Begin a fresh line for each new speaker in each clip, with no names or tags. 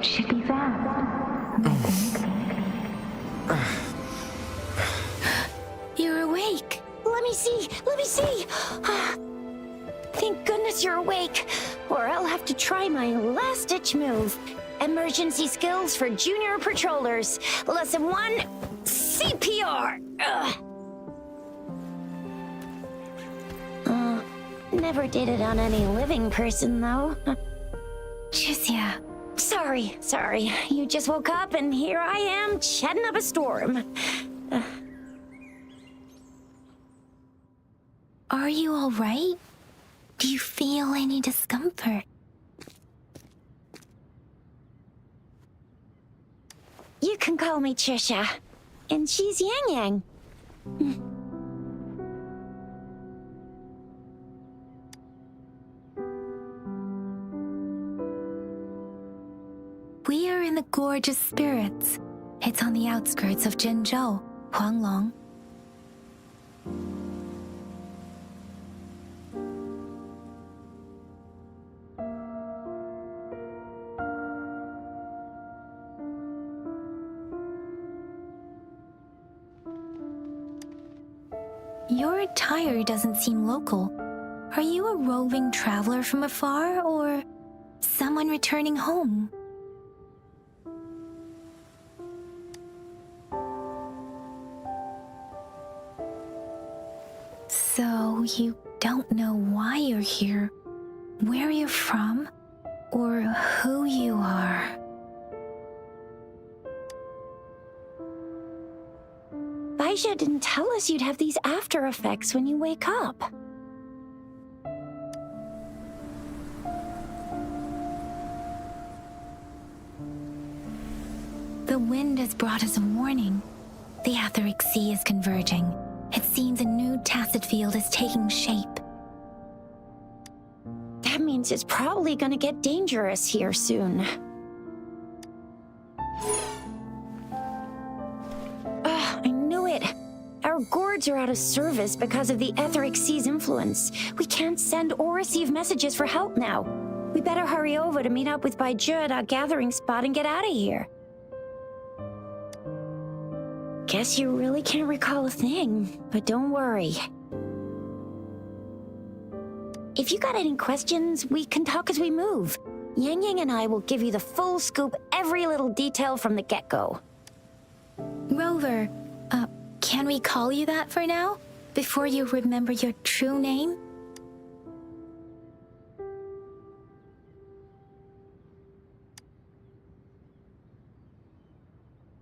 Should be fast.
You're awake. Let me see. Let me see. Thank goodness you're awake, or I'll have to try my last-ditch move. Emergency skills for junior patrollers. Lesson 1, CPR. Never did it on any living person, though. Jusia. Sorry. You just woke up, and here I am, chatting up a storm. Are you all right? Do you feel any discomfort? You can call me Trisha, and she's Yang Yang. We are in the Gorgeous Spirits. It's on the outskirts of Jinzhou, Huanglong. Your attire doesn't seem local. Are you a roving traveler from afar, or someone returning home? So you don't know why you're here, where you're from, or who you are. Baisha didn't tell us you'd have these after effects when you wake up. The wind has brought us a warning. The Etheric Sea is converging. It seems a new tacit field is taking shape. That means it's probably gonna get dangerous here soon. I knew it. Our gourds are out of service because of the Etheric Sea's influence. We can't send or receive messages for help now. We better hurry over to meet up with Baizhi at our gathering spot and get out of here. Guess you really can't recall a thing, but don't worry. If you got any questions, we can talk as we move. Yang Yang and I will give you the full scoop, every little detail from the get-go. Rover, can we call you that for now? Before you remember your true name?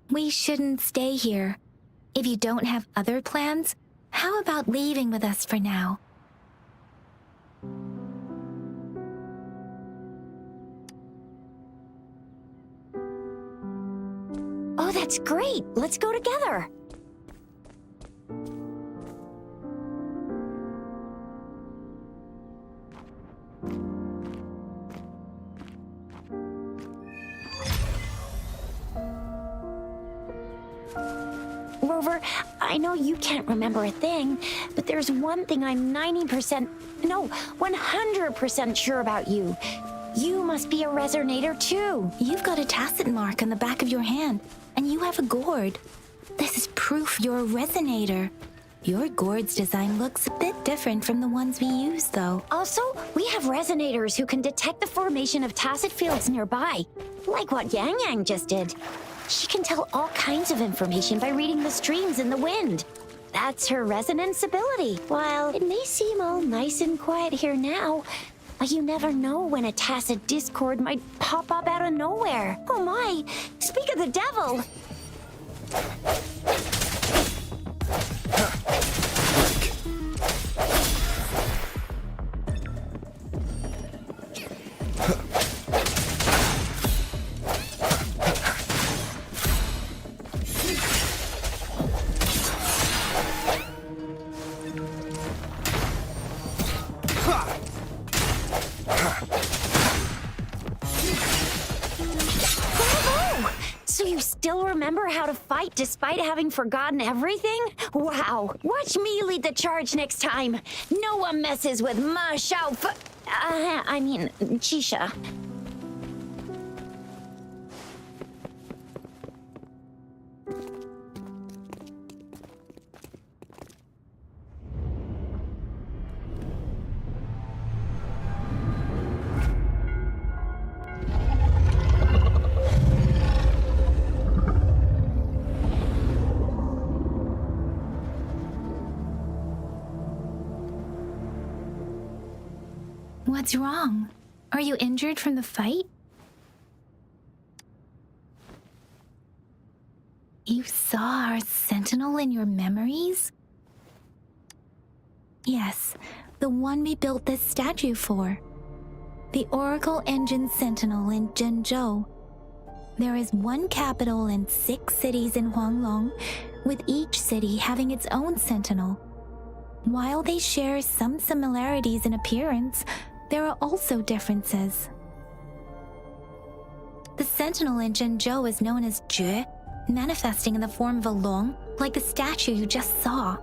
We shouldn't stay here. If you don't have other plans, how about leaving with us for now? Oh, that's great! Let's go together! Rover, I know you can't remember a thing, but there's one thing I'm 100% sure about you. You must be a resonator too. You've got a tacit mark on the back of your hand, and you have a gourd. This is proof you're a resonator. Your gourd's design looks a bit different from the ones we use, though. Also, we have resonators who can detect the formation of tacit fields nearby, like what Yang Yang just did. She can tell all kinds of information by reading the streams in the wind. That's her resonance ability. While it may seem all nice and quiet here now, you never know when a tacit discord might pop up out of nowhere. Oh my, speak of the devil! Still remember how to fight despite having forgotten everything? Wow! Watch me lead the charge next time! No one messes with Ma Xiao I mean, Chisha. What's wrong? Are you injured from the fight? You saw our sentinel in your memories? Yes, the one we built this statue for. The Oracle Engine Sentinel in Zhenzhou. There is one capital and 6 cities in Huanglong, with each city having its own sentinel. While they share some similarities in appearance, there are also differences. The sentinel in Zhenzhou is known as Jue, manifesting in the form of a long, like the statue you just saw.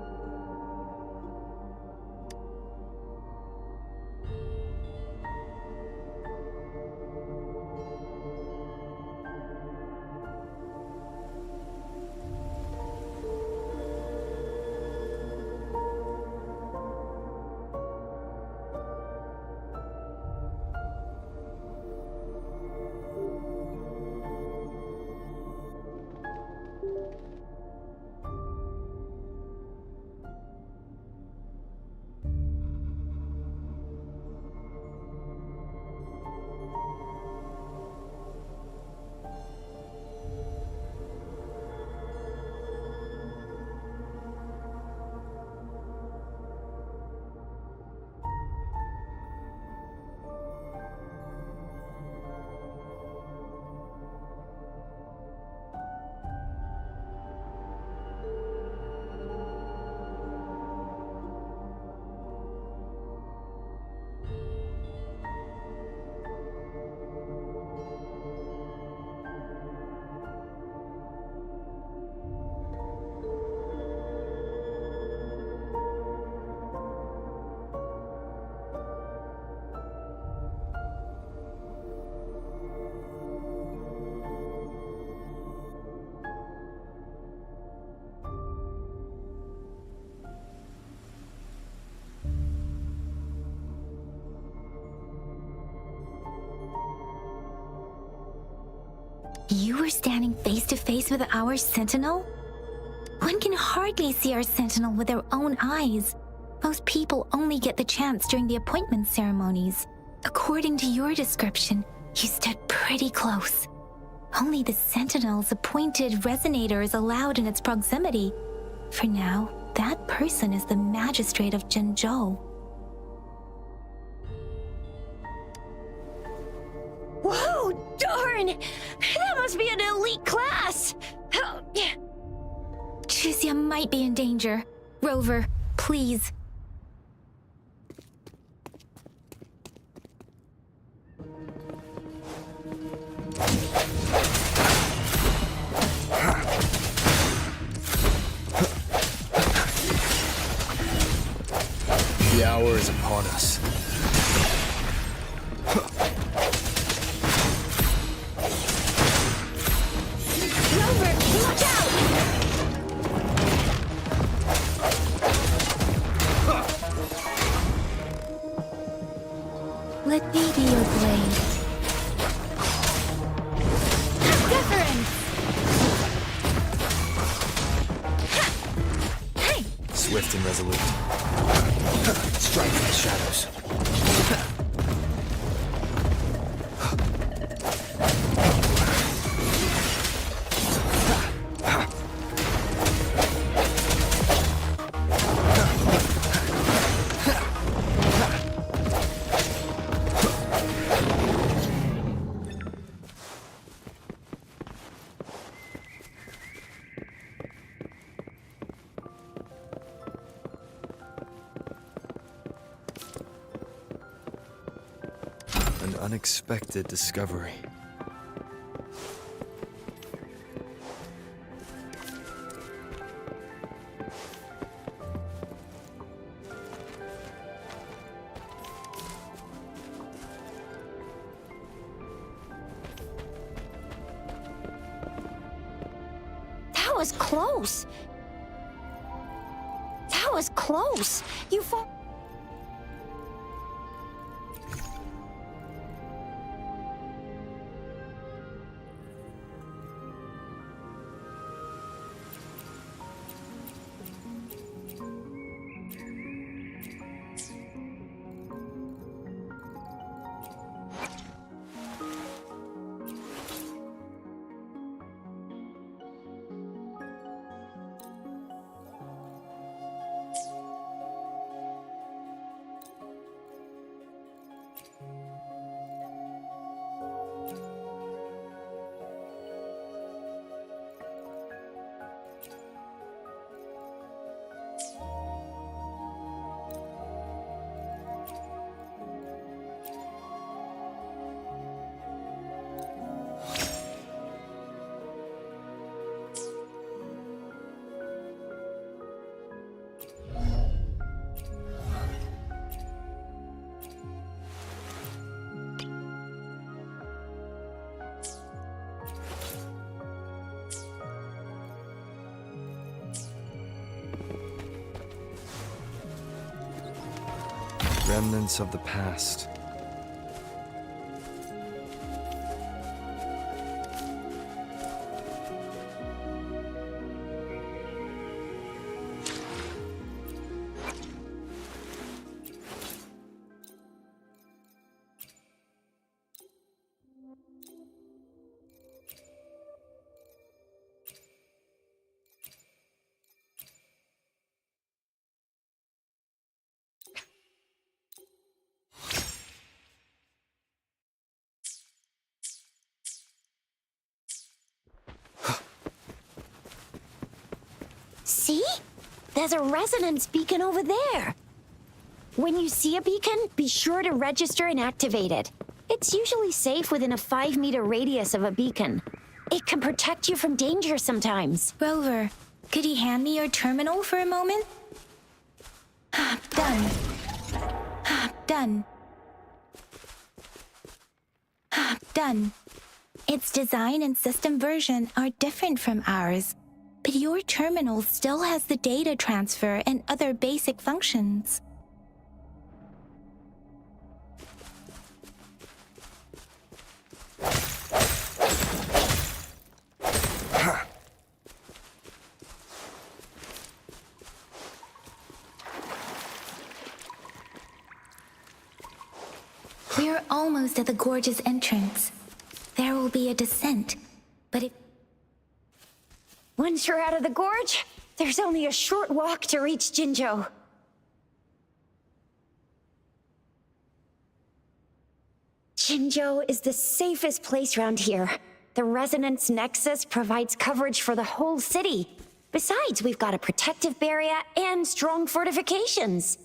You were standing face to face with our sentinel? One can hardly see our sentinel with their own eyes. Most people only get the chance during the appointment ceremonies. According to your description, you stood pretty close. Only the sentinel's appointed resonator is allowed in its proximity. For now, that person is the magistrate of Zhenzhou.
Whoa, darn! That must be an elite class!
Chixia might be in danger. Rover, please.
The hour is upon us.
Rover, watch out!
Let me be your blade.
Wuthering!
Swift and resolute. Strike from the shadows. An unexpected discovery.
That was close. That was close. You fought.
remnants of the past.
See? There's a resonance beacon over there. When you see a beacon, be sure to register and activate it. It's usually safe within a 5-meter radius of a beacon. It can protect you from danger sometimes.
Rover, could you hand me your terminal for a moment? Done. Done. Done. Its design and system version are different from ours, but your terminal still has the data transfer and other basic functions. We're almost at the gorge's entrance. There will be a descent, but it...
Once you're out of the gorge, there's only a short walk to reach Jinzhou. Jinzhou is the safest place around here. The Resonance Nexus provides coverage for the whole city. Besides, we've got a protective barrier and strong fortifications.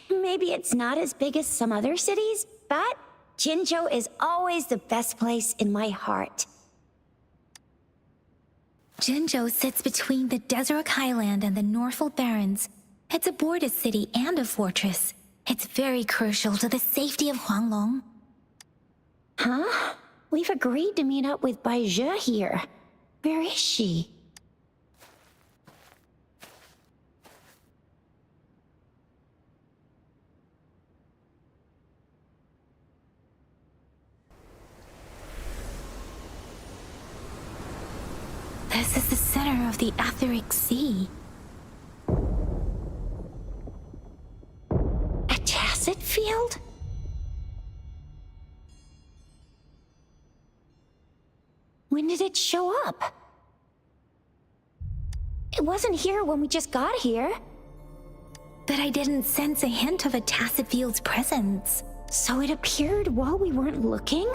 Maybe it's not as big as some other cities, but Jinzhou is always the best place in my heart.
Jinzhou sits between the Desert Highland and the Northful Barrens. It's a border city and a fortress. It's very crucial to the safety of Huanglong.
Huh? We've agreed to meet up with Bai Zhe here. Where is she?
This is the center of the Etheric Sea.
A tacit field? When did it show up? It wasn't here when we just got here.
But I didn't sense a hint of a tacit field's presence.
So it appeared while we weren't looking?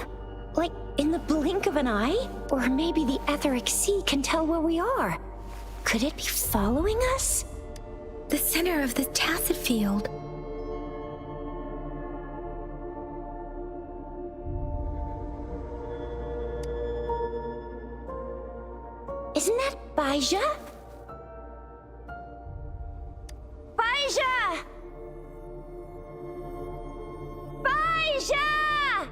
Like in the blink of an eye? Or maybe the Etheric Sea can tell where we are. Could it be following us?
The center of the tacit field.
Isn't that Bai Zhe? Bai Zhe! Bai Zhe!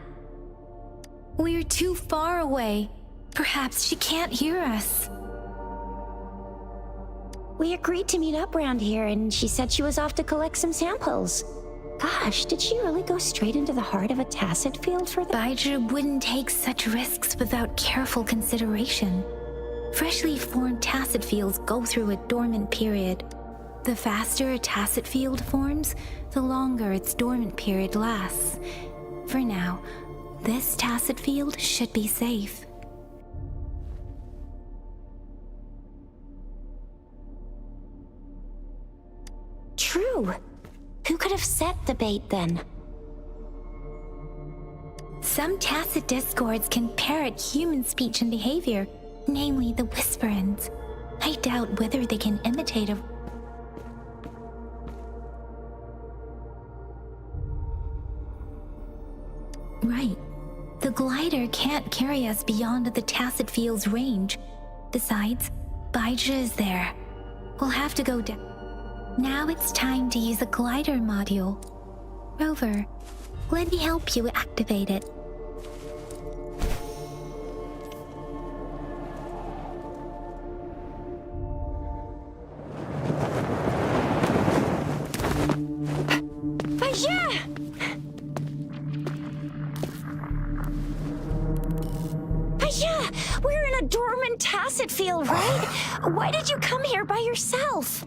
We're too far away. Perhaps she can't hear us.
We agreed to meet up around here, and she said she was off to collect some samples. Gosh, did she really go straight into the heart of a tacit field for that?
Bai Zhe wouldn't take such risks without careful consideration. Freshly formed tacit fields go through a dormant period. The faster a tacit field forms, the longer its dormant period lasts. For now, this tacit field should be safe.
True. Who could have set the bait then?
Some tacit discords can parrot human speech and behavior, namely the whisperings. I doubt whether they can imitate a... Right. The glider can't carry us beyond the tacit field's range. Besides, Bai Zhe is there. We'll have to go down. Now it's time to use a glider module. Rover, let me help you activate it.
feel right. Why did you come here by yourself?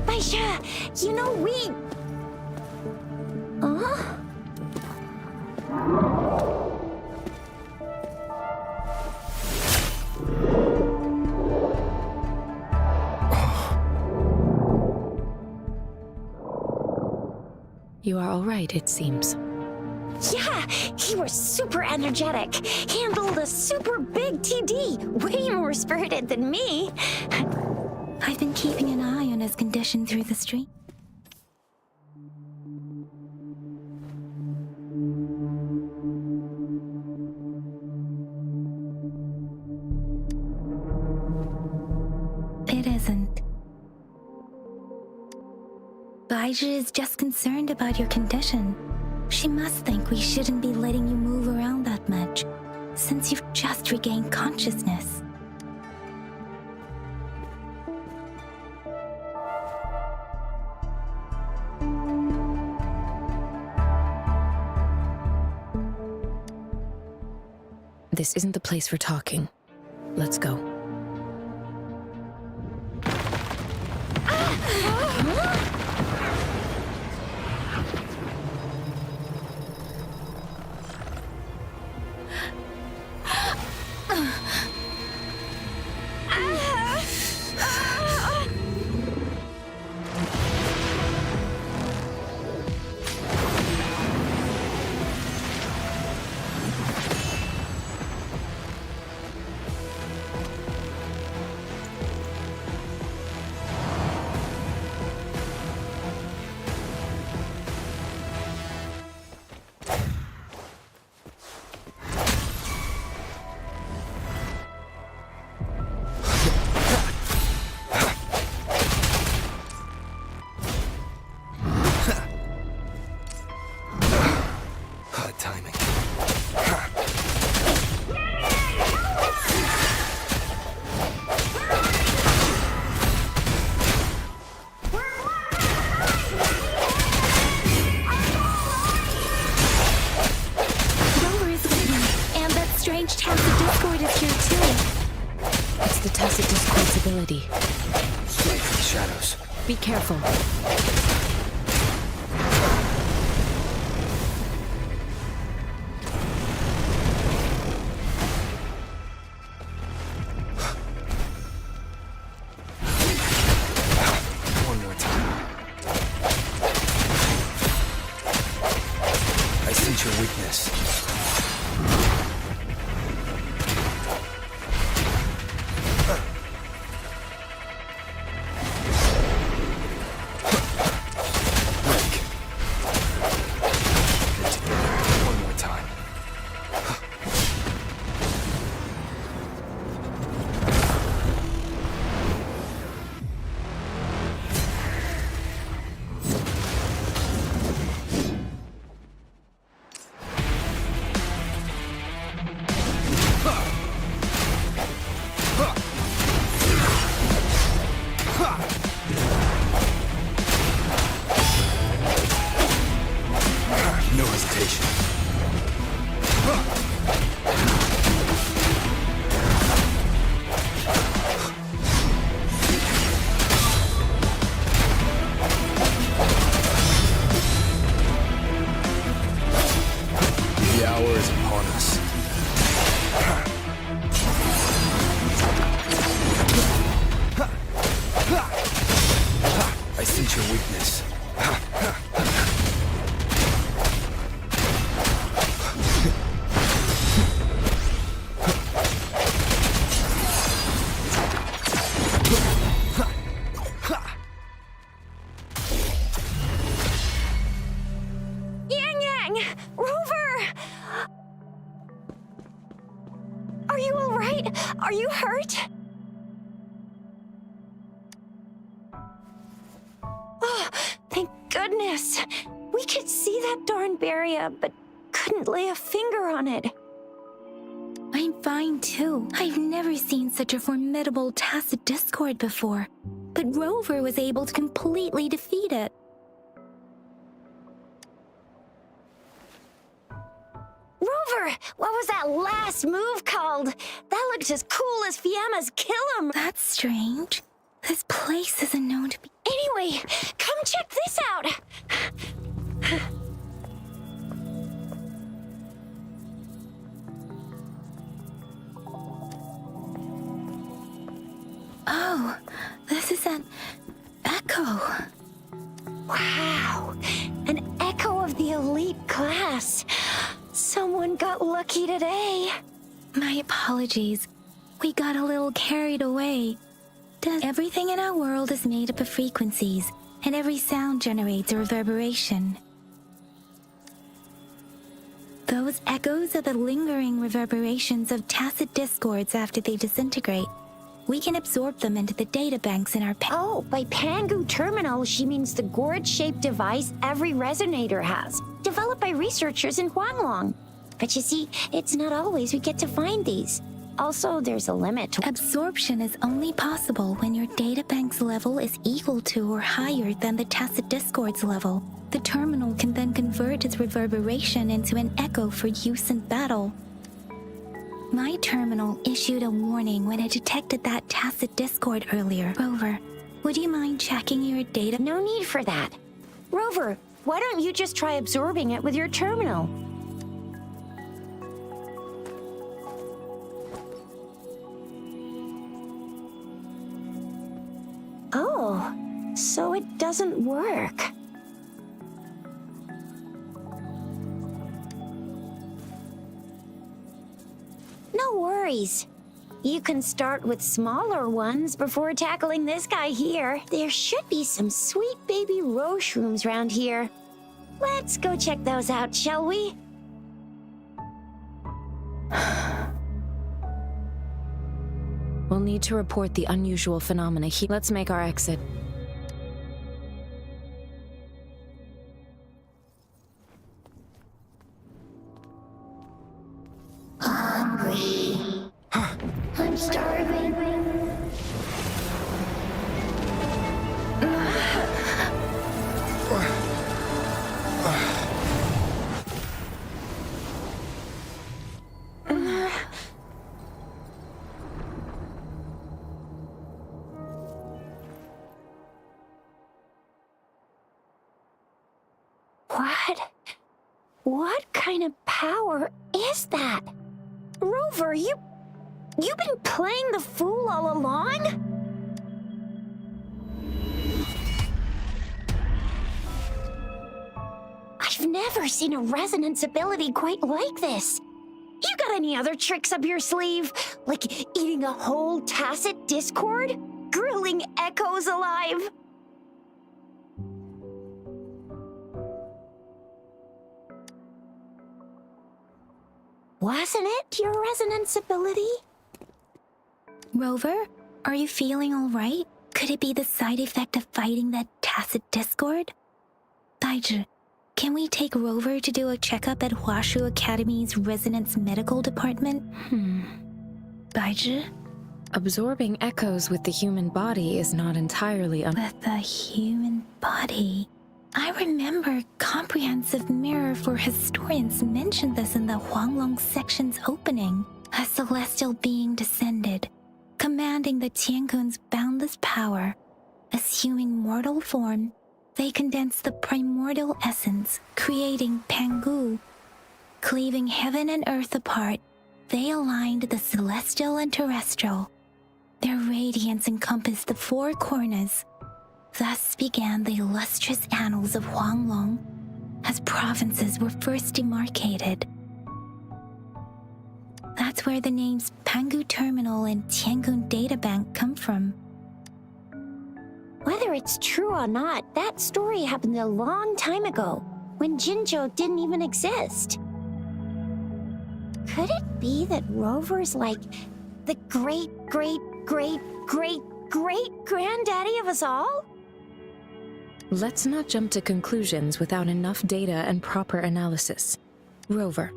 Baisha, you know we... Huh?
You are all right, it seems.
Yeah, he was super energetic. Handled a super big TD. Way more spirited than me.
I've been keeping an eye on his condition through the stream. It isn't. Baija is just concerned about your condition. She must think we shouldn't be letting you move around that much, since you've just regained consciousness.
This isn't the place for talking. Let's go.
Timing.
Rover is with me, and that strange tacit discord is here too.
It's the tacit discord's ability.
Strike from the shadows.
Be careful.
One more time. I sense your weakness. Break. Get together. One more time. No hesitation. The hour is upon us. I sense your weakness.
Yang Yang! Rover! Are you alright? Are you hurt? Oh, thank goodness. We could see that darn barrier, but couldn't lay a finger on it.
I'm fine too. I've never seen such a formidable tacit discord before, but Rover was able to completely defeat it.
Rover! Rover, what was that last move called? That looks as cool as Fiamma's Kill 'em.
That's strange. This place isn't known to be.
Anyway, come check this out.
Oh, this is an echo.
Wow, an echo of the elite class. Someone got lucky today.
My apologies. We got a little carried away. Everything in our world is made up of frequencies, and every sound generates a reverberation. Those echoes are the lingering reverberations of tacit discords after they disintegrate. We can absorb them into the data banks in our
Oh, by Pangu Terminal, she means the gourd-shaped device every resonator has, developed by researchers in Huanglong. But you see, it's not always we get to find these. Also, there's a limit to
Absorption is only possible when your databank's level is equal to or higher than the tacit discord's level. The terminal can then convert its reverberation into an echo for use in battle. My terminal issued a warning when it detected that tacit discord earlier. Rover, would you mind checking your data?
No need for that. Rover, why don't you just try absorbing it with your terminal? Oh, so it doesn't work. No worries. You can start with smaller ones before tackling this guy here. There should be some sweet baby rose shrooms around here. Let's go check those out, shall we?
We'll need to report the unusual phenomena here. Let's make our exit.
Hungry. I'm starving.
What kind of power is that? Rover, you've been playing the fool all along? I've never seen a resonance ability quite like this. You got any other tricks up your sleeve? Like eating a whole tacit discord? Grilling echoes alive? Wasn't it your resonance ability?
Rover, are you feeling all right? Could it be the side effect of fighting that tacit discord? Baizhi, can we take Rover to do a checkup at Huashu Academy's Resonance Medical Department? Baizhi?
Absorbing echoes with the human body is not entirely
With the human body. I remember Comprehensive Mirror for Historians mentioned this in the Huanglong section's opening. A celestial being descended, commanding the Tiankun's boundless power. Assuming mortal form, they condensed the primordial essence, creating Pangu. Cleaving heaven and earth apart, they aligned the celestial and terrestrial. Their radiance encompassed the four corners. Thus began the illustrious annals of Huanglong, as provinces were first demarcated. That's where the names Pangu Terminal and Tiangun Databank come from.
Whether it's true or not, that story happened a long time ago, when Jinzhou didn't even exist. Could it be that Rover's like the great-great-great-great-great-granddaddy of us all?
Let's not jump to conclusions without enough data and proper analysis. Rover.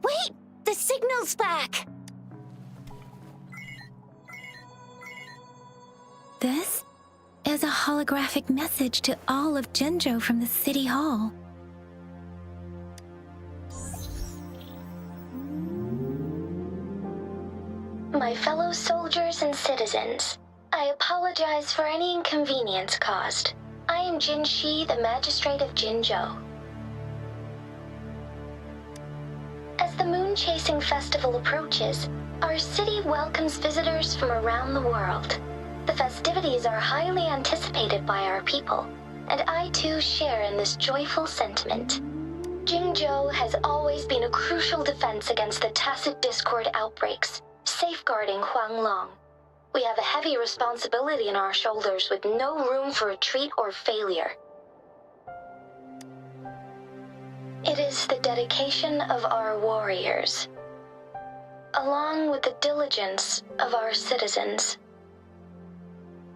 Wait! The signal's back!
This is a holographic message to all of Jinzhou from the City Hall.
My fellow soldiers and citizens, I apologize for any inconvenience caused. I am Jin Shi, the Magistrate of Jinzhou. As the Moon-Chasing Festival approaches, our city welcomes visitors from around the world. The festivities are highly anticipated by our people, and I too share in this joyful sentiment. Jinzhou has always been a crucial defense against the tacit discord outbreaks, safeguarding Huanglong. We have a heavy responsibility on our shoulders with no room for retreat or failure. It is the dedication of our warriors, along with the diligence of our citizens,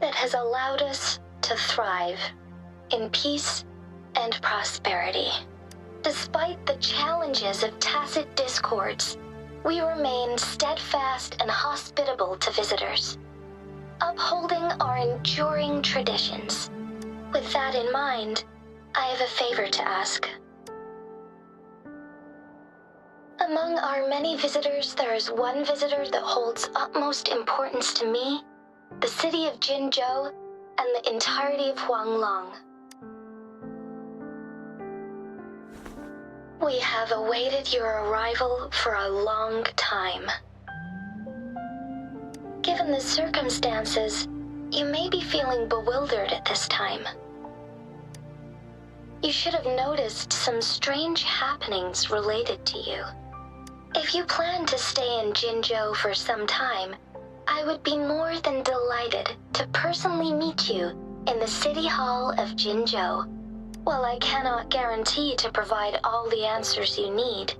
that has allowed us to thrive in peace and prosperity. Despite the challenges of tacit discords, we remain steadfast and hospitable to visitors, upholding our enduring traditions. With that in mind, I have a favor to ask. Among our many visitors, there is one visitor that holds utmost importance to me, the city of Jinzhou, and the entirety of Huanglong. We have awaited your arrival for a long time. Given the circumstances, you may be feeling bewildered at this time. You should have noticed some strange happenings related to you. If you plan to stay in Jinzhou for some time, I would be more than delighted to personally meet you in the City Hall of Jinzhou. While I cannot guarantee to provide all the answers you need,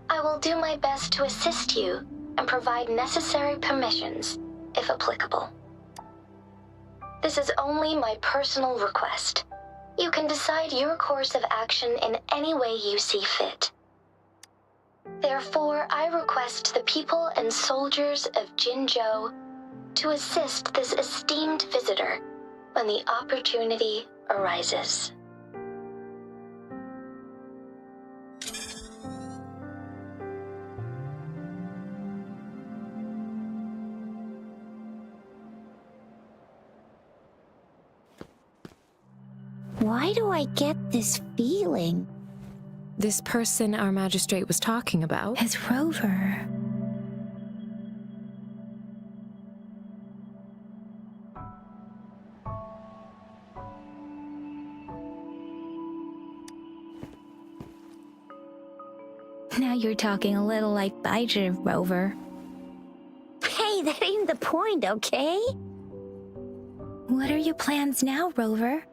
I will do my best to assist you and provide necessary permissions, if applicable. This is only my personal request. You can decide your course of action in any way you see fit. Therefore, I request the people and soldiers of Jinzhou to assist this esteemed visitor when the opportunity arises.
Why do I get this feeling?
This person our magistrate was talking about?
Is Rover. Now you're talking a little like Baizhi, Rover.
Hey, that ain't the point, okay?
What are your plans now, Rover?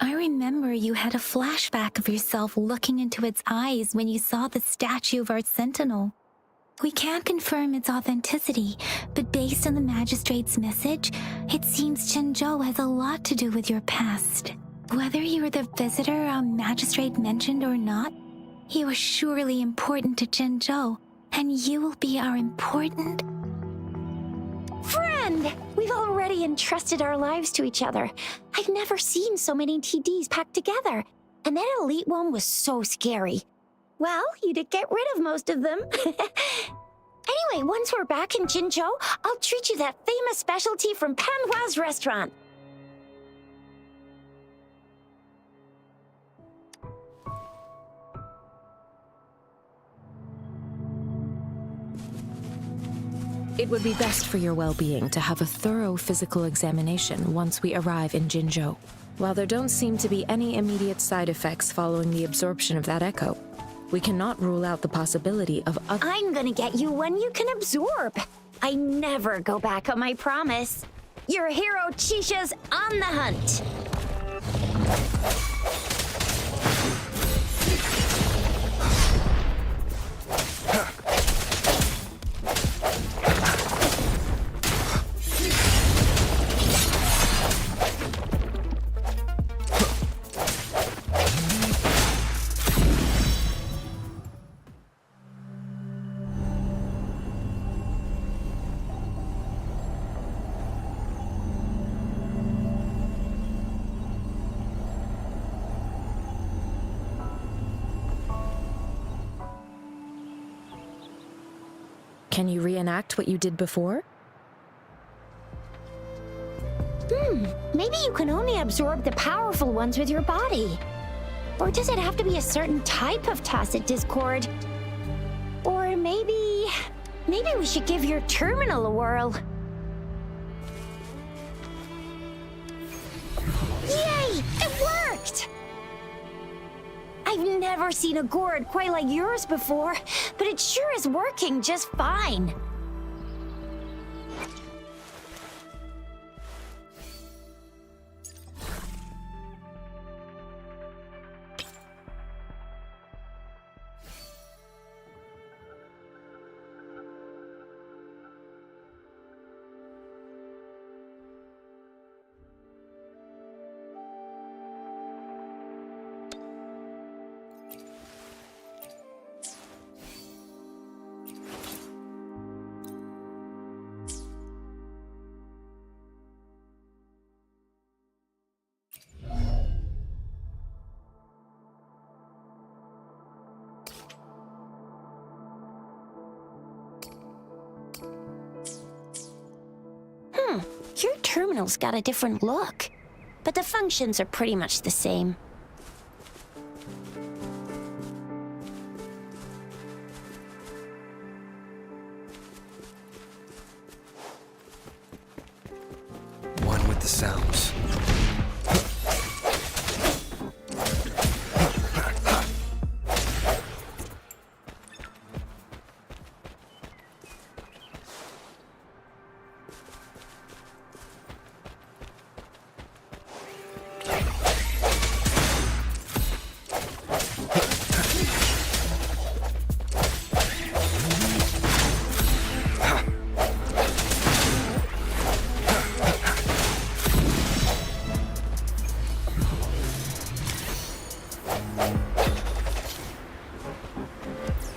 I remember you had a flashback of yourself looking into its eyes when you saw the statue of our sentinel. We can't confirm its authenticity, but based on the magistrate's message, it seems Jinzhou has a lot to do with your past. Whether you're the visitor our magistrate mentioned or not, you are surely important to Jinzhou, and you will be our important
friend! We've already entrusted our lives to each other. I've never seen so many TDs packed together, and that elite one was so scary. Well, you did get rid of most of them. Anyway, once we're back in Jinzhou, I'll treat you that famous specialty from Panhua's restaurant.
It would be best for your well-being to have a thorough physical examination once we arrive in Jinzhou. While there don't seem to be any immediate side effects following the absorption of that echo, we cannot rule out the possibility of other—
I'm gonna get you one you can absorb. I never go back on my promise. Your hero Chisha's on the hunt.
Can you reenact what you did before?
Maybe you can only absorb the powerful ones with your body. Or does it have to be a certain type of tacit discord? Or maybe we should give your terminal a whirl. Yay! It worked! I've never seen a gourd quite like yours before, but it sure is working just fine. Your terminal's got a different look, but the functions are pretty much the same.
One with the sounds.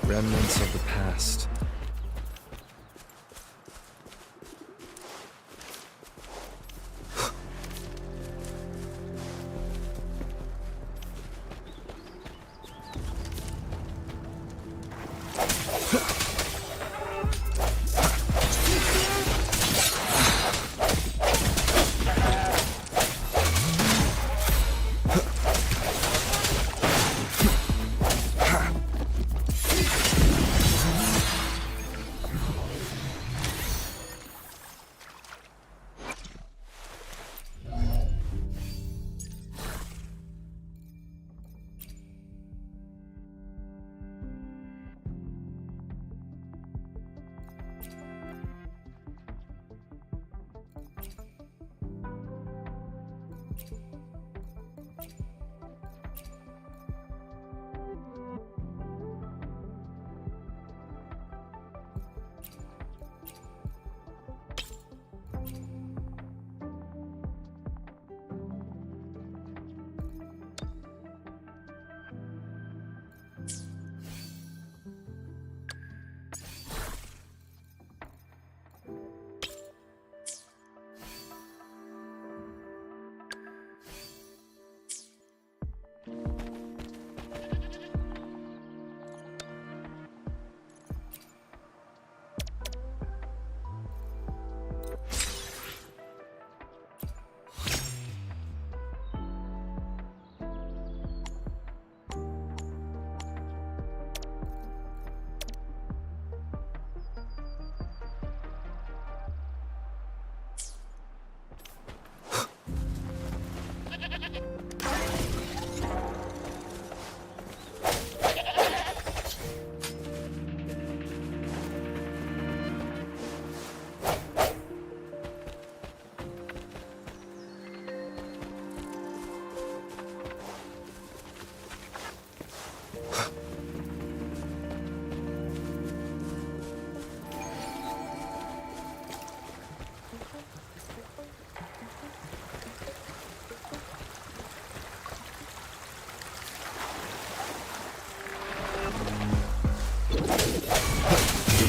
Remnants of the past.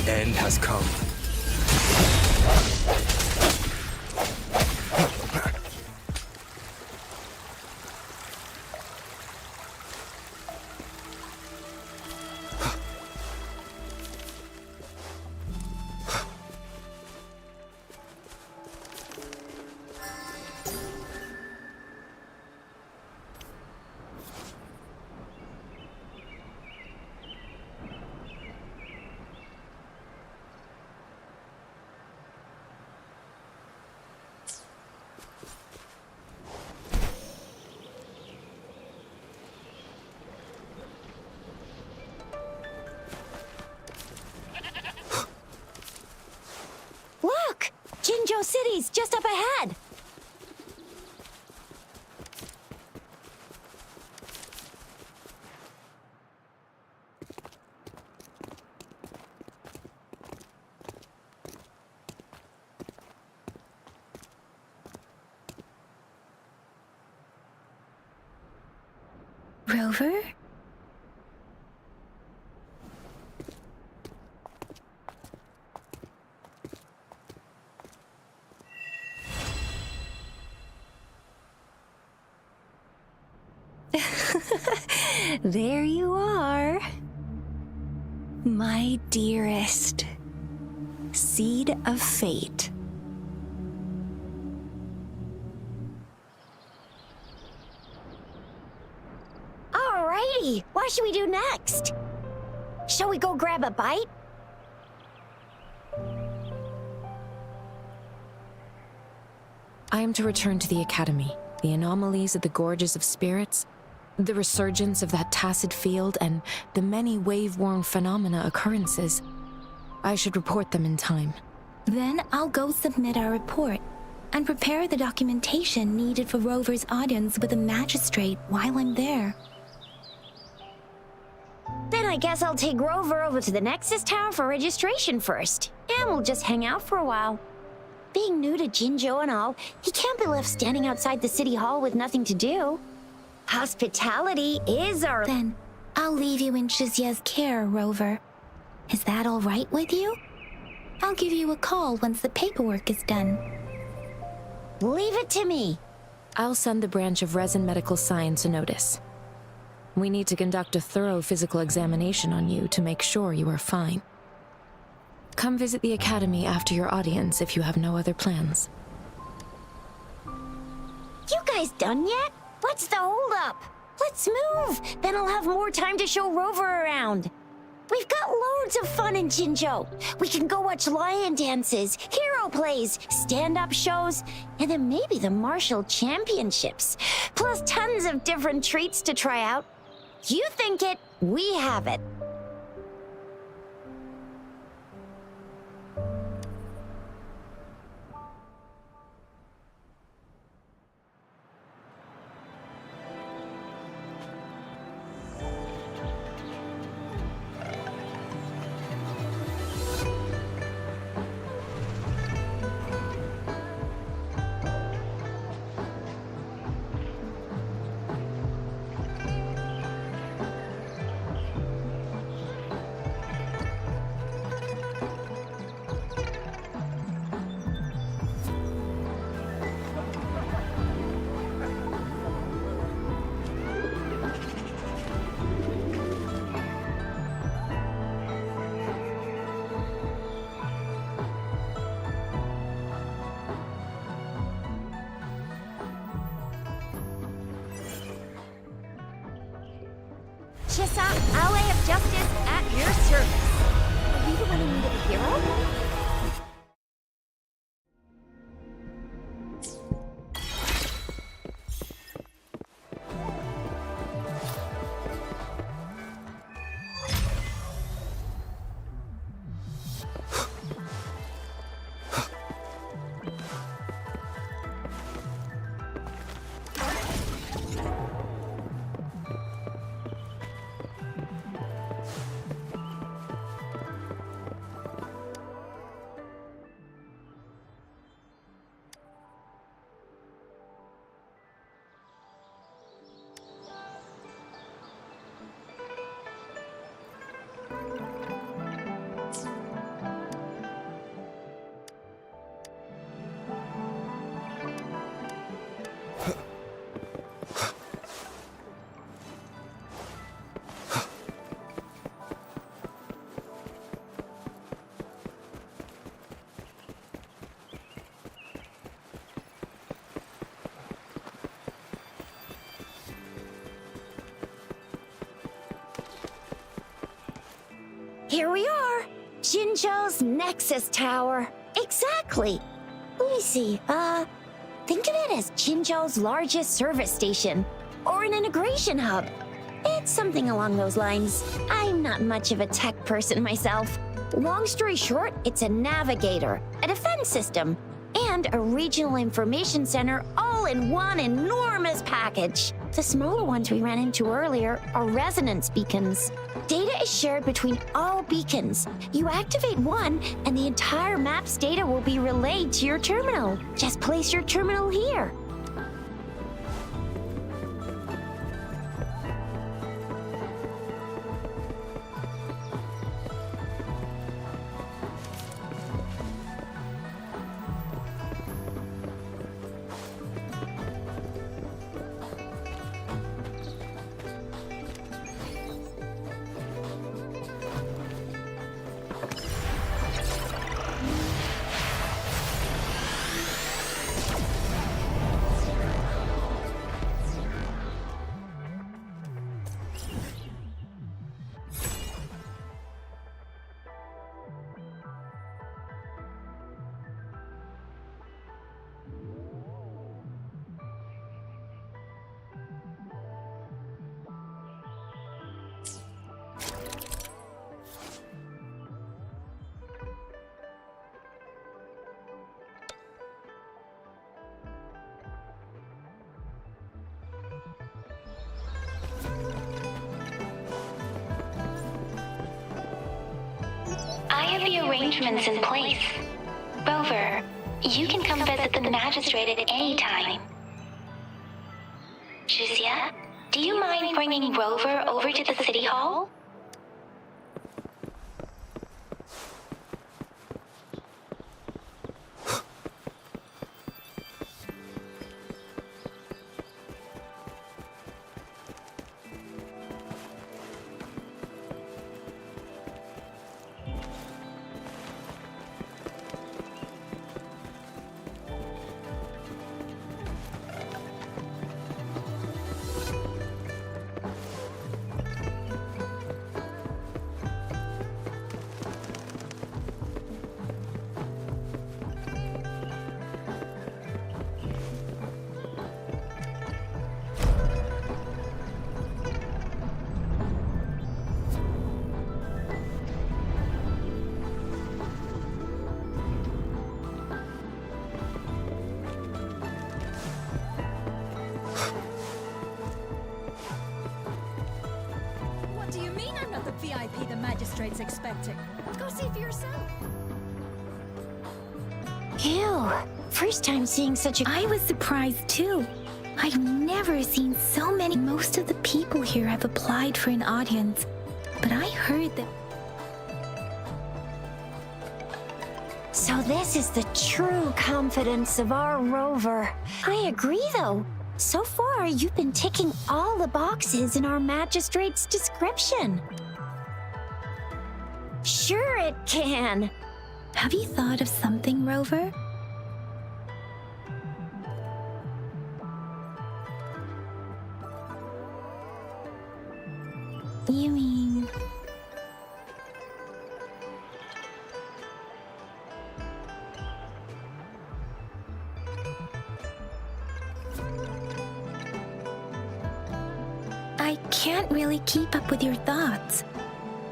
The end has come.
cities just up ahead.
Rover? There you are. My dearest. Seed of fate.
Alrighty, what should we do next? Shall we go grab a bite?
I am to return to the Academy. The anomalies of the Gorges of Spirits, the resurgence of that tacit field, and the many wave-worn phenomena occurrences. I should report them in time.
Then I'll go submit our report and prepare the documentation needed for Rover's audience with the magistrate while I'm there.
Then I guess I'll take Rover over to the Nexus Tower for registration first, and we'll just hang out for a while. Being new to Jinzhou and all, he can't be left standing outside the city hall with nothing to do. Hospitality is our...
Then I'll leave you in Shizye's care, Rover. Is that all right with you? I'll give you a call once the paperwork is done.
Leave it to me.
I'll send the branch of Resin Medical Science a notice. We need to conduct a thorough physical examination on you to make sure you are fine. Come visit the Academy after your audience if you have no other plans.
You guys done yet? What's the holdup? Let's move. Then I'll have more time to show Rover around. We've got loads of fun in Jinzhou. We can go watch lion dances, hero plays, stand-up shows, and then maybe the martial championships. Plus tons of different treats to try out. You think it, we have it. Chissa, ally of justice at your service. Are you the one who needed a hero? Here we are, Jinzhou's Nexus Tower. Exactly. Let me see, think of it as Jinzhou's largest service station, or an integration hub. It's something along those lines. I'm not much of a tech person myself. Long story short, it's a navigator, a defense system, and a regional information center all in one enormous package. The smaller ones we ran into earlier are resonance beacons. Data is shared between all beacons. You activate one, and the entire map's data will be relayed to your terminal. Just place your terminal here.
I have the arrangements in place. Rover, you can come visit the magistrate at any time. Jizya, do you mind bringing Rover over to the city hall?
What do you mean I'm not the VIP the magistrate's expecting? Go see for yourself.
Ew. First time seeing such a...
I was surprised too. I've never seen so many. Most of the people here have applied for an audience, but I heard that.
So this is the true confidence of our Rover. I agree, though. So far, you've been ticking all the boxes in our magistrate's description. Sure it can.
Have you thought of something, Rover? You mean... I can't really keep up with your thoughts,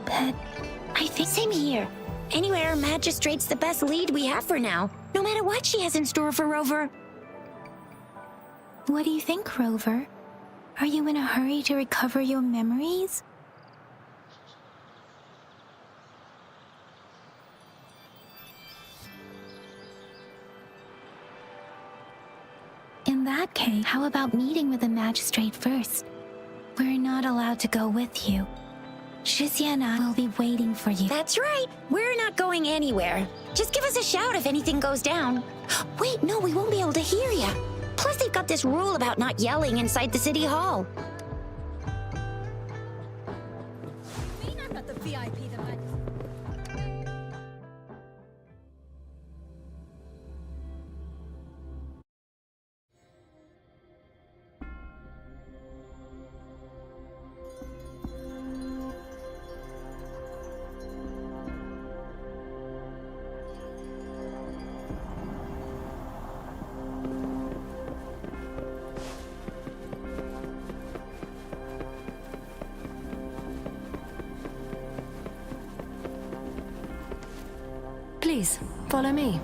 but I think...
Same here. Anyway, our magistrate's the best lead we have for now, no matter what she has in store for Rover.
What do you think, Rover? Are you in a hurry to recover your memories? In that case, how about meeting with the magistrate first? We're not allowed to go with you. Shizia and I will be waiting for you.
That's right. We're not going anywhere. Just give us a shout if anything goes down. Wait, no, we won't be able to hear ya. Plus, they've got this rule about not yelling inside the city hall.
You mean I'm not the VIP the magistrate...
Please, follow me.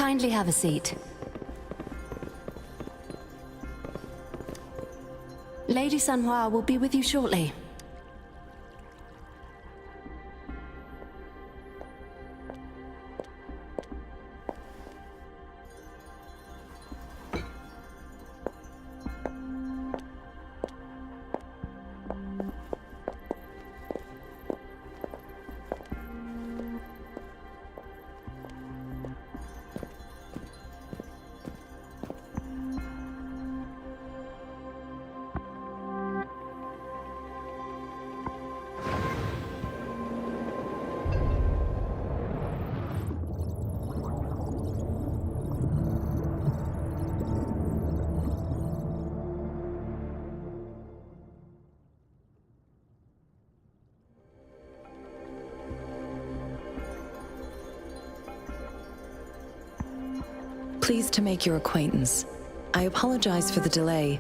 Kindly have a seat. Lady Sanhua will be with you shortly.
Pleased to make your acquaintance. I apologize for the delay.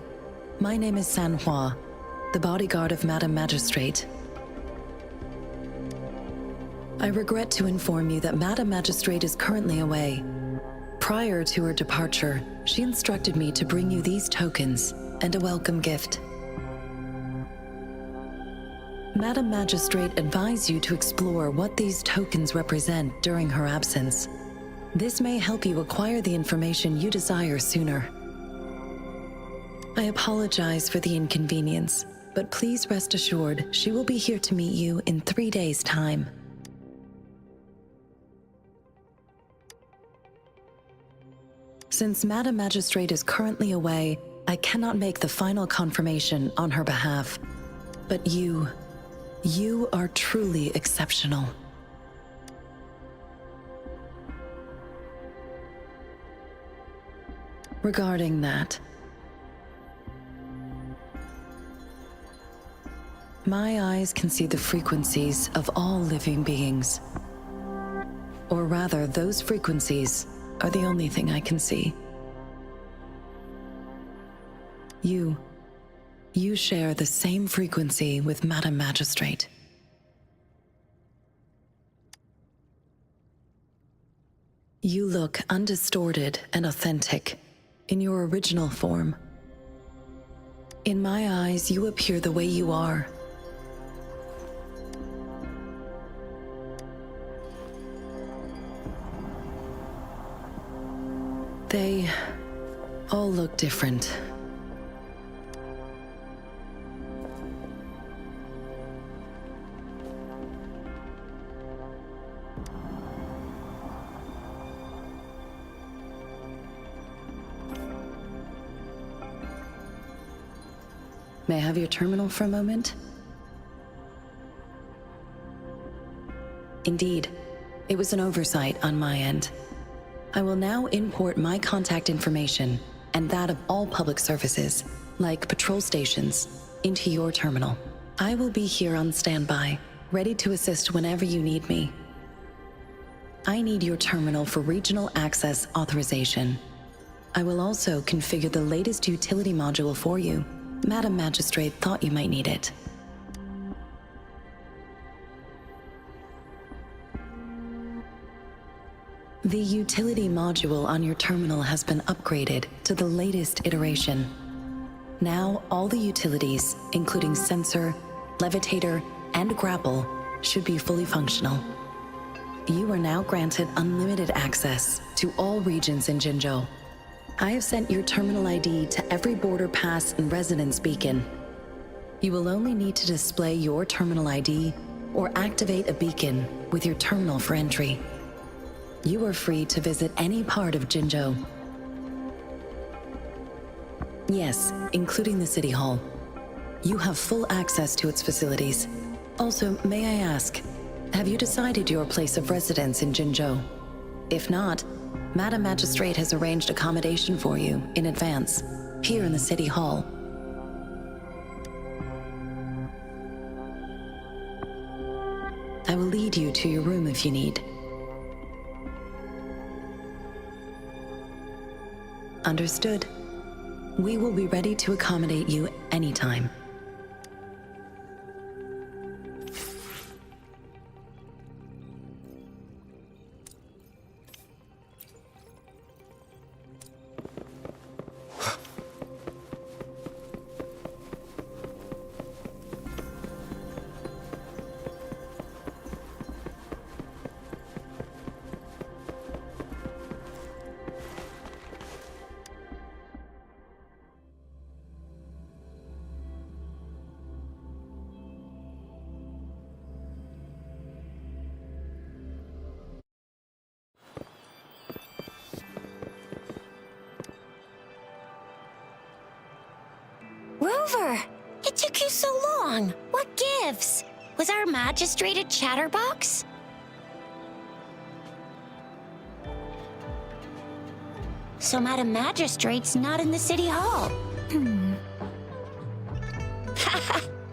My name is Sanhua, the bodyguard of Madame Magistrate. I regret to inform you that Madame Magistrate is currently away. Prior to her departure, she instructed me to bring you these tokens and a welcome gift. Madame Magistrate advised you to explore what these tokens represent during her absence. This may help you acquire the information you desire sooner. I apologize for the inconvenience, but please rest assured she will be here to meet you in 3 days' time. Since Madame Magistrate is currently away, I cannot make the final confirmation on her behalf. But you are truly exceptional. Regarding that, my eyes can see the frequencies of all living beings. Or rather, those frequencies are the only thing I can see. You share the same frequency with Madame Magistrate. You look undistorted and authentic in your original form. In my eyes, you appear the way you are. They all look different. May I have your terminal for a moment? Indeed, it was an oversight on my end. I will now import my contact information and that of all public services, like patrol stations, into your terminal. I will be here on standby, ready to assist whenever you need me. I need your terminal for regional access authorization. I will also configure the latest utility module for you. Madame Magistrate thought you might need it. The utility module on your terminal has been upgraded to the latest iteration. Now, all the utilities, including sensor, levitator, and grapple, should be fully functional. You are now granted unlimited access to all regions in Jinzhou. I have sent your terminal ID to every border pass and residence beacon. You will only need to display your terminal ID or activate a beacon with your terminal for entry. You are free to visit any part of Jinzhou. Yes, including the City Hall. You have full access to its facilities. Also, may I ask, have you decided your place of residence in Jinzhou? If not, Madame Magistrate has arranged accommodation for you in advance, here in the City Hall. I will lead you to your room if you need. Understood. We will be ready to accommodate you anytime.
Rover, it took you so long. What gives? Was our magistrate a chatterbox? So Madam Magistrate's not in the city hall.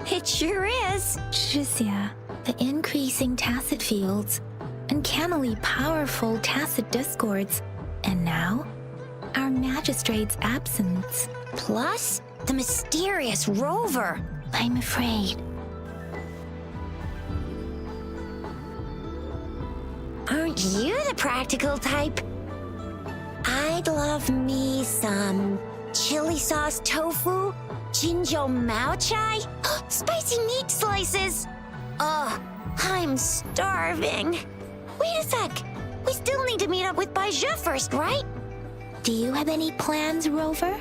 It sure is.
Tricia, the increasing tacit fields, uncannily powerful tacit discords, and now, our magistrate's absence.
Plus, the mysterious Rover.
I'm afraid.
Aren't you the practical type? I'd love me some chili sauce tofu, Jinjo Mao Chai, spicy meat slices. Ugh, I'm starving. Wait a sec. We still need to meet up with Baija first, right?
Do you have any plans, Rover?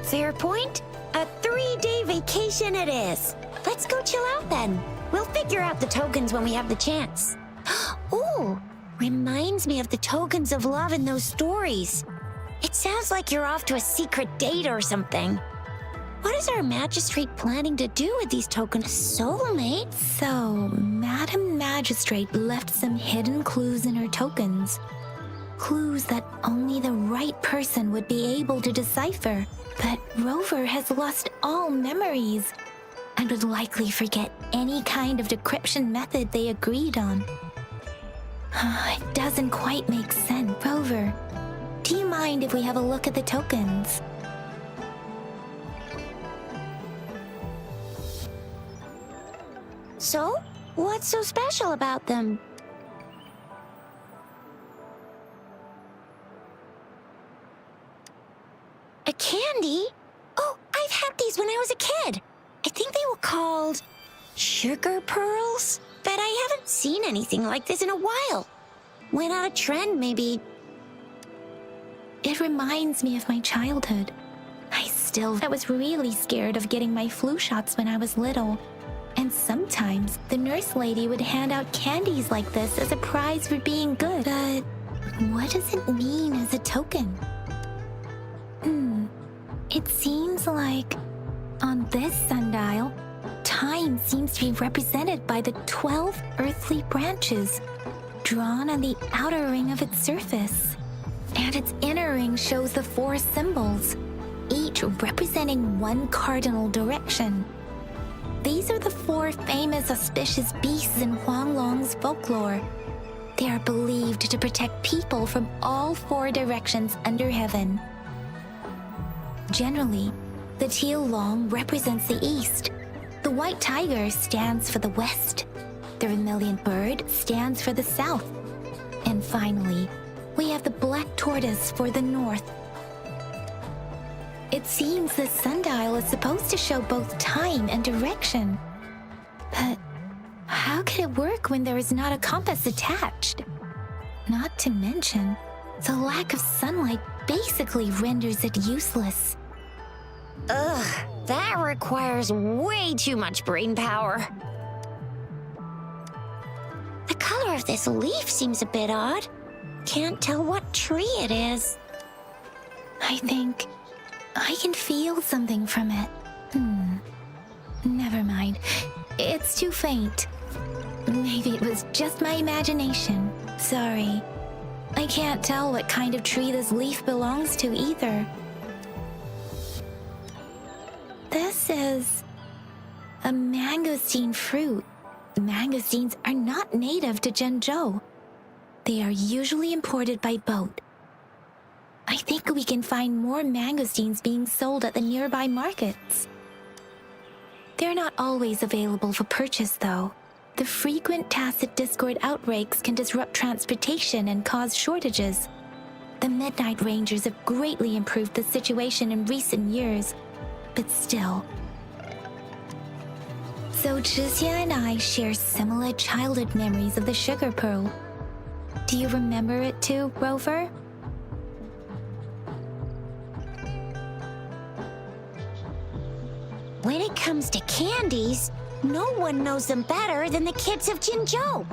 Fair point. A 3-day vacation it is. Let's go chill out then. We'll figure out the tokens when we have the chance. Ooh, reminds me of the tokens of love in those stories. It sounds like you're off to a secret date or something. What is our magistrate planning to do with these tokens? Soulmates?
So, Madam Magistrate left some hidden clues in her tokens. Clues that only the right person would be able to decipher. But Rover has lost all memories and would likely forget any kind of decryption method they agreed on. It doesn't quite make sense. Rover, do you mind if we have a look at the tokens?
So, what's so special about them? A candy? Oh, I've had these when I was a kid. I think they were called sugar pearls, but I haven't seen anything like this in a while. Went out of trend, maybe.
It reminds me of my childhood. I was really scared of getting my flu shots when I was little. And sometimes the nurse lady would hand out candies like this as a prize for being good. But what does it mean as a token? It seems like on this sundial, time seems to be represented by the 12 earthly branches drawn on the outer ring of its surface. And its inner ring shows the 4 symbols, each representing one cardinal direction. These are the 4 famous auspicious beasts in Huanglong's folklore. They are believed to protect people from all 4 directions under heaven. Generally, the teal long represents the east. The white tiger stands for the west. The vermilion bird stands for the south. And finally, we have the black tortoise for the north. It seems the sundial is supposed to show both time and direction. But how could it work when there is not a compass attached? Not to mention, the lack of sunlight basically renders it useless.
Ugh, that requires way too much brain power. The color of this leaf seems a bit odd. Can't tell what tree it is.
I think I can feel something from it. Never mind. It's too faint. Maybe it was just my imagination. Sorry. I can't tell what kind of tree this leaf belongs to either. This is a mangosteen fruit. Mangosteens are not native to Zhengzhou. They are usually imported by boat. I think we can find more mangosteens being sold at the nearby markets. They're not always available for purchase, though. The frequent tacit discord outbreaks can disrupt transportation and cause shortages. The Midnight Rangers have greatly improved the situation in recent years, but still. So Zhixia and I share similar childhood memories of the sugar pearl. Do you remember it too, Rover?
When it comes to candies, no one knows them better than the kids of Jinzhou.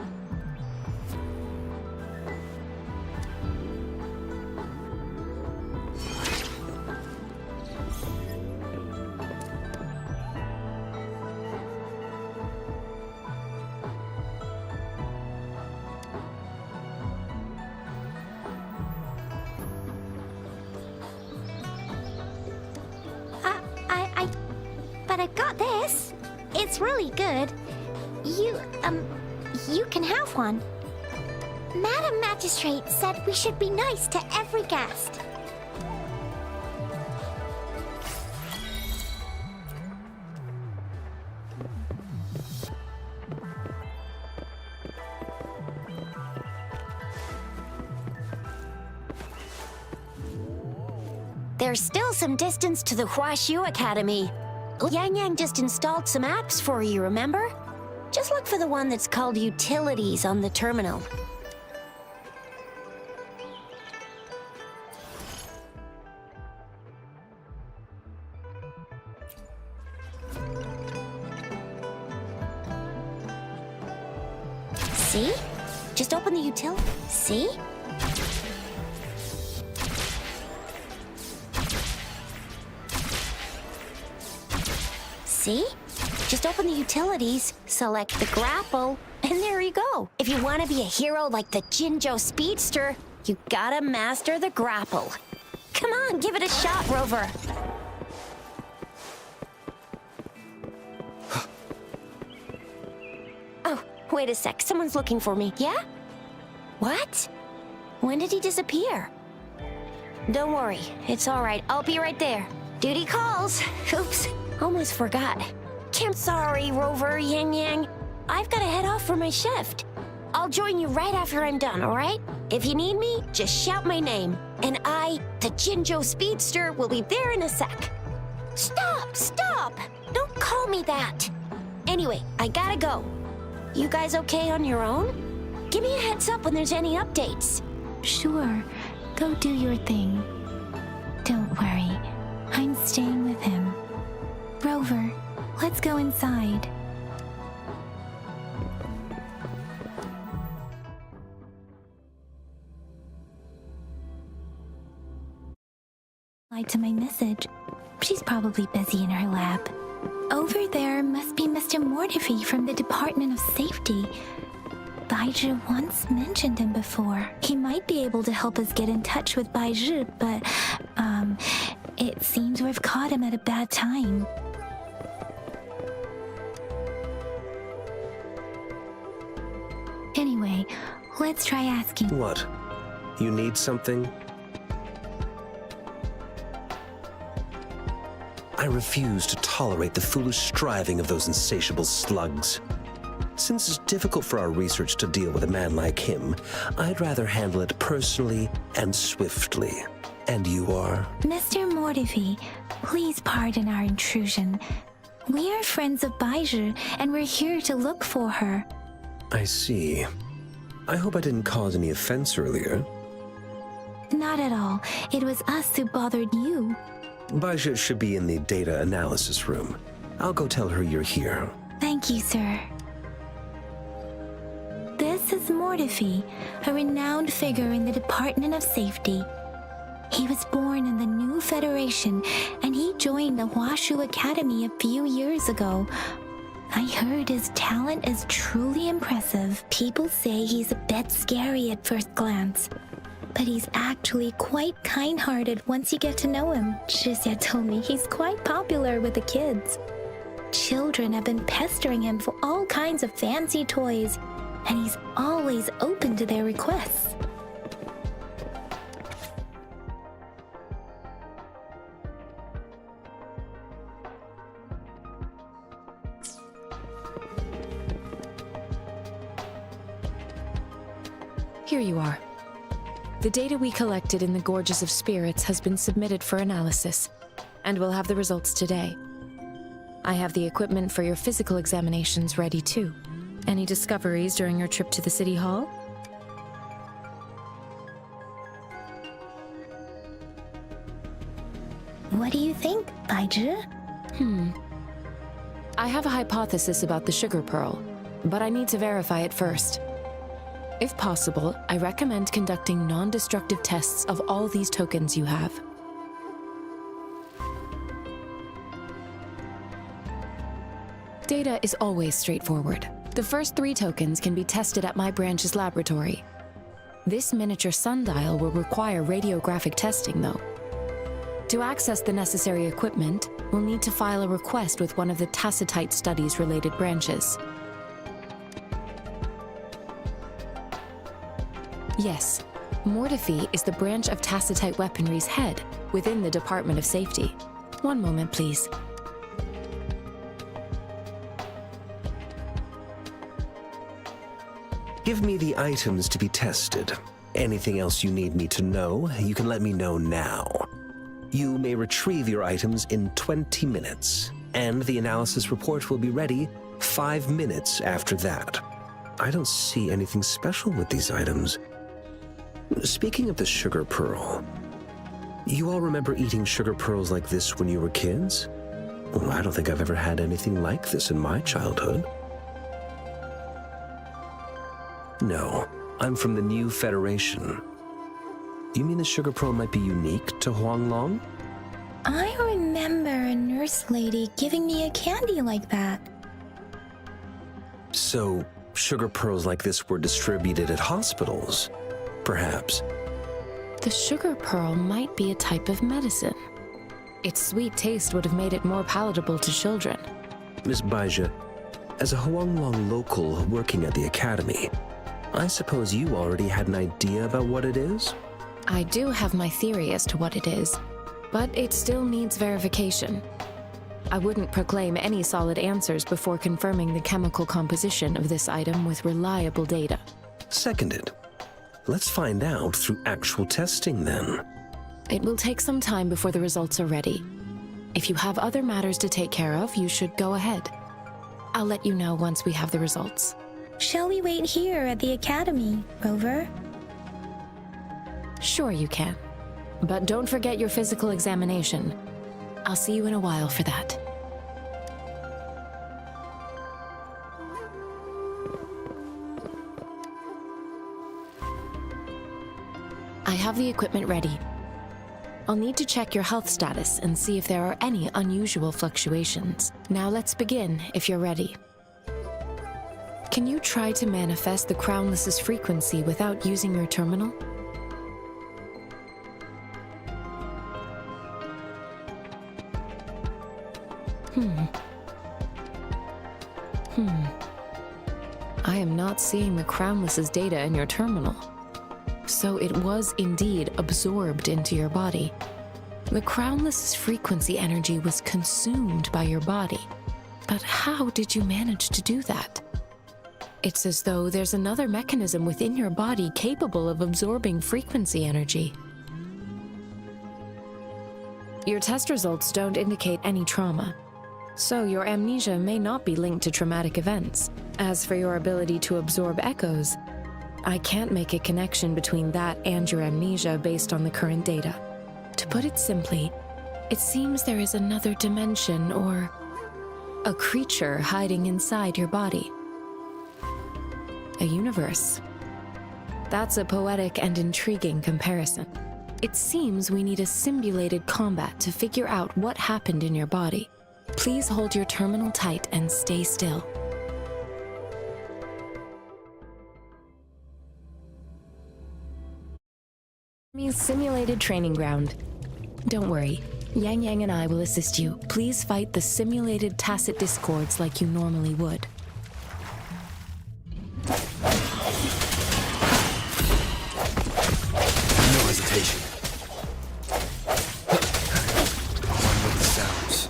but I've got this. It's really good. You can have one. Madam Magistrate said we should be nice to every guest. There's still some distance to the Huashu Academy. Yang Yang just installed some apps for you, remember? Just look for the one that's called Utilities on the terminal. See? Just open the utility. See? See? Just open the utilities, select the grapple, and there you go. If you want to be a hero like the Jinzhou Speedster, you gotta master the grapple. Come on, give it a shot, Rover. Oh, wait a sec. Someone's looking for me. Yeah? What? When did he disappear? Don't worry. It's all right. I'll be right there. Duty calls. Oops. Almost forgot. I'm sorry, Rover, Yang Yang. I've got to head off for my shift. I'll join you right after I'm done, all right? If you need me, just shout my name. And I, the Jinzhou Speedster, will be there in a sec. Stop! Stop! Don't call me that. Anyway, I gotta go. You guys okay on your own? Give me a heads up when there's any updates.
Sure. Go do your thing. Don't worry. I'm staying with him. Rover, let's go inside. To my message. She's probably busy in her lab. Over there must be Mr. Mortifi from the Department of Safety. Baizhi once mentioned him before. He might be able to help us get in touch with Baizhi, but, it seems we've caught him at a bad time. Anyway, let's try asking.
What? You need something? I refuse to tolerate the foolish striving of those insatiable slugs. Since it's difficult for our research to deal with a man like him, I'd rather handle it personally and swiftly. And you are?
Mr. Mortifi, please pardon our intrusion. We are friends of Baizhi, and we're here to look for her.
I see. I hope I didn't cause any offense earlier.
Not at all. It was us who bothered you.
Baizhi should be in the data analysis room. I'll go tell her you're here.
Thank you, sir. This is Mortifi, a renowned figure in the Department of Safety. He was born in the new Federation, and he joined the Huashu Academy a few years ago. I heard his talent is truly impressive. People say he's a bit scary at first glance, but he's actually quite kind-hearted once you get to know him. Shixia told me he's quite popular with the kids. Children have been pestering him for all kinds of fancy toys, and he's always open to their requests.
Here you are. The data we collected in the Gorges of Spirits has been submitted for analysis, and we'll have the results today. I have the equipment for your physical examinations ready too. Any discoveries during your trip to the City Hall?
What do you think, Baizhi?
I have a hypothesis about the sugar pearl, but I need to verify it first. If possible, I recommend conducting non-destructive tests of all these tokens you have. Data is always straightforward. The first 3 tokens can be tested at my branch's laboratory. This miniature sundial will require radiographic testing, though. To access the necessary equipment, we'll need to file a request with one of the Tacitite studies related branches. Yes, Mortefi is the branch of Tacitite weaponry's head within the Department of Safety. One moment, please.
Give me the items to be tested. Anything else you need me to know, you can let me know now. You may retrieve your items in 20 minutes, and the analysis report will be ready 5 minutes after that. I don't see anything special with these items. Speaking of the sugar pearl, you all remember eating sugar pearls like this when you were kids? Well, I don't think I've ever had anything like this in my childhood. No, I'm from the New Federation. You mean the sugar pearl might be unique to Huanglong?
I remember a nurse lady giving me a candy like that.
So, sugar pearls like this were distributed at hospitals, perhaps.
The sugar pearl might be a type of medicine. Its sweet taste would have made it more palatable to children.
Miss Baija, as a Huanglong local working at the academy, I suppose you already had an idea about what it is?
I do have my theory as to what it is, but it still needs verification. I wouldn't proclaim any solid answers before confirming the chemical composition of this item with reliable data.
Seconded. Let's find out through actual testing then.
It will take some time before the results are ready. If you have other matters to take care of, you should go ahead. I'll let you know once we have the results.
Shall we wait here at the academy, Rover?
Sure you can. But don't forget your physical examination. I'll see you in a while for that. I have the equipment ready. I'll need to check your health status and see if there are any unusual fluctuations. Now let's begin, if you're ready. Can you try to manifest the Crownless's frequency without using your terminal? I am not seeing the Crownless's data in your terminal. So it was indeed absorbed into your body. The Crownless's frequency energy was consumed by your body. But how did you manage to do that? It's as though there's another mechanism within your body capable of absorbing frequency energy. Your test results don't indicate any trauma, so your amnesia may not be linked to traumatic events. As for your ability to absorb echoes, I can't make a connection between that and your amnesia based on the current data. To put it simply, it seems there is another dimension or a creature hiding inside your body. A universe. That's a poetic and intriguing comparison. It seems we need a simulated combat to figure out what happened in your body. Please hold your terminal tight and stay still. Simulated training ground. Don't worry, Yang Yang and I will assist you. Please fight the simulated tacit discords like you normally would.
No hesitation. One with the sounds.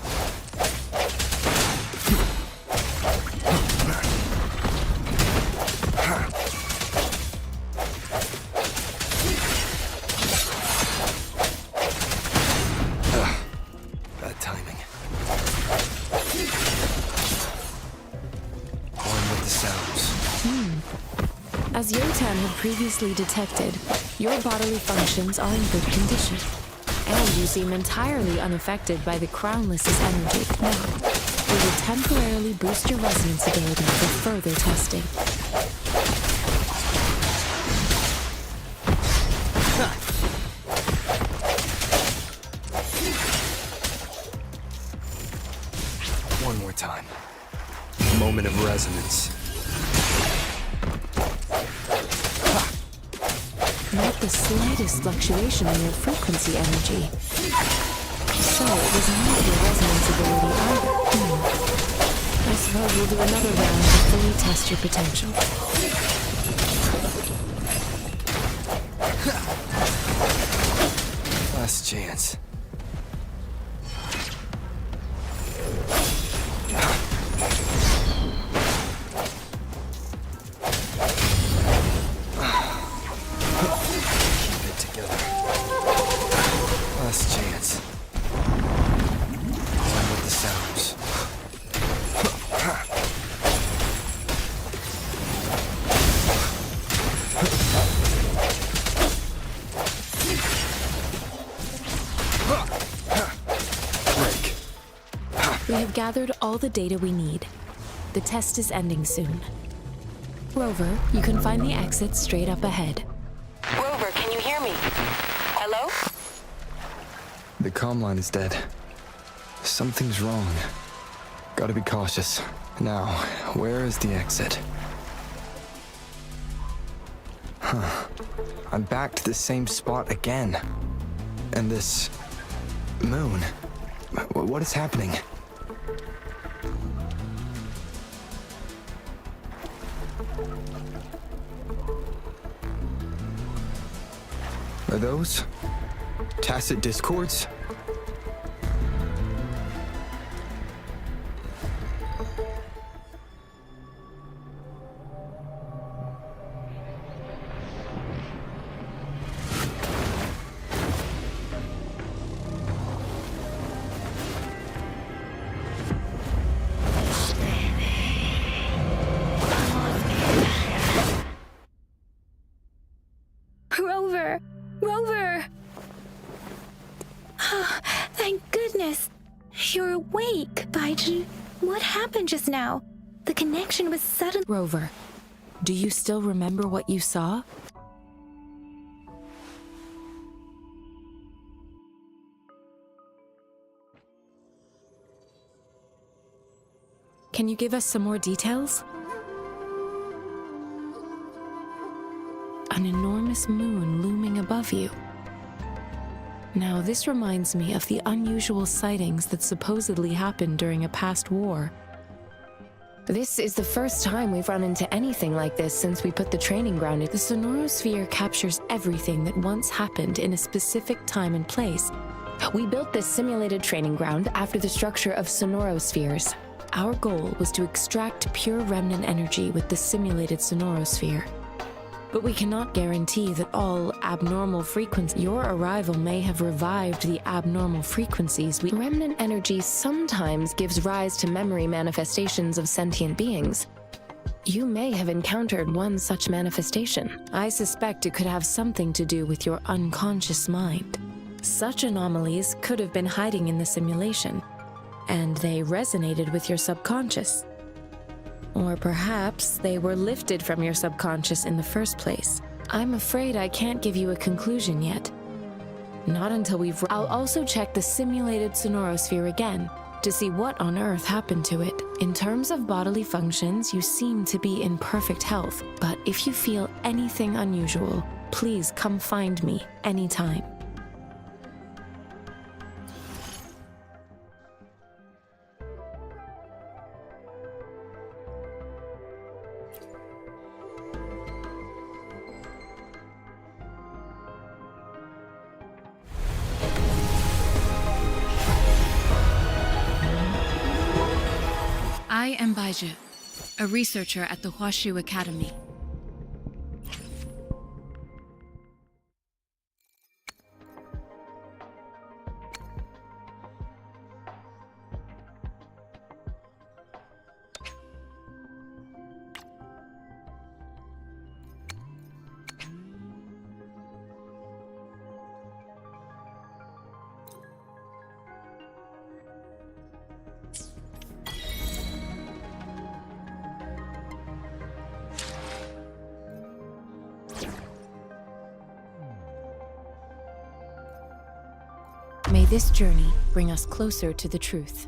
Bad timing. One with the sounds.
As Yotan had previously detected, your bodily functions are in good condition, and you seem entirely unaffected by the Crownless's energy. Now, we will temporarily boost your resonance ability for further testing.
One more time. Moment of resonance.
Not the slightest fluctuation in your frequency energy. So it was not your resonance ability either. I suppose we'll do another round to fully test your potential.
Last chance. Keep it together. Last chance. One with the sounds.
We have gathered all the data we need. The test is ending soon. Rover, you can find the exit straight up ahead.
Rover, can you hear me? Hello?
The comm line is dead. Something's wrong. Gotta be cautious. Now, where is the exit? Huh. I'm back to the same spot again. And this... moon. What is happening? Are those tacit discords?
Rover! Rover! Thank goodness. You're awake, Baiju. What happened just now? The connection was sudden.
Rover, do you still remember what you saw? Can you give us some more details? An enormous moon looming above you. Now, this reminds me of the unusual sightings that supposedly happened during a past war. This is the first time we've run into anything like this since we put the training ground in. The sonorosphere captures everything that once happened in a specific time and place. We built this simulated training ground after the structure of sonorospheres. Our goal was to extract pure remnant energy with the simulated sonorosphere. But we cannot guarantee that all abnormal frequencies. Your arrival may have revived the abnormal frequencies. Remnant energy sometimes gives rise to memory manifestations of sentient beings. You may have encountered one such manifestation. I suspect it could have something to do with your unconscious mind. Such anomalies could have been hiding in the simulation, and they resonated with your subconscious. Or perhaps they were lifted from your subconscious in the first place. I'm afraid I can't give you a conclusion yet. Not until we've... I'll also check the simulated sonorosphere again to see what on earth happened to it. In terms of bodily functions, you seem to be in perfect health, but if you feel anything unusual, please come find me anytime.
I am Baiju, a researcher at the Huashu Academy.
May this journey bring us closer to the truth.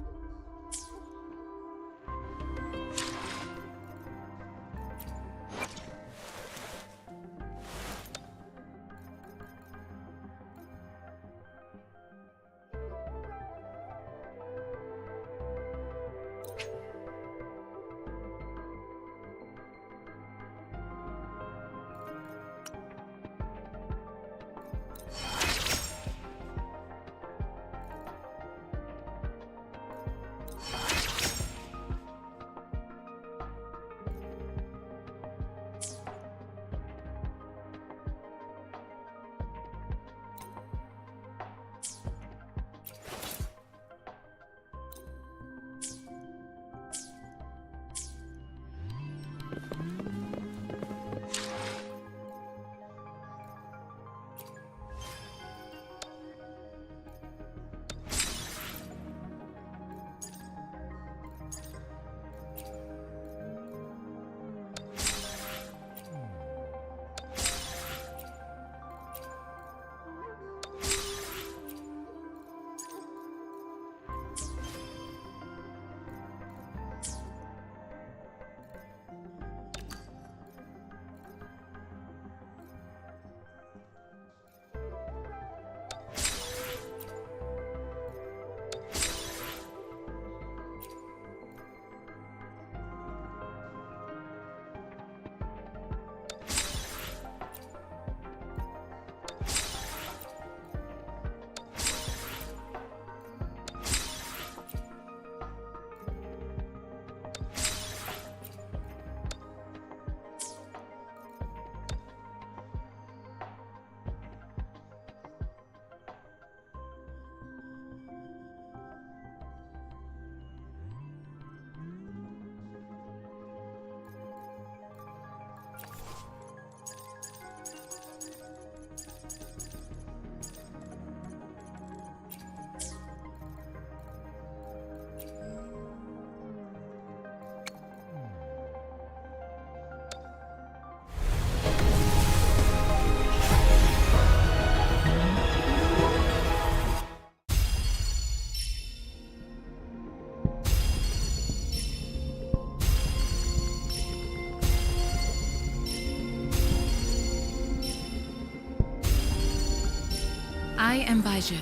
I am Baizhi,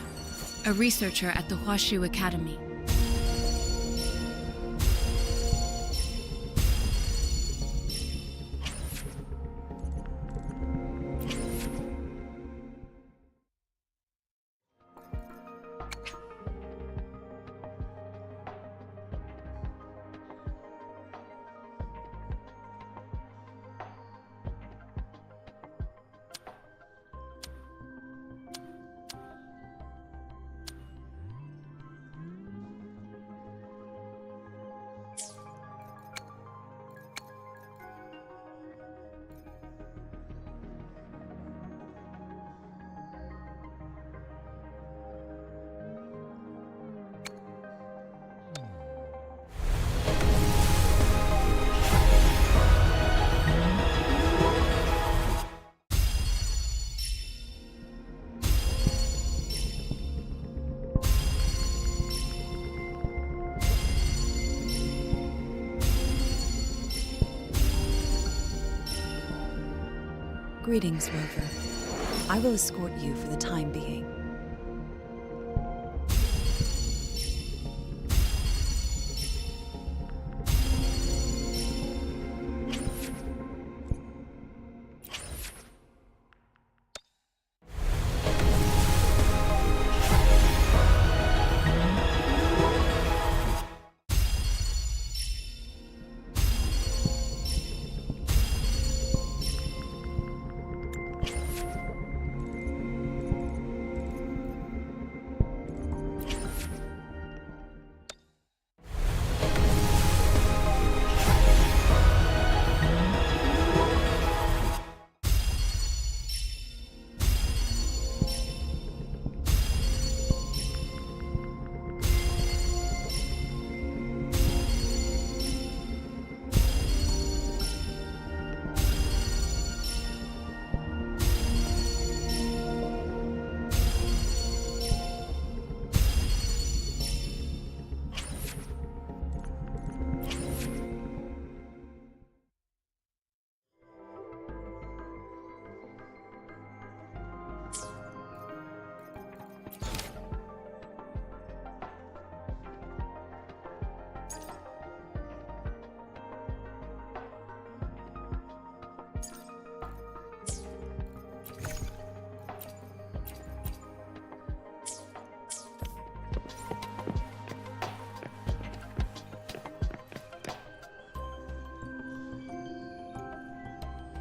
a researcher at the Huashu Academy.
Greetings, Rover. I will escort you for the time being.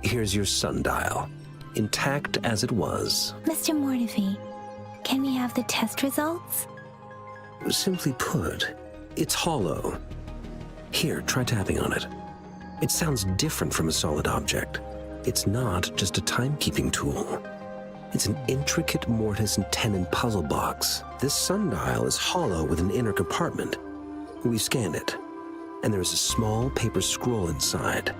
Here's your sundial, intact as it was.
Mr. Mortefi, can we have the test results?
Simply put, it's hollow. Here, try tapping on it. It sounds different from a solid object. It's not just a timekeeping tool. It's an intricate mortise and tenon puzzle box. This sundial is hollow with an inner compartment. We scanned it, and there is a small paper scroll inside.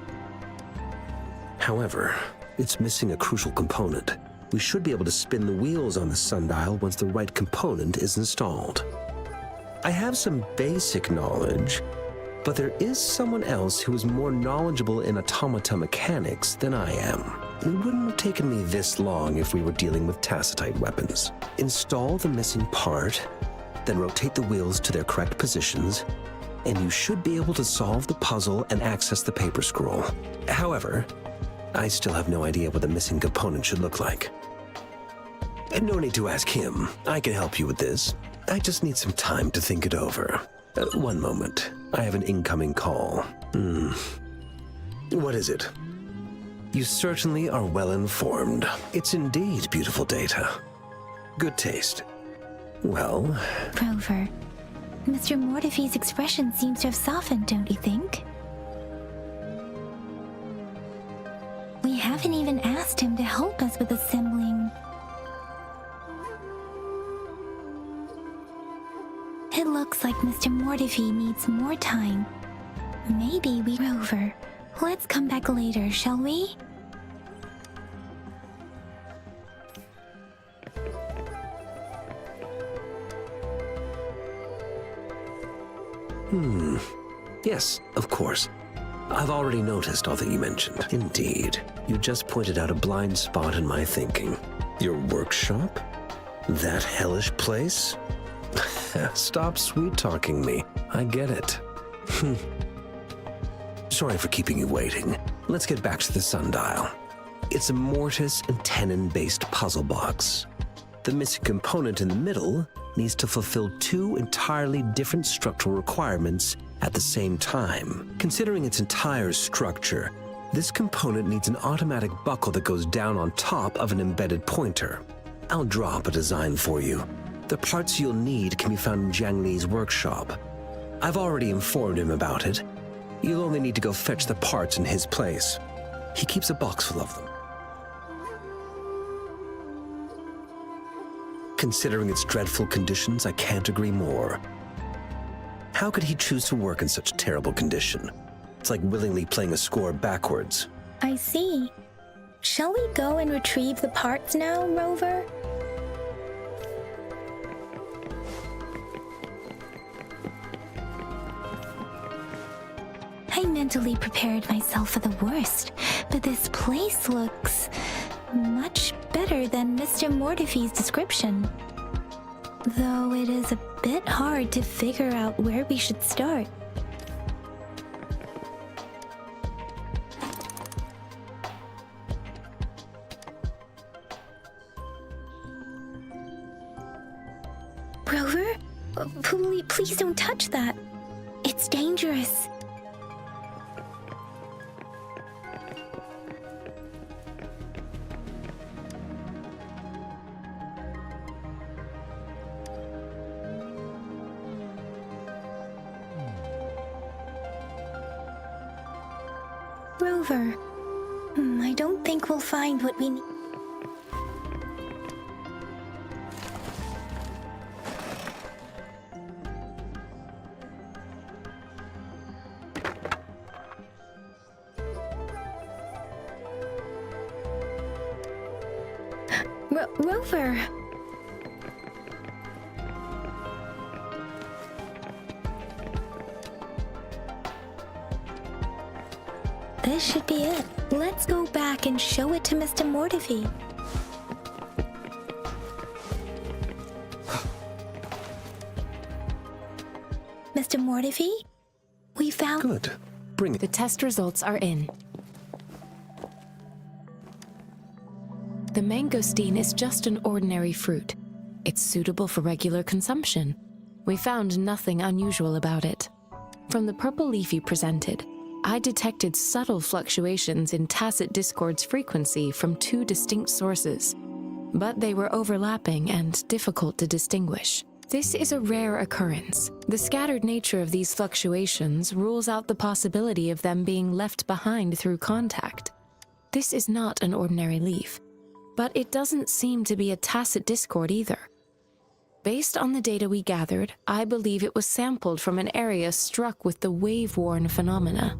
However, it's missing a crucial component. We should be able to spin the wheels on the sundial once the right component is installed. I have some basic knowledge, but there is someone else who is more knowledgeable in automata mechanics than I am. It wouldn't have taken me this long if we were dealing with tacitite weapons. Install the missing part, then rotate the wheels to their correct positions, and you should be able to solve the puzzle and access the paper scroll. However, I still have no idea what the missing component should look like. And no need to ask him. I can help you with this. I just need some time to think it over. One moment. I have an incoming call. What is it? You certainly are well informed. It's indeed beautiful data. Good taste. Well...
Rover, Mr. Mortefi's expression seems to have softened, don't you think? We haven't even asked him to help us with assembling. It looks like Mr. Mortefi needs more time. Maybe we... Rover, let's come back later, shall we?
Yes, of course. I've already noticed all that you mentioned. Indeed, you just pointed out a blind spot in my thinking. Your workshop? That hellish place? Stop sweet-talking me. I get it. Sorry for keeping you waiting. Let's get back to the sundial. It's a mortise and tenon-based puzzle box. The missing component in the middle needs to fulfill two entirely different structural requirements at the same time. Considering its entire structure, this component needs an automatic buckle that goes down on top of an embedded pointer. I'll draw up a design for you. The parts you'll need can be found in Jiang Li's workshop. I've already informed him about it. You'll only need to go fetch the parts in his place. He keeps a box full of them. Considering its dreadful conditions, I can't agree more. How could he choose to work in such terrible condition? It's like willingly playing a score backwards.
I see. Shall we go and retrieve the parts now, Rover? I mentally prepared myself for the worst, but this place looks much better than Mr. Mortify's description. Though it is a bit hard to figure out where we should start. Rover? Please don't touch that. It's dangerous. Rover, I don't think we'll find what we need. Rover! This should be it. Let's go back and show it to Mr. Mortify. Mr. Mortify? We found—
Good. Bring it.
The test results are in. The mangosteen is just an ordinary fruit. It's suitable for regular consumption. We found nothing unusual about it. From the purple leaf you presented, I detected subtle fluctuations in tacit discord's frequency from two distinct sources, but they were overlapping and difficult to distinguish. This is a rare occurrence. The scattered nature of these fluctuations rules out the possibility of them being left behind through contact. This is not an ordinary leaf, but it doesn't seem to be a tacit discord either. Based on the data we gathered, I believe it was sampled from an area struck with the wave-worn phenomena.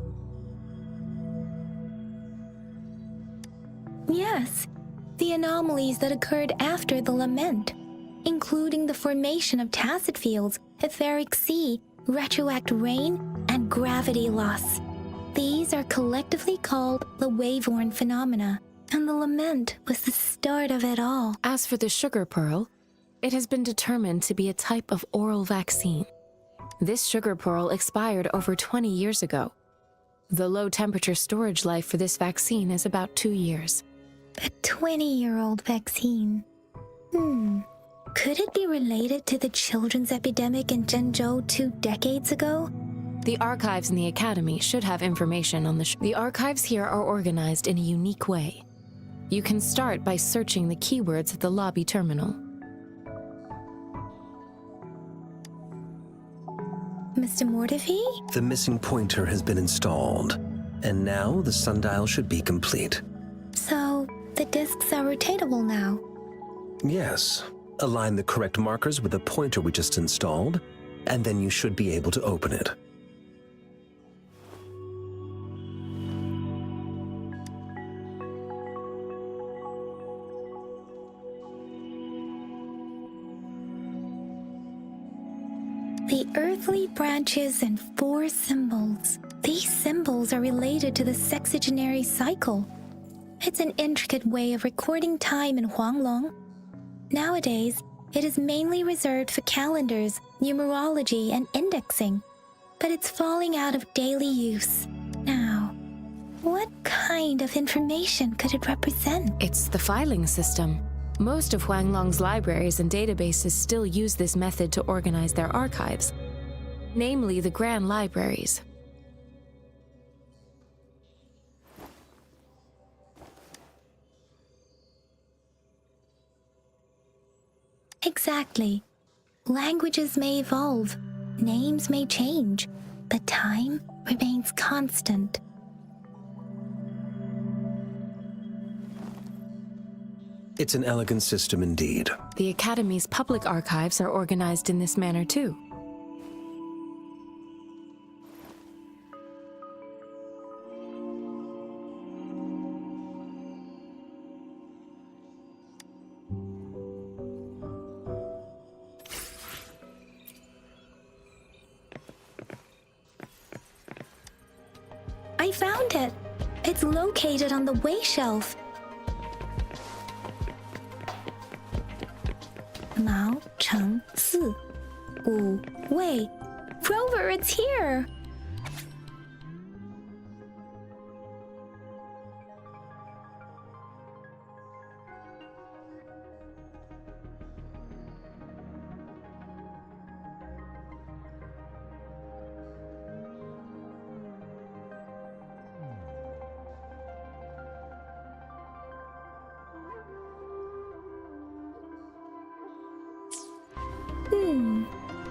Yes, the anomalies that occurred after the lament, including the formation of tacit fields, etheric sea, retroact rain, and gravity loss. These are collectively called the wave-worn phenomena, and the lament was the start of it all.
As for the sugar pearl, it has been determined to be a type of oral vaccine. This sugar pearl expired over 20 years ago. The low-temperature storage life for this vaccine is about 2 years.
A 20-year-old vaccine. Could it be related to the children's epidemic in Zhengzhou 2 decades ago?
The archives in the Academy should have information on the archives here are organized in a unique way. You can start by searching the keywords at the lobby terminal.
Mr. Mortify?
The missing pointer has been installed, and now the sundial should be complete.
So, the discs are rotatable now?
Yes. Align the correct markers with the pointer we just installed, and then you should be able to open it.
The earthly branches and 4 symbols. These symbols are related to the sexagenary cycle. It's an intricate way of recording time in Huanglong. Nowadays, It is mainly reserved for calendars, numerology, and indexing, but it's falling out of daily use. Now, what kind of information could it represent?
It's the filing system. Most of Huanglong's libraries and databases still use this method to organize their archives, namely the Grand Libraries.
Exactly. Languages may evolve, names may change, but time remains constant.
It's an elegant system indeed.
The Academy's public archives are organized in this manner too.
I found it! It's located on the way shelf. Mao Cheng Si Wu Wei. Rover, it's here!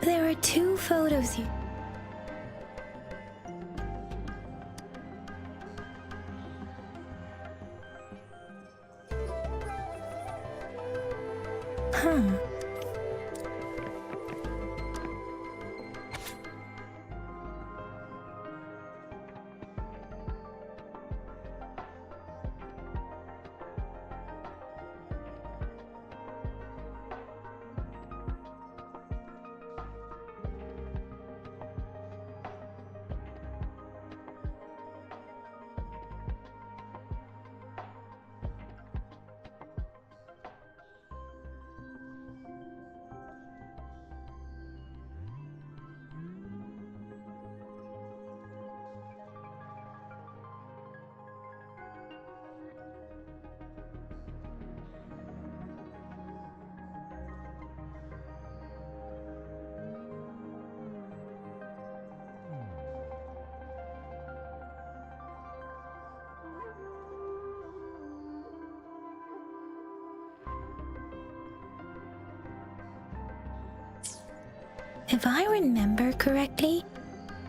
There are 2 photos here. If I remember correctly,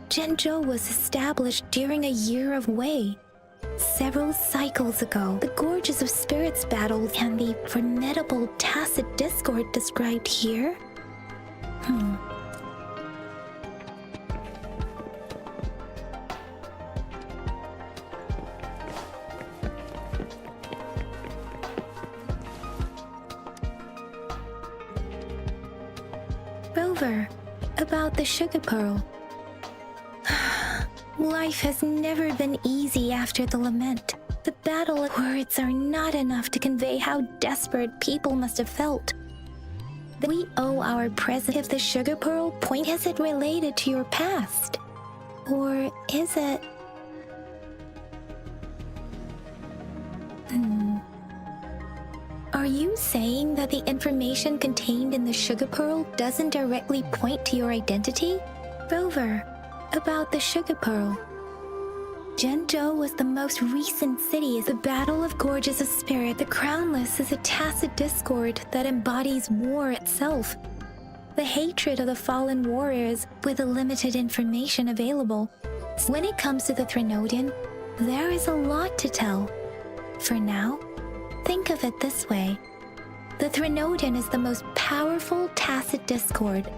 Zhenzhou was established during a year of Wei. Several cycles ago, the Gorges of Spirits battles and the formidable tacit discord described here? Rover, about the sugar pearl. Life has never been easy after the lament. The battle of words are not enough to convey how desperate people must have felt. We owe our present if the sugar pearl point. Is it related to your past? Or is it... Are you saying that the information contained in the sugar pearl doesn't directly point to your identity? Rover, about the sugar pearl. Zhenzhou was the most recent city. The Battle of Gorges of Spirit. The Crownless is a tacit discord that embodies war itself. The hatred of the fallen warriors with the limited information available. When it comes to the Threnodian, there is a lot to tell. For now, think of it this way. The Threnodian is the most powerful tacit discord.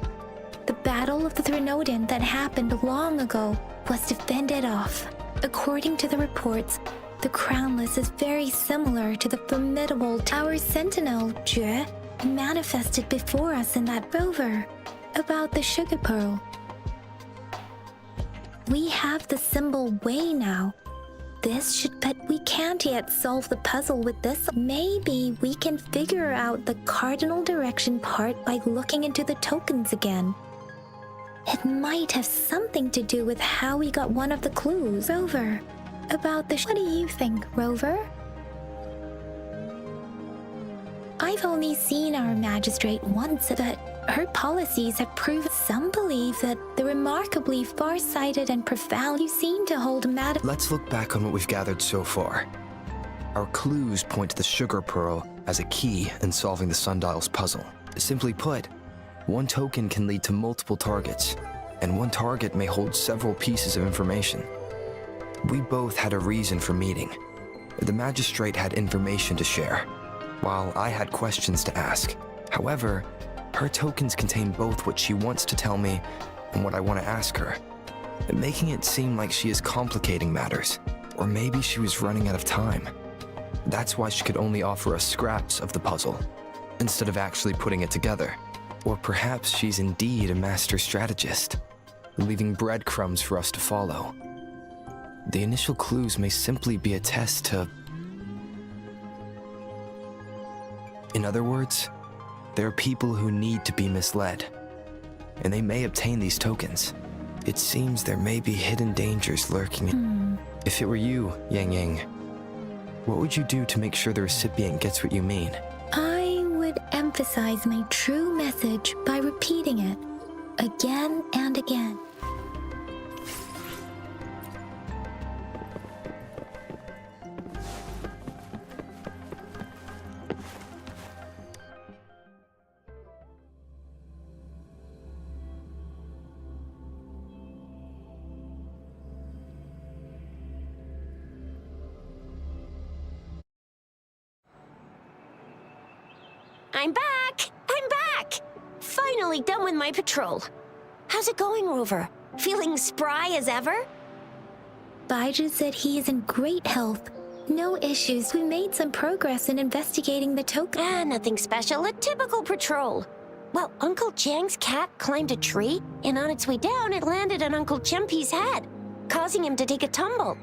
The Battle of the Threnodian that happened long ago was defended off. According to the reports, the Crownless is very similar to the formidable Tower Sentinel Jue manifested before us in that rover. About the sugar pearl. We have the symbol Wei now. this should, but we can't yet solve the puzzle with this. Maybe we can figure out the cardinal direction part by looking into the tokens again. It might have something to do with how we got one of the clues. Rover, about the what do you think, Rover? I've only seen our magistrate once, but her policies have proved some believe that the remarkably far-sighted and profound you seem to hold
Let's look back on what we've gathered so far. Our clues point to the sugar pearl as a key in solving the sundial's puzzle. Simply put, one token can lead to multiple targets, and one target may hold several pieces of information. We both had a reason for meeting. The magistrate had information to share, while I had questions to ask. However, her tokens contain both what she wants to tell me and what I want to ask her, making it seem like she is complicating matters, or maybe she was running out of time. That's why she could only offer us scraps of the puzzle, instead of actually putting it together. Or perhaps she's indeed a master strategist, leaving breadcrumbs for us to follow. The initial clues may simply be a test to... In other words, there are people who need to be misled, and they may obtain these tokens. It seems there may be hidden dangers lurking in... If it were you, Yang Yang, what would you do to make sure the recipient gets what you mean?
I would emphasize my true message by repeating it again and again.
I'm back! I'm back! Finally done with my patrol. How's it going, Rover? Feeling spry as ever?
Baiju said he is in great health. No issues. We made some progress in investigating the token.
Nothing special. A typical patrol. Well, Uncle Chang's cat climbed a tree, and on its way down, it landed on Uncle Chempi's head, causing him to take a tumble.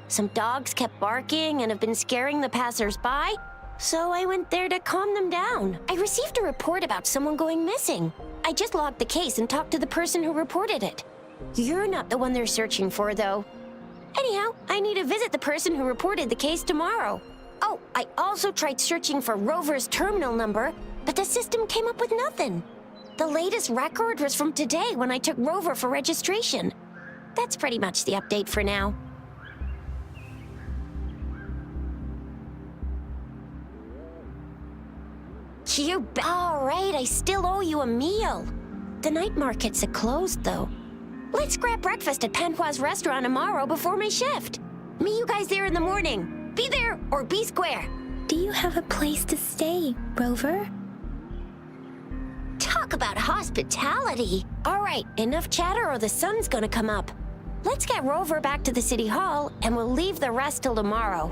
Some dogs kept barking and have been scaring the passers-by, so I went there to calm them down. I received a report about someone going missing. I just logged the case and talked to the person who reported it. You're not the one they're searching for, though. Anyhow, I need to visit the person who reported the case tomorrow. Oh, I also tried searching for Rover's terminal number, but the system came up with nothing. The latest record was from today when I took Rover for registration. That's pretty much the update for now. All right, I still owe you a meal. The night markets are closed, though. Let's grab breakfast at Panhua's restaurant tomorrow before my shift. Meet you guys there in the morning. Be there or be square.
Do you have a place to stay, Rover?
Talk about hospitality. All right, enough chatter or the sun's gonna come up. Let's get Rover back to the city hall, and we'll leave the rest till tomorrow.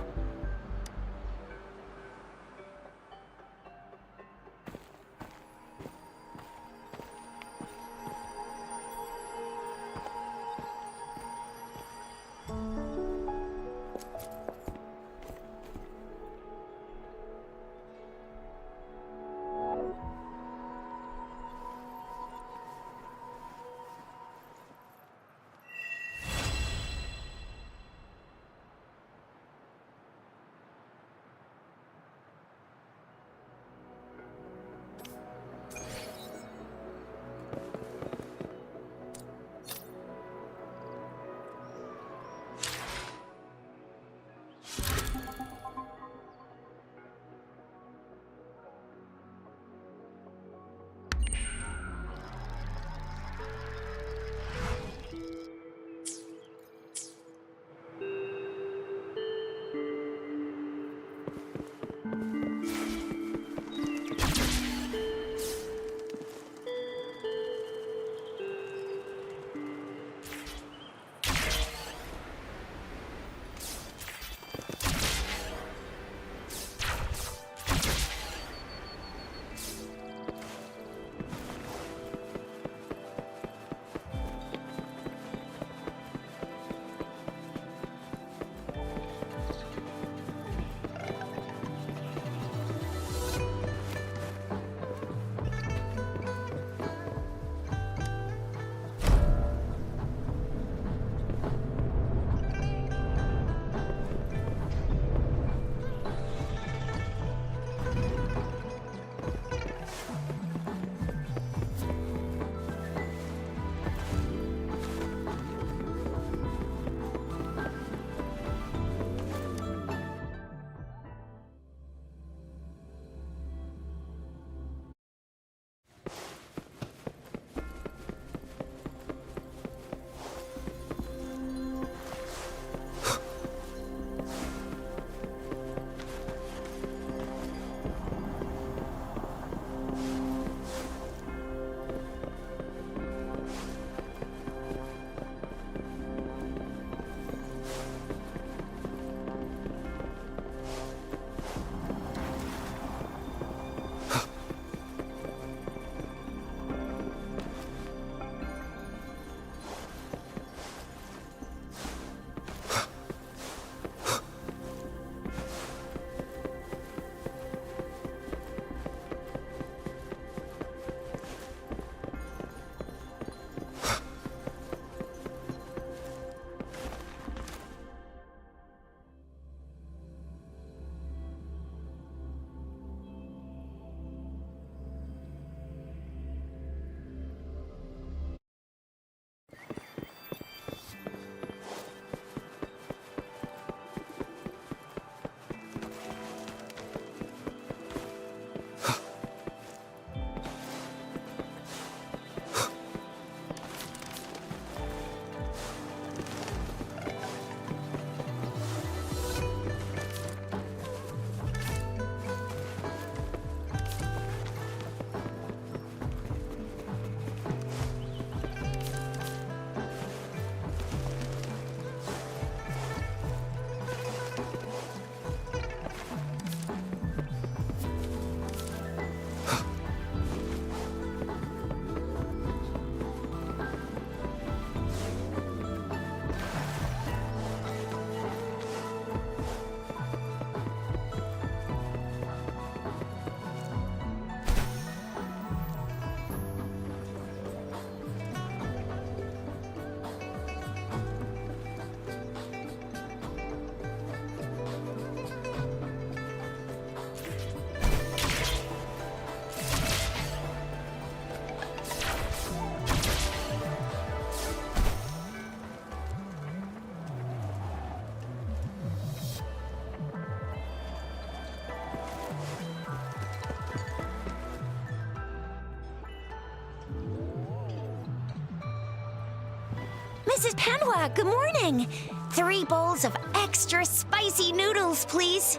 Mrs. Panhua, good morning. 3 bowls of extra spicy noodles, please.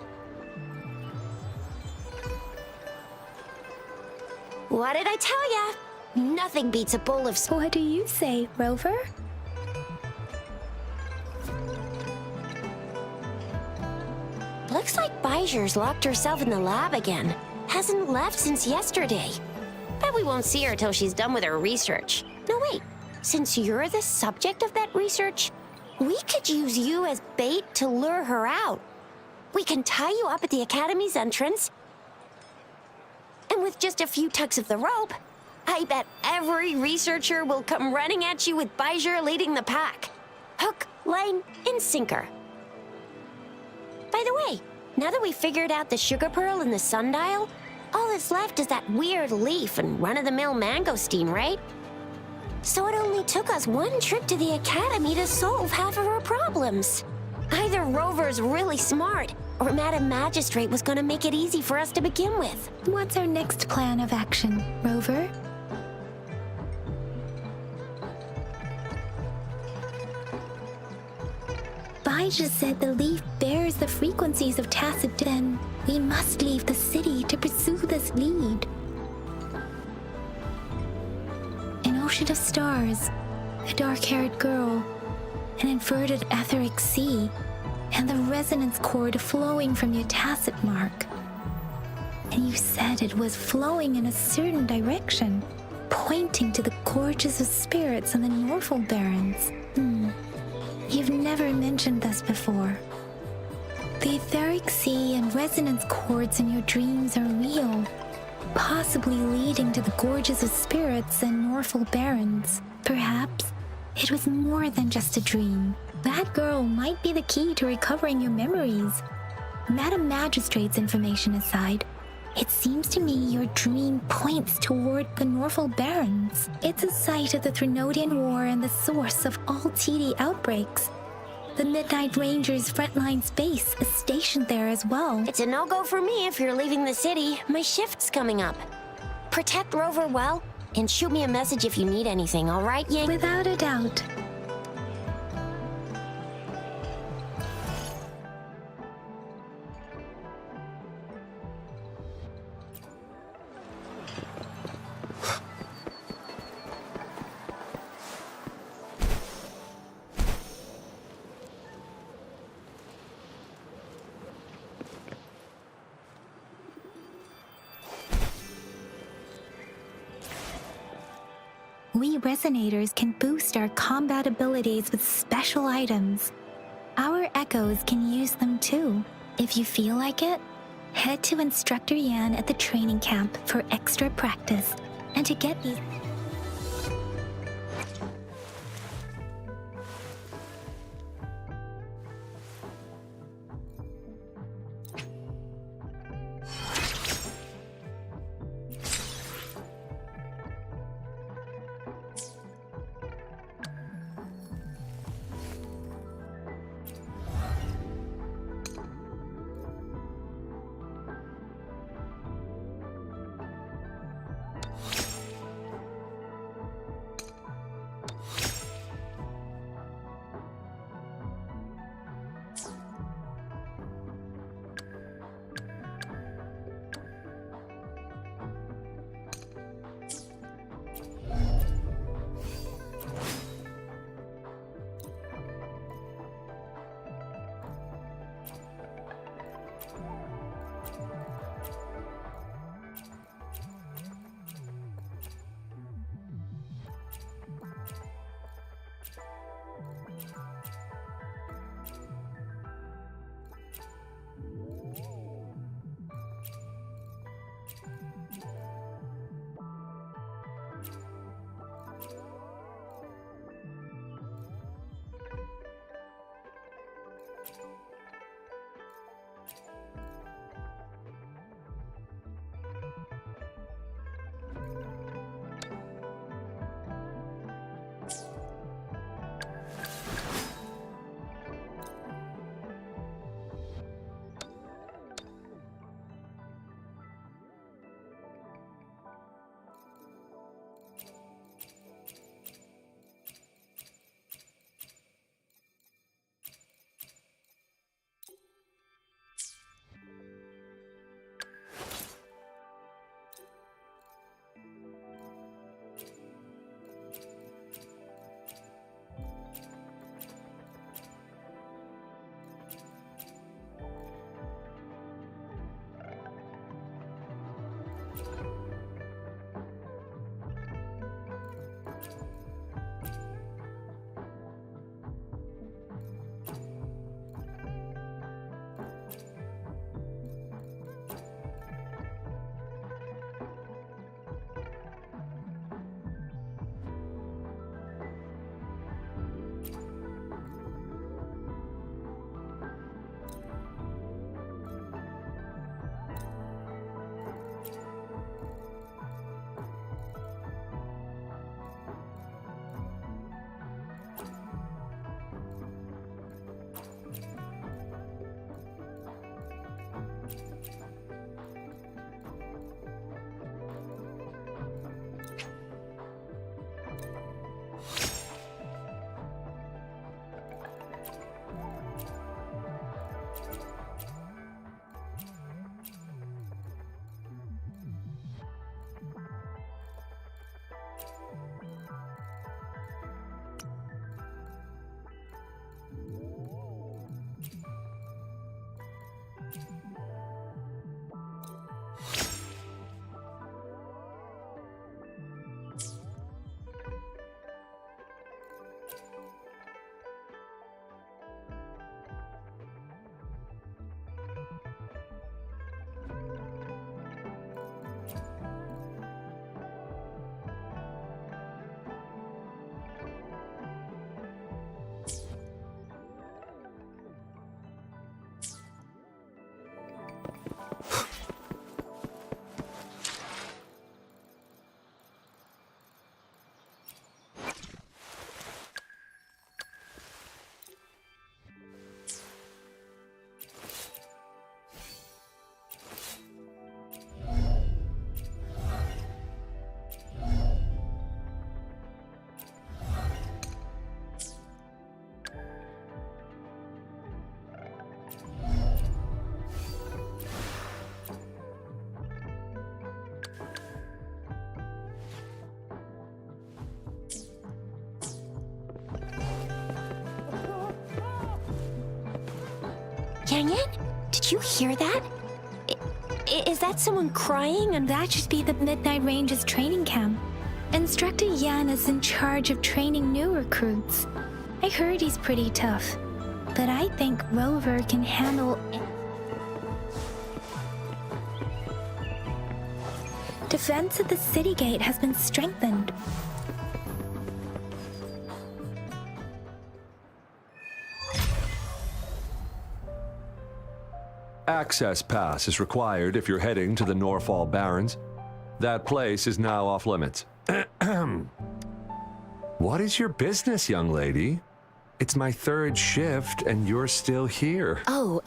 What did I tell ya? Nothing beats a bowl of...
What do you say, Rover?
Looks like Bijur's locked herself in the lab again. Hasn't left since yesterday. Bet we won't see her till she's done with her research. No, wait. Since you're the subject of that research, we could use you as bait to lure her out. We can tie you up at the Academy's entrance, and with just a few tugs of the rope, I bet every researcher will come running at you with Bijur leading the pack. Hook, line, and sinker. By the way, now that we've figured out the sugar pearl and the sundial, all that's left is that weird leaf and run-of-the-mill mangosteen, right? So it only took us 1 trip to the Academy to solve half of our problems. Either Rover's really smart, or Madam Magistrate was gonna make it easy for us to begin with.
What's our next plan of action, Rover? Bijah said the leaf bears the frequencies of tacit. Then we must leave the city to pursue this lead. An ocean of stars, a dark-haired girl, an inverted etheric sea, and the resonance cord flowing from your tacit mark. And you said it was flowing in a certain direction, pointing to the gorges of spirits and the Norfolk Barrens. You've never mentioned this before. The etheric sea and resonance cords in your dreams are real, possibly leading to the gorges of spirits and Norfolk Barrens. Perhaps it was more than just a dream. That girl might be the key to recovering your memories. Madam Magistrate's information aside, it seems to me your dream points toward the Norfolk Barrens. It's a site of the Threnodian War and the source of all TD outbreaks. The Midnight Rangers' frontline base is stationed there as well.
It's a no-go for me if you're leaving the city. My shift's coming up. Protect Rover well, and shoot me a message if you need anything, all right, Yang?
Without a doubt. We Resonators can boost our combat abilities with special items. Our Echoes can use them too. If you feel like it, head to Instructor Yan at the training camp for extra practice and to get these.
Yang Yang, did you hear that? Is that someone crying?
And that should be the Midnight Ranges training camp. Instructor Yan is in charge of training new recruits. I heard he's pretty tough, but I think Rover can handle it. Defense at the city gate has been strengthened.
Access pass is required if you're heading to the Norfall Barrens. That place is now off limits. What is your business, young lady? It's my third shift and you're still here.
Oh,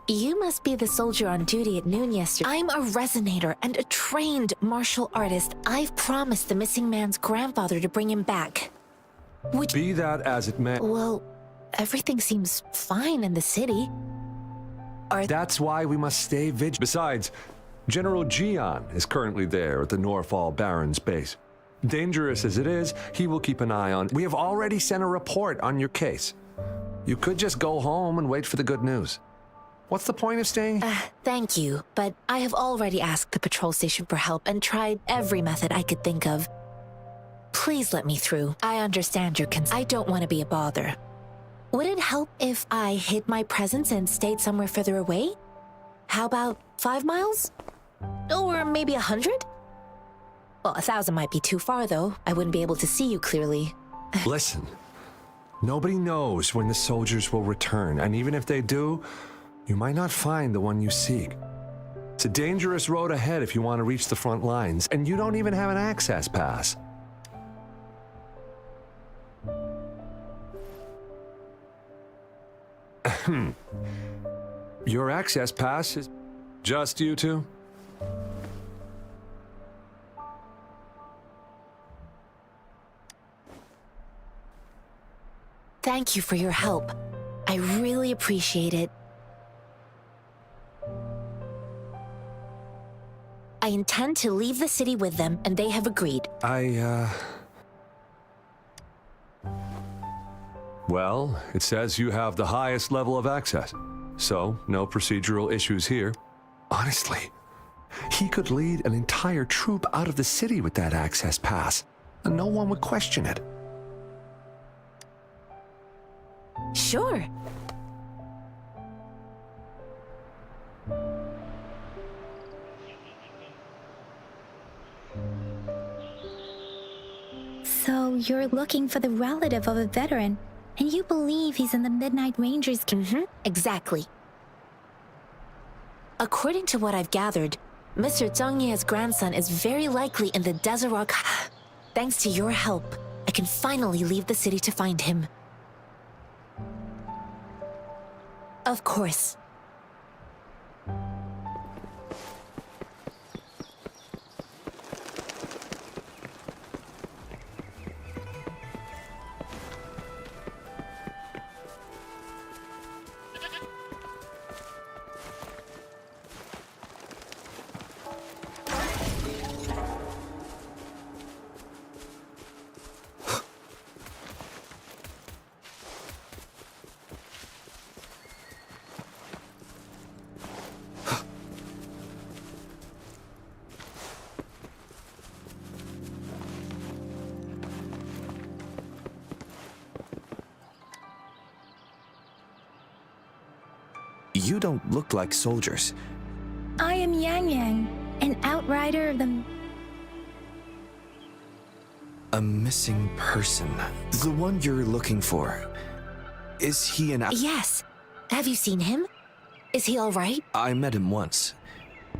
you must be the soldier on duty at noon yesterday. I'm a resonator and a trained martial artist. I've promised the missing man's grandfather to bring him back. Would
Be that as it may.
Well, everything seems fine in the city.
That's why we must stay vigilant. Besides, General Jian is currently there at the Norfall Barrens base. Dangerous as it is, he will keep an eye on. We have already sent a report on your case. You could just go home and wait for the good news. What's the point of staying?
Thank you, but I have already asked the patrol station for help and tried every method I could think of. Please let me through. I understand your concern. I don't want to be a bother. Would it help if I hid my presence and stayed somewhere further away? How about 5 miles? Or maybe 100? Well, 1,000 might be too far, though. I wouldn't be able to see you clearly.
Listen, nobody knows when the soldiers will return, and even if they do, you might not find the one you seek. It's a dangerous road ahead if you want to reach the front lines, and you don't even have an access pass. Your access pass is just you two?
Thank you for your help. I really appreciate it. I intend to leave the city with them, and they have agreed.
Well, it says you have the highest level of access, so no procedural issues here. Honestly, he could lead an entire troop out of the city with that access pass, and no one would question it.
Sure.
So you're looking for the relative of a veteran, and you believe he's in the Midnight Rangers camp?
Mm-hmm, exactly. According to what I've gathered, Mr. Zhang Ye's grandson is very likely in the Desert Rock. Thanks to your help, I can finally leave the city to find him. Of course.
You don't look like soldiers.
I am Yang Yang, an outrider of the...
A missing person. The one you're looking for. Is he an...
Yes. Have you seen him? Is he all right?
I met him once.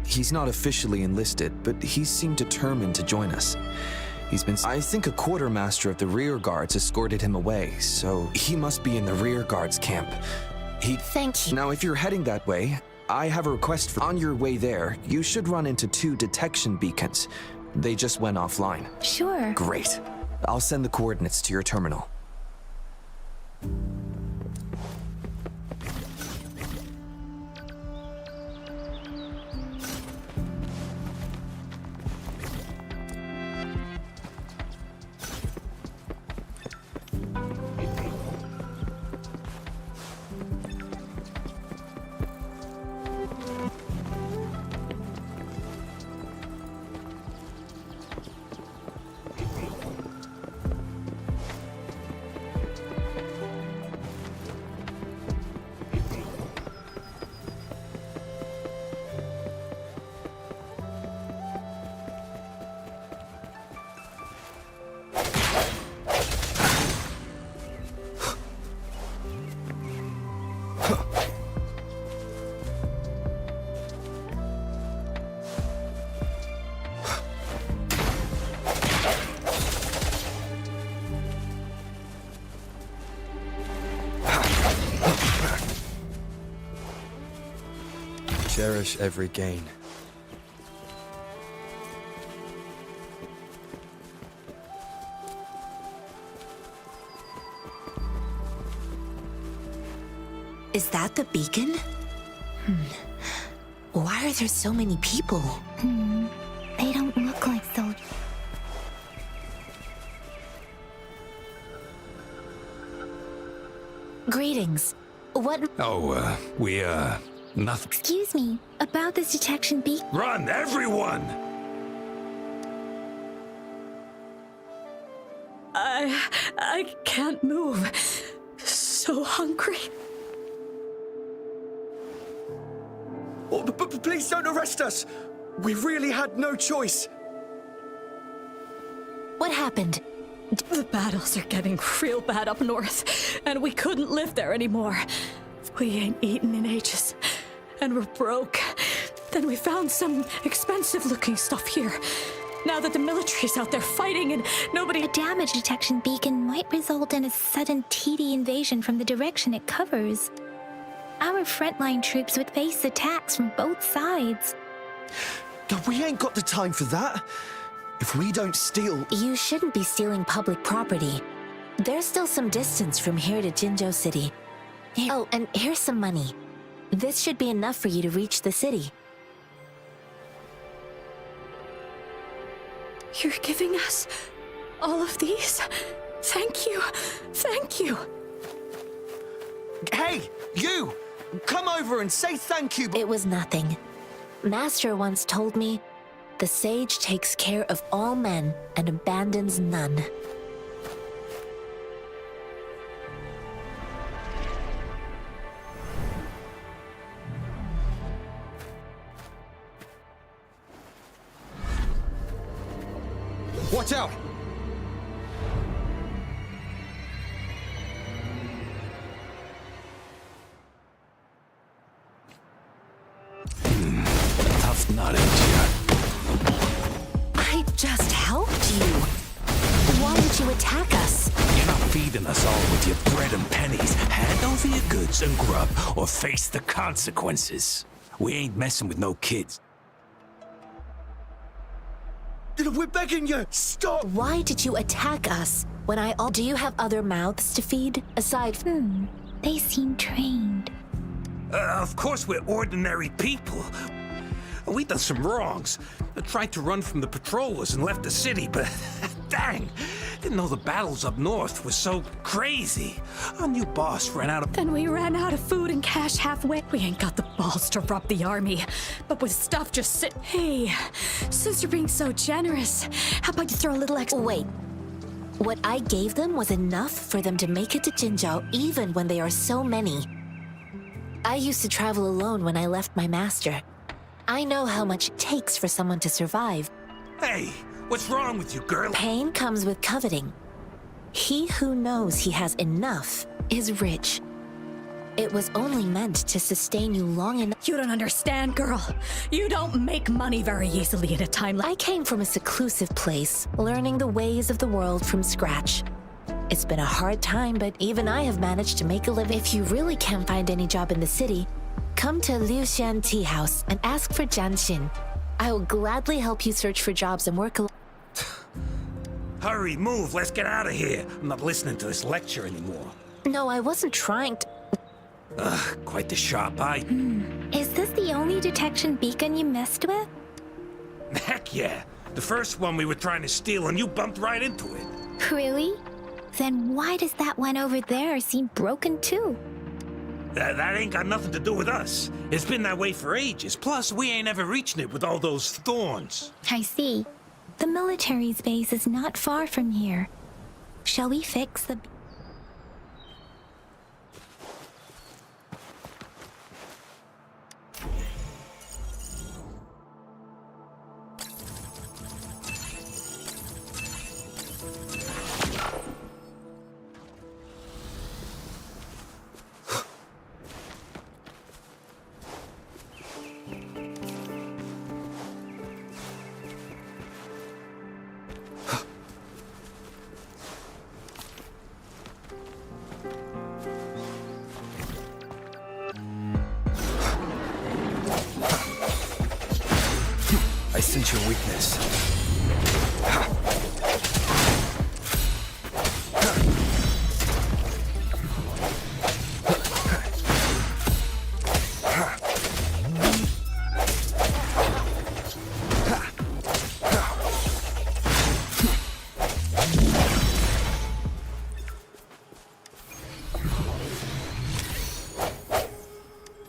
He's not officially enlisted, but he seemed determined to join us. He's been... I think a quartermaster of the rear guards escorted him away, so he must be in the rear guards camp.
Thank you.
Now, if you're heading that way, I have a request for... On your way there, you should run into 2 detection beacons. They just went offline.
Sure.
Great. I'll send the coordinates to your terminal. Cherish every gain.
Is that the beacon? Why are there so many people? They don't look like soldiers. Greetings. What?
Oh, nothing.
Excuse me, about this detection beacon.
Run, everyone!
I can't move. So hungry.
Oh, but please don't arrest us! We really had no choice!
What happened?
The battles are getting real bad up north, and we couldn't live there anymore. We ain't eaten in ages, and we're broke. Then we found some expensive-looking stuff here. Now that the military's out there fighting and nobody...
A damage detection beacon might result in a sudden TD invasion from the direction it covers. Our frontline troops would face attacks from both sides.
We ain't got the time for that. If we don't steal...
You shouldn't be stealing public property. There's still some distance from here to Jinzhou City. Oh, and here's some money. This should be enough for you to reach the city.
You're giving us all of these? Thank you. Thank you.
Hey, you! Come over and say thank you.
It was nothing. Master once told me, the sage takes care of all men and abandons none.
Watch out!
Tough nut, ain't ya?
I just helped you. Why did you attack us?
You're not feeding us all with your bread and pennies. Hand over your goods and grub, or face the consequences. We ain't messing with no kids.
We're begging you, stop!
Why did you attack us when Do you have other mouths to feed aside from... They seem trained.
Of course we're ordinary people. We done some wrongs. I tried to run from the patrollers and left the city, but dang, didn't know the battles up north were so crazy. Our new boss ran out of...
Then we ran out of food and cash halfway. We ain't got the balls to rob the army, but with stuff just sit... Hey, since you're being so generous, how about you throw a little extra...
Wait. What I gave them was enough for them to make it to Jinzhou even when they are so many. I used to travel alone when I left my master. I know how much it takes for someone to survive.
Hey, what's wrong with you, girl?
Pain comes with coveting. He who knows he has enough is rich. It was only meant to sustain you long enough.
You don't understand, girl. You don't make money very easily in a time like...
I came from a seclusive place, learning the ways of the world from scratch. It's been a hard time, but even I have managed to make a living. If you really can't find any job in the city, come to Liuxian Tea House and ask for Jianxin. I will gladly help you search for jobs and work alone.
Hurry, move, let's get out of here. I'm not listening to this lecture anymore.
No, I wasn't trying to...
Ugh, quite the sharp eye.
Is this the only detection beacon you messed with?
Heck yeah. The first one we were trying to steal and you bumped right into it.
Really? Then why does that one over there seem broken too?
That ain't got nothing to do with us. It's been that way for ages. Plus, we ain't ever reaching it with all those thorns.
I see. The military's base is not far from here. Shall we fix the...
ancient weakness.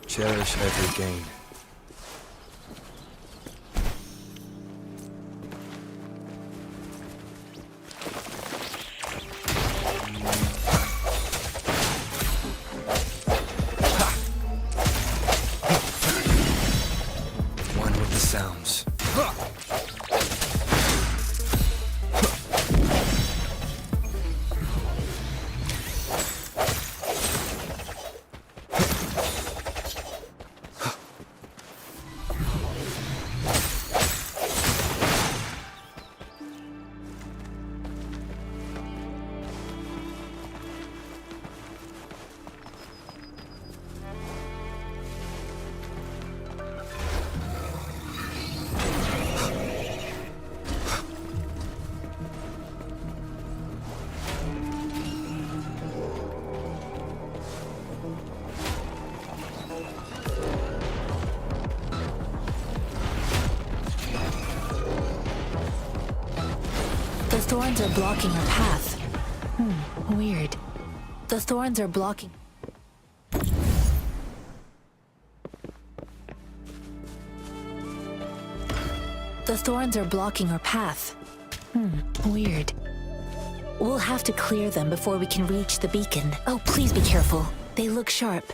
Cherish every gain. One with the sounds.
The thorns are blocking our path. Weird. The thorns are blocking. The thorns are blocking our path. Weird. We'll have to clear them before we can reach the beacon. Oh, please be careful. They look sharp.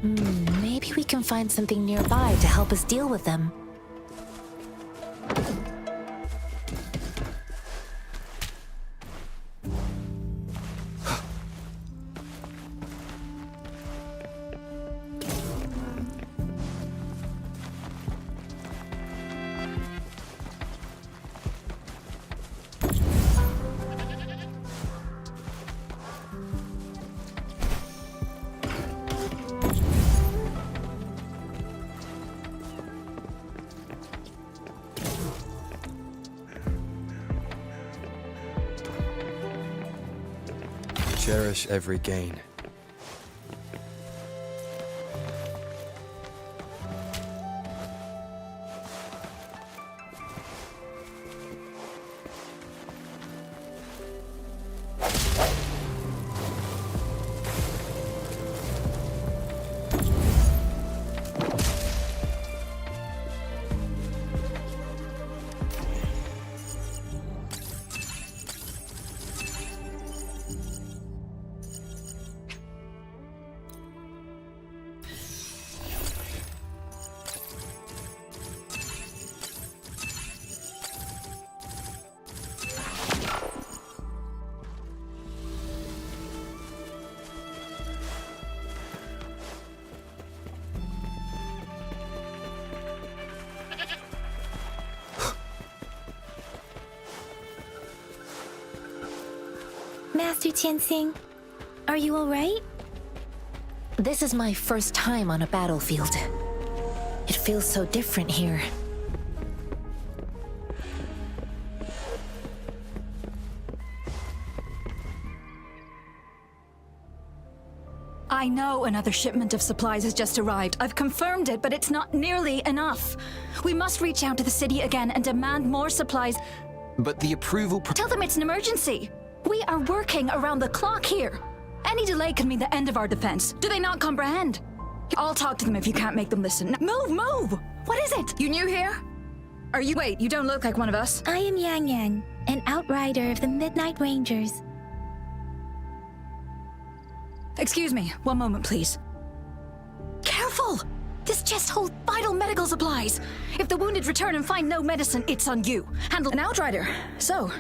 Maybe we can find something nearby to help us deal with them.
Cherish every gain.
Master Tianxing, are you all right?
This is my first time on a battlefield. It feels so different here.
I know another shipment of supplies has just arrived. I've confirmed it, but it's not nearly enough. We must reach out to the city again and demand more supplies.
But the approval...
Tell them it's an emergency. We are working around the clock here. Any delay could mean the end of our defense. Do they not comprehend? I'll talk to them if you can't make them listen. Move, move! What is it? You new here? Are you... Wait, you don't look like one of us.
I am Yang Yang, an outrider of the Midnight Rangers.
Excuse me, one moment, please. Careful! This chest holds vital medical supplies. If the wounded return and find no medicine, it's on you. Handle an outrider. So,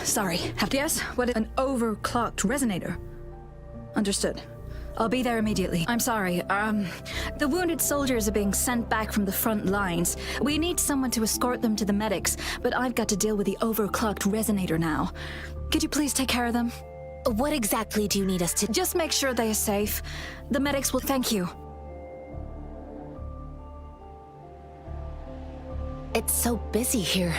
sorry. Have to guess what an overclocked resonator. Understood. I'll be there immediately. I'm sorry. The wounded soldiers are being sent back from the front lines. We need someone to escort them to the medics, but I've got to deal with the overclocked resonator now. Could you please take care of them?
What exactly do you need us to...
Just make sure they are safe. The medics will thank you.
It's so busy here.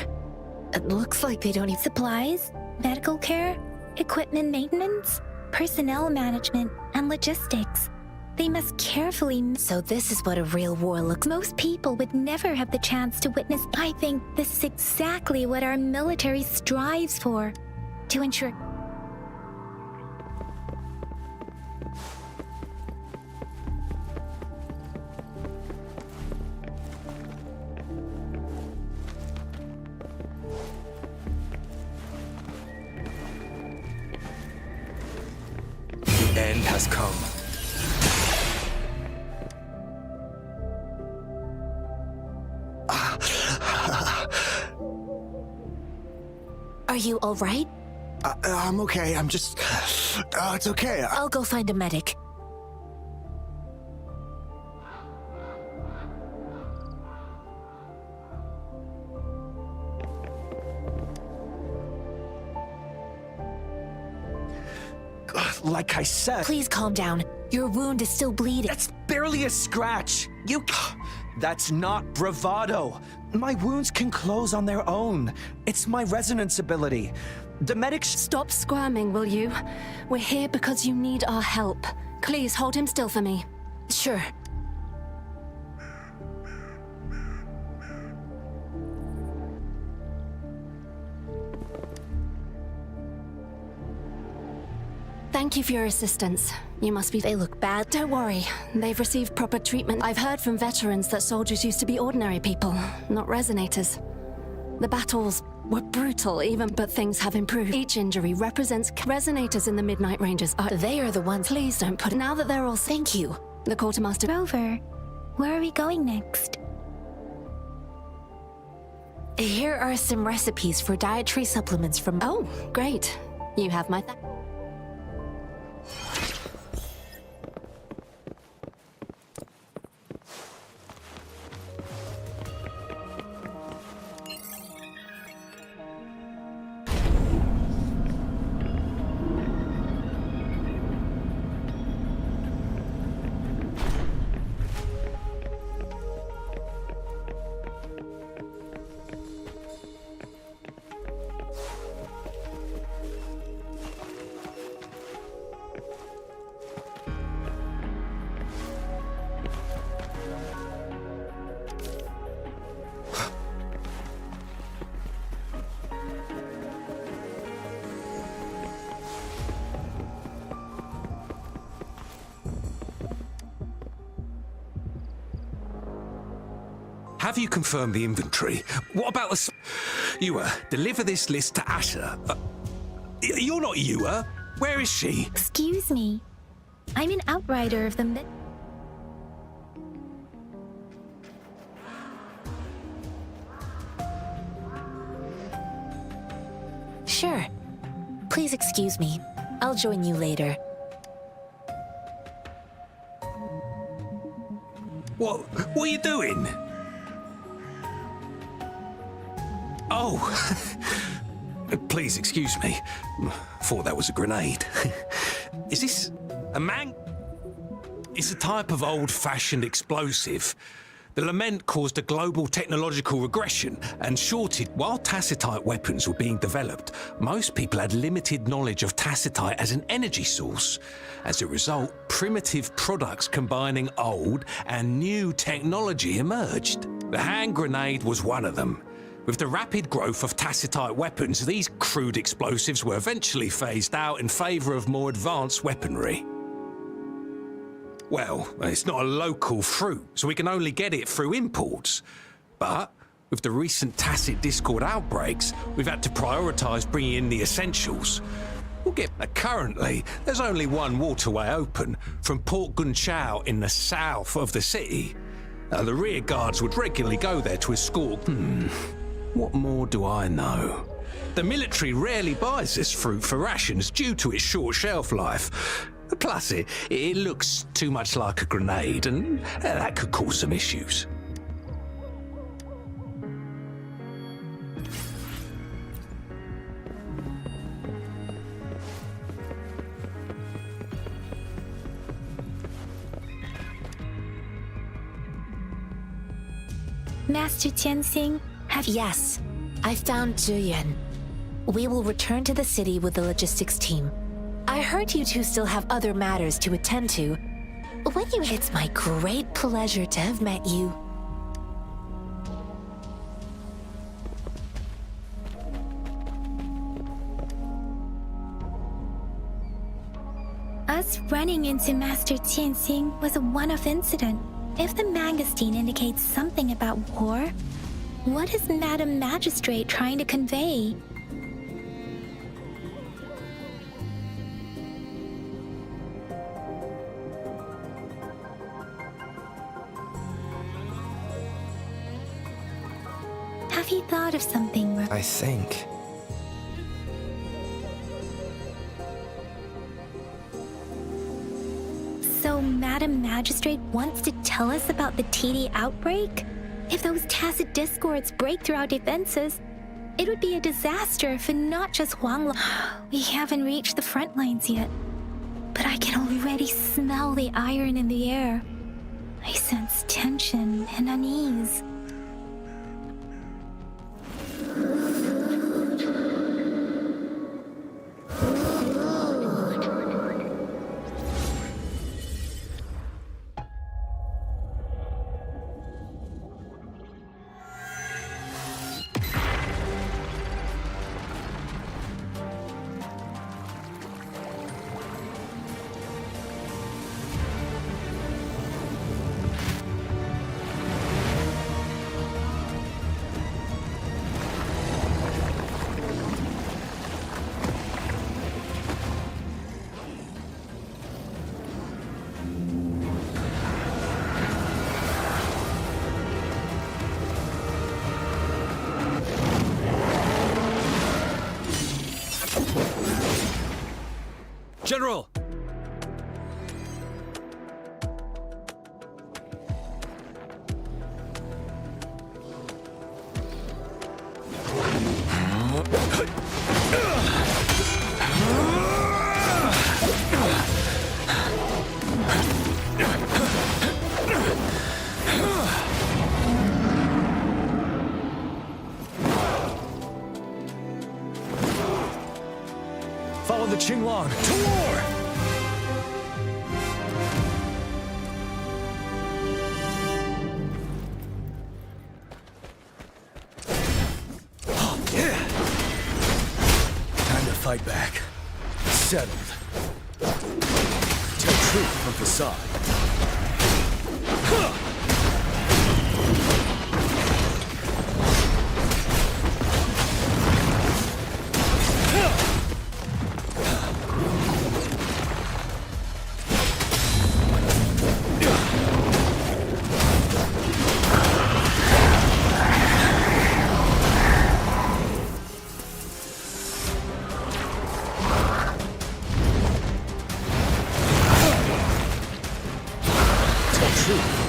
It looks like they don't need supplies, medical care, equipment maintenance, personnel management, and logistics. They must carefully... So this is what a real war looks... Most people would never have the chance to witness... I think this is exactly what our military strives for. To ensure...
The end has come.
Are you all right?
I'm okay. I'm just... it's okay.
I'll go find a medic.
Like I said...
Please calm down. Your wound is still bleeding.
That's barely a scratch. You... That's not bravado. My wounds can close on their own. It's my resonance ability. The medics...
Stop squirming, will you? We're here because you need our help. Please hold him still for me.
Sure.
Thank you for your assistance. You must be...
They look bad.
Don't worry. They've received proper treatment. I've heard from veterans that soldiers used to be ordinary people, not resonators. The battles were brutal even, but things have improved. Each injury represents... Resonators in the Midnight Rangers are...
They are the ones...
Please don't put... Now that they're all...
Thank you.
The quartermaster...
Rover, where are we going next? Here are some recipes for dietary supplements from...
Oh, great. You have my...
Have you confirmed the inventory? What about the... Yua, deliver this list to Asher. You're not Yua. Where is she?
Excuse me. I'm an outrider of the Sure. Please excuse me. I'll join you later.
What are you doing? Oh, please excuse me. Thought that was a grenade. Is this a man? It's a type of old-fashioned explosive. The lament caused a global technological regression and shorted while tacitite weapons were being developed. Most people had limited knowledge of tacitite as an energy source. As a result, primitive products combining old and new technology emerged. The hand grenade was one of them. With the rapid growth of tacitite weapons, these crude explosives were eventually phased out in favor of more advanced weaponry. Well, it's not a local fruit, so we can only get it through imports. But with the recent tacit discord outbreaks, we've had to prioritize bringing in the essentials. Currently, there's only one waterway open, from Port Gunchao in the south of the city. The rear guards would regularly go there to escort... What more do I know? The military rarely buys this fruit for rations due to its short shelf life. Plus, it looks too much like a grenade, and that could cause some issues.
Master Tianxing, Yes, I found Zhiyan. We will return to the city with the logistics team. I heard you two still have other matters to attend to. It's my great pleasure to have met you. Us running into Master Tianxing was a one-off incident. If the Mangosteen indicates something about war, what is Madam Magistrate trying to convey? Have you thought of something?
I think.
So Madam Magistrate wants to tell us about the TD outbreak? If those tacit discords break through our defenses, it would be a disaster for not just Huangla. We haven't reached the front lines yet, but I can already smell the iron in the air. I sense tension and unease.
General!
Follow the Qinglong to war! Time to fight back. Settled. Tell truth from facade.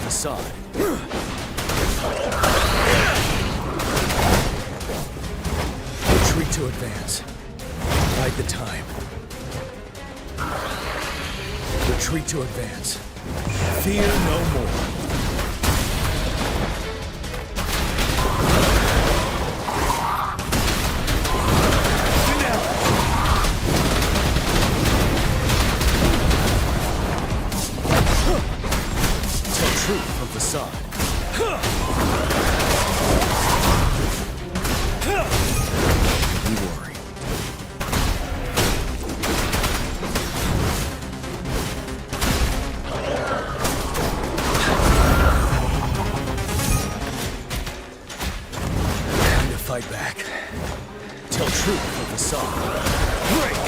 Facade. Retreat to advance. Bide the time. Retreat to advance. Fear no more. Facade. Be worried. Time to fight back. Tell truth from facade. Break!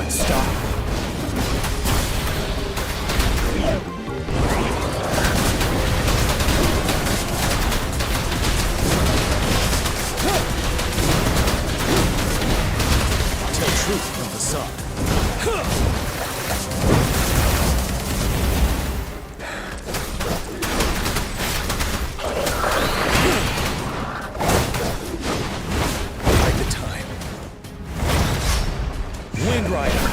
Unstoppable. Truth from the sun. Like the time. Wind Rider.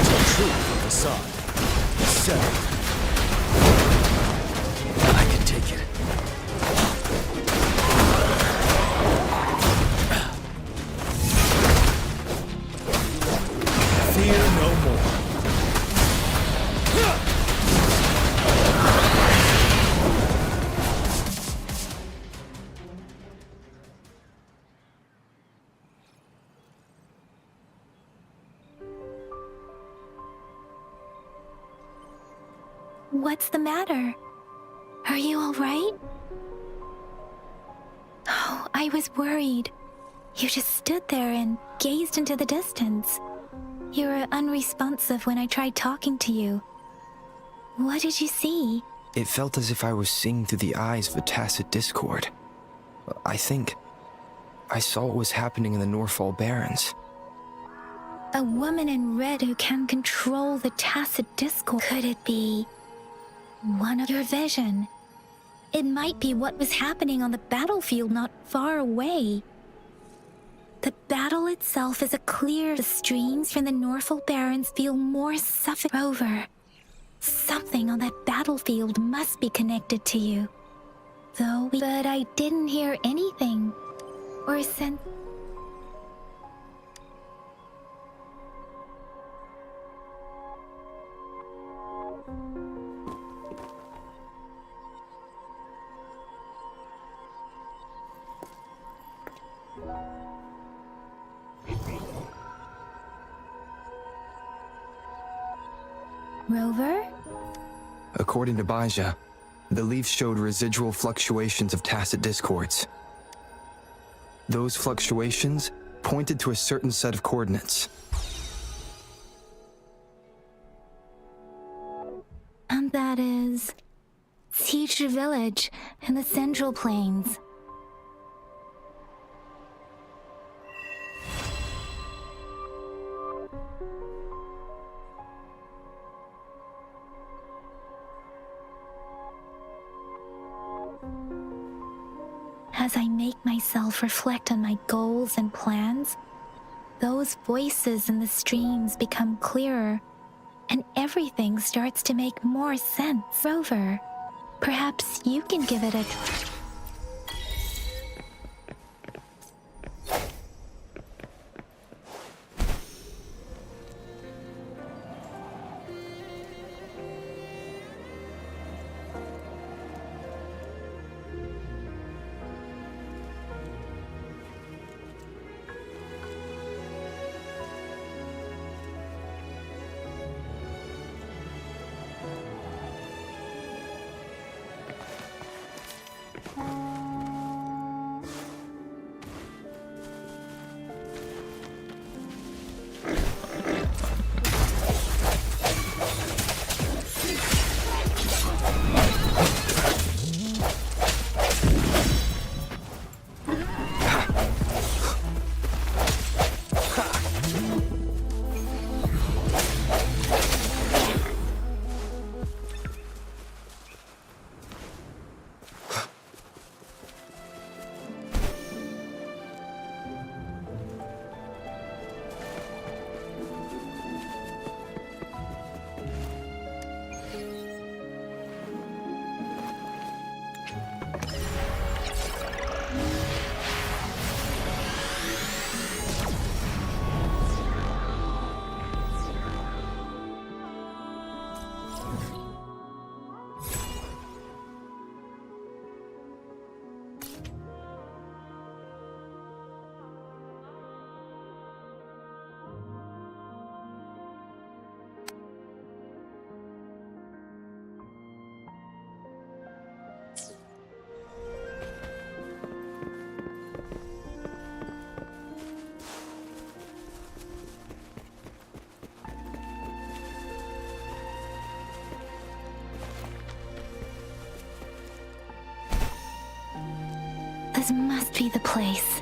Tell facade. Settled. I can take it. Fear no more.
What's the matter? Are you all right? Oh, I was worried. You just stood there and gazed into the distance. You were unresponsive when I tried talking to you. What did you see?
It felt as if I was seeing through the eyes of a tacit discord. I think I saw what was happening in the Norfall Barrens.
A woman in red who can control the tacit discord. Could it be one of your vision? It might be what was happening on the battlefield not far away. The battle itself is clear. The streams from the Norfall Barrens feel more suffocating. Rover, something on that battlefield must be connected to you. But I didn't hear anything or sense. Rover?
According to Baija, the leaves showed residual fluctuations of tacit discords. Those fluctuations pointed to a certain set of coordinates.
And that is Siege Village in the Central Plains. As I make myself reflect on my goals and plans, those voices in the streams become clearer, and everything starts to make more sense. Rover, perhaps you can give it a... This must be the place.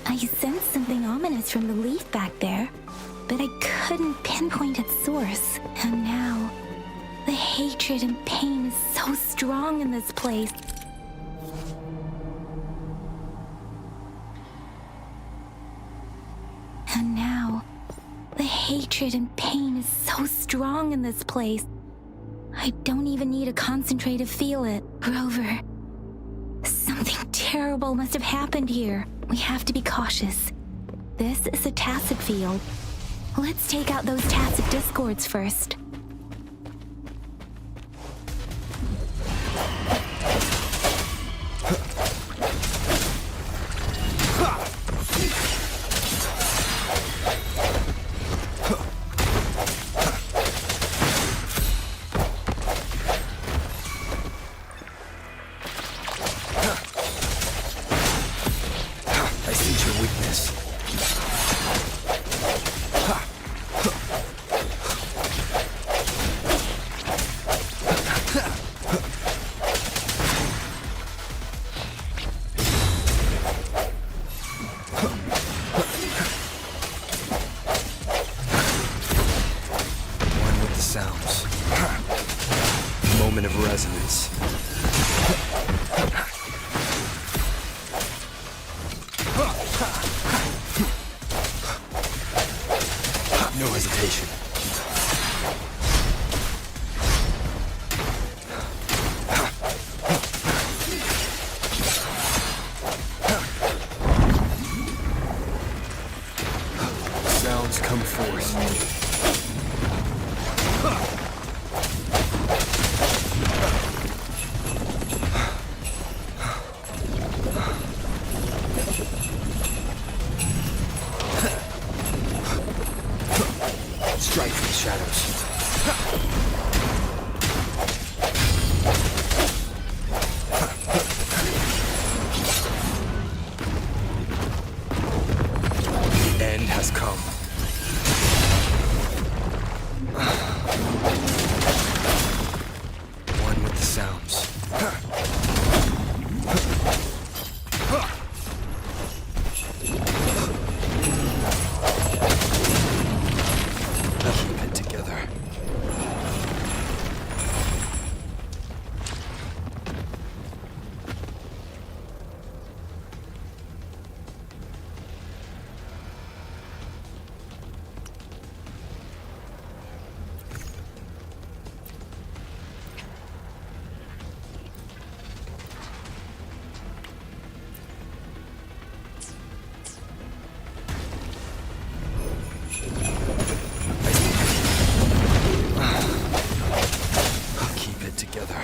I sensed something ominous from the leaf back there, but I couldn't pinpoint its source. And now, the hatred and pain is so strong in this place. And now, the hatred hatred and pain is so strong in this place. I don't even need a concentrate to feel it. Rover, something terrible must have happened here. We have to be cautious. This is a tacit field. Let's take out those tacit discords first.
Moment of resonance. No hesitation. Sounds come forth. Strike from the shadows. The end has come. One with the sounds. Keep it together. Keep it together.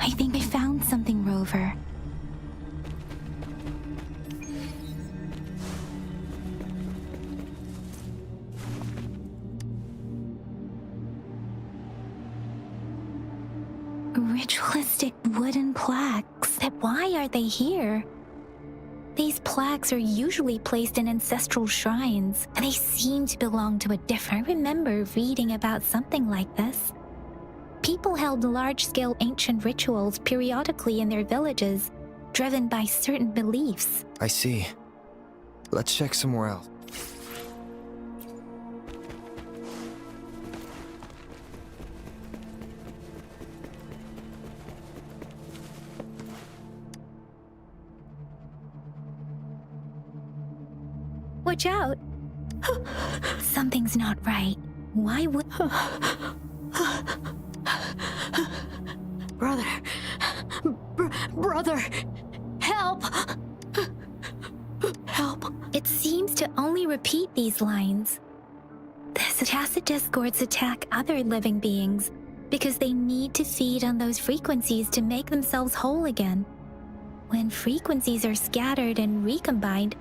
I think I found something, Rover. Ritualistic wooden plaques. Why are they here? These plaques are usually placed in ancestral shrines, and they seem to belong to a different. I remember reading about something like this. People held large-scale ancient rituals periodically in their villages, driven by certain beliefs.
I see. Let's check somewhere else.
Watch out! Something's not right. Why would...
Brother. Brother. Help! Help.
It seems to only repeat these lines. The tacit discords attack other living beings because they need to feed on those frequencies to make themselves whole again. When frequencies are scattered and recombined,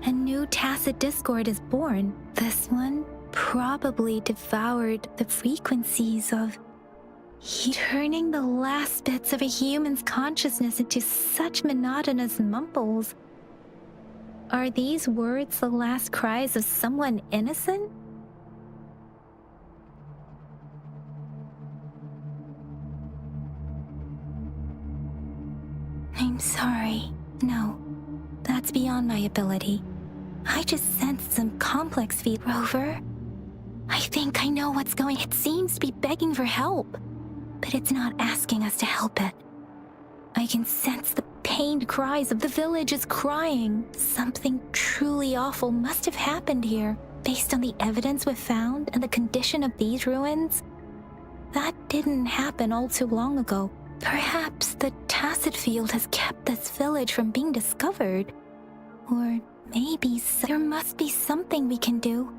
a new tacit discord is born. This one probably devoured the frequencies of... turning the last bits of a human's consciousness into such monotonous mumbles. Are these words the last cries of someone innocent? I'm sorry. No, that's beyond my ability. I just sensed some complex feet, Rover. I think I know what's going. It seems to be begging for help, but it's not asking us to help it. I can sense the pained cries of the village is crying. Something truly awful must have happened here. Based on the evidence we've found and the condition of these ruins, that didn't happen all too long ago. Perhaps the Tacit Field has kept this village from being discovered. Or maybe there must be something we can do.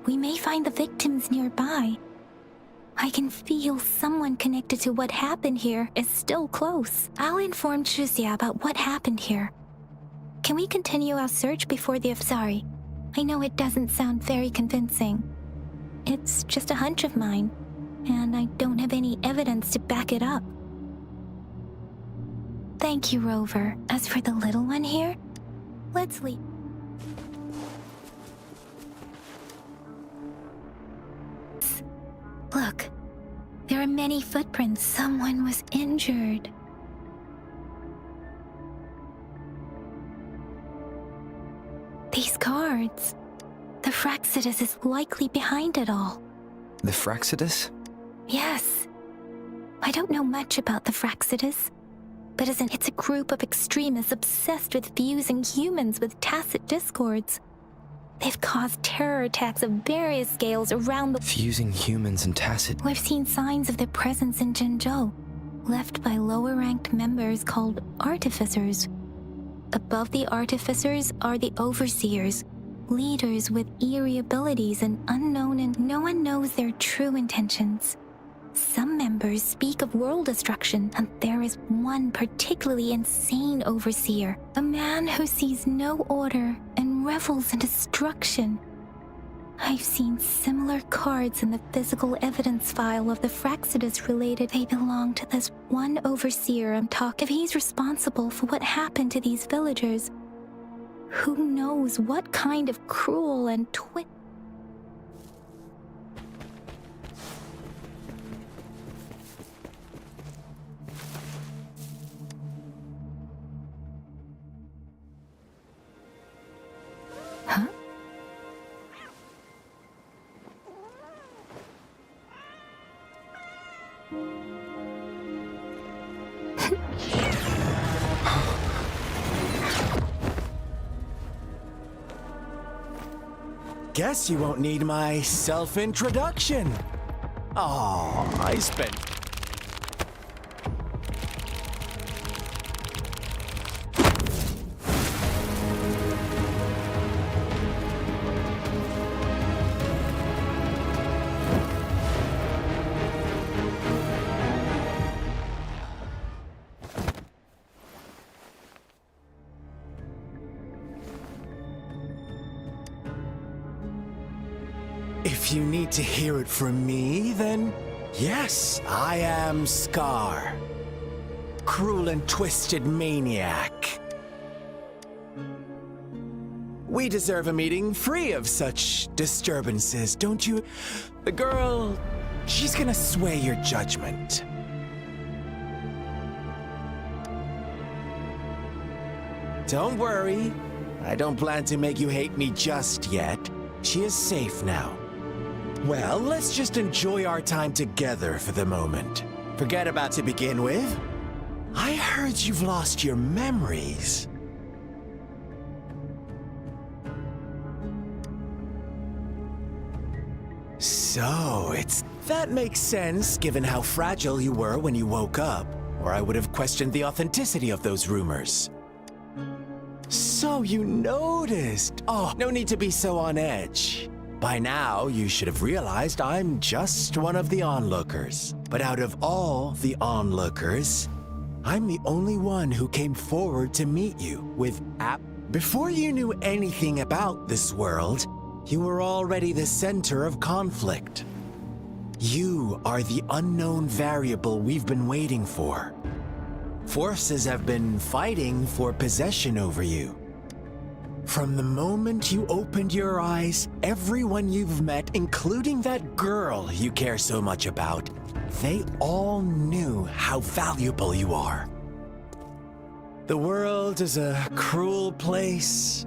We may find the victims nearby. I can feel someone connected to what happened here is still close. I'll inform Chuzia about what happened here. Can we continue our search before the... Sorry, I know it doesn't sound very convincing. It's just a hunch of mine, and I don't have any evidence to back it up. Thank you, Rover. As for the little one here, let's leave. Look, there are many footprints. Someone was injured. These cards. The Fraxidus is likely behind it all.
The Fraxidus?
Yes. I don't know much about the Fraxidus, but it's a group of extremists obsessed with fusing humans with tacit discords. They've caused terror attacks of various scales around the...
Fusing humans and tacit...
We've seen signs of their presence in Jinzhou, left by lower-ranked members called Artificers. Above the Artificers are the Overseers, leaders with eerie abilities and unknown, and no one knows their true intentions. Some members speak of world destruction, and there is one particularly insane overseer, a man who sees no order and revels in destruction. I've seen similar cards in the physical evidence file of the Fraxidus related. They belong to this one overseer I'm talking. If he's responsible for what happened to these villagers, who knows what kind of cruel and twisted... Huh?
Guess you won't need my self-introduction. Oh, I spent... If you need to hear it from me, then yes, I am Scar. Cruel and twisted maniac. We deserve a meeting free of such disturbances, don't you? The girl, she's gonna sway your judgment. Don't worry, I don't plan to make you hate me just yet. She is safe now. Well, let's just enjoy our time together for the moment. Forget about to begin with. I heard you've lost your memories. So, that makes sense given how fragile you were when you woke up, or I would have questioned the authenticity of those rumors. So you noticed. Oh, no need to be so on edge. By now, you should have realized I'm just one of the onlookers. But out of all the onlookers, I'm the only one who came forward to meet you with Before you knew anything about this world, you were already the center of conflict. You are the unknown variable we've been waiting for. Forces have been fighting for possession over you. From the moment you opened your eyes, everyone you've met, including that girl you care so much about, they all knew how valuable you are. The world is a cruel place.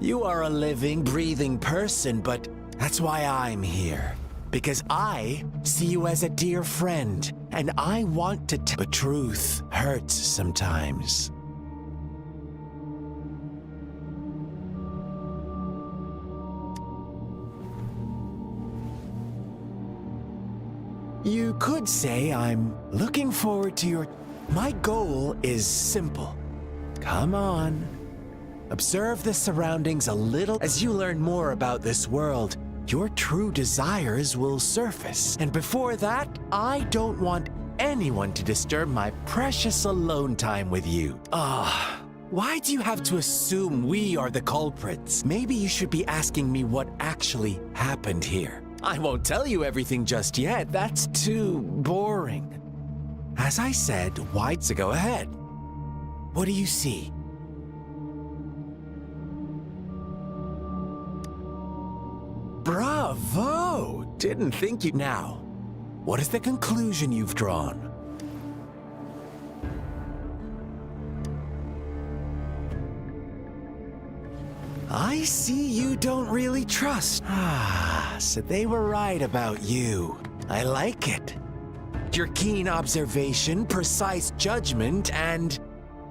You are a living, breathing person, but that's why I'm here. Because I see you as a dear friend, and I want to but truth hurts sometimes. You could say I'm looking forward to your... My goal is simple. Come on. Observe the surroundings a little. As you learn more about this world, your true desires will surface. And before that, I don't want anyone to disturb my precious alone time with you. Why do you have to assume we are the culprits? Maybe you should be asking me what actually happened here. I won't tell you everything just yet. That's too boring. As I said, so go ahead. What do you see? Bravo! Didn't think you... Now, what is the conclusion you've drawn? I see you don't really trust. So they were right about you. I like it. Your keen observation, precise judgment, and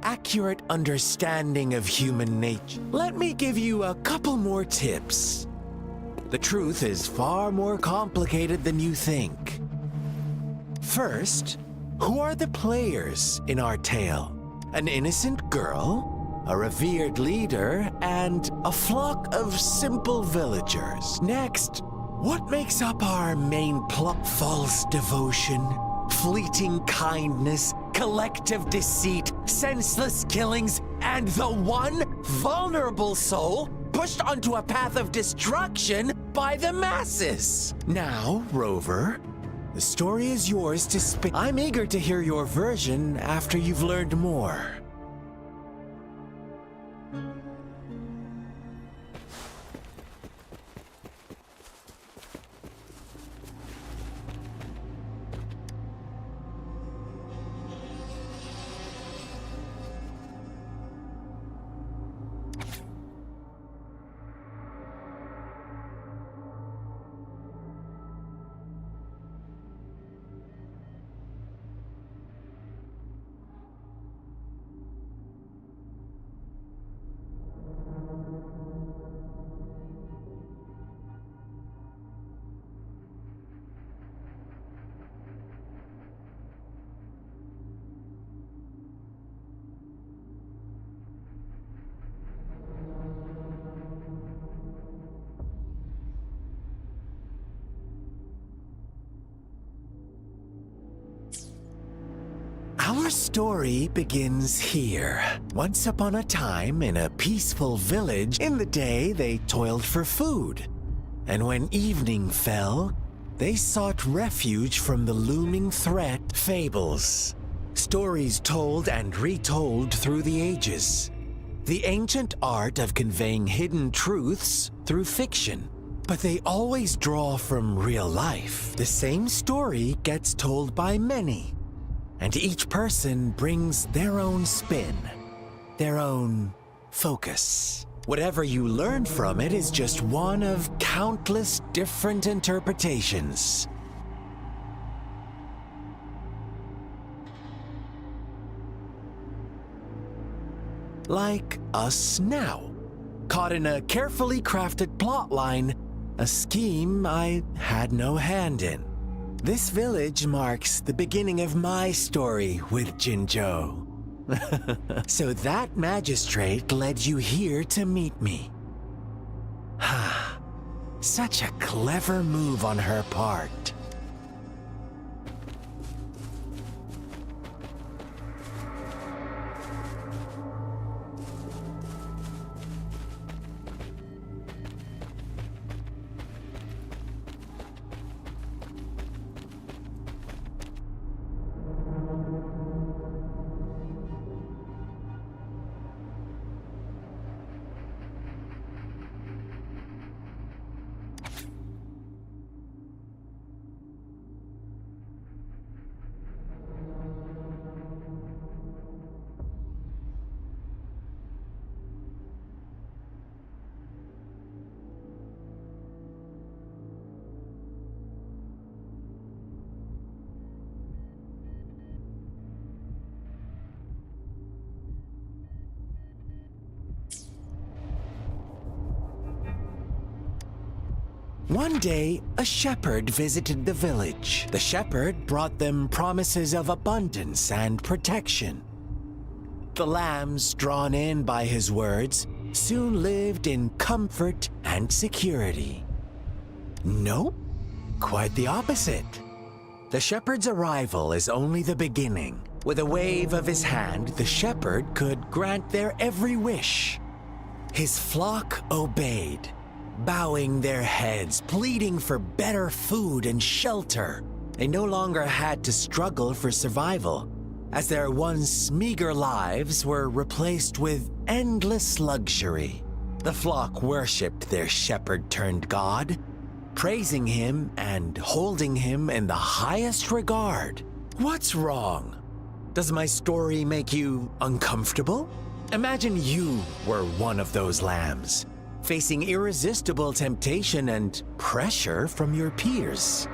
accurate understanding of human nature. Let me give you a couple more tips. The truth is far more complicated than you think. First, who are the players in our tale? An innocent girl, a revered leader, and a flock of simple villagers. Next, what makes up our main plot? False devotion, fleeting kindness, collective deceit, senseless killings, and the one vulnerable soul pushed onto a path of destruction by the masses. Now, Rover, the story is yours to spin. I'm eager to hear your version after you've learned more. Our story begins here. Once upon a time, in a peaceful village, in the day they toiled for food. And when evening fell, they sought refuge from the looming threat. Fables. Stories told and retold through the ages. The ancient art of conveying hidden truths through fiction. But they always draw from real life. The same story gets told by many. And each person brings their own spin, their own focus. Whatever you learn from it is just one of countless different interpretations. Like us now, caught in a carefully crafted plotline, a scheme I had no hand in. This village marks the beginning of my story with Jinzhou. So that magistrate led you here to meet me. Such a clever move on her part. One day, a shepherd visited the village. The shepherd brought them promises of abundance and protection. The lambs, drawn in by his words, soon lived in comfort and security. Nope, quite the opposite. The shepherd's arrival is only the beginning. With a wave of his hand, the shepherd could grant their every wish. His flock obeyed, bowing their heads, pleading for better food and shelter. They no longer had to struggle for survival, as their once meager lives were replaced with endless luxury. The flock worshipped their shepherd-turned-god, praising him and holding him in the highest regard. What's wrong? Does my story make you uncomfortable? Imagine you were one of those lambs, facing irresistible temptation and pressure from your peers.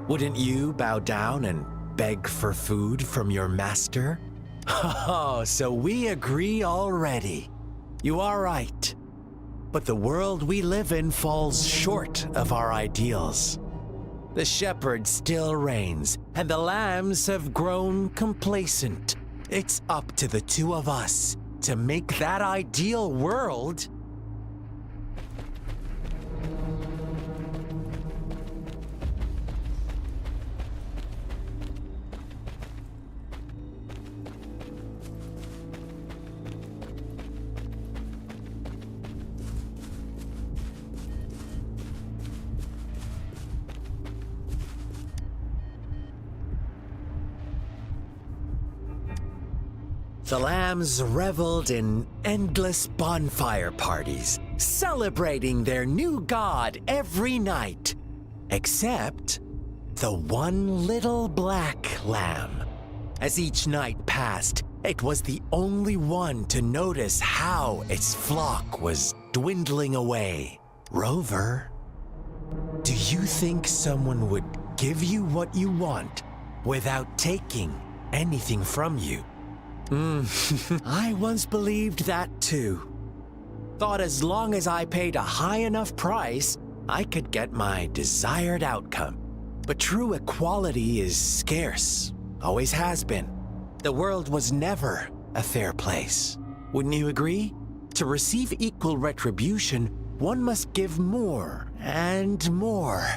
Wouldn't you bow down and beg for food from your master? Oh, so we agree already. You are right. But the world we live in falls short of our ideals. The shepherd still reigns, and the lambs have grown complacent. It's up to the two of us to make that ideal world. The lambs reveled in endless bonfire parties, celebrating their new god every night, except the one little black lamb. As each night passed, it was the only one to notice how its flock was dwindling away. Rover, do you think someone would give you what you want without taking anything from you? I once believed that too. Thought as long as I paid a high enough price, I could get my desired outcome. But true equality is scarce, always has been. The world was never a fair place. Wouldn't you agree? To receive equal retribution, one must give more and more.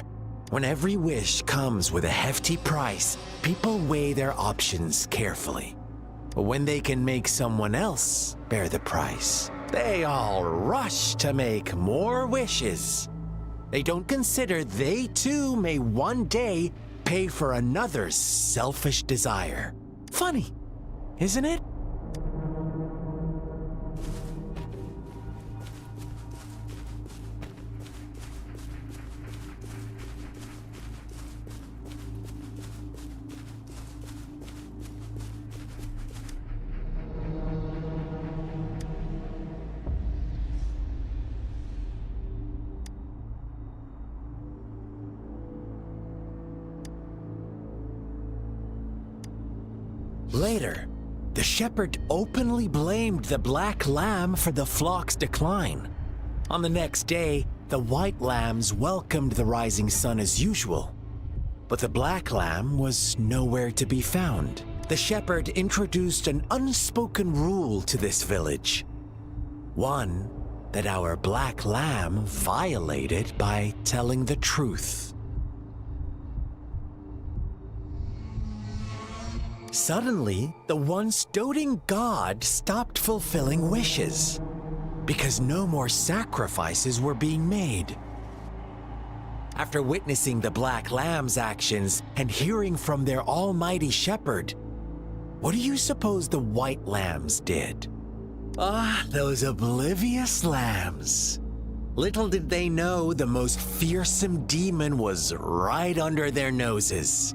When every wish comes with a hefty price, people weigh their options carefully. But when they can make someone else bear the price, they all rush to make more wishes. They don't consider they too may one day pay for another's selfish desire. Funny, isn't it? Later, the shepherd openly blamed the black lamb for the flock's decline. On the next day, the white lambs welcomed the rising sun as usual. But the black lamb was nowhere to be found. The shepherd introduced an unspoken rule to this village. One that our black lamb violated by telling the truth. Suddenly, the once doting god stopped fulfilling wishes, because no more sacrifices were being made. After witnessing the Black Lamb's actions and hearing from their almighty shepherd, what do you suppose the White Lambs did? Ah, those oblivious lambs. Little did they know the most fearsome demon was right under their noses.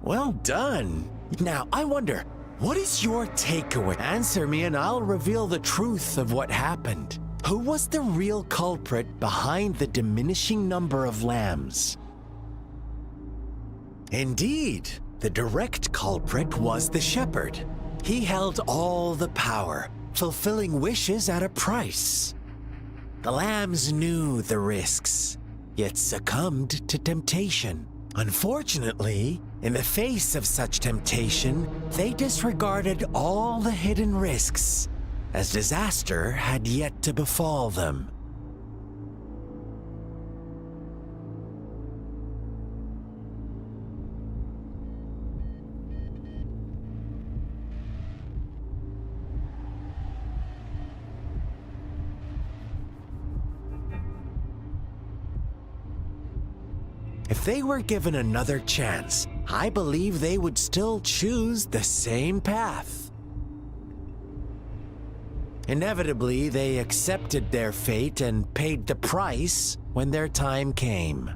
Well done. Now, I wonder, what is your takeaway? Answer me and I'll reveal the truth of what happened. Who was the real culprit behind the diminishing number of lambs? Indeed, the direct culprit was the shepherd. He held all the power, fulfilling wishes at a price. The lambs knew the risks, yet succumbed to temptation. Unfortunately, in the face of such temptation, they disregarded all the hidden risks, as disaster had yet to befall them. If they were given another chance, I believe they would still choose the same path. Inevitably, they accepted their fate and paid the price when their time came.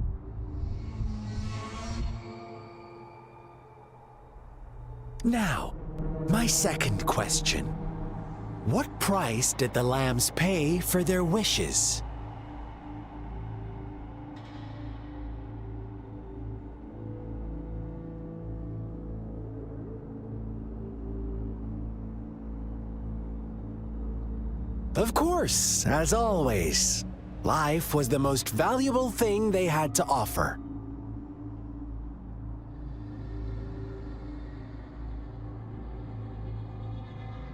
Now, my second question. What price did the lambs pay for their wishes? Of course, as always, life was the most valuable thing they had to offer.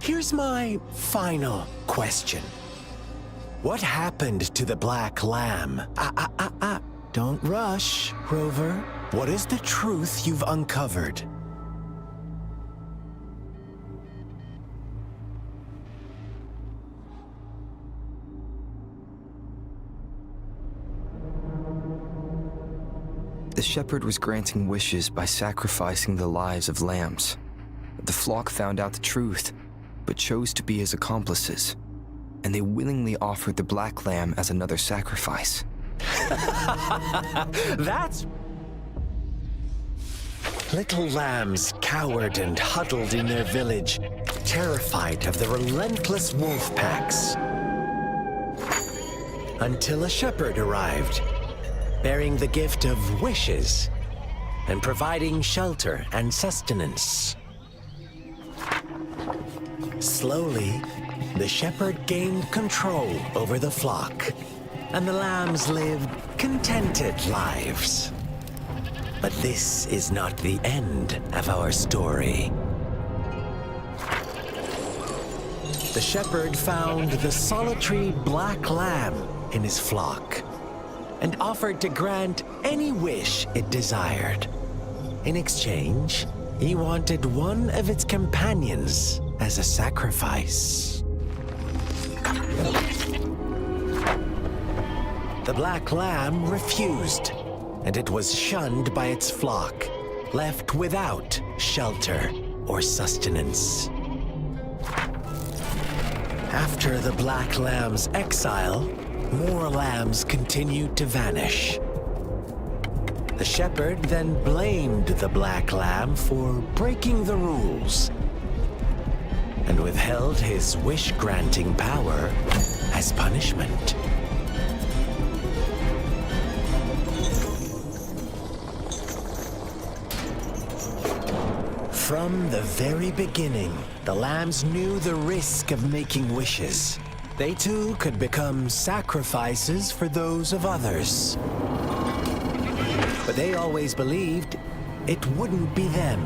Here's my final question. What happened to the black lamb? Don't rush, Rover. What is the truth you've uncovered?
The shepherd was granting wishes by sacrificing the lives of lambs. The flock found out the truth, but chose to be his accomplices, and they willingly offered the black lamb as another sacrifice.
That's... Little lambs cowered and huddled in their village, terrified of the relentless wolf packs. Until a shepherd arrived, bearing the gift of wishes and providing shelter and sustenance. Slowly, the shepherd gained control over the flock, and the lambs lived contented lives. But this is not the end of our story. The shepherd found the solitary black lamb in his flock and offered to grant any wish it desired. In exchange, he wanted one of its companions as a sacrifice. The black lamb refused, and it was shunned by its flock, left without shelter or sustenance. After the black lamb's exile, more lambs continued to vanish. The shepherd then blamed the black lamb for breaking the rules and withheld his wish-granting power as punishment. From the very beginning, the lambs knew the risk of making wishes. They too could become sacrifices for those of others. But they always believed it wouldn't be them.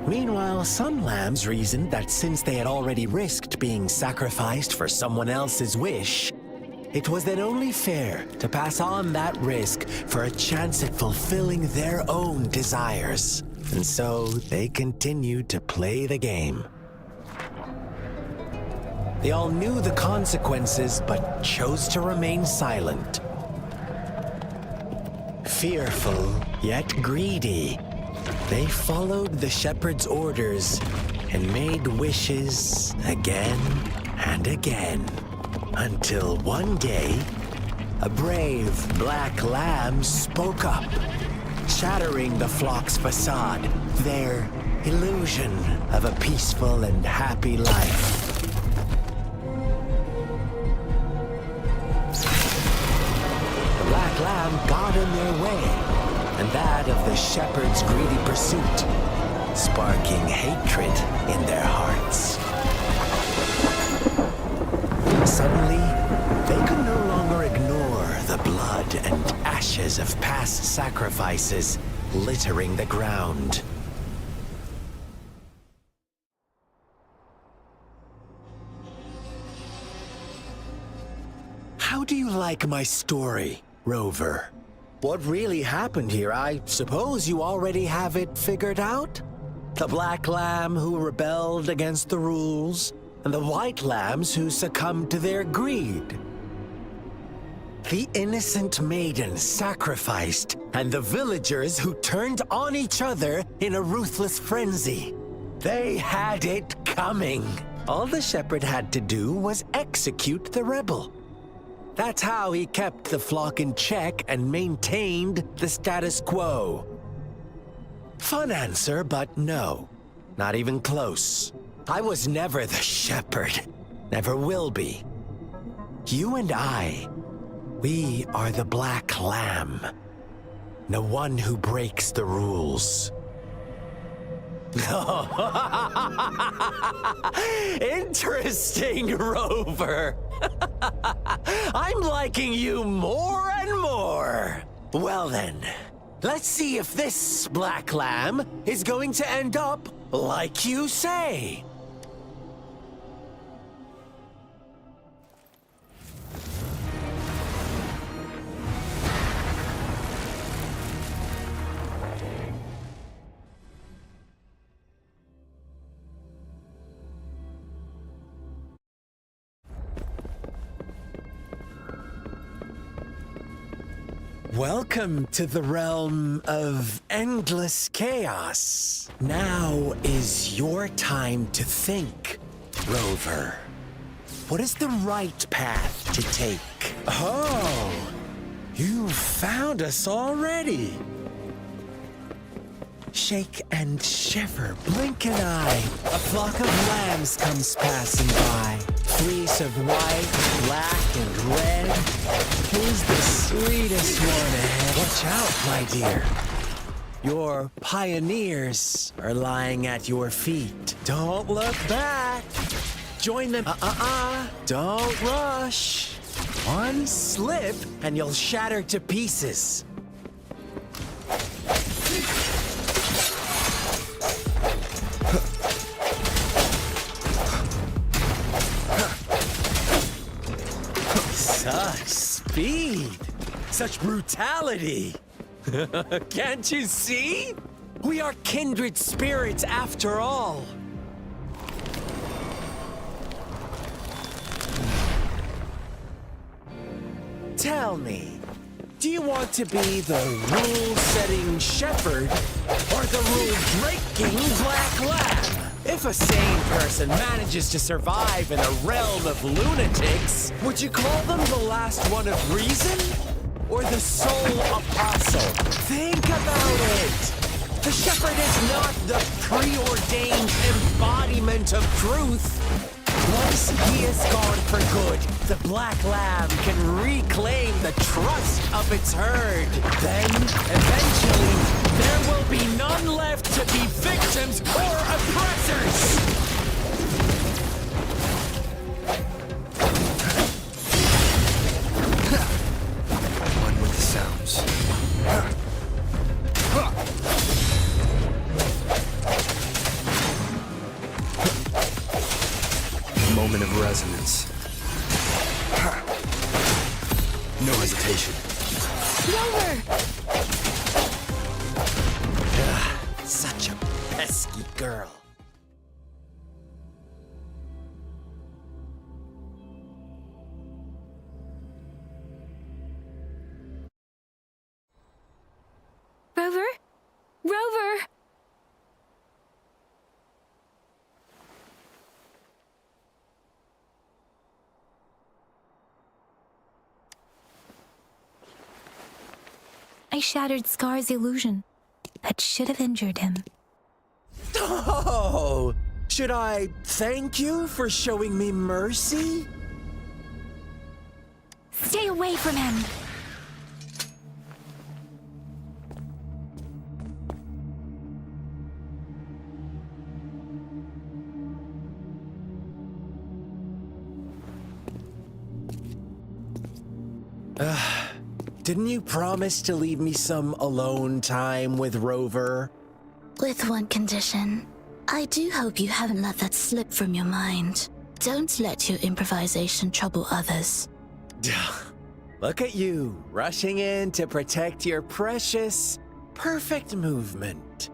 Meanwhile, some lambs reasoned that since they had already risked being sacrificed for someone else's wish, it was then only fair to pass on that risk for a chance at fulfilling their own desires. And so they continued to play the game. They all knew the consequences, but chose to remain silent. Fearful, yet greedy, they followed the shepherd's orders and made wishes again and again. Until one day, a brave black lamb spoke up, shattering the flock's facade, their illusion of a peaceful and happy life. The black lamb Clam got in their way, and that of the shepherd's greedy pursuit, sparking hatred in their hearts. Suddenly, they could no longer ignore the blood and ashes of past sacrifices littering the ground. How do you like my story, Rover? What really happened here? I suppose you already have it figured out? The black lamb who rebelled against the rules, and the white lambs who succumbed to their greed. The innocent maiden sacrificed, and the villagers who turned on each other in a ruthless frenzy. They had it coming. All the shepherd had to do was execute the rebel. That's how he kept the flock in check and maintained the status quo. Fun answer, but no. Not even close. I was never the shepherd. Never will be. You and I, we are the black lamb. The one who breaks the rules. Interesting, Rover. I'm liking you more and more. Well then, let's see if this black lamb is going to end up like you say. Welcome to the realm of endless chaos. Now is your time to think, Rover. What is the right path to take? Oh, you found us already. Shake and shiver, blink an eye. A flock of lambs comes passing by. Fleece of white, black, and red. Who's the sweetest one ahead? Watch out, my dear. Your pioneers are lying at your feet. Don't look back. Join them. Don't rush. One slip, and you'll shatter to pieces. Such speed! Such brutality! Can't you see? We are kindred spirits after all! Tell me, do you want to be the rule-setting shepherd or the rule-breaking black lamb? If a sane person manages to survive in a realm of lunatics, would you call them the last one of reason? Or the sole apostle? Think about it! The shepherd is not the preordained embodiment of truth. Once he is gone for good, the black lamb can reclaim the trust of its herd. Then, eventually, there will be none left to be victims or oppressors!
One with the sounds. Moment of resonance. No hesitation.
Rover!
Such a pesky girl.
Rover? Rover! I shattered Scar's illusion. That should have injured him.
Oh! Should I thank you for showing me mercy?
Stay away from him!
Didn't you promise to leave me some alone time with Rover?
With one condition. I do hope you haven't let that slip from your mind. Don't let your improvisation trouble others.
Look at you, rushing in to protect your precious, perfect movement.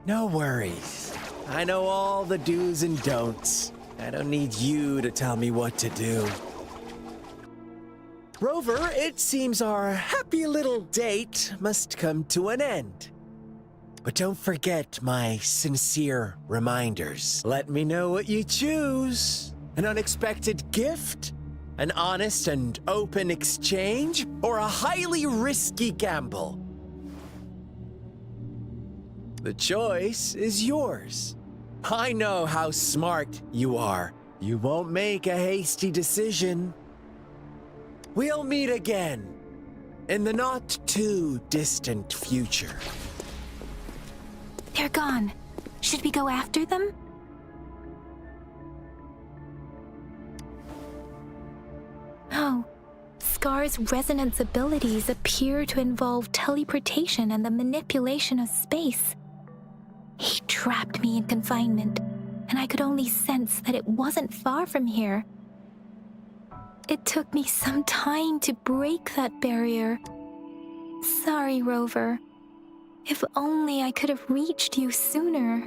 No worries. I know all the do's and don'ts. I don't need you to tell me what to do. Rover, it seems our happy little date must come to an end. But don't forget my sincere reminders. Let me know what you choose. An unexpected gift? An honest and open exchange? Or a highly risky gamble? The choice is yours. I know how smart you are. You won't make a hasty decision. We'll meet again in the not-too-distant future.
They're gone. Should we go after them? Oh, Scar's resonance abilities appear to involve teleportation and the manipulation of space. He trapped me in confinement, and I could only sense that it wasn't far from here. It took me some time to break that barrier. Sorry, Rover. If only I could have reached you sooner.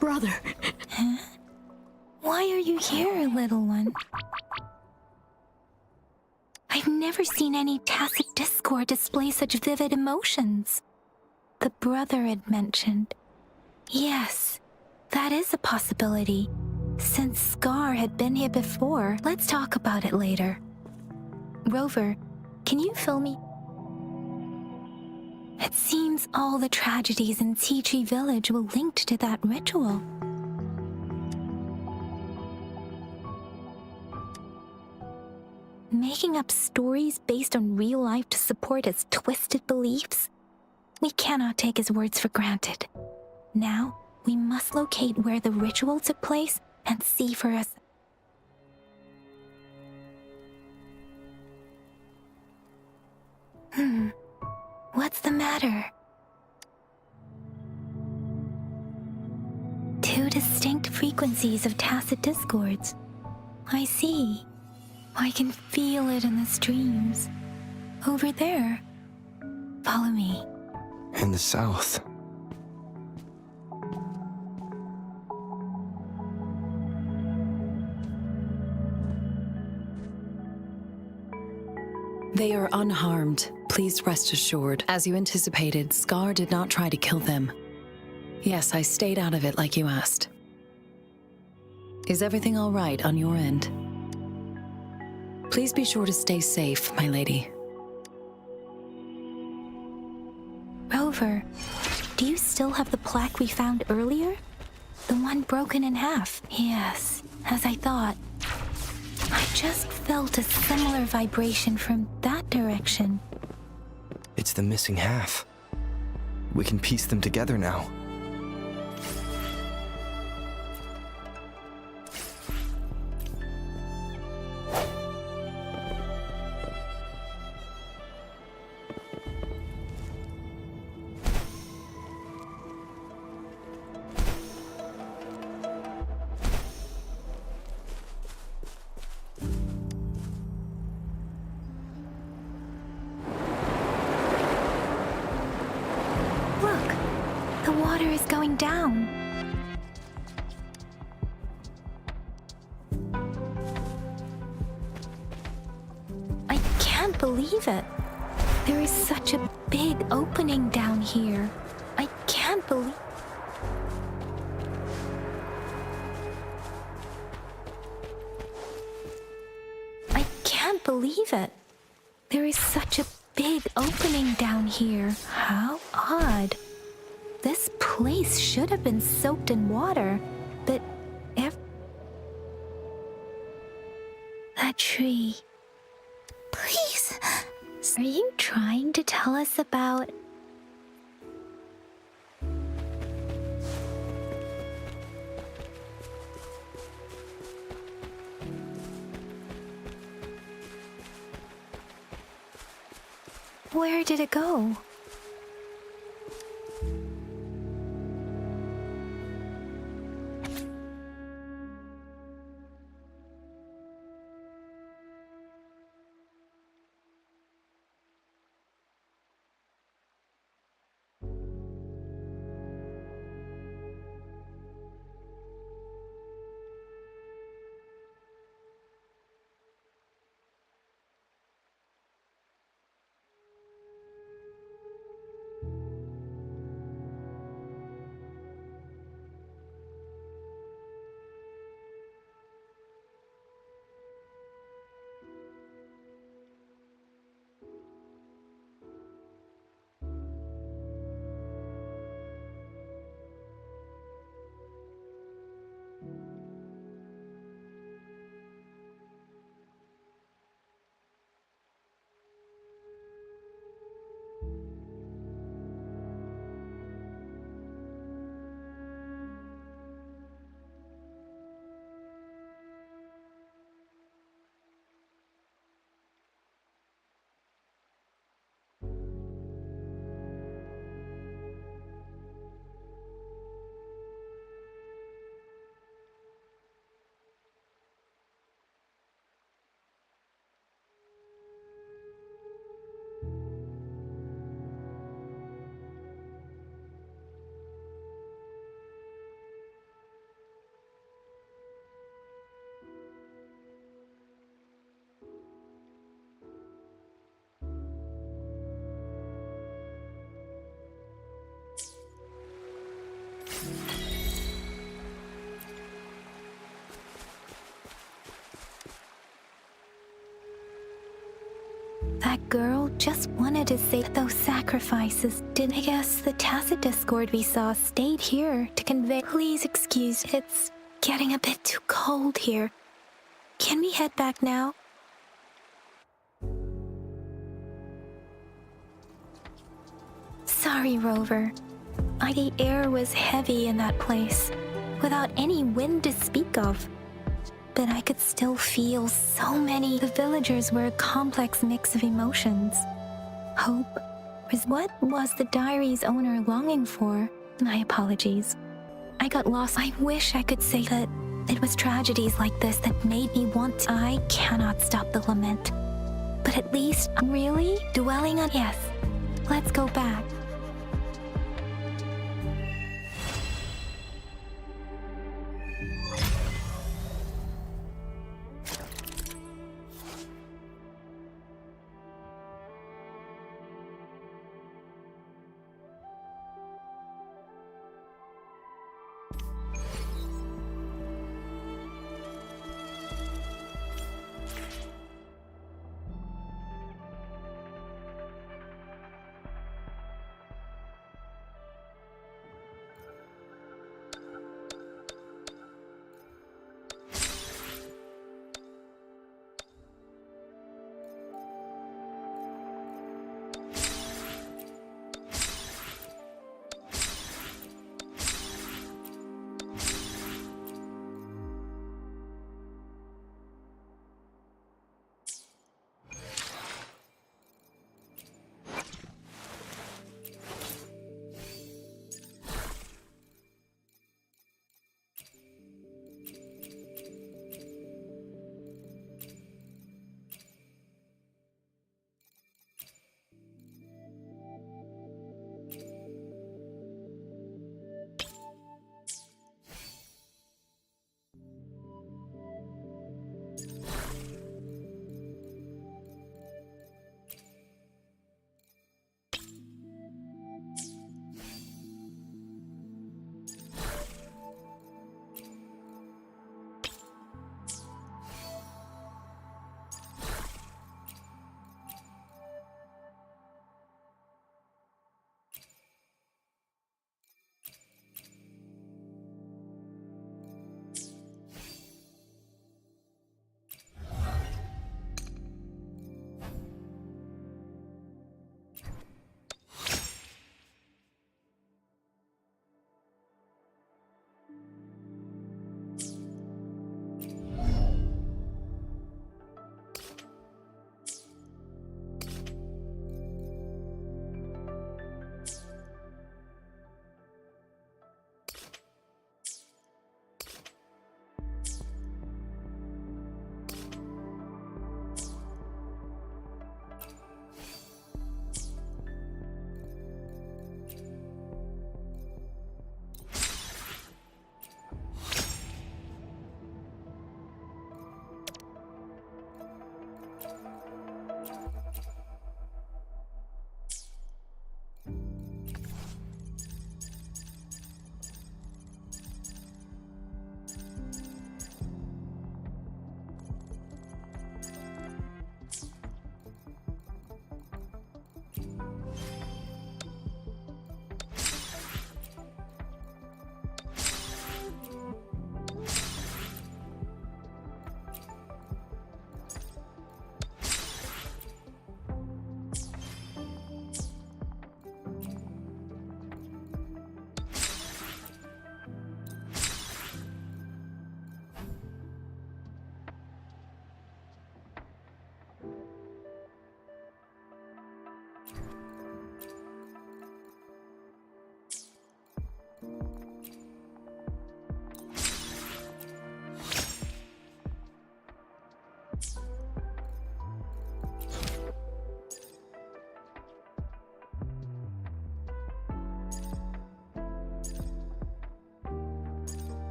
Brother.
Huh? Why are you here, little one? I've never seen any tacit discord display such vivid emotions. The brother had mentioned. Yes, that is a possibility. Since Scar had been here before, let's talk about it later. Rover, can you fill me? It seems all the tragedies in Tea Tree Village were linked to that ritual. Making up stories based on real life to support his twisted beliefs? We cannot take his words for granted. Now, we must locate where the ritual took place and see for us. What's the matter? Two distinct frequencies of tacit discords. I see. I can feel it in the streams. Over there. Follow me.
In the south.
They are unharmed, please rest assured. As you anticipated, Scar did not try to kill them. Yes, I stayed out of it like you asked. Is everything all right on your end? Please be sure to stay safe, my lady.
Rover, do you still have the plaque we found earlier? The one broken in half? Yes, as I thought. I just felt a similar vibration from that direction.
It's the missing half. We can piece them together now.
The water is going down. I can't believe it. There is such a big opening down here. I can't believe... I can't believe it. There is such a big opening down here. How odd. This place should have been soaked in water, but that tree. Please. Are you trying to tell us about... Where did it go? That girl just wanted to say those sacrifices did. I guess the tacit discord we saw stayed here to convey. Please excuse, it's getting a bit too cold here. Can we head back now? Sorry, Rover. The air was heavy in that place, without any wind to speak of. But I could still feel so many. The villagers were a complex mix of emotions. Hope was what was the diary's owner longing for? My apologies. I got lost. I wish I could say that it was tragedies like this that made me want to. I cannot stop the lament. But at least I'm really dwelling on. Yes, let's go back.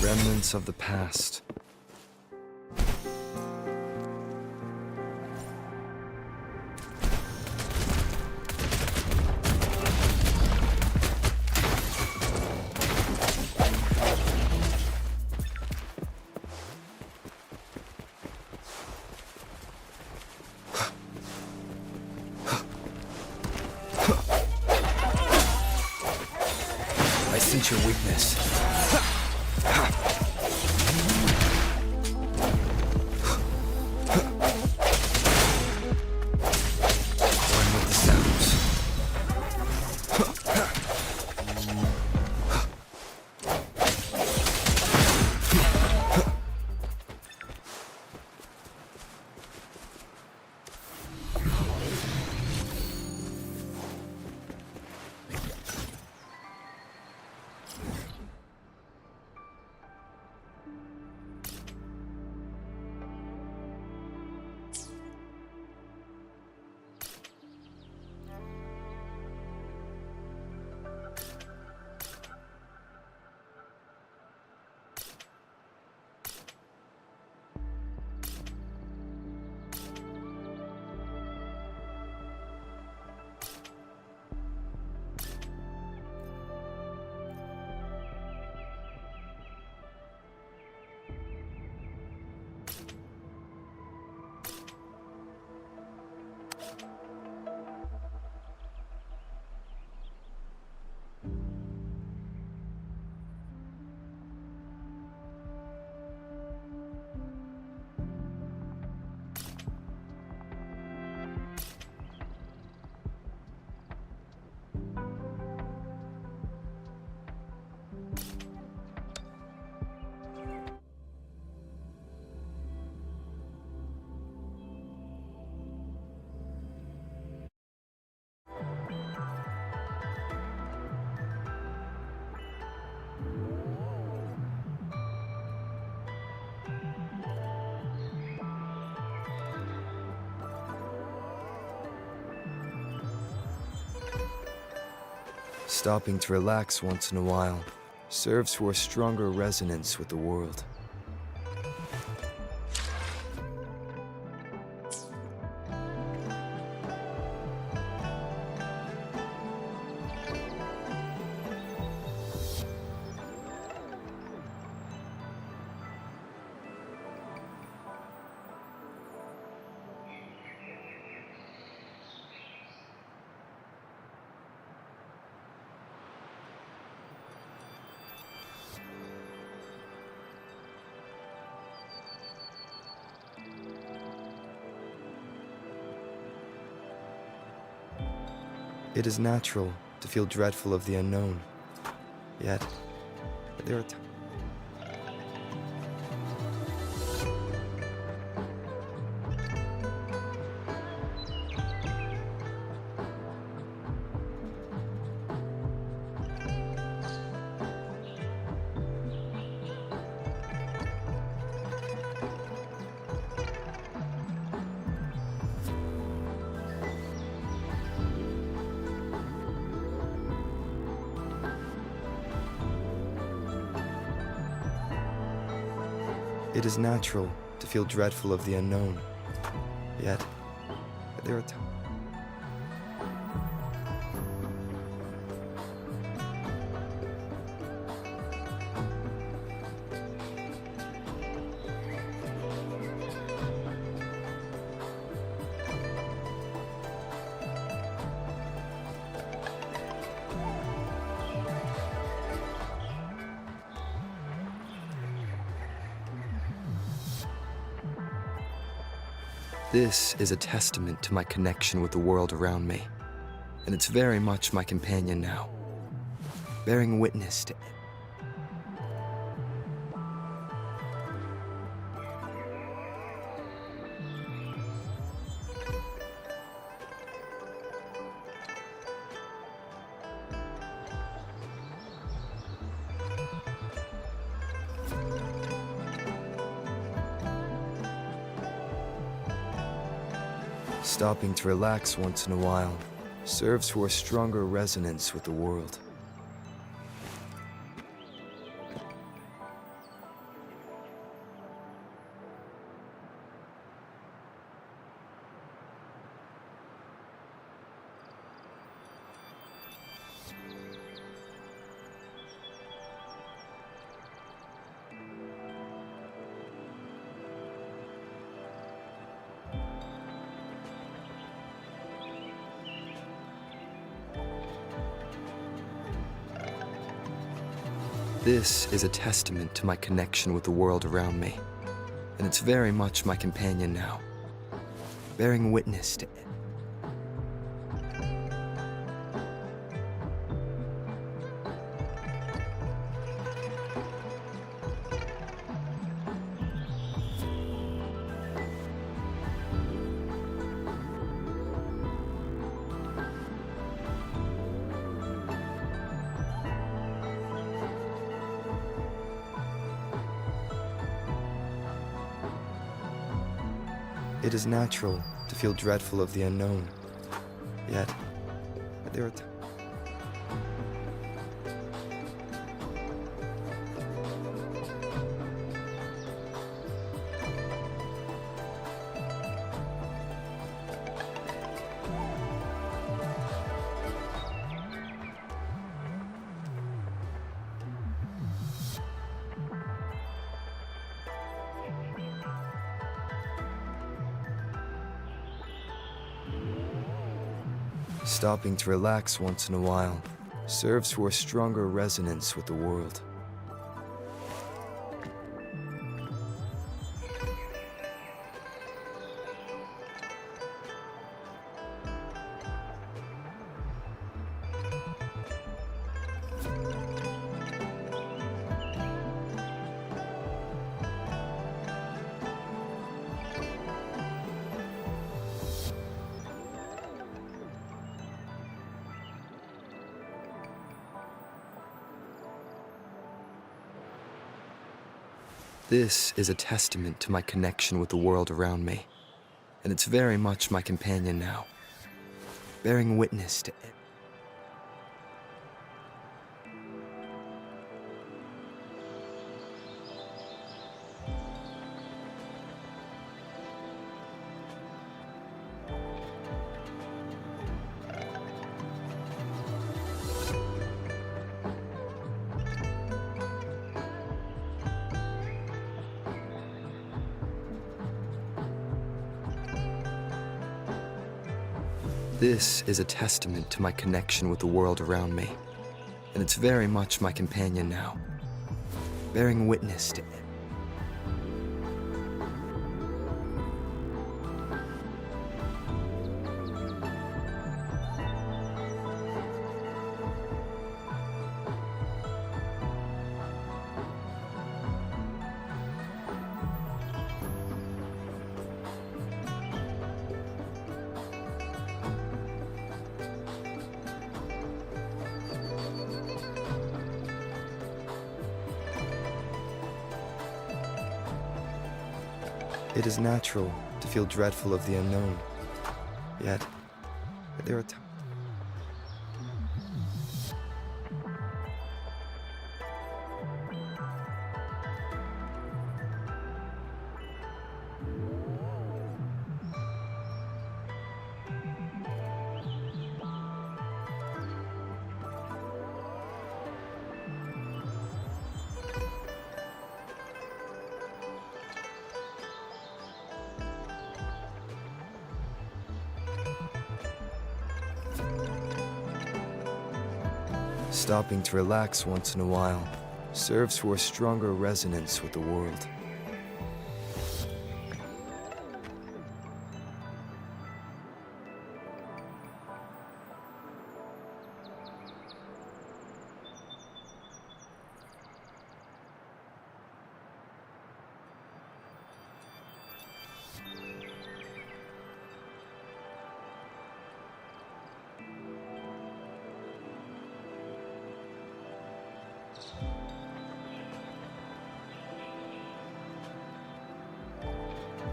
Remnants of the past. I sense your weakness. One with the sounds. Stopping to relax once in a while serves for a stronger resonance with the world. It is natural to feel dreadful of the unknown. Yet, there are times. It is natural to feel dreadful of the unknown. Yet, there are times. This is a testament to my connection with the world around me, and it's very much my companion now, bearing witness to. Stopping to relax once in a while serves for a stronger resonance with the world. This is a testament to my connection with the world around me, and it's very much my companion now, bearing witness to it. It is natural to feel dreadful of the unknown, yet there are times. Stopping to relax once in a while serves for a stronger resonance with the world. This is a testament to my connection with the world around me, and it's very much my companion now, bearing witness to it. This is a testament to my connection with the world around me, and it's very much my companion now, bearing witness to it. It is natural to feel dreadful of the unknown, yet there are times. Stopping to relax once in a while serves for a stronger resonance with the world.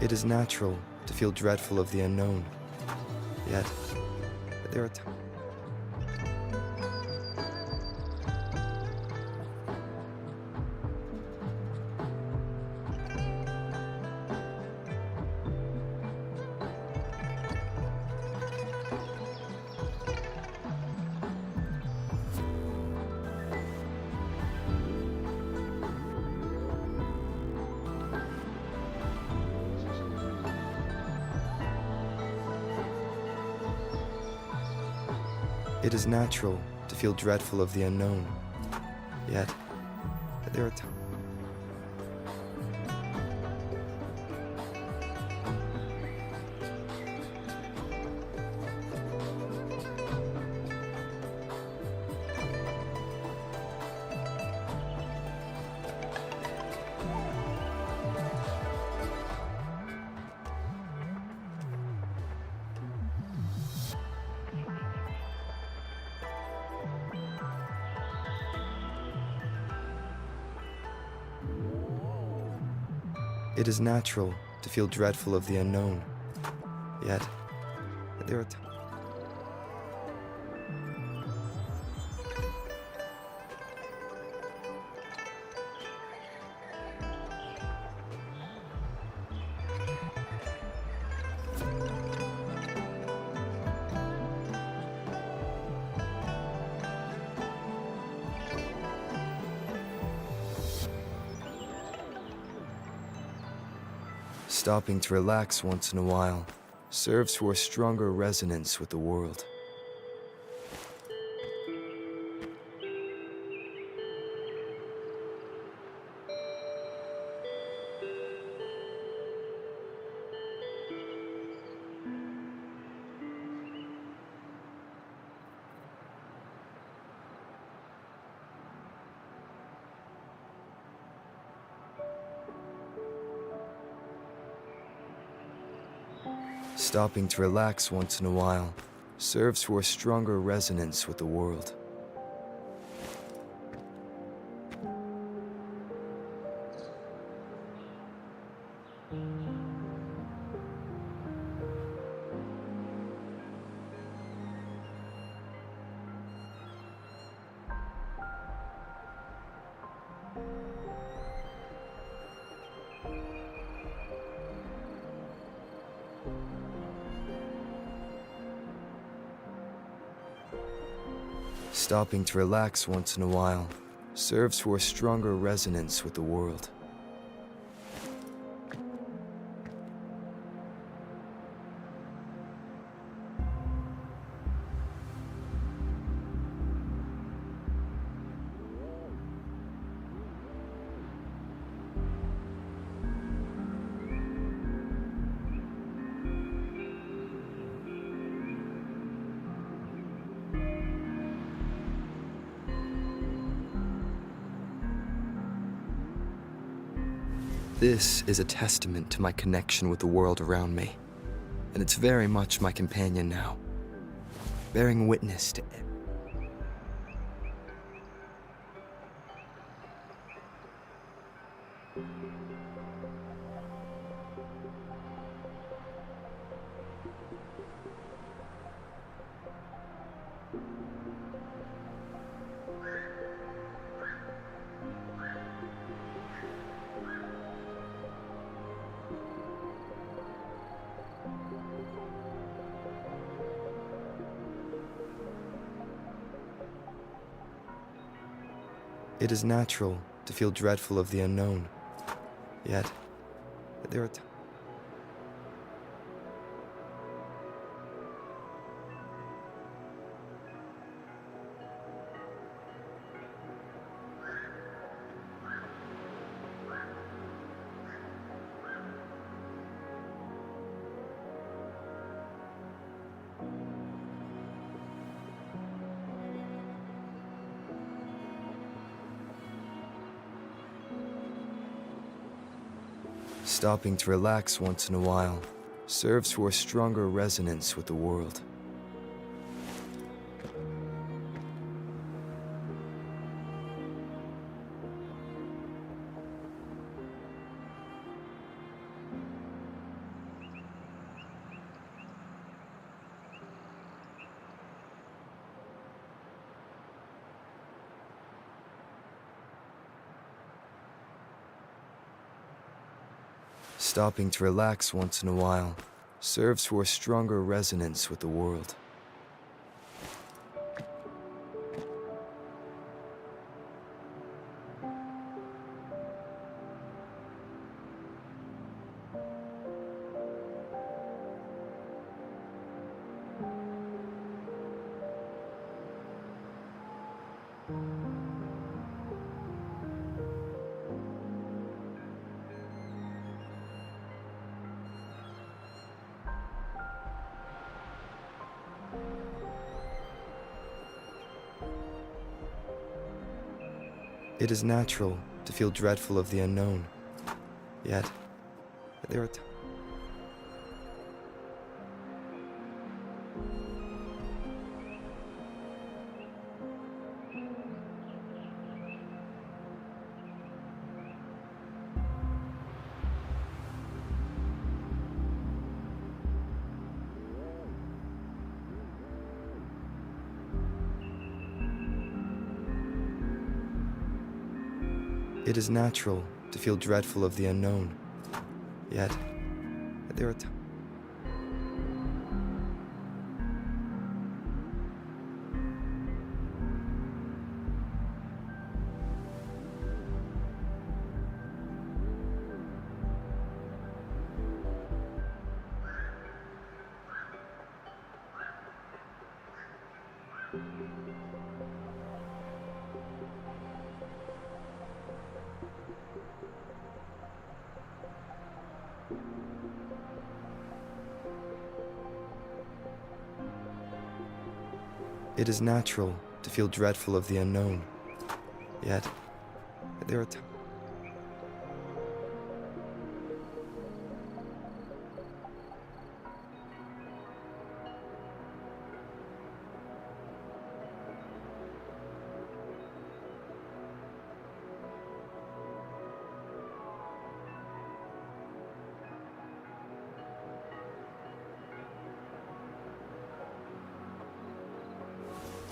It is natural to feel dreadful of the unknown, yet there are times. It is natural to feel dreadful of the unknown, yet There are times. It is natural to feel dreadful of the unknown. Yet, there are times. Stopping to relax once in a while serves for a stronger resonance with the world. Stopping to relax once in a while serves for a stronger resonance with the world. Stopping to relax once in a while serves for a stronger resonance with the world. This is a testament to my connection with the world around me, and it's very much my companion now, bearing witness to it. It is natural to feel dreadful of the unknown. Yet, there are times. Stopping to relax once in a while serves for a stronger resonance with the world. Stopping to relax once in a while serves for a stronger resonance with the world. It is natural to feel dreadful of the unknown. Yet, there are times. It is natural to feel dreadful of the unknown. Yet, there are times. It is natural to feel dreadful of the unknown. Yet, there are times.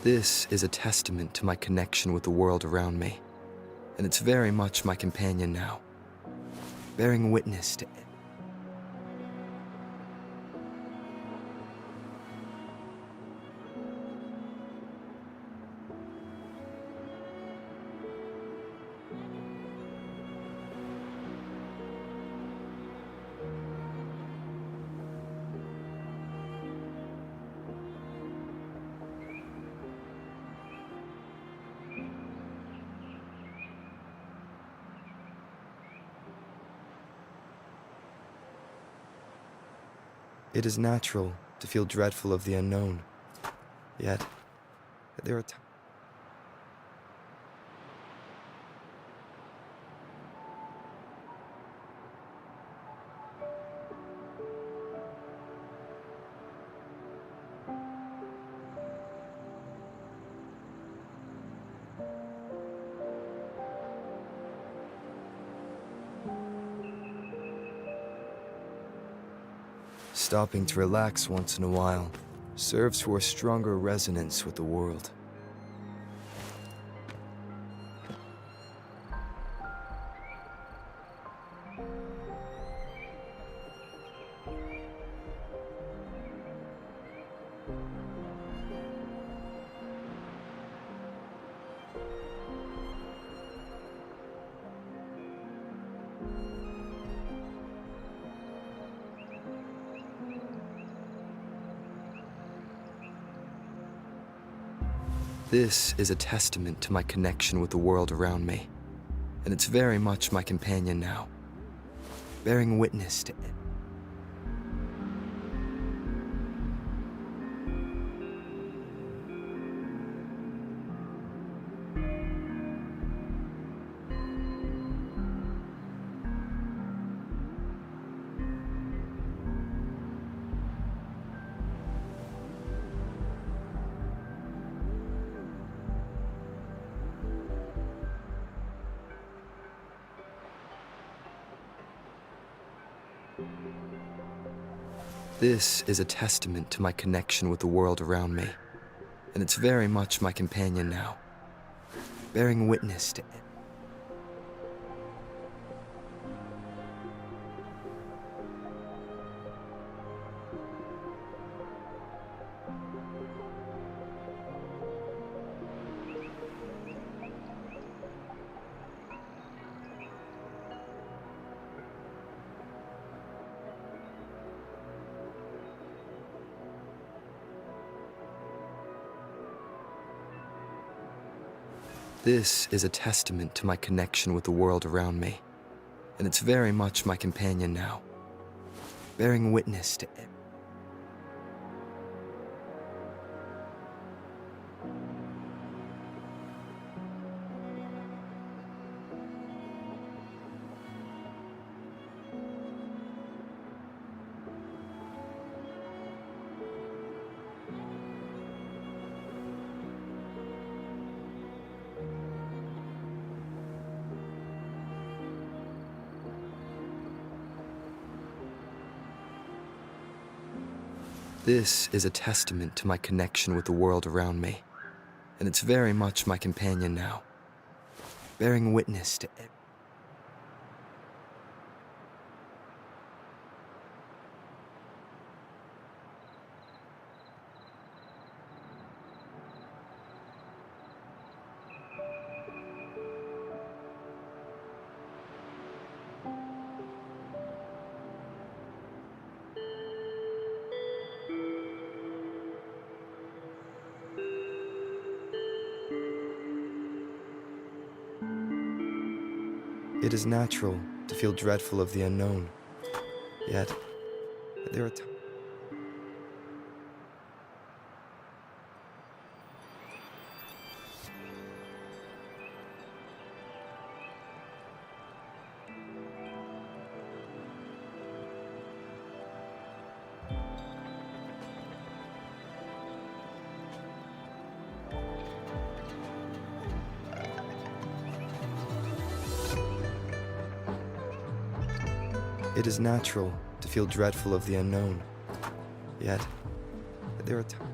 This is a testament to my connection with the world around me, and it's very much my companion now, bearing witness to it. It is natural to feel dreadful of the unknown. Yet, there are times. Stopping to relax once in a while serves for a stronger resonance with the world. This is a testament to my connection with the world around me, and it's very much my companion now, bearing witness to it. This is a testament to my connection with the world around me, and it's very much my companion now, bearing witness to it. This is a testament to my connection with the world around me, and it's very much my companion now, bearing witness to it. This is a testament to my connection with the world around me, and it's very much my companion now, bearing witness to every. It is natural to feel dreadful of the unknown, yet there are times. It is natural to feel dreadful of the unknown, yet there are times.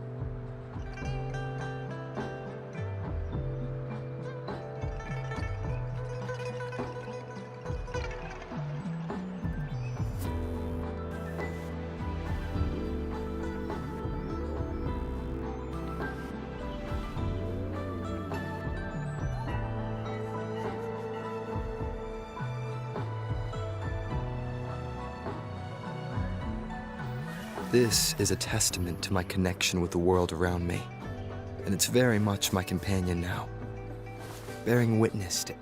This is a testament to my connection with the world around me, and it's very much my companion now, bearing witness to it.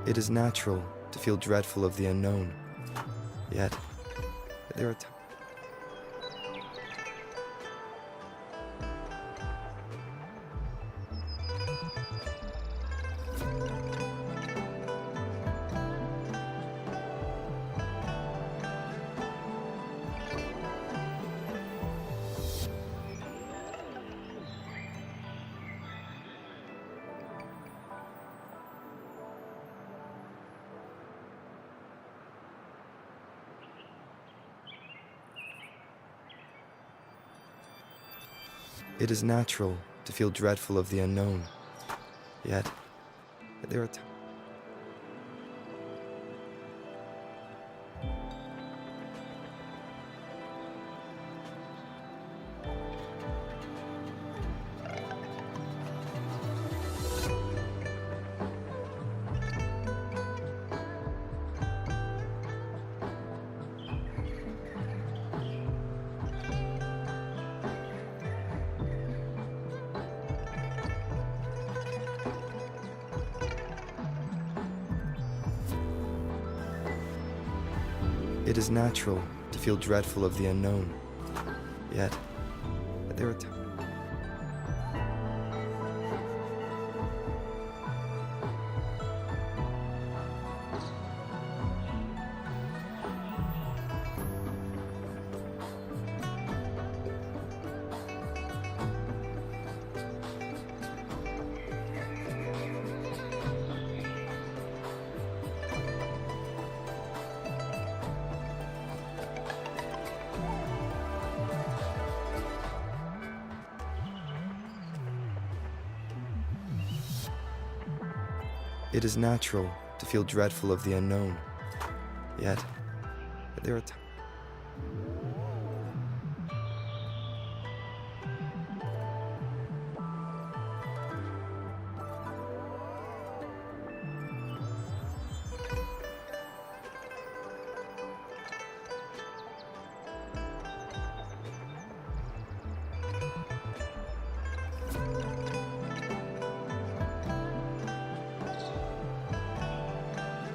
It is natural to feel dreadful of the unknown, yet there are times. It is natural to feel dreadful of the unknown, yet there are times. It is natural to feel dreadful of the unknown, yet there are times. It is natural to feel dreadful of the unknown, yet there are times.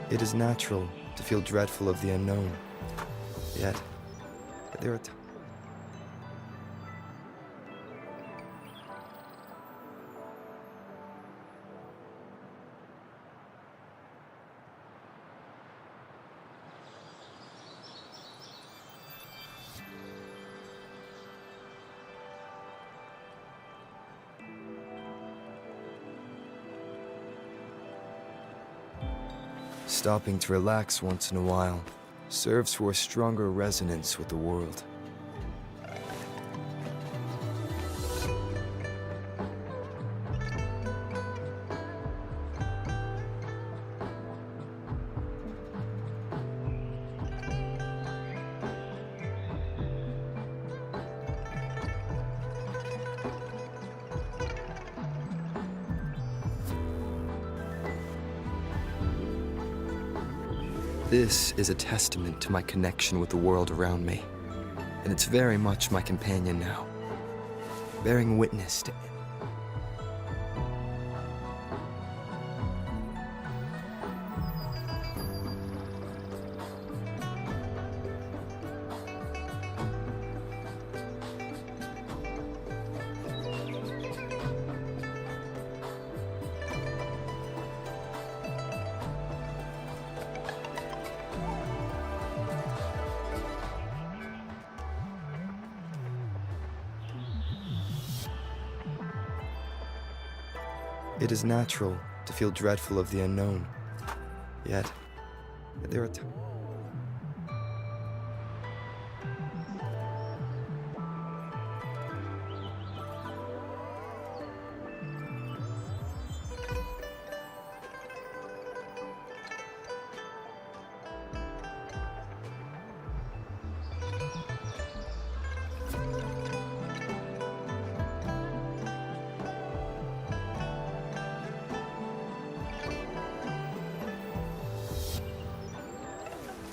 It is natural to feel dreadful of the unknown, yet there are times. Stopping to relax once in a while serves for a stronger resonance with the world. This is a testament to my connection with the world around me, and it's very much my companion now, bearing witness to it. It is natural to feel dreadful of the unknown, yet there are times.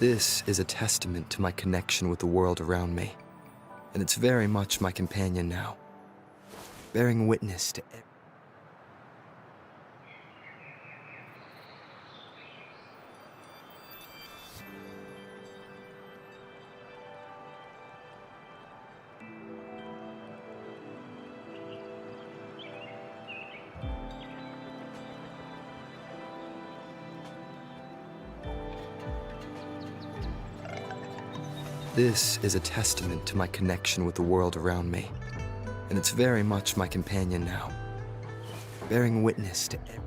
This is a testament to my connection with the world around me, and it's very much my companion now, bearing witness to it. This is a testament to my connection with the world around me, and it's very much my companion now, bearing witness to it.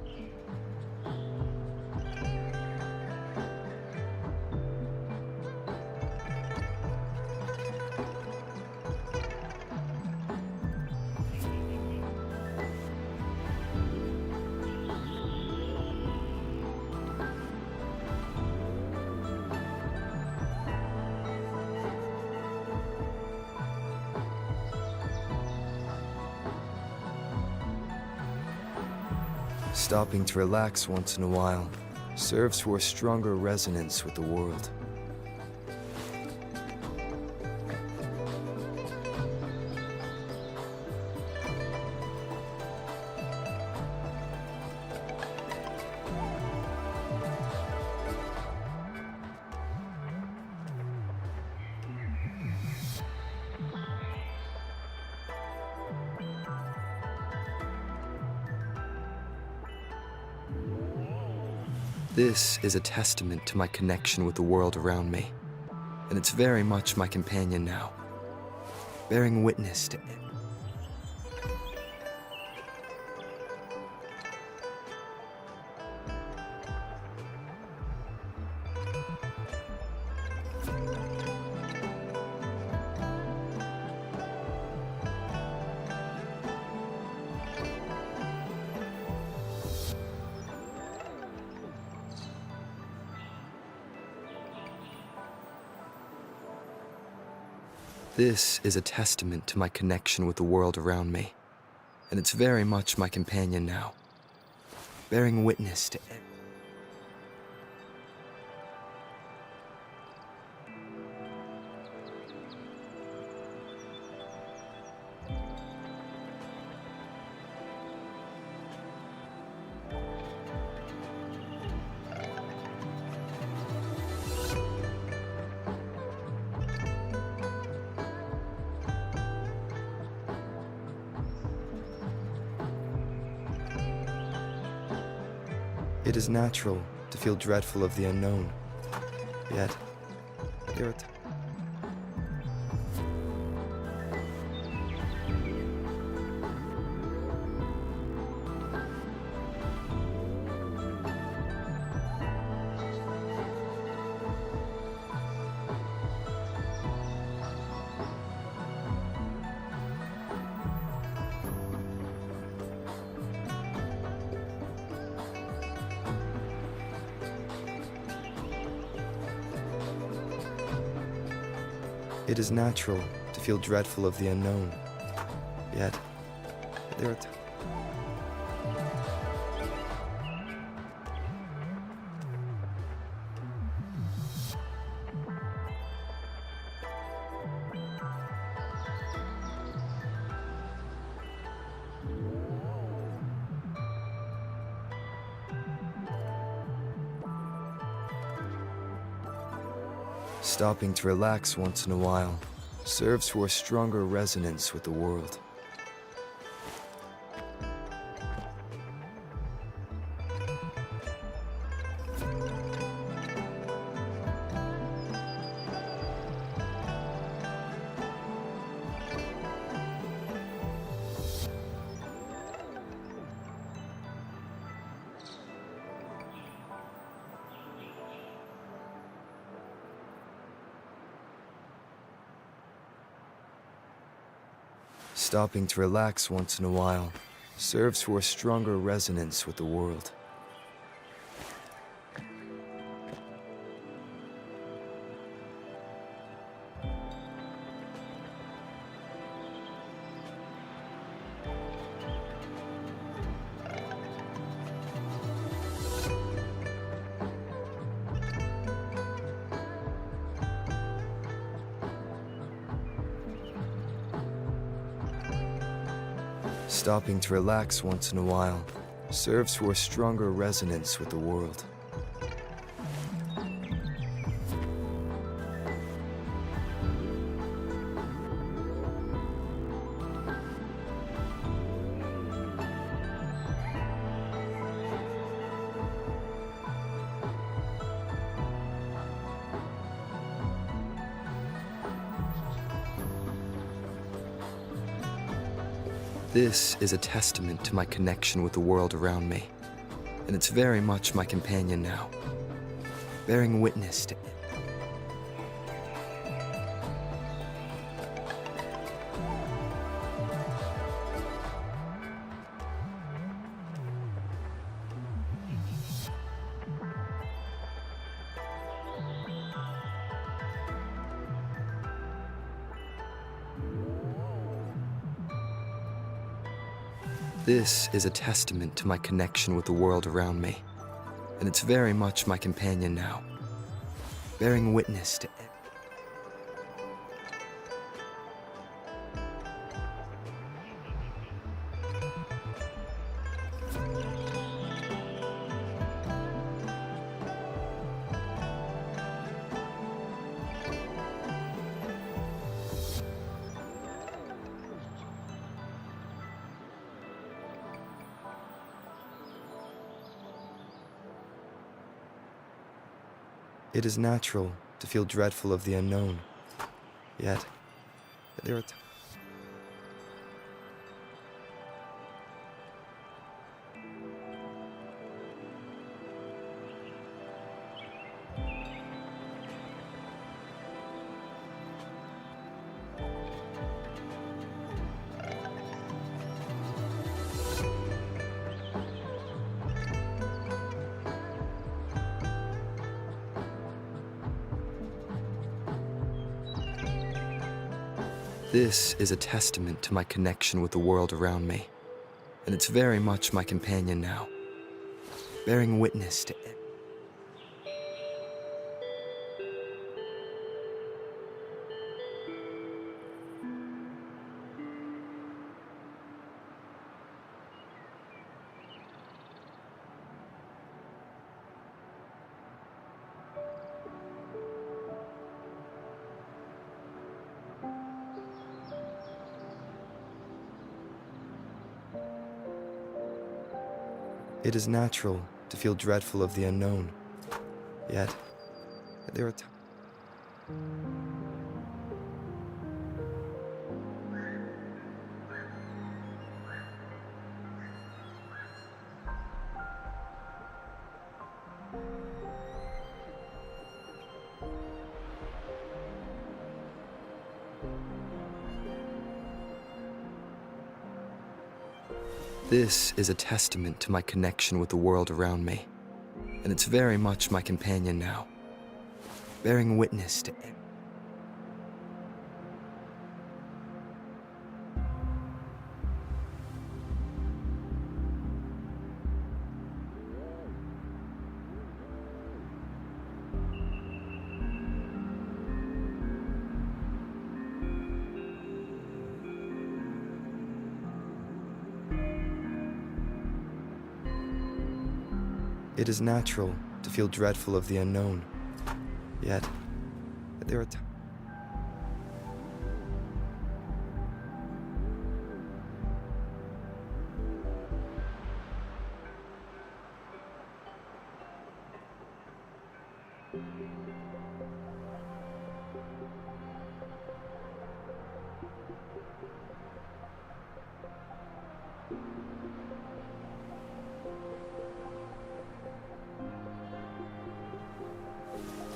Stopping to relax once in a while serves for a stronger resonance with the world. This is a testament to my connection with the world around me, and it's very much my companion now, bearing witness to it. This is a testament to my connection with the world around me, and it's very much my companion now, bearing witness to it. It is natural to feel dreadful of the unknown, yet there are times. It is natural to feel dreadful of the unknown. Yet, there are times. Stopping to relax once in a while serves for a stronger resonance with the world. Stopping to relax once in a while serves for a stronger resonance with the world. Stopping to relax once in a while serves for a stronger resonance with the world. This is a testament to my connection with the world around me, and it's very much my companion now, bearing witness to it. This is a testament to my connection with the world around me, and it's very much my companion now, bearing witness to it. It is natural to feel dreadful of the unknown, yet there are times. This is a testament to my connection with the world around me, and it's very much my companion now, bearing witness to it. It is natural to feel dreadful of the unknown, yet there are times. This is a testament to my connection with the world around me, and it's very much my companion now, bearing witness to it. It is natural to feel dreadful of the unknown. Yet, there are times.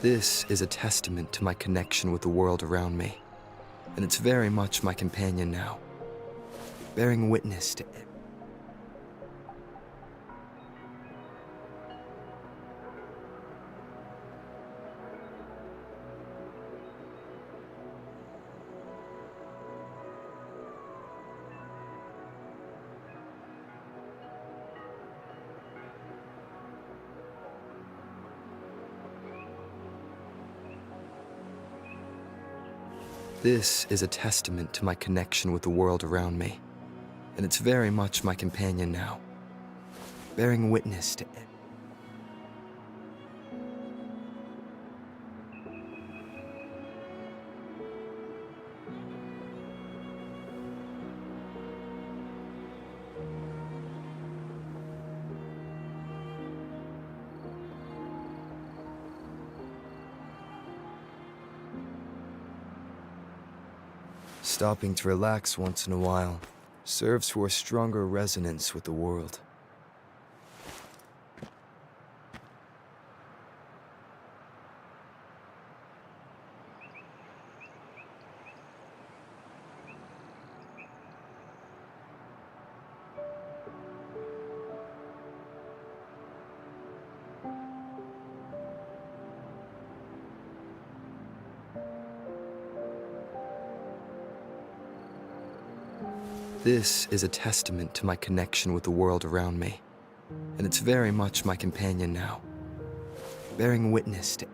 This is a testament to my connection with the world around me, and it's very much my companion now, bearing witness to it. This is a testament to my connection with the world around me, and it's very much my companion now, bearing witness to it. Stopping to relax once in a while serves for a stronger resonance with the world. This is a testament to my connection with the world around me, and it's very much my companion now, bearing witness to it.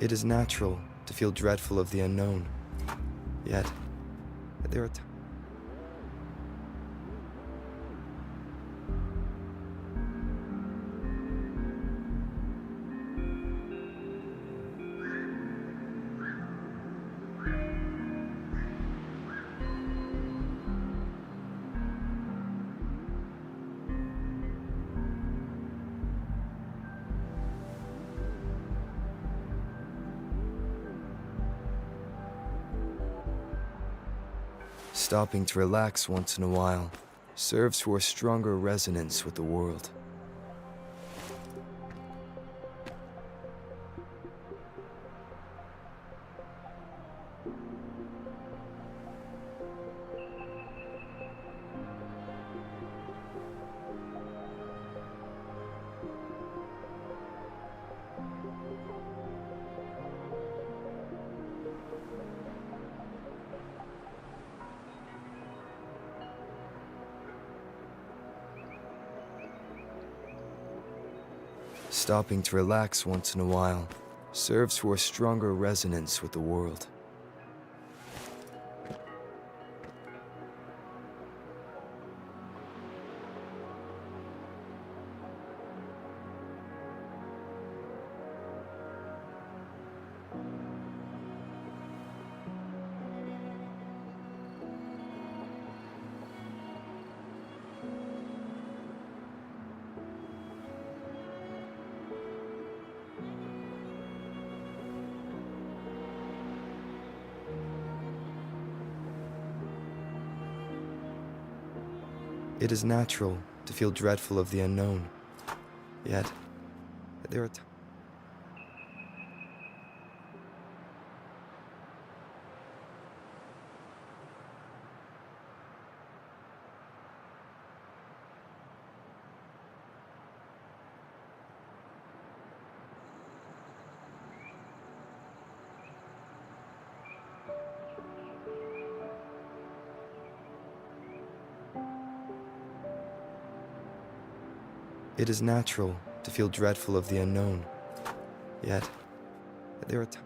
It is natural to feel dreadful of the unknown, yet there are times. Stopping to relax once in a while serves for a stronger resonance with the world. Stopping to relax once in a while serves for a stronger resonance with the world. It is natural to feel dreadful of the unknown, yet there are times. It is natural to feel dreadful of the unknown. Yet, there are times.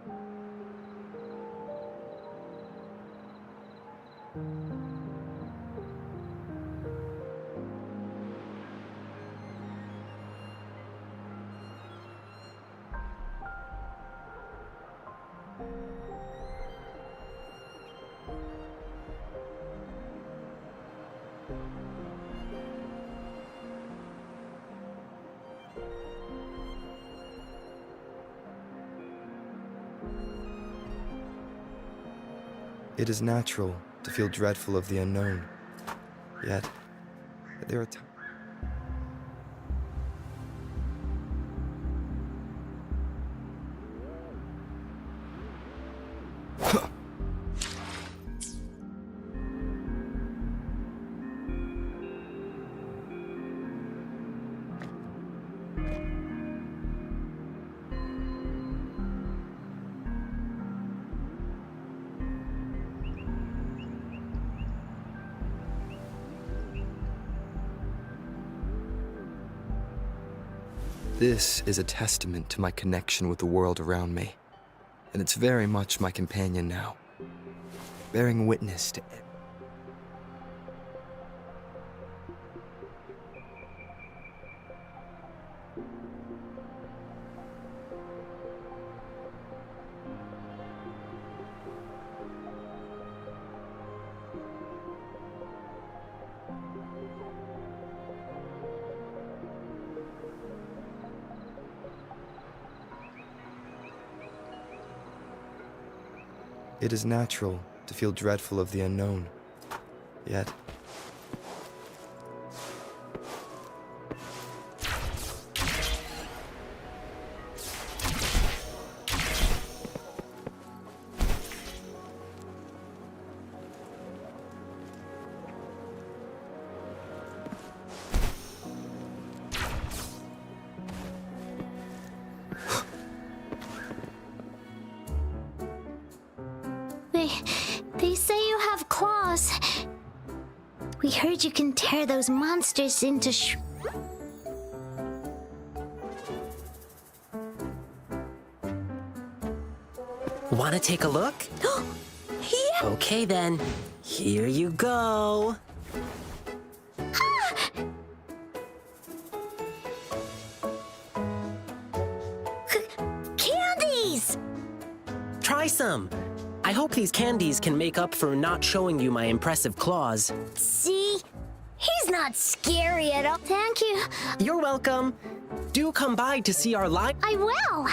It is natural to feel dreadful of the unknown. Yet, there are times. This is a testament to my connection with the world around me, and it's very much my companion now, bearing witness to it. It is natural to feel dreadful of the unknown. Yet,
They say you have claws. We heard you can tear those monsters into
Wanna take a look?
Yeah.
Okay then, here you go.
Candies!
Try some. I hope these candies can make up for not showing you my impressive claws.
See? He's not scary at all. Thank you.
You're welcome. Do come by to see our live.
I will.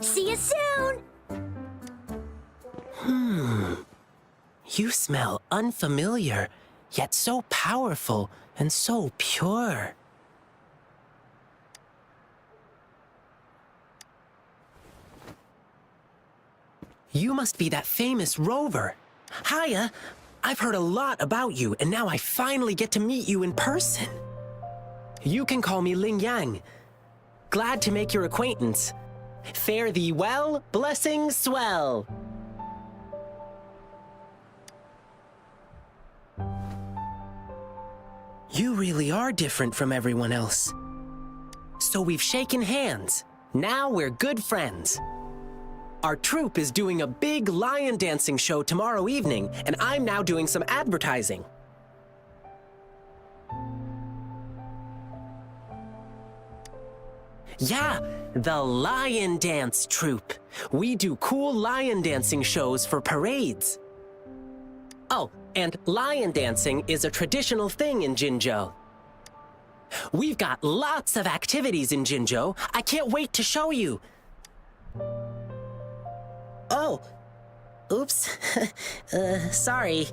See you soon.
You smell unfamiliar, yet so powerful and so pure. You must be that famous rover. Hiya, I've heard a lot about you, and now I finally get to meet you in person. You can call me Ling Yang. Glad to make your acquaintance. Fare thee well, blessings swell. You really are different from everyone else. So we've shaken hands. Now we're good friends. Our troupe is doing a big lion dancing show tomorrow evening, and I'm now doing some advertising. Yeah, the Lion Dance Troupe. We do cool lion dancing shows for parades. Oh, and lion dancing is a traditional thing in Jinzhou. We've got lots of activities in Jinzhou. I can't wait to show you. Oh, oops. Sorry.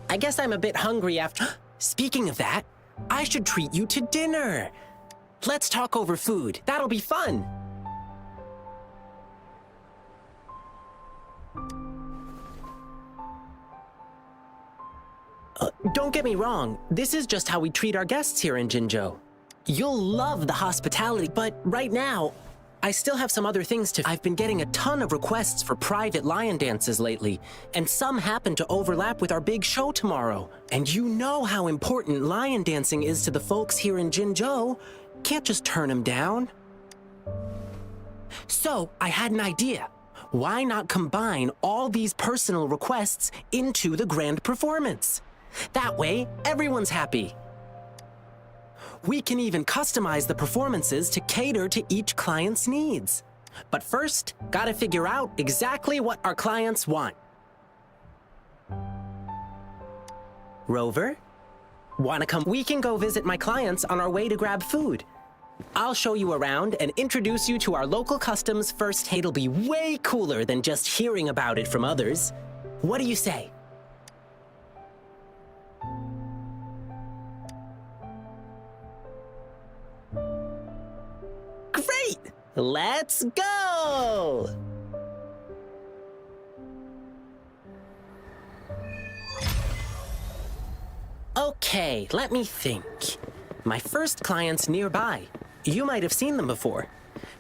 I guess I'm a bit hungry after... Speaking of that, I should treat you to dinner. Let's talk over food. That'll be fun. Don't get me wrong. This is just how we treat our guests here in Jinzhou. You'll love the hospitality, but right now, I still have some other things to... I've been getting a ton of requests for private lion dances lately, and some happen to overlap with our big show tomorrow. And you know how important lion dancing is to the folks here in Jinzhou. Can't just turn them down. So, I had an idea. Why not combine all these personal requests into the grand performance? That way, everyone's happy. We can even customize the performances to cater to each client's needs. But first, gotta figure out exactly what our clients want. Rover, wanna come? We can go visit my clients on our way to grab food. I'll show you around and introduce you to our local customs first. It'll be way cooler than just hearing about it from others. What do you say? Great! Let's go! Okay, let me think. My first client's nearby. You might have seen them before.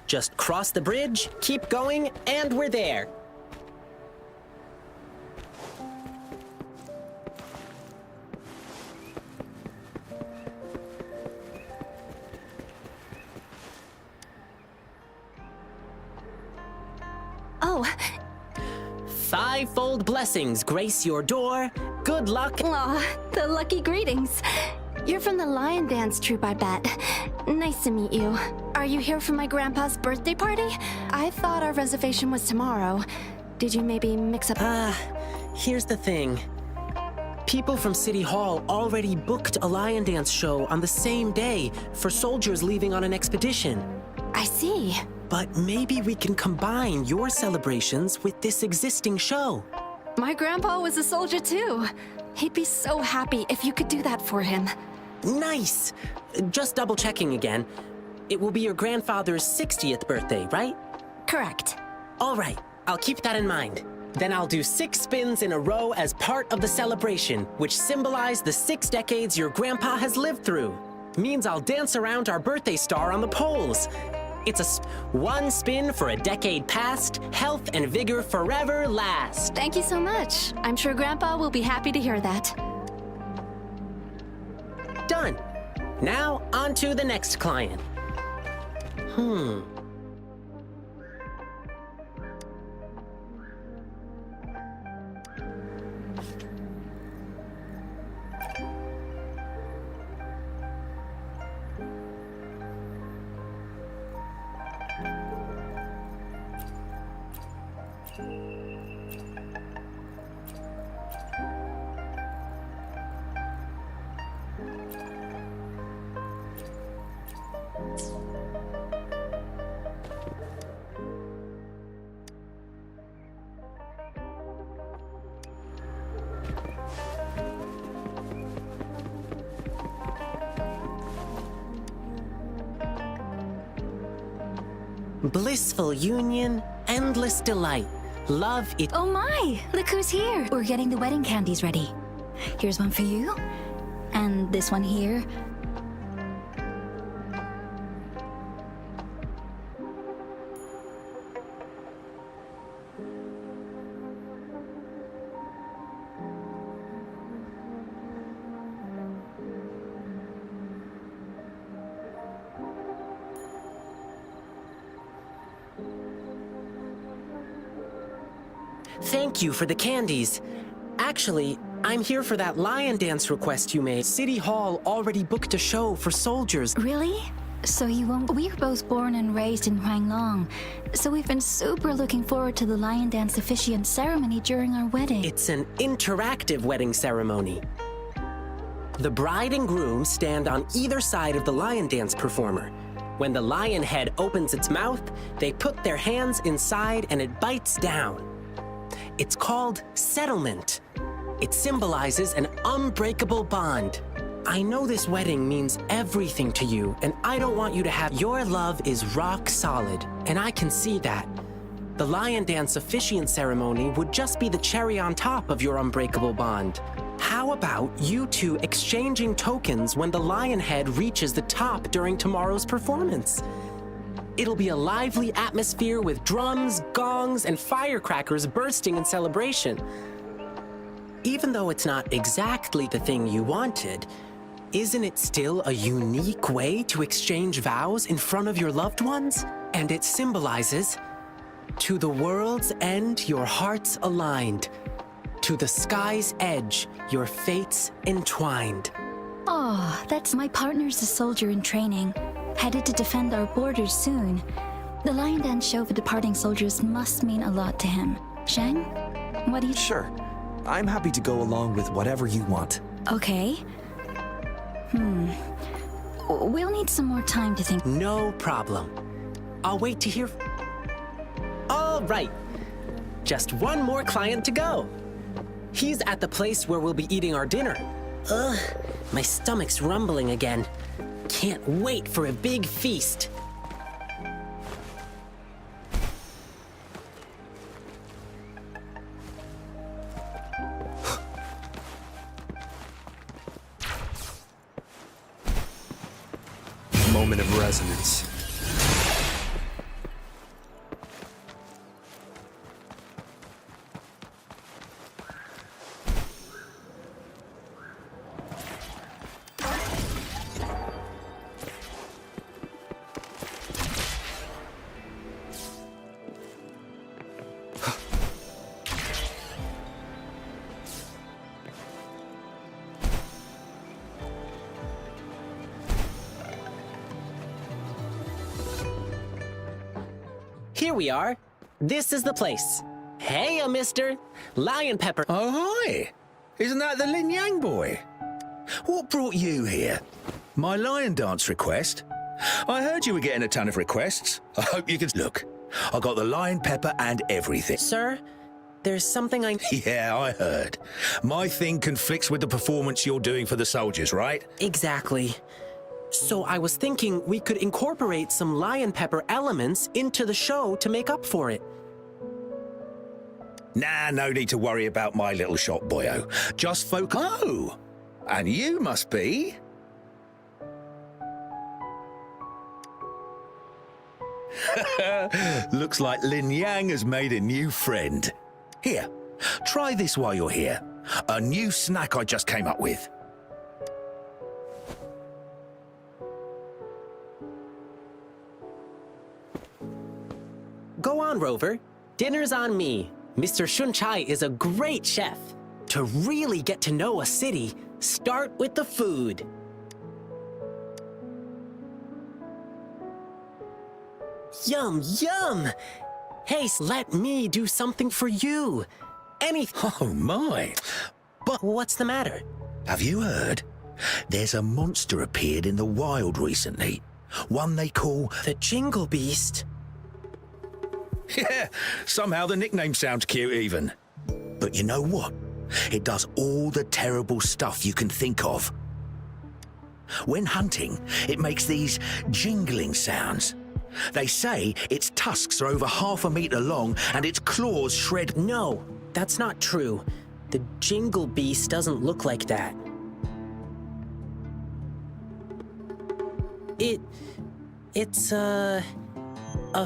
Just cross the bridge, keep going, and we're there.
Oh.
Fivefold blessings grace your door. Good luck.
Aw, the lucky greetings. You're from the lion dance troupe, I bet. Nice to meet you. Are you here for my grandpa's birthday party? I thought our reservation was tomorrow. Did you maybe mix up?
Here's the thing. People from City Hall already booked a lion dance show on the same day for soldiers leaving on an expedition.
I see.
But maybe we can combine your celebrations with this existing show.
My grandpa was a soldier too. He'd be so happy if you could do that for him.
Nice! Just double checking again. It will be your grandfather's 60th birthday, right?
Correct.
All right, I'll keep that in mind. Then I'll do 6 spins in a row as part of the celebration, which symbolize the 6 decades your grandpa has lived through. Means I'll dance around our birthday star on the poles. It's one spin for a decade past, health and vigor forever last.
Thank you so much. I'm sure Grandpa will be happy to hear that.
Done. Now, on to the next client. Blissful union, endless delight. Love it.
Oh my! Look who's here! We're getting the wedding candies ready. Here's one for you. And this one here.
Thank you for the candies. Actually, I'm here for that lion dance request you made. City Hall already booked a show for soldiers.
Really? So you won't... We were both born and raised in Huanglong, so we've been super looking forward to the lion dance officiant ceremony during our wedding.
It's an interactive wedding ceremony. The bride and groom stand on either side of the lion dance performer. When the lion head opens its mouth, they put their hands inside and it bites down. It's called settlement. It symbolizes an unbreakable bond. I know this wedding means everything to you, and I don't want you to have... Your love is rock solid, and I can see that. The lion dance officiant ceremony would just be the cherry on top of your unbreakable bond. How about you two exchanging tokens when the lion head reaches the top during tomorrow's performance? It'll be a lively atmosphere with drums, gongs, and firecrackers bursting in celebration. Even though it's not exactly the thing you wanted, isn't it still a unique way to exchange vows in front of your loved ones? And it symbolizes, to the world's end, your hearts aligned. To the sky's edge, your fates entwined.
Oh, that's my partner's a soldier in training, headed to defend our borders soon. The lion dance show for departing soldiers must mean a lot to him. Shang, what do you...
Sure. I'm happy to go along with whatever you want.
Okay. We'll need some more time to think.
No problem. I'll wait to hear... All right. Just one more client to go. He's at the place where we'll be eating our dinner. Ugh, my stomach's rumbling again. Can't wait for a big feast.
Moment of resonance.
Here we are. This is the place. Hey, mister. Lion Pepper.
Oh, hi. Isn't that the Lin Yang boy? What brought you here? My lion dance request? I heard you were getting a ton of requests. I hope you can... Look, I got the lion pepper and everything.
Sir, there's something I...
Yeah, I heard. My thing conflicts with the performance you're doing for the soldiers, right?
Exactly. So I was thinking we could incorporate some lion pepper elements into the show to make up for it.
Nah, no need to worry about my little shop, boyo. Just focus... Oh! And you must be... Looks like Lin Yang has made a new friend. Here, try this while you're here. A new snack I just came up with.
Go on, Rover. Dinner's on me. Mr. Shunchai is a great chef. To really get to know a city, start with the food. Yum, yum! Hey, let me do something for you. Anything.
Oh, my.
But what's the matter?
Have you heard? There's a monster appeared in the wild recently. One they call...
The Jingle Beast?
Yeah, somehow the nickname sounds cute even. But you know what? It does all the terrible stuff you can think of. When hunting, it makes these jingling sounds. They say its tusks are over 1/2 meter long and its claws shred...
No, that's not true. The Jingle Beast doesn't look like that. It's a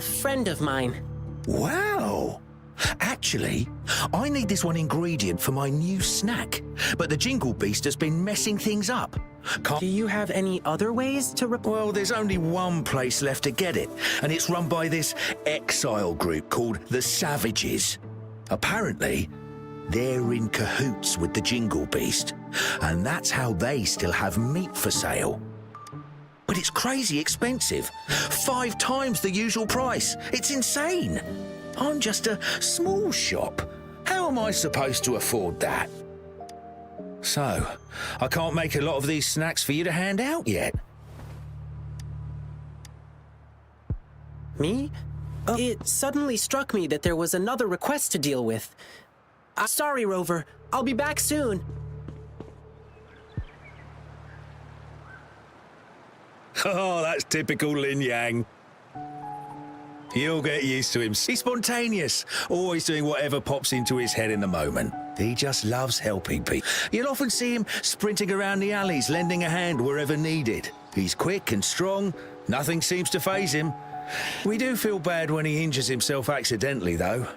friend of mine.
Wow! Actually, I need this one ingredient for my new snack, but the Jingle Beast has been messing things up.
Do you have any other ways to...
Well, there's only one place left to get it, and it's run by this exile group called the Savages. Apparently, they're in cahoots with the Jingle Beast, and that's how they still have meat for sale. But it's crazy expensive. 5 times the usual price. It's insane. I'm just a small shop. How am I supposed to afford that? So, I can't make a lot of these snacks for you to hand out yet.
Me? It suddenly struck me that there was another request to deal with. Sorry, Rover. I'll be back soon.
Oh, that's typical Lin Yang. You'll get used to him. He's spontaneous, always doing whatever pops into his head in the moment. He just loves helping people. You'll often see him sprinting around the alleys, lending a hand wherever needed. He's quick and strong. Nothing seems to faze him.
We do feel bad when he injures himself accidentally, though.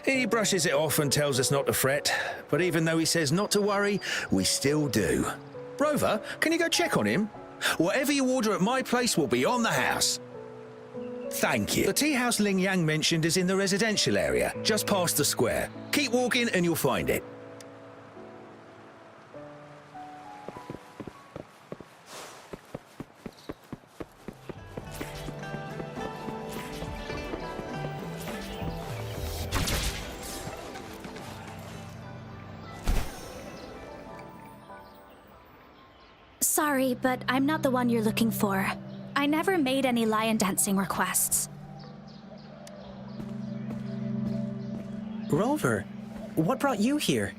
He brushes it off and tells us not to fret, but even though he says not to worry, we still do. Rover, can you go check on him? Whatever you order at my place will be on the house. Thank you. The tea house Ling Yang mentioned is in the residential area, just past the square. Keep walking and you'll find it.
Sorry, but I'm not the one you're looking for. I never made any lion dancing requests.
Rover, what brought you here?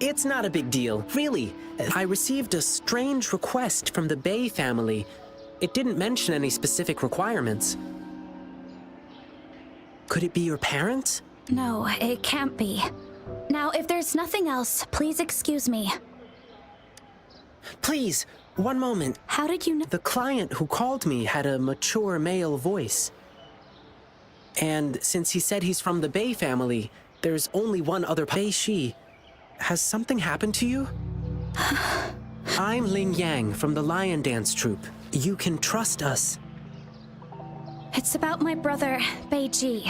It's not a big deal, really. I received a strange request from the Bay family. It didn't mention any specific requirements. Could it be your parents?
No, it can't be. Now, if there's nothing else, please excuse me.
Please, one moment.
How did you know?
The client who called me had a mature male voice. And since he said he's from the Bay family, there's only one other Bay Shi. Has something happened to you? I'm Ling Yang from the Lion Dance Troupe. You can trust us.
It's about my brother, Beiji.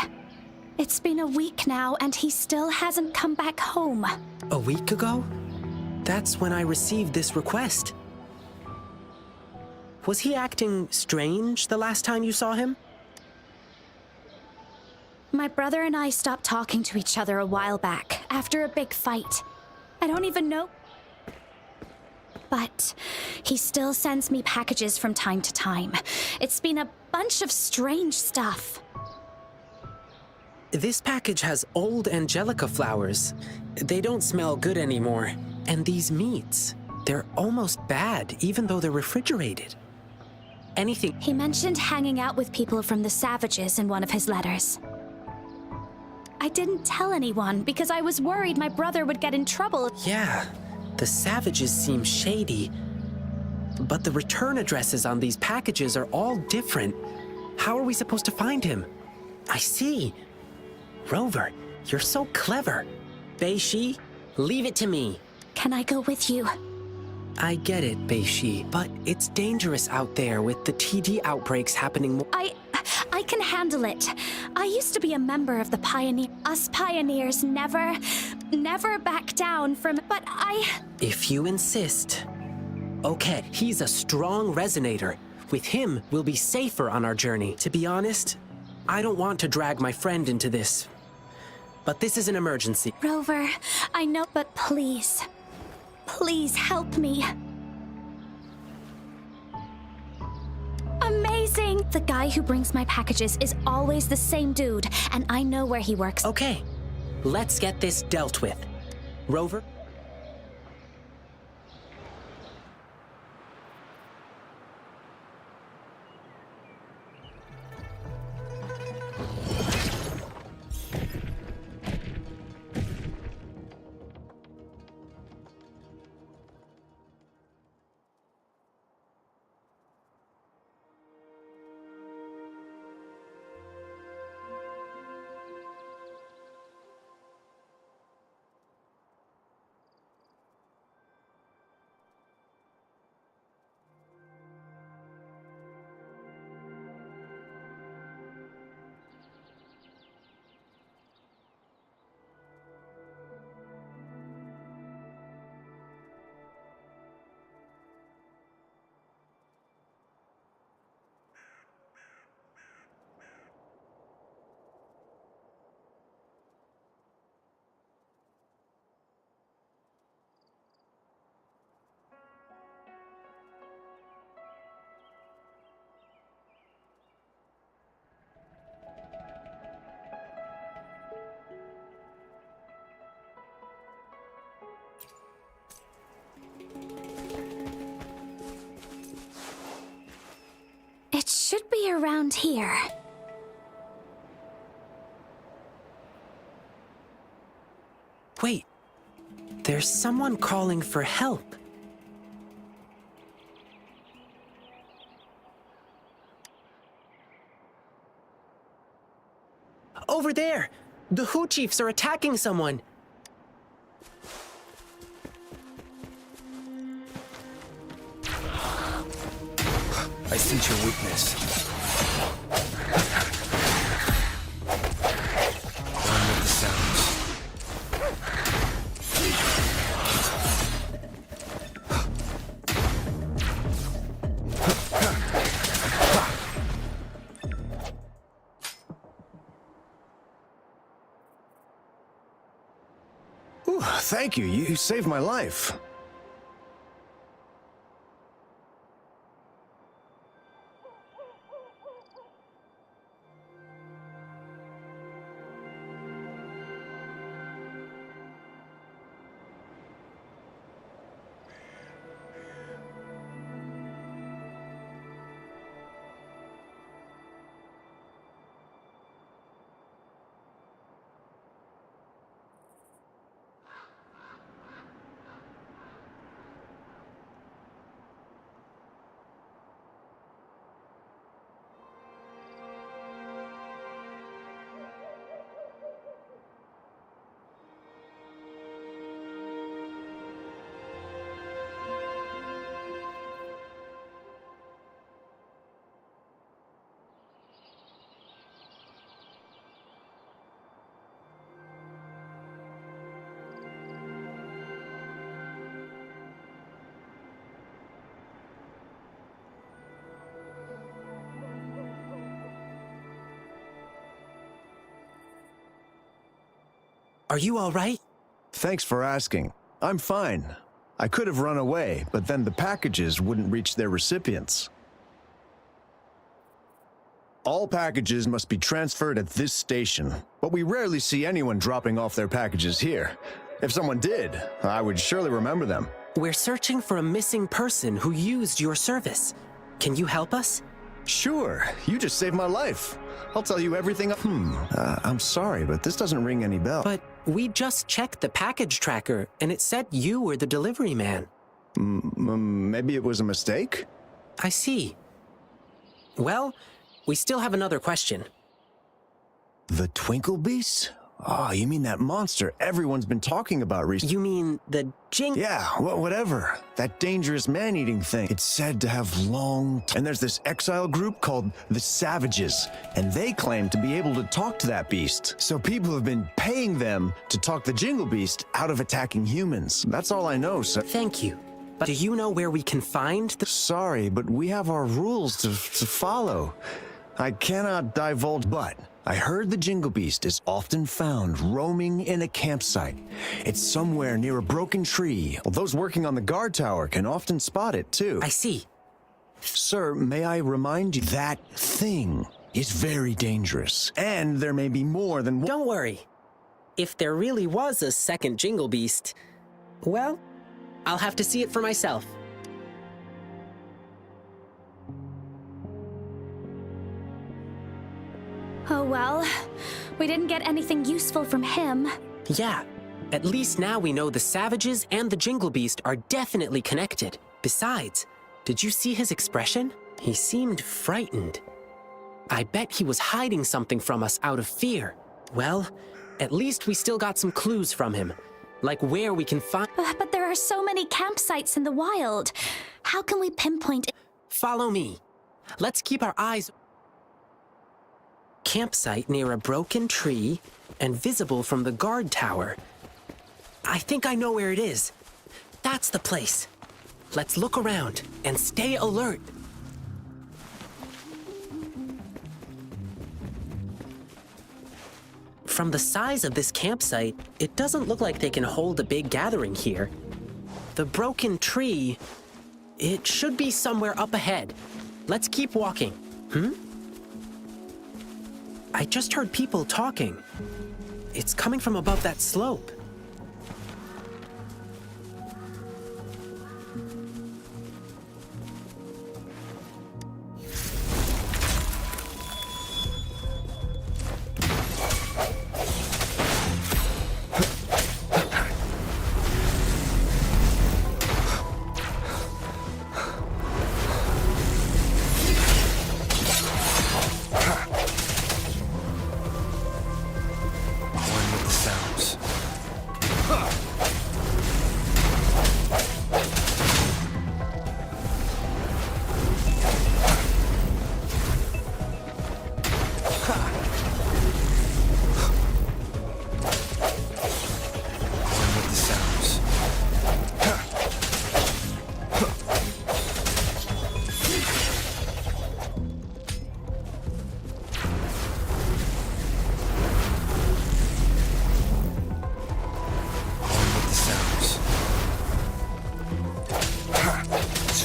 It's been a week now, and he still hasn't come back home.
A week ago? That's when I received this request. Was he acting strange the last time you saw him?
My brother and I stopped talking to each other a while back, after a big fight. I don't even know. But he still sends me packages from time to time. It's been a bunch of strange stuff.
This package has old angelica flowers. They don't smell good anymore. And these meats, they're almost bad, even though they're refrigerated. Anything...
He mentioned hanging out with people from the Savages in one of his letters. I didn't tell anyone because I was worried my brother would get in trouble.
Yeah, the Savages seem shady. But the return addresses on these packages are all different. How are we supposed to find him? I see. Rover, you're so clever. Bei-Shi, leave it to me.
Can I go with you?
I get it, Bei-Shi, but it's dangerous out there with the TD outbreaks happening more.
I can handle it. I used to be a member of the Pioneer. Us pioneers never back down from... But
If you insist. Okay, he's a strong resonator. With him, we'll be safer on our journey. To be honest, I don't want to drag my friend into this. But this is an emergency.
Rover, I know, but please. Please help me. Amazing! The guy who brings my packages is always the same dude, and I know where he works.
Okay, let's get this dealt with. Rover?
It should be around here.
Wait, there's someone calling for help. over there! The Hu Chiefs are attacking someone!
I sense your weakness. Run with the sounds.
Ooh, thank you. You saved my life.
Are you all right?
Thanks for asking. I'm fine. I could have run away, but then the packages wouldn't reach their recipients. All packages must be transferred at this station, but we rarely see anyone dropping off their packages here. If someone did, I would surely remember them.
We're searching for a missing person who used your service. Can you help us?
Sure, you just saved my life. I'll tell you everything. I'm sorry, but this doesn't ring any bell.
But we just checked the package tracker, and it said you were the delivery man.
Maybe it was a mistake?
I see. Well, we still have another question.
The Twinkle Beast? Oh, you mean that monster everyone's been talking about recently?
You mean the
Yeah, whatever. That dangerous man-eating thing. It's said to have long... And there's this exile group called the Savages, and they claim to be able to talk to that beast. So people have been paying them to talk the Jingle Beast out of attacking humans. That's all I know, sir.
Thank you. But do you know where we can find the...
Sorry, but we have our rules to follow. I cannot divulge, but... I heard the Jingle Beast is often found roaming in a campsite. It's somewhere near a broken tree. Well, those working on the guard tower can often spot it, too.
I see.
Sir, may I remind you, that thing is very dangerous. And there may be more than one.
Don't worry. If there really was a second Jingle Beast, well, I'll have to see it for myself.
Oh well, we didn't get anything useful from him.
Yeah, at least now we know the Savages and the Jingle Beast are definitely connected. Besides, did you see his expression? He seemed frightened. I bet he was hiding something from us out of fear. Well, at least we still got some clues from him, like where we can find...
But there are so many campsites in the wild. How can we pinpoint...
Follow me. Let's keep our eyes... Campsite near a broken tree and visible from the guard tower. I think I know where it is. That's the place. Let's look around and stay alert. From the size of this campsite, it doesn't look like they can hold a big gathering here. The broken tree, it should be somewhere up ahead. Let's keep walking. I just heard people talking. It's coming from above that slope.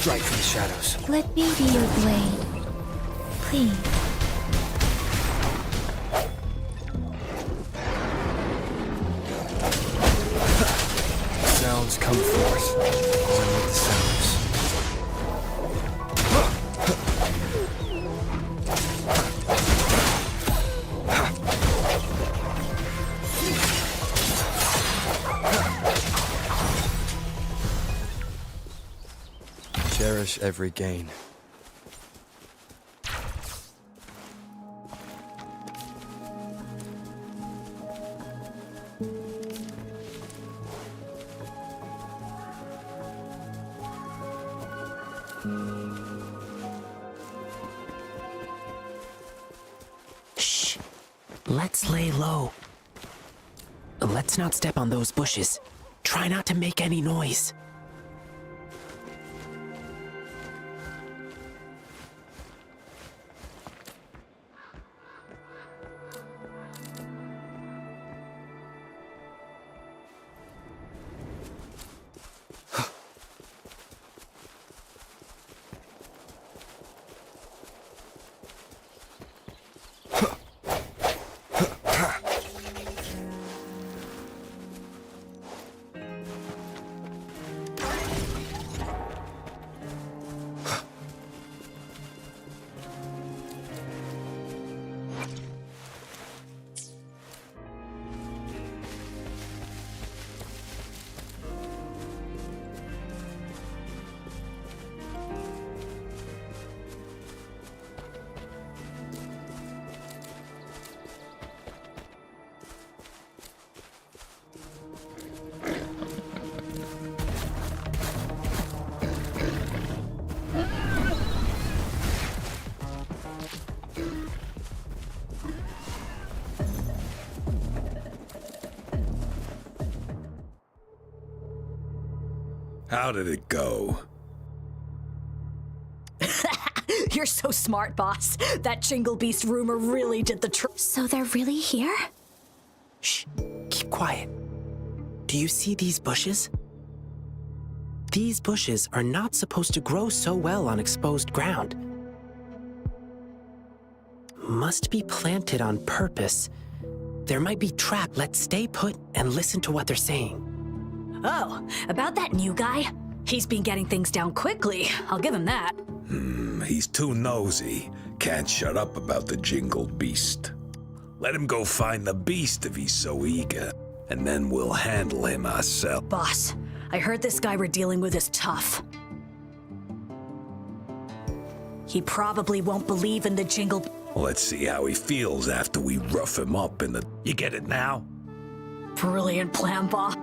strike from the shadows.
Let me be your blade. Please.
Sounds come forth. One with the sounds. Cherish every gain.
Shh. Let's lay low. Let's not step on those bushes. Try not to make any noise.
How did it go?
You're so smart, boss. That Jingle Beast rumor really did the trick.
So they're really here?
Shh. Keep quiet. Do you see these bushes? These bushes are not supposed to grow so well on exposed ground. Must be planted on purpose. There might be traps. Let's stay put and listen to what they're saying.
Oh, about that new guy? He's been getting things down quickly. I'll give him that.
He's too nosy. Can't shut up about the Jingle Beast. Let him go find the beast if he's so eager, and then we'll handle him ourselves.
Boss, I heard this guy we're dealing with is tough. He probably won't believe in the Jingle...
Let's see how he feels after we rough him up in the... You get it now?
Brilliant plan, boss.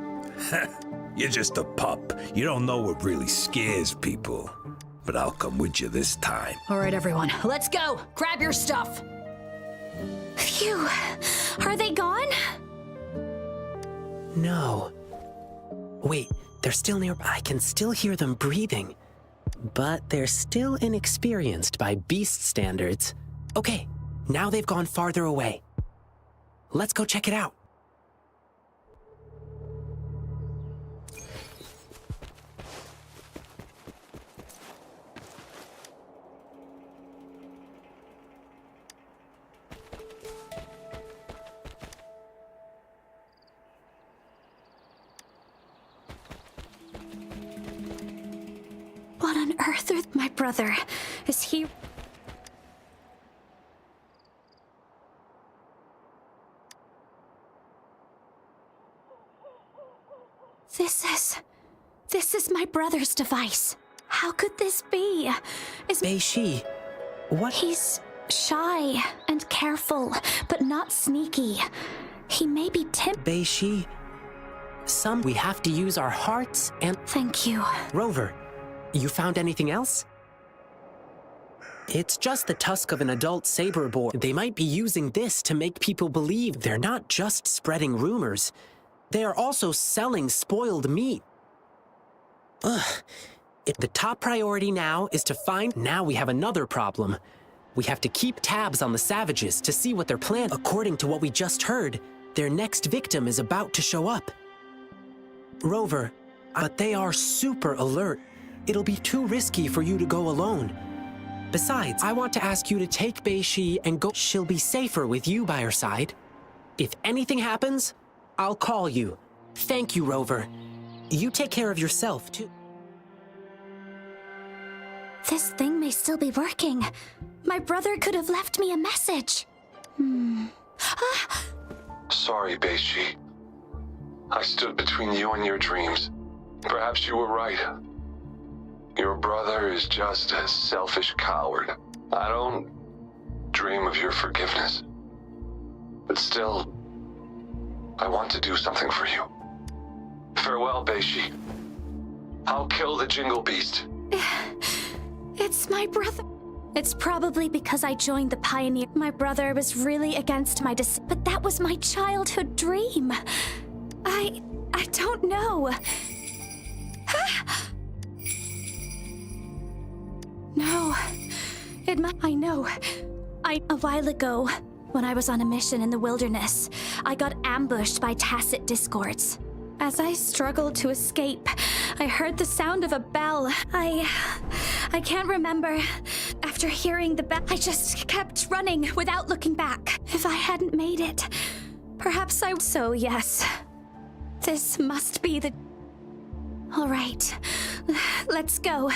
You're just a pup. You don't know what really scares people. But I'll come with you this time.
All right, everyone, let's go. Grab your stuff.
Phew. Are they gone?
No. Wait, they're still near. I can still hear them breathing. But they're still inexperienced by beast standards. Okay, now they've gone farther away. Let's go check it out.
What on earth is my brother? Is he... This is my brother's device. How could this be?
Bei-Shi, what?
He's shy and careful, but not sneaky. He may be
Bei-Shi, we have to use our hearts and...
Thank you.
Rover, you found anything else? It's just the tusk of an adult saber boar. They might be using this to make people believe they're not just spreading rumors. They are also selling spoiled meat. Ugh. The top priority now is to find... Now we have another problem. We have to keep tabs on the savages to see what they're planning. According to what we just heard, their next victim is about to show up. Rover, but they are super alert. It'll be too risky for you to go alone. Besides, I want to ask you to take Bei-Shi and go. She'll be safer with you by her side. If anything happens, I'll call you. Thank you, Rover. You take care of yourself, too.
This thing may still be working. My brother could have left me a message.
Sorry, Bei-Shi. I stood between you and your dreams. Perhaps you were right. Your brother is just a selfish coward. I don't dream of your forgiveness. But still, I want to do something for you. Farewell, Bei-Shi. I'll kill the Jingle Beast.
It's my brother. It's probably because I joined the Pioneer. My brother was really against my decision, but that was my childhood dream. I don't know. No, I know. A while ago, when I was on a mission in the wilderness, I got ambushed by Tacit discords. As I struggled to escape, I heard the sound of a bell. I can't remember. After hearing the bell, I just kept running without looking back. If I hadn't made it, perhaps I... So yes, this must be the... All right, let's go.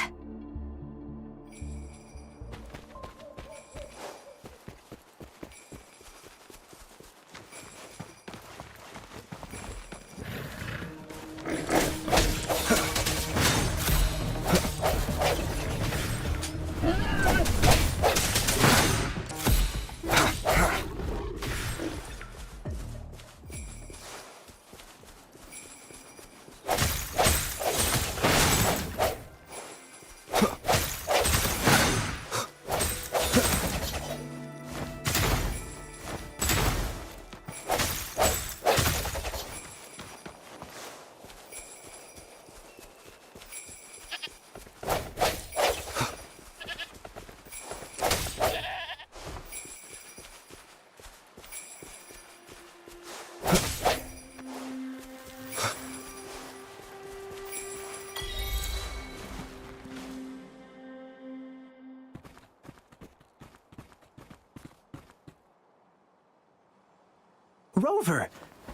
Rover!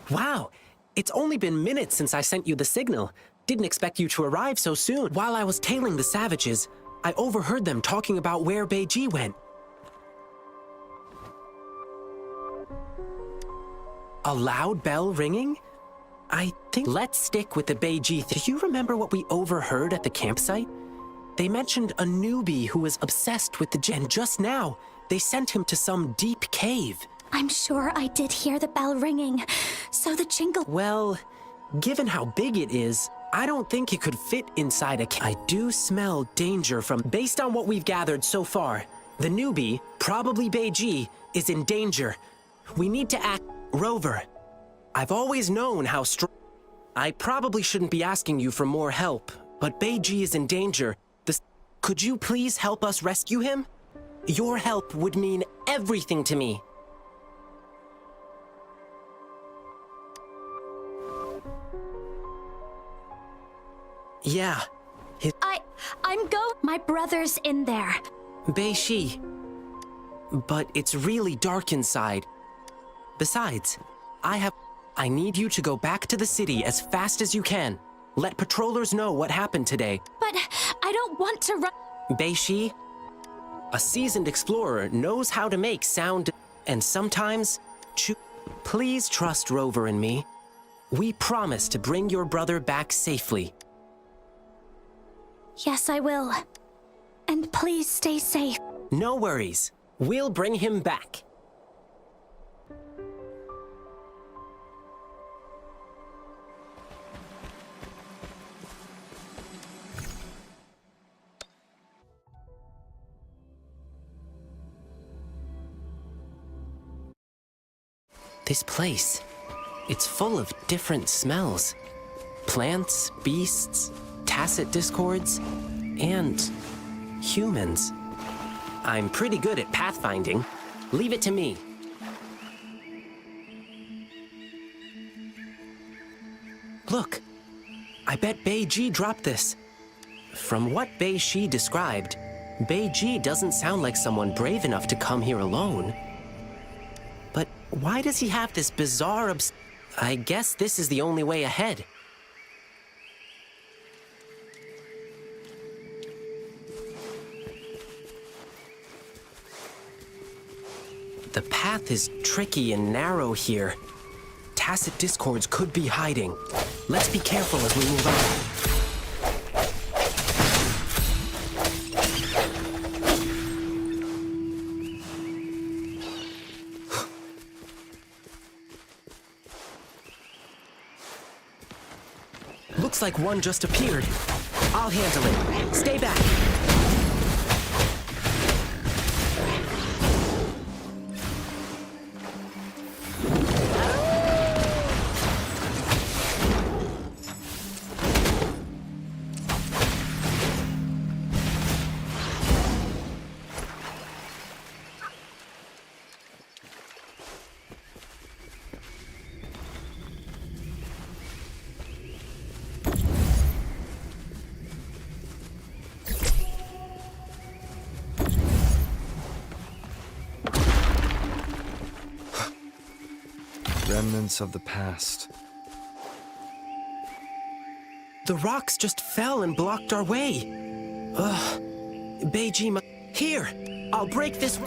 Wow, it's only been minutes since I sent you the signal. Didn't expect you to arrive so soon. While I was tailing the savages, I overheard them talking about where Bei-Ji went. A loud bell ringing? I think let's stick with the Bei-Ji. Do you remember what we overheard at the campsite? They mentioned a newbie who was obsessed with the Jinn. And just now, they sent him to some deep cave.
I'm sure I did hear the bell ringing, so the jingle...
Well, given how big it is, I don't think it could fit inside a cave. I do smell danger from... Based on what we've gathered so far, the newbie, probably Bei-Ji, is in danger. We need to act... Rover, I've always known how strong... I probably shouldn't be asking you for more help, but Bei-Ji is in danger. Could you please help us rescue him? Your help would mean everything to me. Yeah.
My brother's in there.
Bei-Shi. But it's really dark inside. Besides, I need you to go back to the city as fast as you can. Let patrollers know what happened today.
But I don't want to run.
Bei-Shi, a seasoned explorer knows how to make sound, and sometimes please trust Rover and me. We promise to bring your brother back safely.
Yes, I will. And please stay safe.
No worries. We'll bring him back. This place, it's full of different smells. Plants, beasts, Tacit discords, and humans. I'm pretty good at pathfinding. Leave it to me. Look, I bet Bei-Ji dropped this. From what Bei Shi described, Beiji doesn't sound like someone brave enough to come here alone. But why does he have this bizarre I guess this is the only way ahead. The path is tricky and narrow here. Tacit discords could be hiding. Let's be careful as we move on. Looks like one just appeared. I'll handle it. Stay back.
Remnants of the past.
The rocks just fell and blocked our way. Ugh. Beiji, here! I'll break this.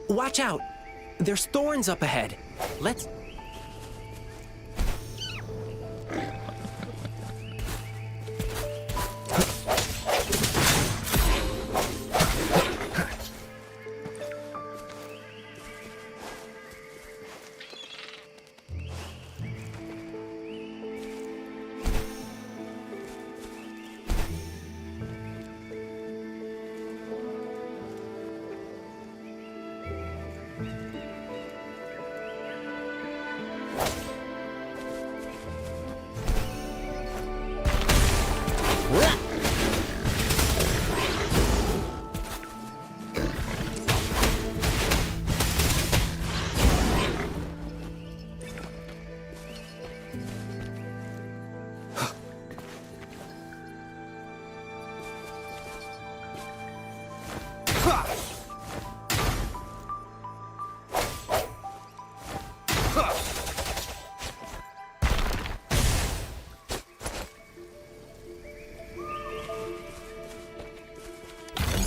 Watch out! There's thorns up ahead. Let's...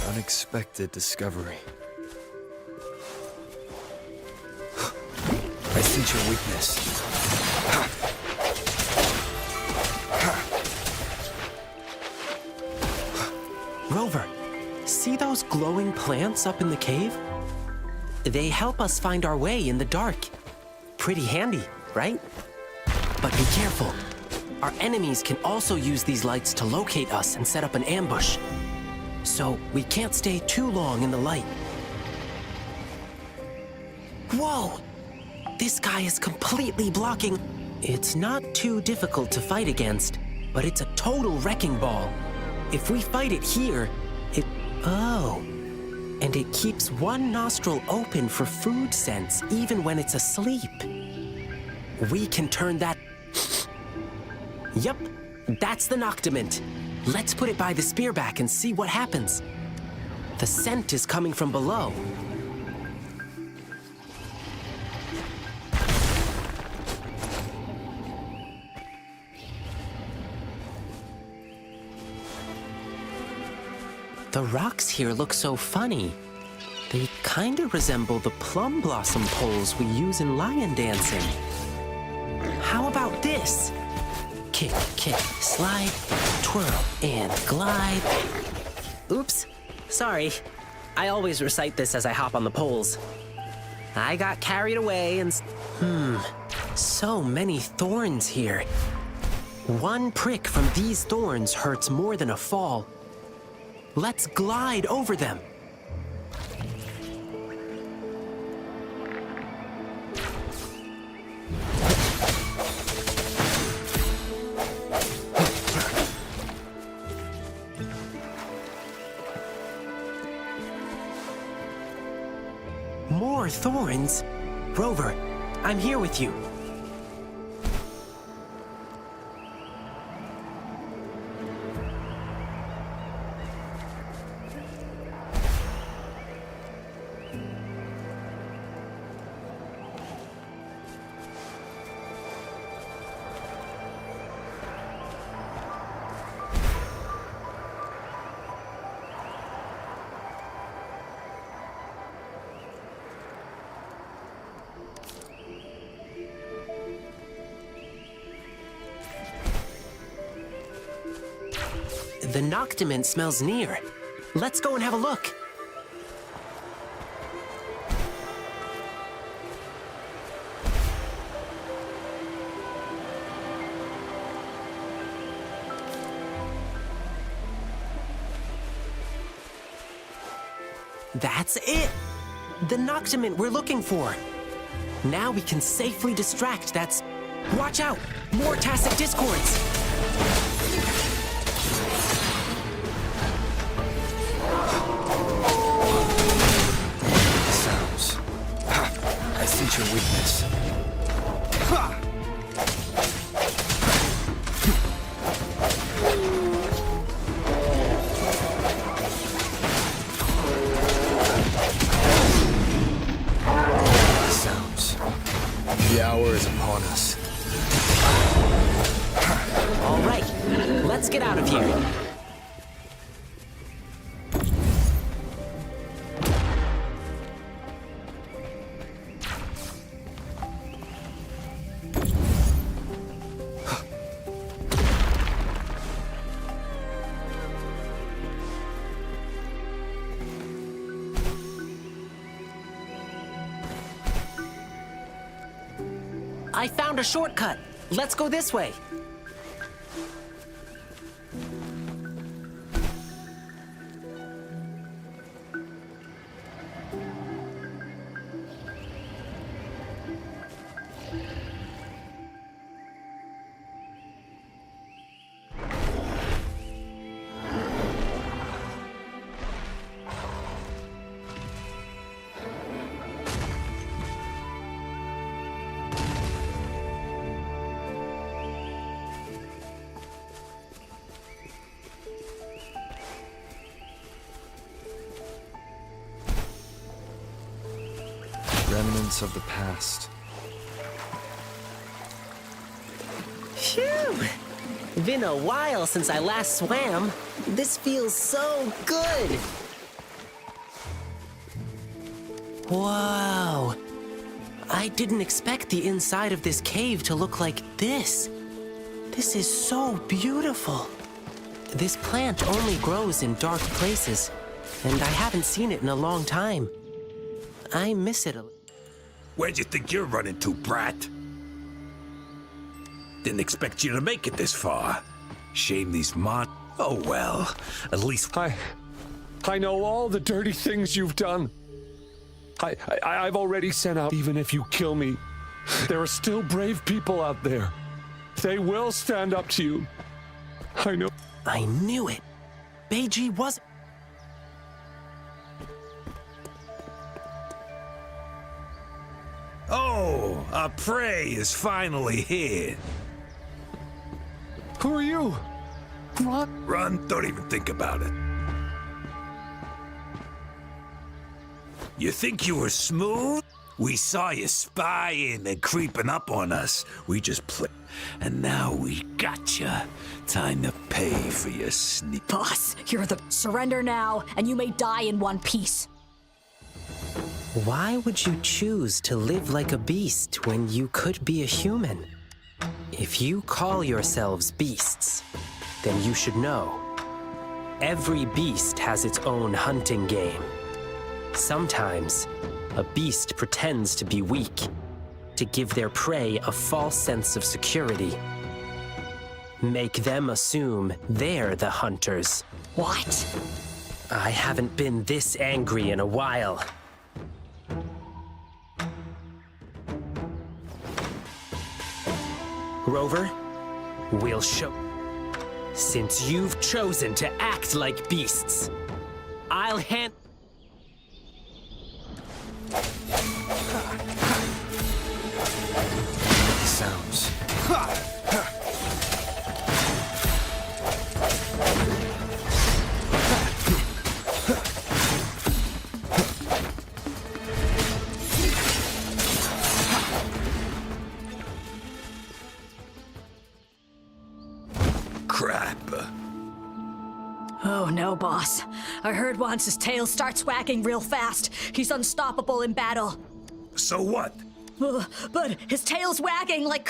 Unexpected discovery. I sense your weakness.
Rover, see those glowing plants up in the cave? They help us find our way in the dark. Pretty handy, right? But be careful. Our enemies can also use these lights to locate us and set up an ambush. So we can't stay too long in the light. Whoa! This guy is completely blocking. It's not too difficult to fight against, but it's a total wrecking ball. If we fight it here, Oh. And it keeps one nostril open for food sense, even when it's asleep. We can turn that... Yup, that's the Noctament. Let's put it by the spearback and see what happens. The scent is coming from below. The rocks here look so funny. They kind of resemble the plum blossom poles we use in lion dancing. How about this? Kick, kick, slide, twirl, and glide. Oops, sorry. I always recite this as I hop on the poles. I got carried away and... so many thorns here. One prick from these thorns hurts more than a fall. Let's glide over them. More thorns? Rover, I'm here with you. The Noctament smells near. Let's go and have a look. That's it! The Noctament we're looking for. Now we can safely distract that's... Watch out! More Tacit Discords!
I sense your weakness. Sounds. The hour is upon us.
All right, let's get out of here. I found a shortcut. Let's go this way.
Remnants of the past.
Phew! Been a while since I last swam. This feels so good. Whoa! I didn't expect the inside of this cave to look like this. This is so beautiful. This plant only grows in dark places, and I haven't seen it in a long time. I miss it a little.
Where'd you think you're running to, brat? Didn't expect you to make it this far. Shame these Oh well, at least...
I know all the dirty things you've done. I've already sent out, even if you kill me, there are still brave people out there. They will stand up to you. I know.
I knew it. Beiji was...
Oh, our prey is finally here.
Who are you? Run.
Run, don't even think about it. You think you were smooth? We saw you spying and creeping up on us. We just played. And now we gotcha. Time to pay for your sneak.
Boss, you're the... Surrender now, and you may die in one piece.
Why would you choose to live like a beast when you could be a human? If you call yourselves beasts, then you should know. Every beast has its own hunting game. Sometimes, a beast pretends to be weak, to give their prey a false sense of security. Make them assume they're the hunters.
What?
I haven't been this angry in a while. Rover, we'll show. Since you've chosen to act like beasts, I'll hand.
Sounds.
Crap.
Oh no, boss. I heard once his tail starts wagging real fast. He's unstoppable in battle.
So what?
But his tail's wagging like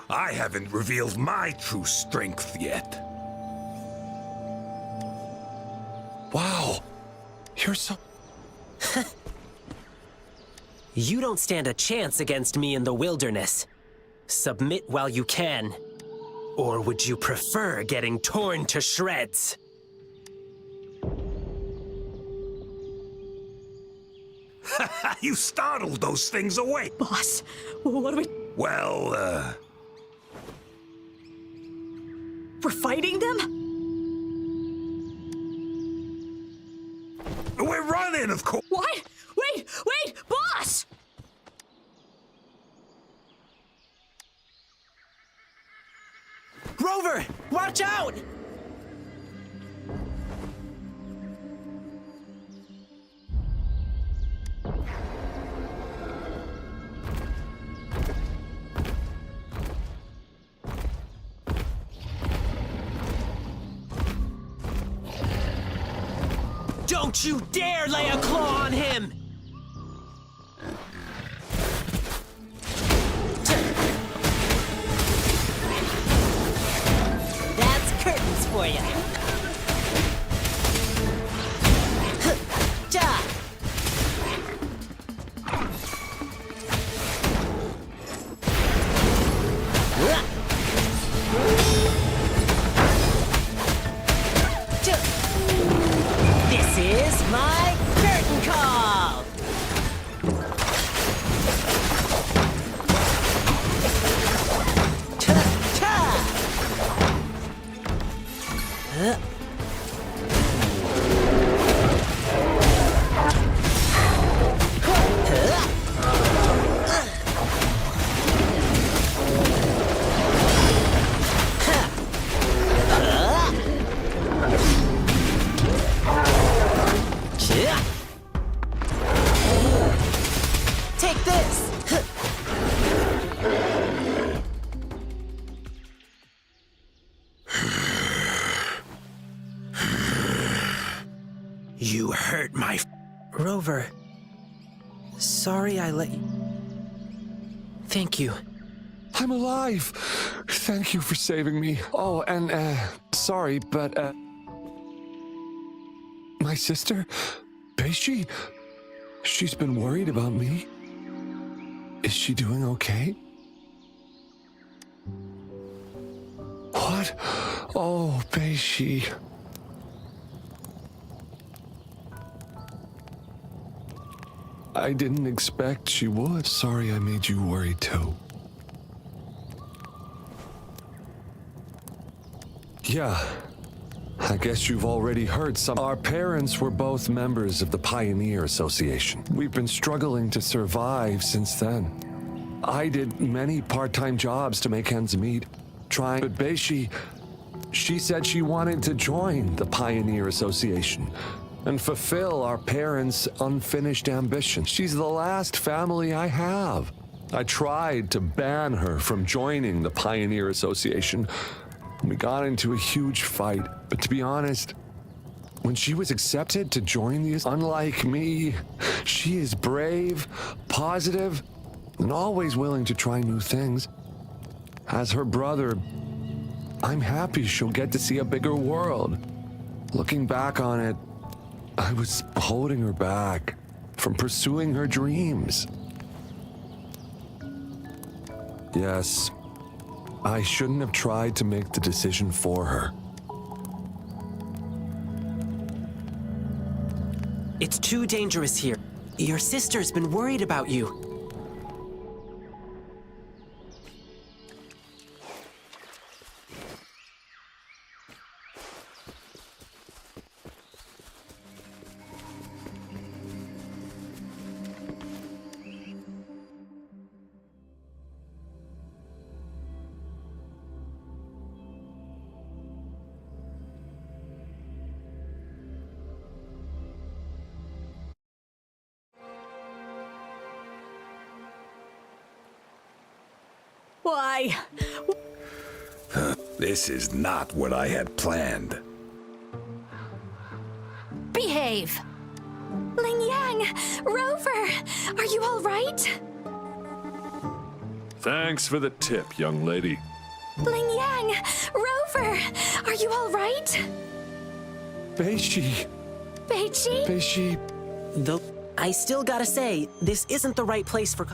I haven't revealed my true strength yet.
Wow. You're so...
You don't stand a chance against me in the wilderness. Submit while you can. Or would you prefer getting torn to shreds?
You startled those things away.
Boss, what are we...
Well,
We're fighting them?
we're running, of course.
What? Wait, boss!
Rover, watch out! Don't you dare lay a claw on him!
That's curtains for you. Ja! This is my curtain call! Take this!
You hurt my...
Rover, sorry I let you... Thank you.
I'm alive! Thank you for saving me. Oh, and, sorry, but, my sister, Beishi, she's been worried about me. Is she doing okay? What? Oh, Beishi. I didn't expect she would. Sorry I made you worried too. Yeah, I guess you've already heard some. Our parents were both members of the Pioneer Association. We've been struggling to survive since then. I did many part-time jobs to make ends meet, trying, but Beishi, she said she wanted to join the Pioneer Association and fulfill our parents' unfinished ambition. She's the last family I have. I tried to ban her from joining the Pioneer Association. We got into a huge fight, but to be honest, when she was accepted to join the... Unlike me, she is brave, positive, and always willing to try new things. As her brother, I'm happy she'll get to see a bigger world. Looking back on it, I was holding her back from pursuing her dreams. Yes, I shouldn't have tried to make the decision for her.
It's too dangerous here. Your sister's been worried about you.
Why?
This is not what I had planned.
Behave! Ling Yang! Rover! Are you all right?
Thanks for the tip, young lady.
Ling Yang! Rover! Are you all right?
Beishi.
Beichi?
Beishi.
Though, I still gotta say, this isn't the right place for...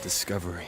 Discovery.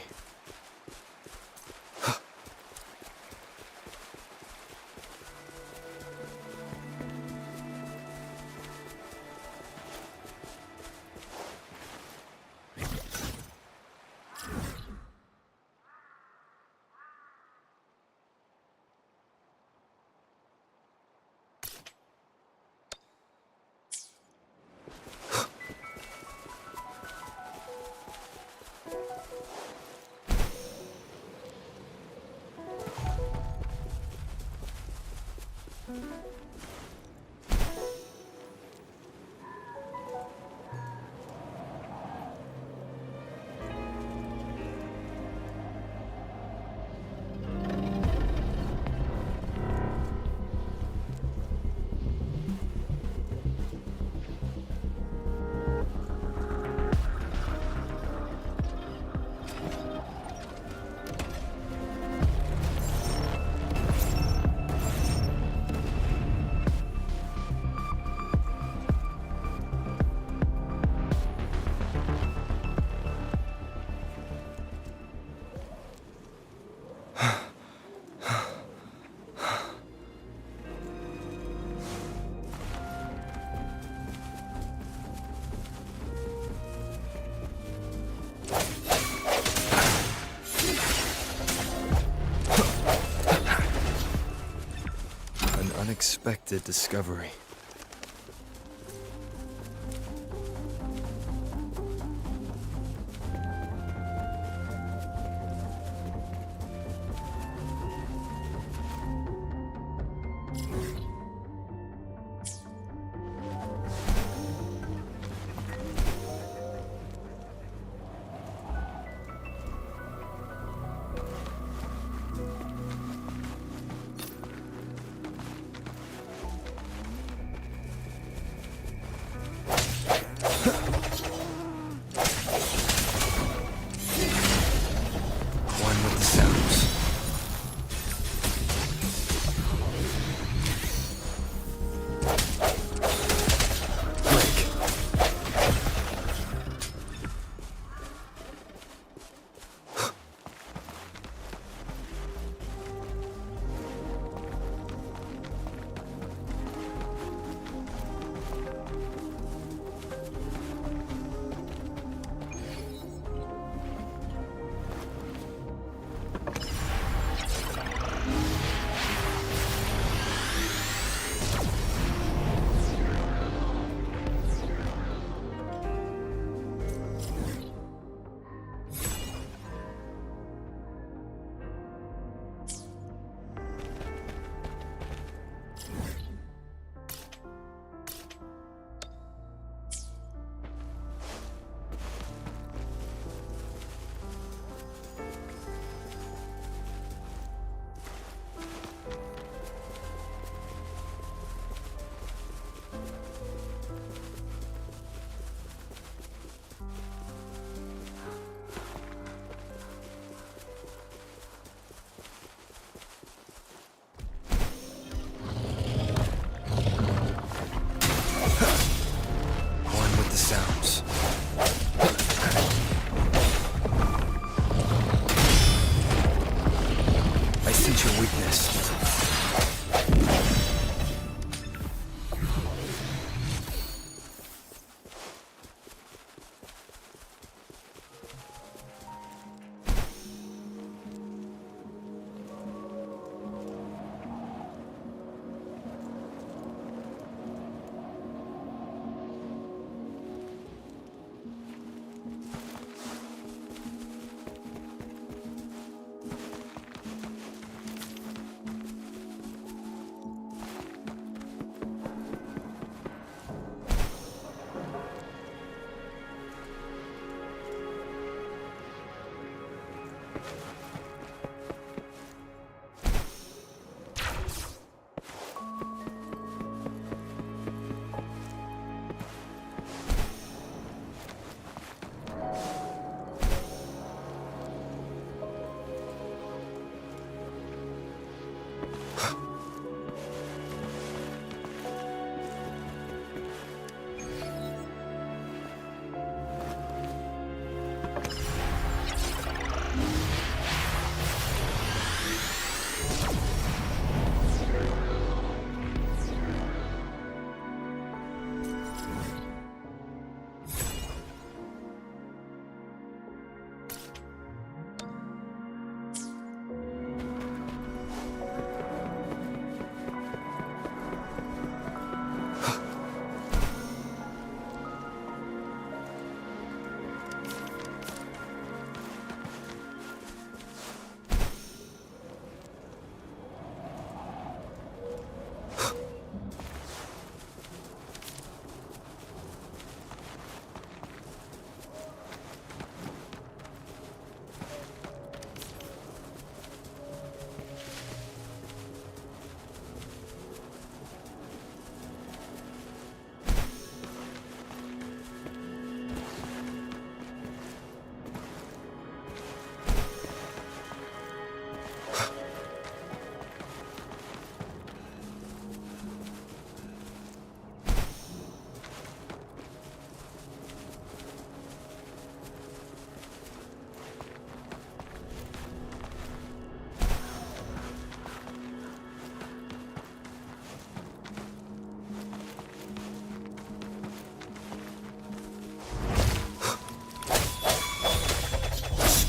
unexpected discovery.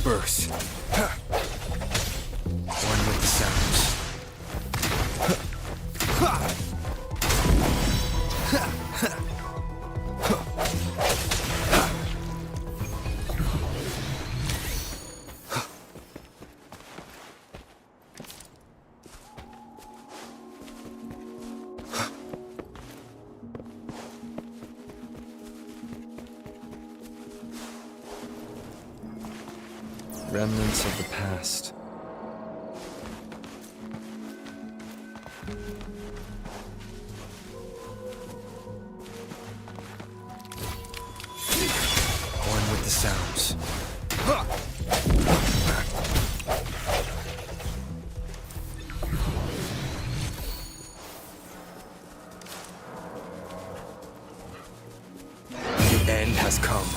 Disperse. One with the sounds. Remnants of the past. One with the sounds. The end has come.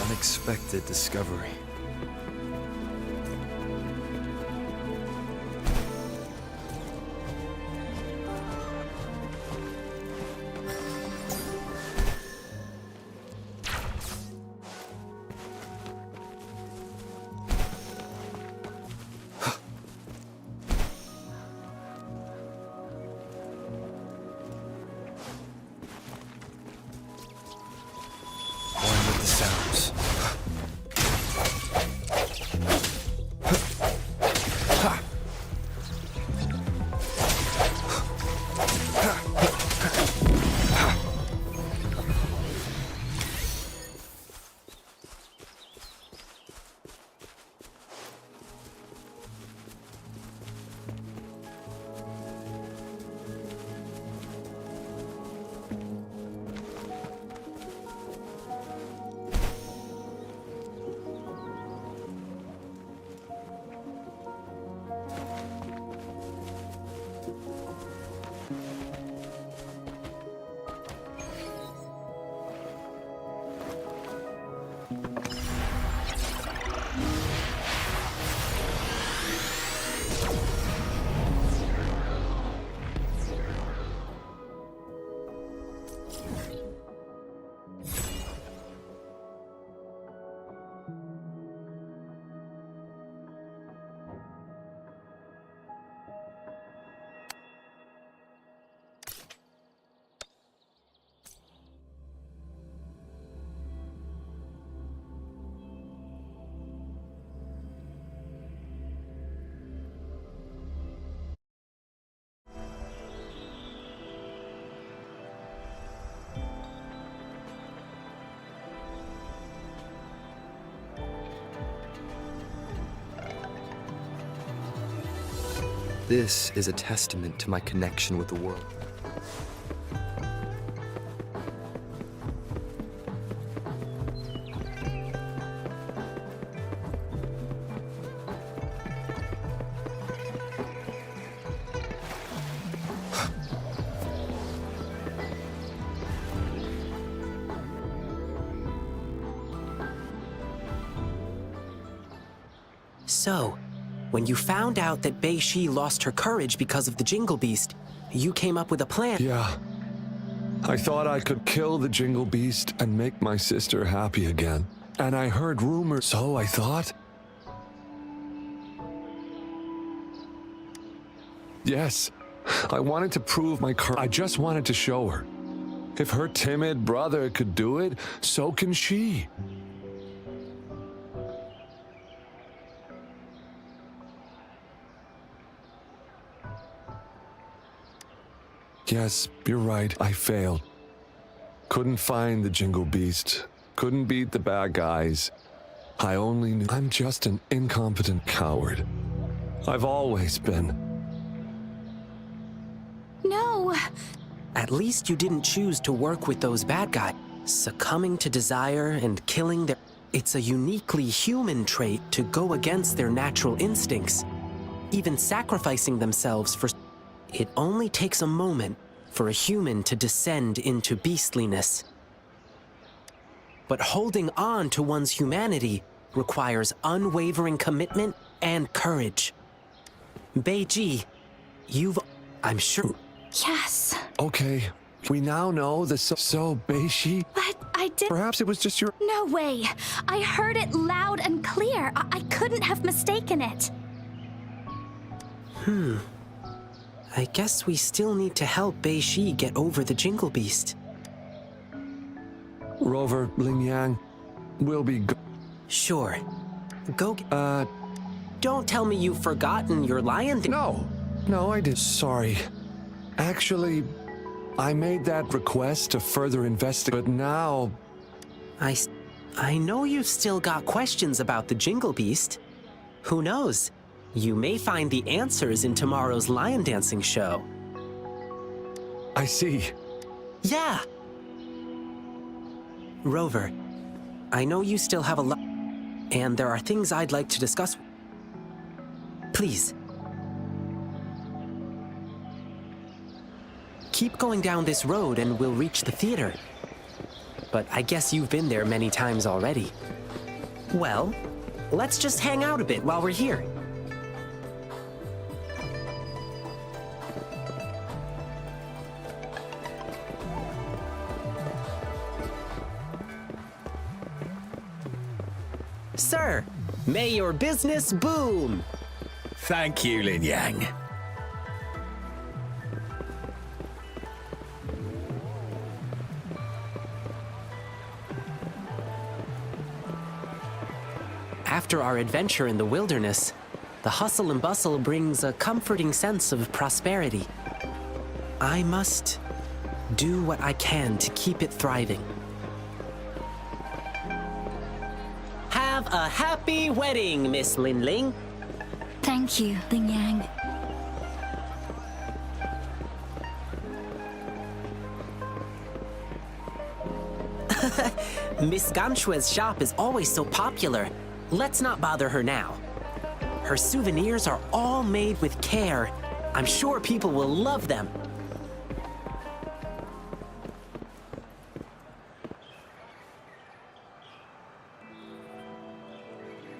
Unexpected discovery. One with the sounds. This is a testament to my connection with the world.
So, when you found out that Bei Shi lost her courage because of the Jingle Beast, you came up with a plan.
Yeah. I thought I could kill the Jingle Beast and make my sister happy again. And I heard rumors, so I thought. Yes, I wanted to prove my I just wanted to show her. If her timid brother could do it, so can she. Yes, you're right. I failed. Couldn't find the Jingle Beast. Couldn't beat the bad guys. I only knew I'm just an incompetent coward. I've always been.
No!
At least you didn't choose to work with those bad guys. Succumbing to desire and killing their... It's a uniquely human trait to go against their natural instincts. Even sacrificing themselves for... It only takes a moment for a human to descend into beastliness. But holding on to one's humanity requires unwavering commitment and courage. Beiji, I'm sure...
Yes.
Okay, we now know the so Beishi.
But I did...
Perhaps it was just your...
No way. I heard it loud and clear. I couldn't have mistaken it.
I guess we still need to help Beishi get over the Jingle Beast.
Rover, Ling Yang, we'll be
Sure. Go... Don't tell me you've forgotten your lion...
No, I did. Sorry. Actually, I made that request to further investigate, but now...
I know you've still got questions about the Jingle Beast. Who knows? You may find the answers in tomorrow's lion dancing show.
I see.
Yeah! Rover, I know you still have a lot, and there are things I'd like to discuss. Please. Keep going down this road and we'll reach the theater. But I guess you've been there many times already. Well, let's just hang out a bit while we're here. Sir, may your business boom!
Thank you, Lin Yang.
After our adventure in the wilderness, the hustle and bustle brings a comforting sense of prosperity. I must do what I can to keep it thriving. Have a happy wedding, Miss Lin Ling.
Thank you, Ling Yang.
Miss Ganxue's shop is always so popular. Let's not bother her now. Her souvenirs are all made with care. I'm sure people will love them.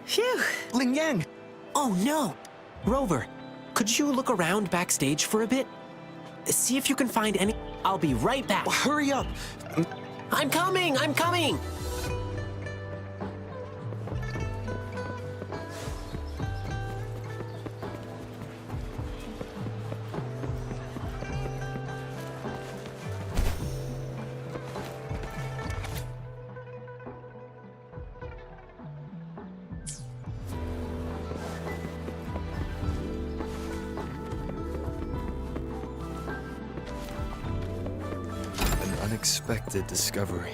Phew!
Ling Yang!
Oh no! Rover, could you look around backstage for a bit? See if you can find any... I'll be right back.
Hurry up!
I'm coming! I'm coming!
Unexpected discovery.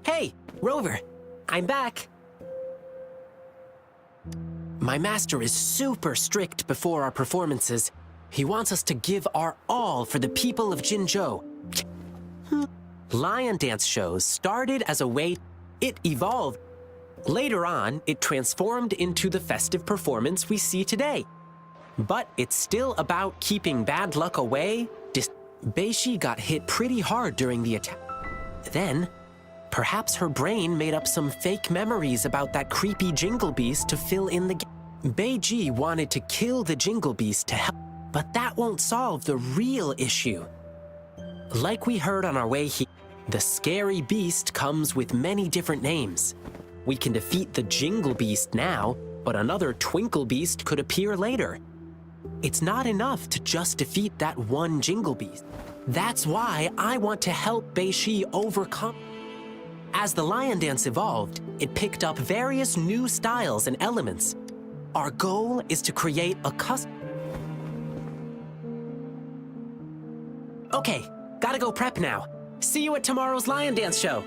Hey, Rover, I'm back. My master is super strict before our performances. He wants us to give our all for the people of Jinzhou. Lion dance shows started as a way it evolved. Later on, it transformed into the festive performance we see today. But it's still about keeping bad luck away. Beishi got hit pretty hard during the attack. Then, perhaps her brain made up some fake memories about that creepy Jingle Beast to fill in the gap. Beiji wanted to kill the Jingle Beast to help, but that won't solve the real issue. Like we heard on our way here, the scary beast comes with many different names. We can defeat the Jingle Beast now, but another Twinkle Beast could appear later. It's not enough to just defeat that one Jingle Beast. That's why I want to help Beishi overcome. As the lion dance evolved, it picked up various new styles and elements. Our goal is to create a custom. Okay, gotta go prep now. See you at tomorrow's lion dance show.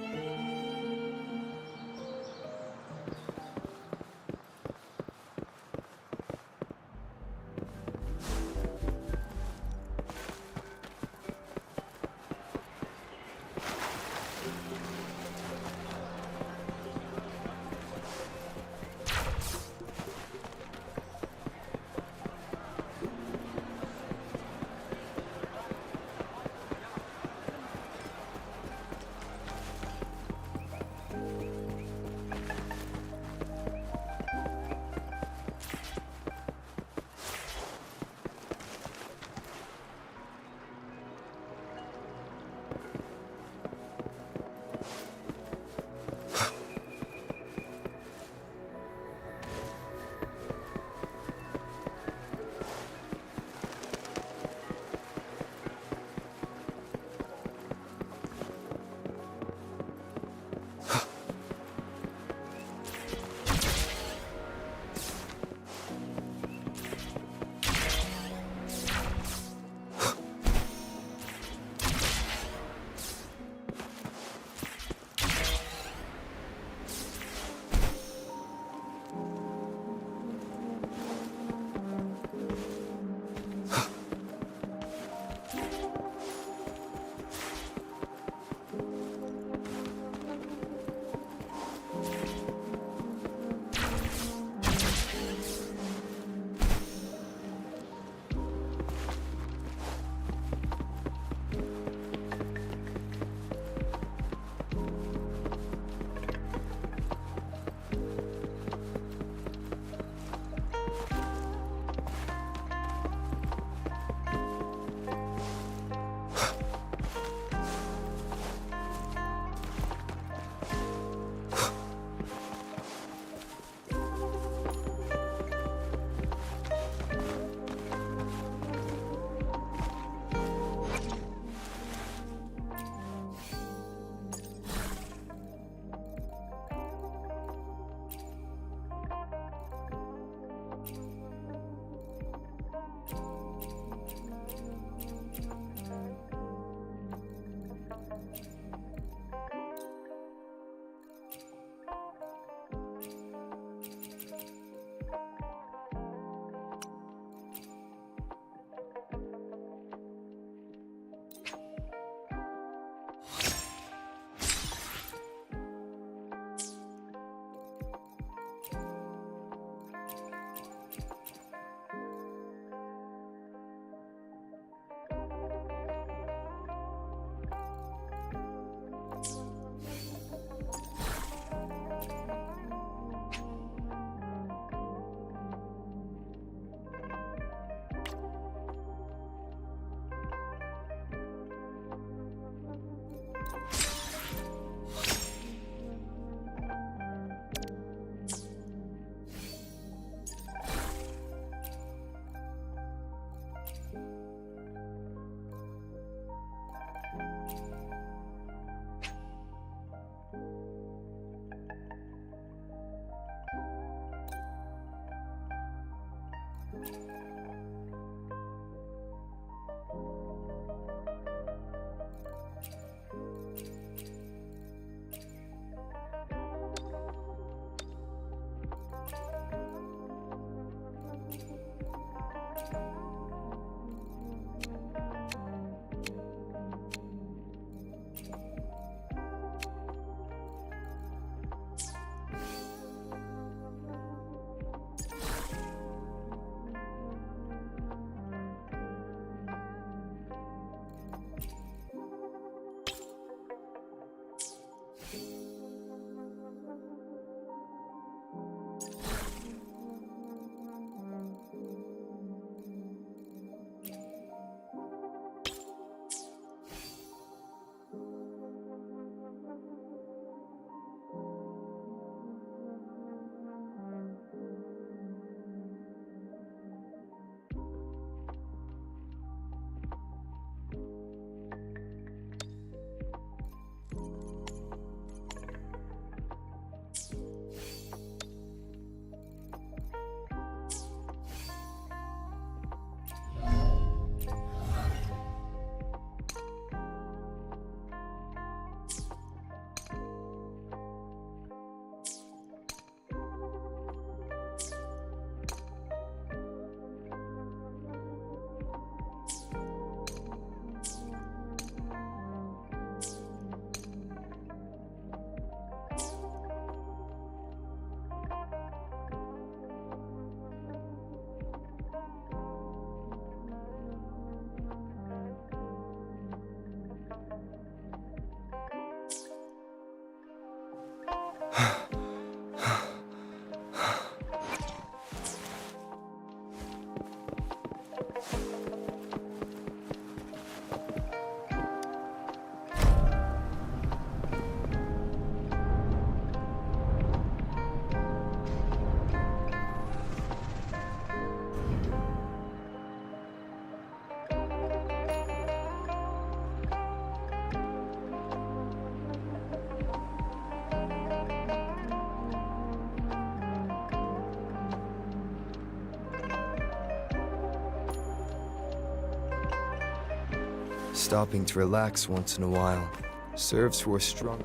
Stopping to relax once in a while serves for a strong...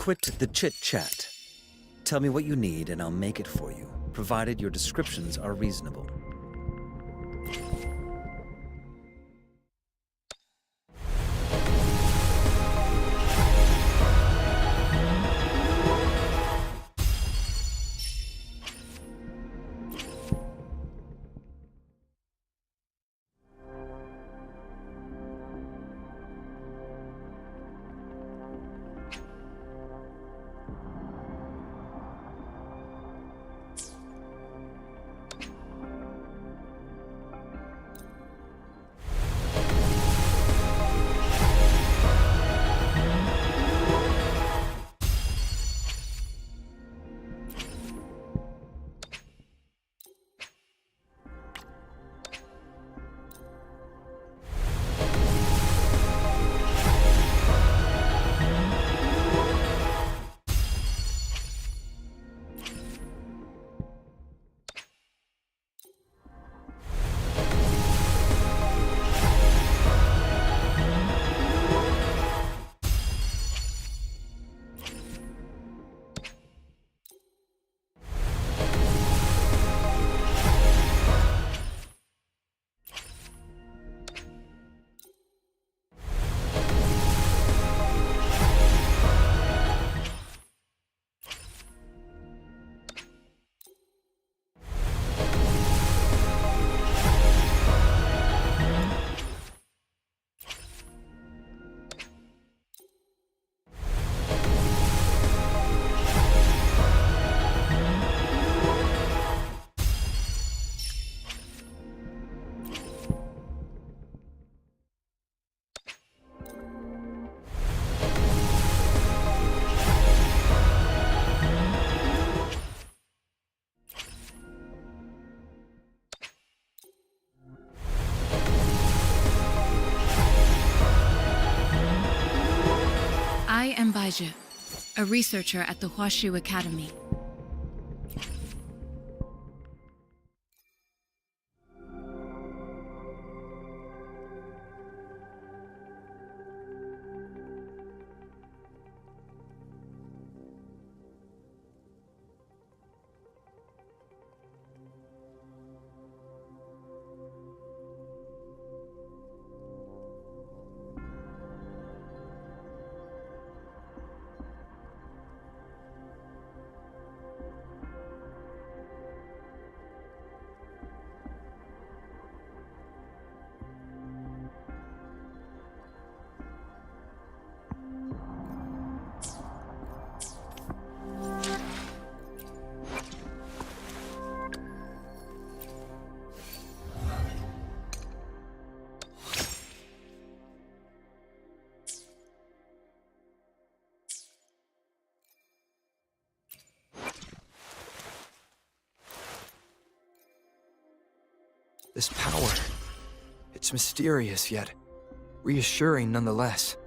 quit the chit-chat. Tell me what you need and I'll make it for you, provided your descriptions are reasonable.
I am Baizhi, a researcher at the Huashu Academy.
This power, it's mysterious yet reassuring nonetheless.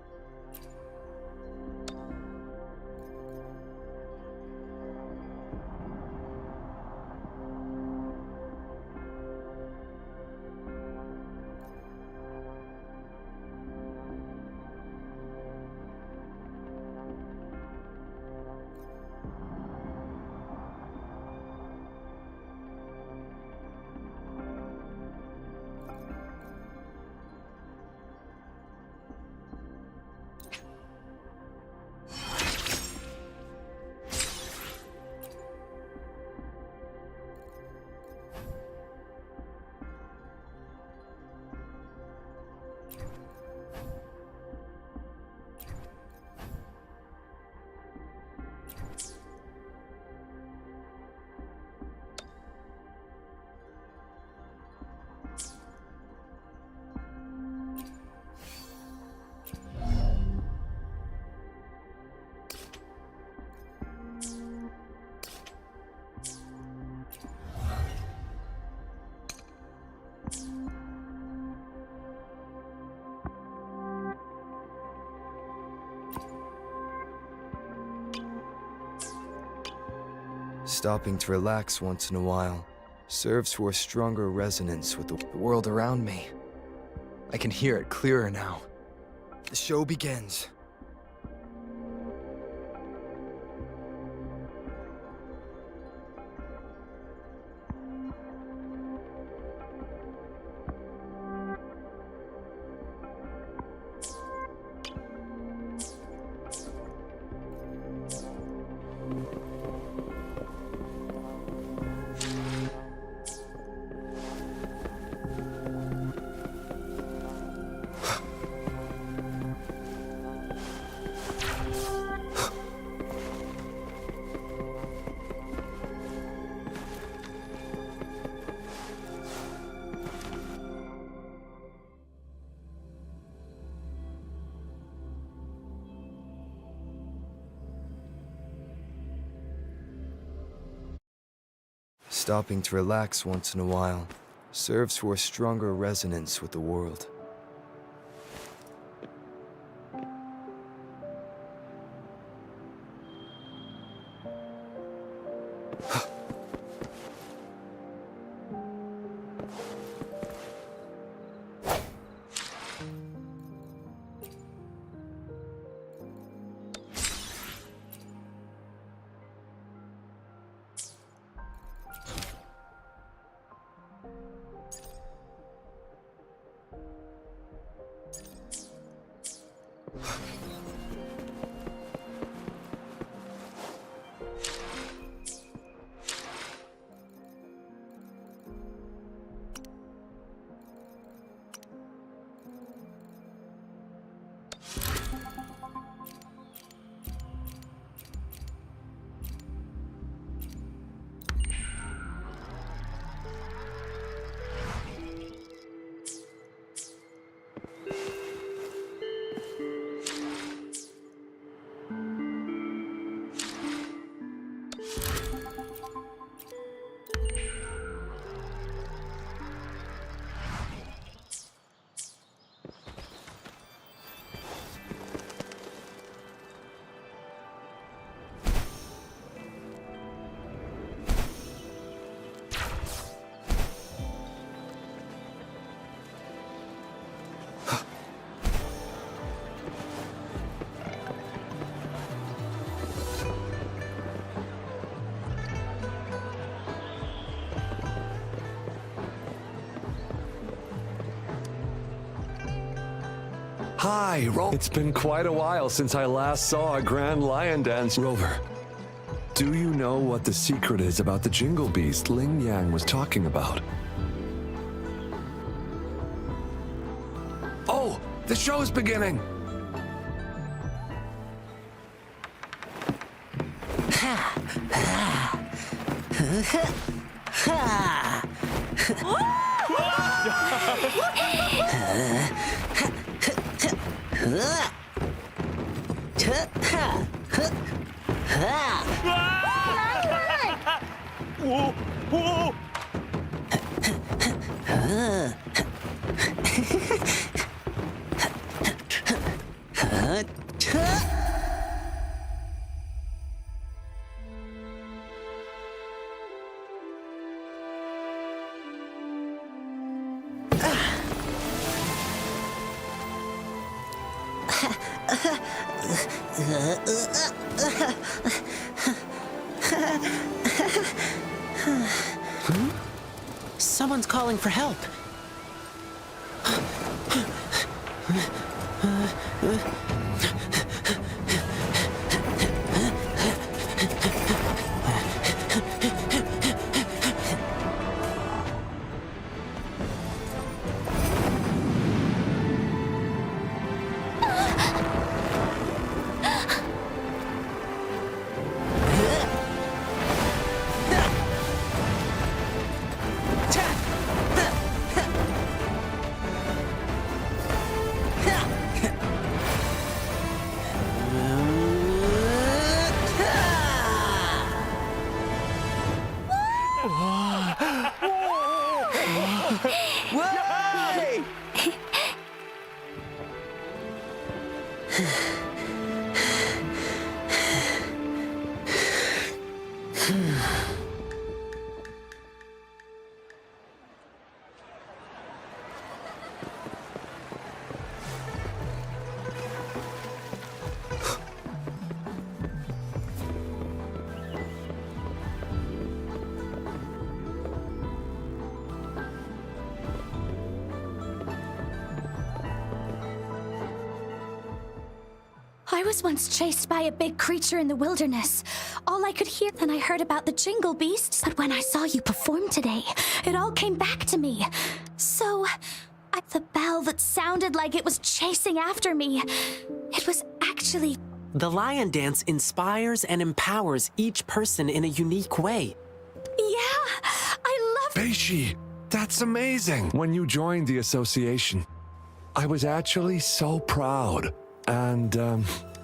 Stopping to relax once in a while serves for a stronger resonance with the world around me. I can hear it clearer now. The show begins. Stopping to relax once in a while serves for a stronger resonance with the world.
Hi, Rover. It's been quite a while since I last saw a grand lion dance. Rover, do you know what the secret is about the jingle beast Ling Yang was talking about? Oh, the show's beginning!
Someone's calling for help.
I was once chased by a big creature in the wilderness. All I could hear, then I heard about the jingle beasts. But when I saw you perform today, it all came back to me. So, the bell that sounded like it was chasing after me, it was actually...
The lion dance inspires and empowers each person in a unique way.
Yeah, I love...
Beishi, that's amazing. When you joined the association, I was actually so proud. And,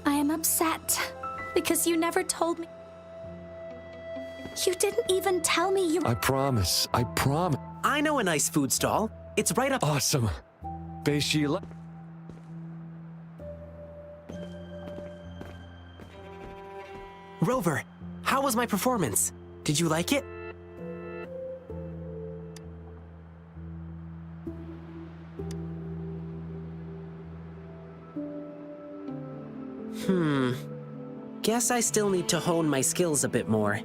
I am upset because you never told me.
You didn't even tell me you...
I promise. I promise.
I know a nice food stall. It's right up...
Awesome. Beishi,
Rover, how was my performance? Did you like it? Guess I still need to hone my skills a bit more.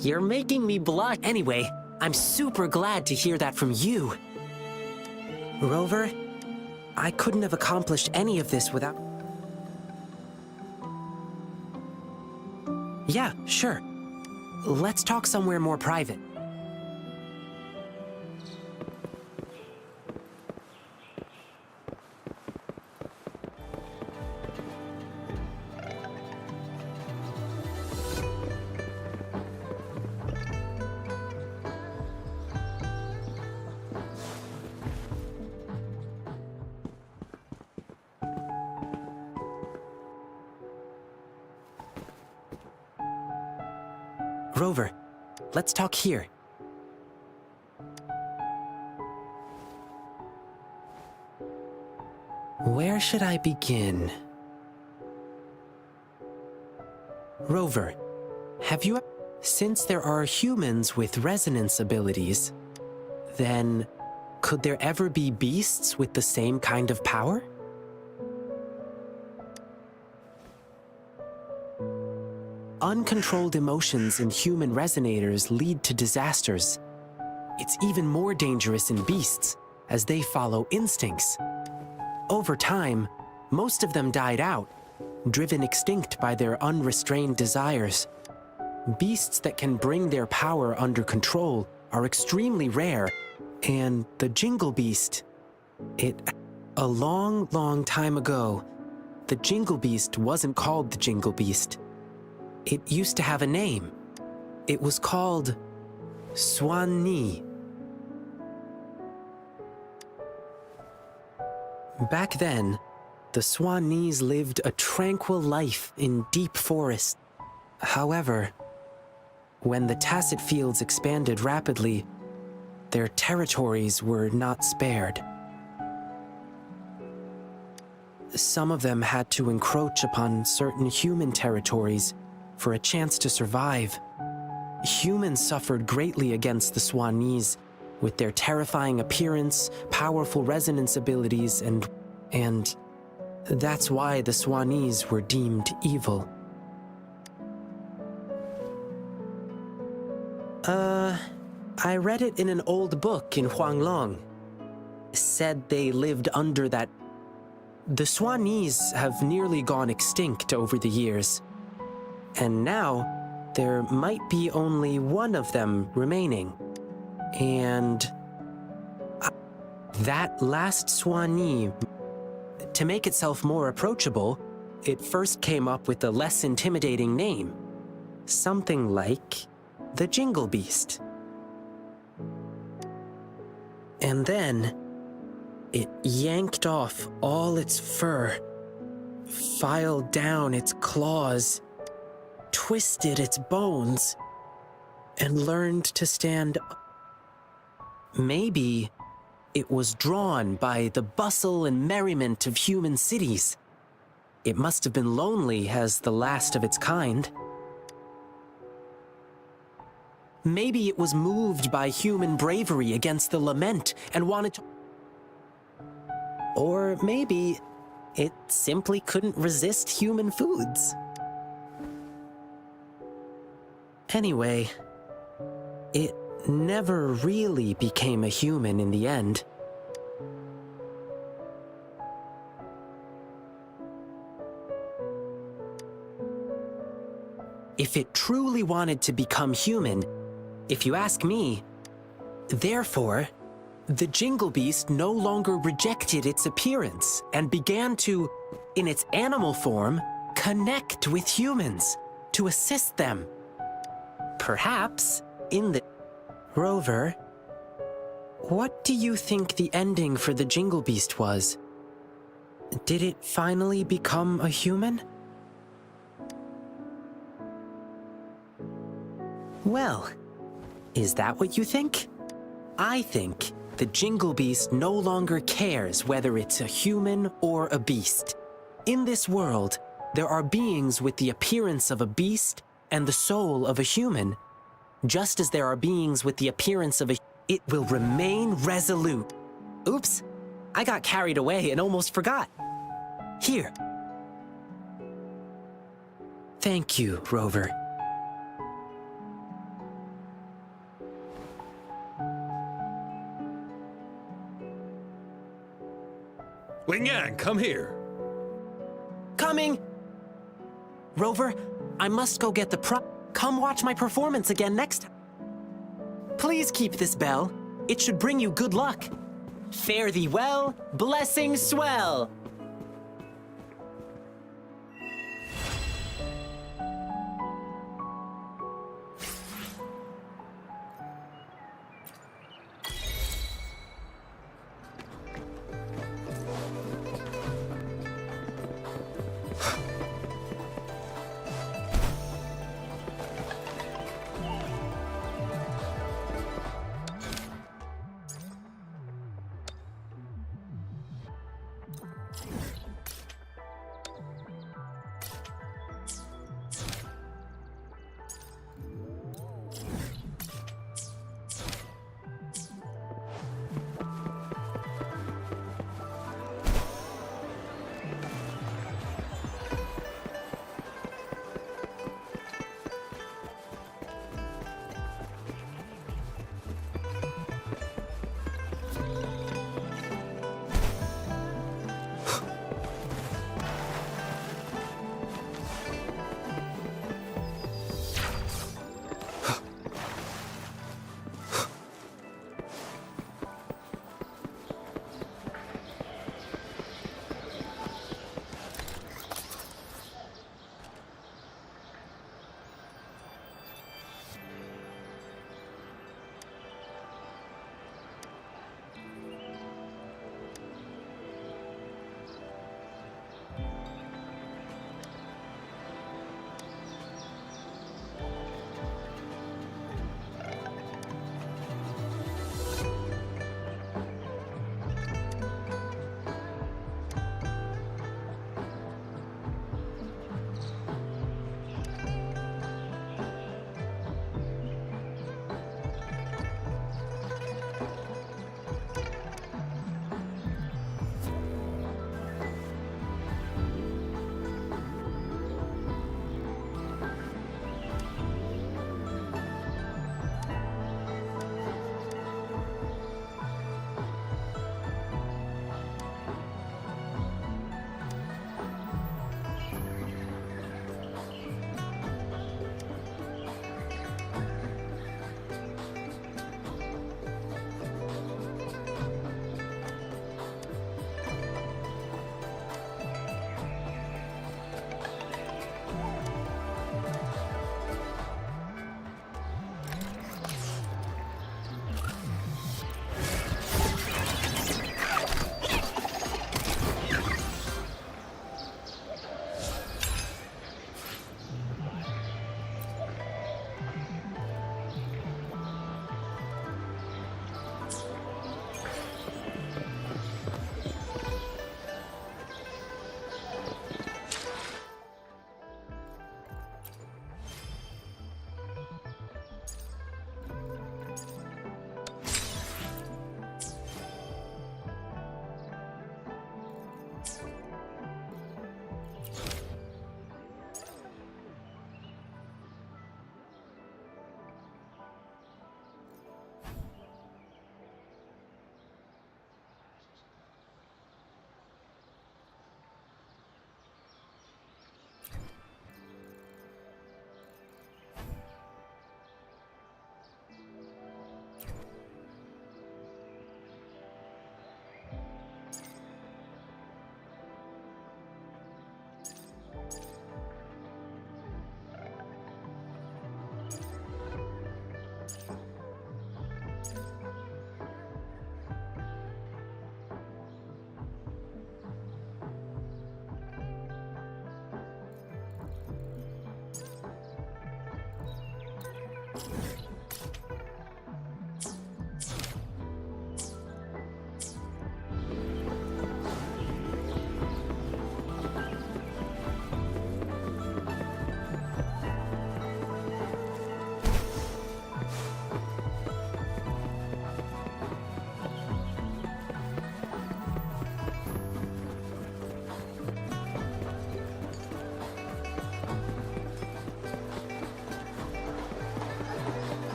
You're making me blush. Anyway, I'm super glad to hear that from you. Rover, I couldn't have accomplished any of this without... Yeah, sure. Let's talk somewhere more private. Rover, let's talk here. Where should I begin? Rover, have you... Since there are humans with resonance abilities, then could there ever be beasts with the same kind of power? Uncontrolled emotions in human resonators lead to disasters. It's even more dangerous in beasts, as they follow instincts. Over time, most of them died out, driven extinct by their unrestrained desires. Beasts that can bring their power under control are extremely rare, and the Jingle Beast... A long, long time ago, the Jingle Beast wasn't called the Jingle Beast. It used to have a name. It was called Swan-Ni. Back then, the Swan-Nis lived a tranquil life in deep forests. However, when the Tacet Fields expanded rapidly, their territories were not spared. Some of them had to encroach upon certain human territories for a chance to survive. Humans suffered greatly against the Swan-Nis, with their terrifying appearance, powerful resonance abilities, and that's why the Swan-Nis were deemed evil. I read it in an old book in Huanglong. Said they lived under that... The Swan-Nis have nearly gone extinct over the years. And now, there might be only one of them remaining. And... that last Swan-Ni, to make itself more approachable, it first came up with a less intimidating name. Something like the Jingle Beast. And then, it yanked off all its fur, filed down its claws, twisted its bones, and learned to stand up. Maybe it was drawn by the bustle and merriment of human cities. It must have been lonely as the last of its kind. Maybe it was moved by human bravery against the lament and wanted to... Or maybe it simply couldn't resist human foods. Anyway, it never really became a human in the end. If it truly wanted to become human, if you ask me, therefore, the Jingle Beast no longer rejected its appearance and began to, in its animal form, connect with humans to assist them. Perhaps in the... Rover, what do you think the ending for the Jingle Beast was? Did it finally become a human? Well, is that what you think? I think the Jingle Beast no longer cares whether it's a human or a beast. In this world, there are beings with the appearance of a beast and the soul of a human. Just as there are beings with the appearance of a... It will remain resolute. Oops, I got carried away and almost forgot. Here. Thank you, Rover.
Ling Yang, come here.
Coming! Rover, I must go get the Come watch my performance again next time. Please keep this bell. It should bring you good luck. Fare thee well, blessings swell.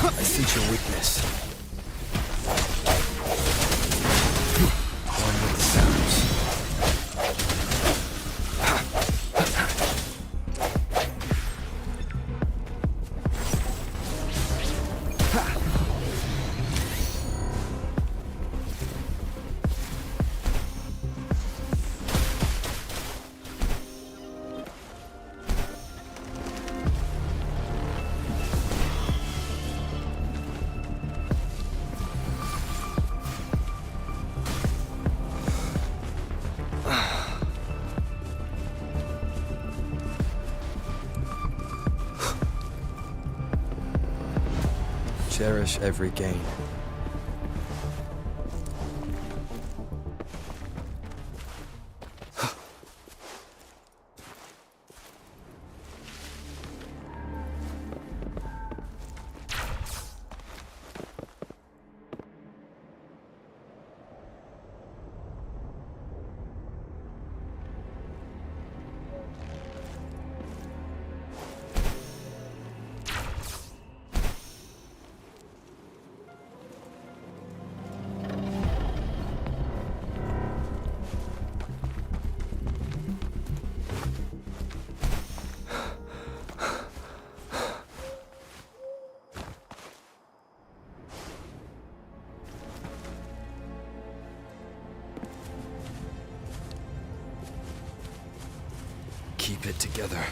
I sense your weakness. One with the sounds. Cherish every gain. Keep it together.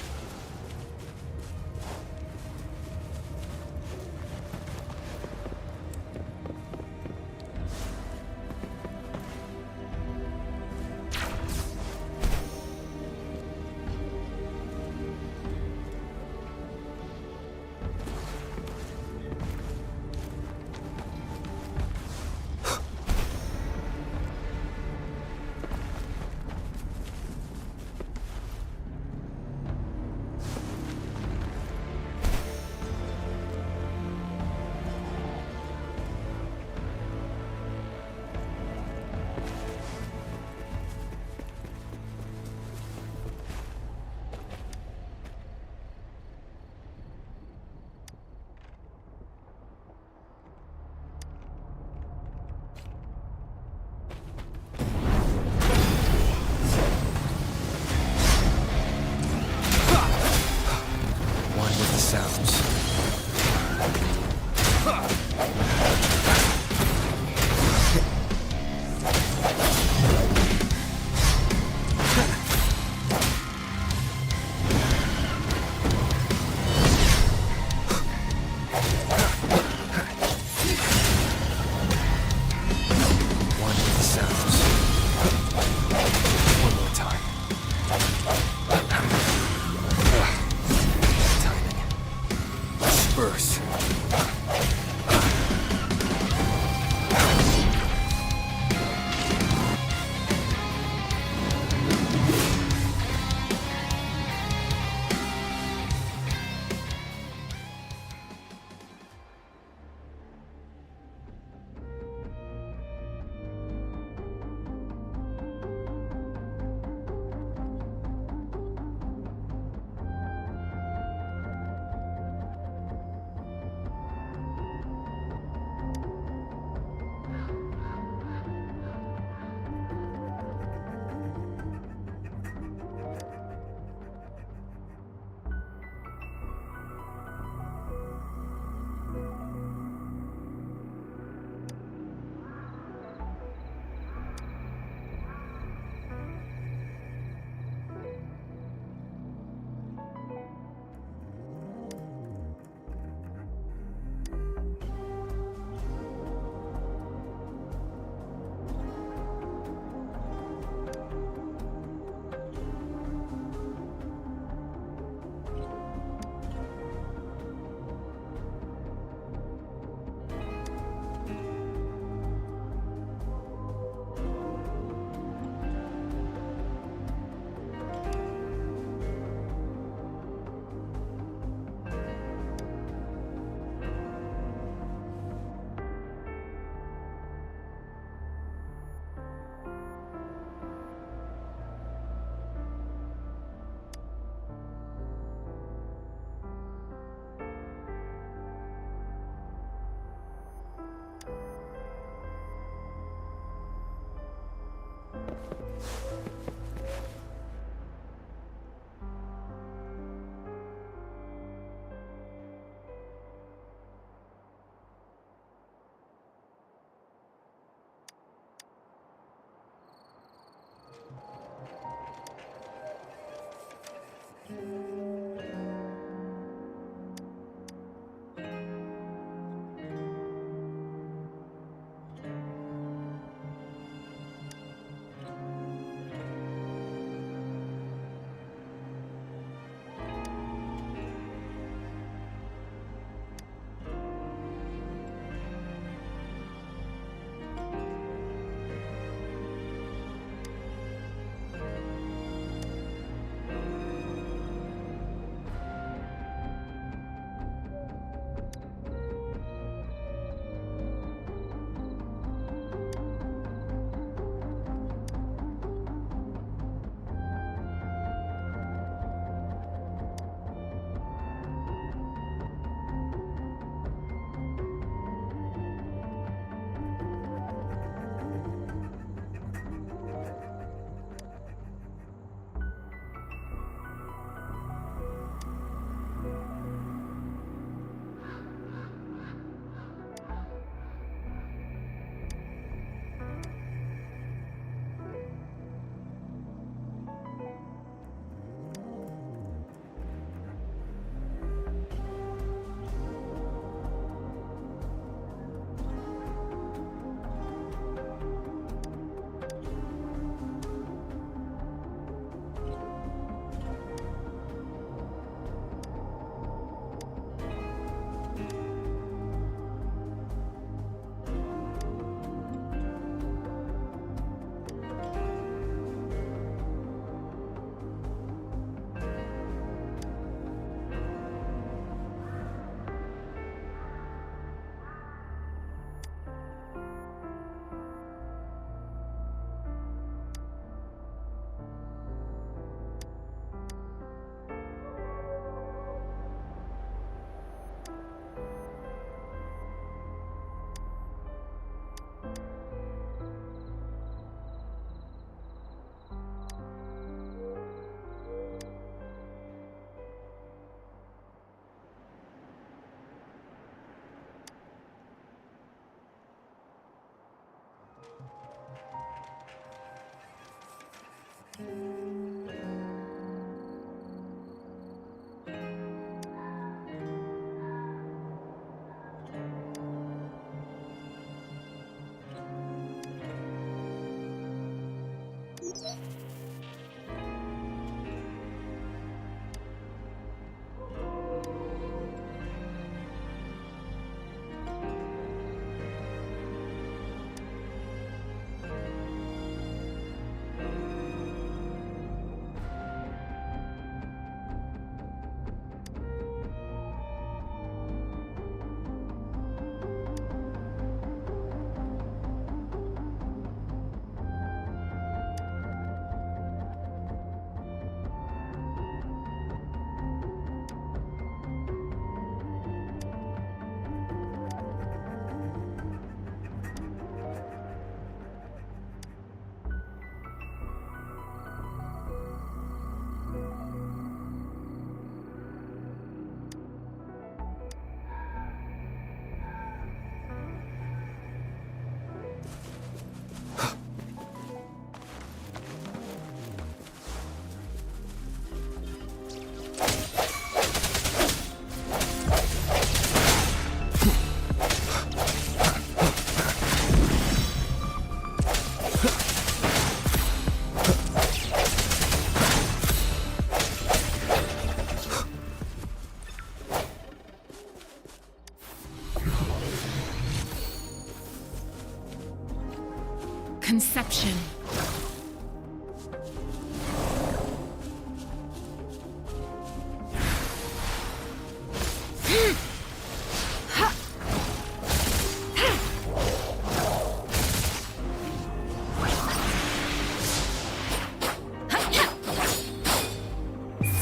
conception.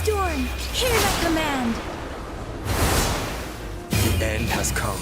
Storm, hear my command!
The end has come.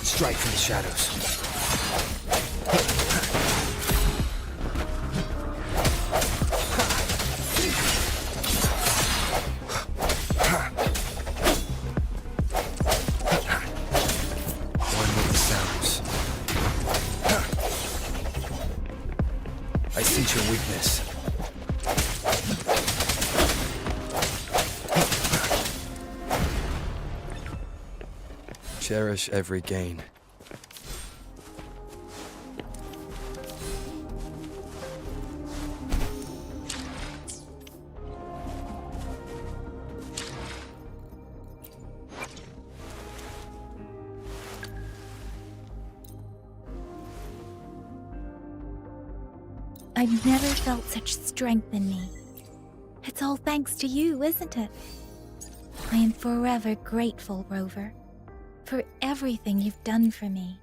Strike from the shadows. One with the sounds. I sense your weakness. Cherish every gain.
I've never felt such strength in me. It's all thanks to you, isn't it? I am forever grateful, Rover, for everything you've done for me.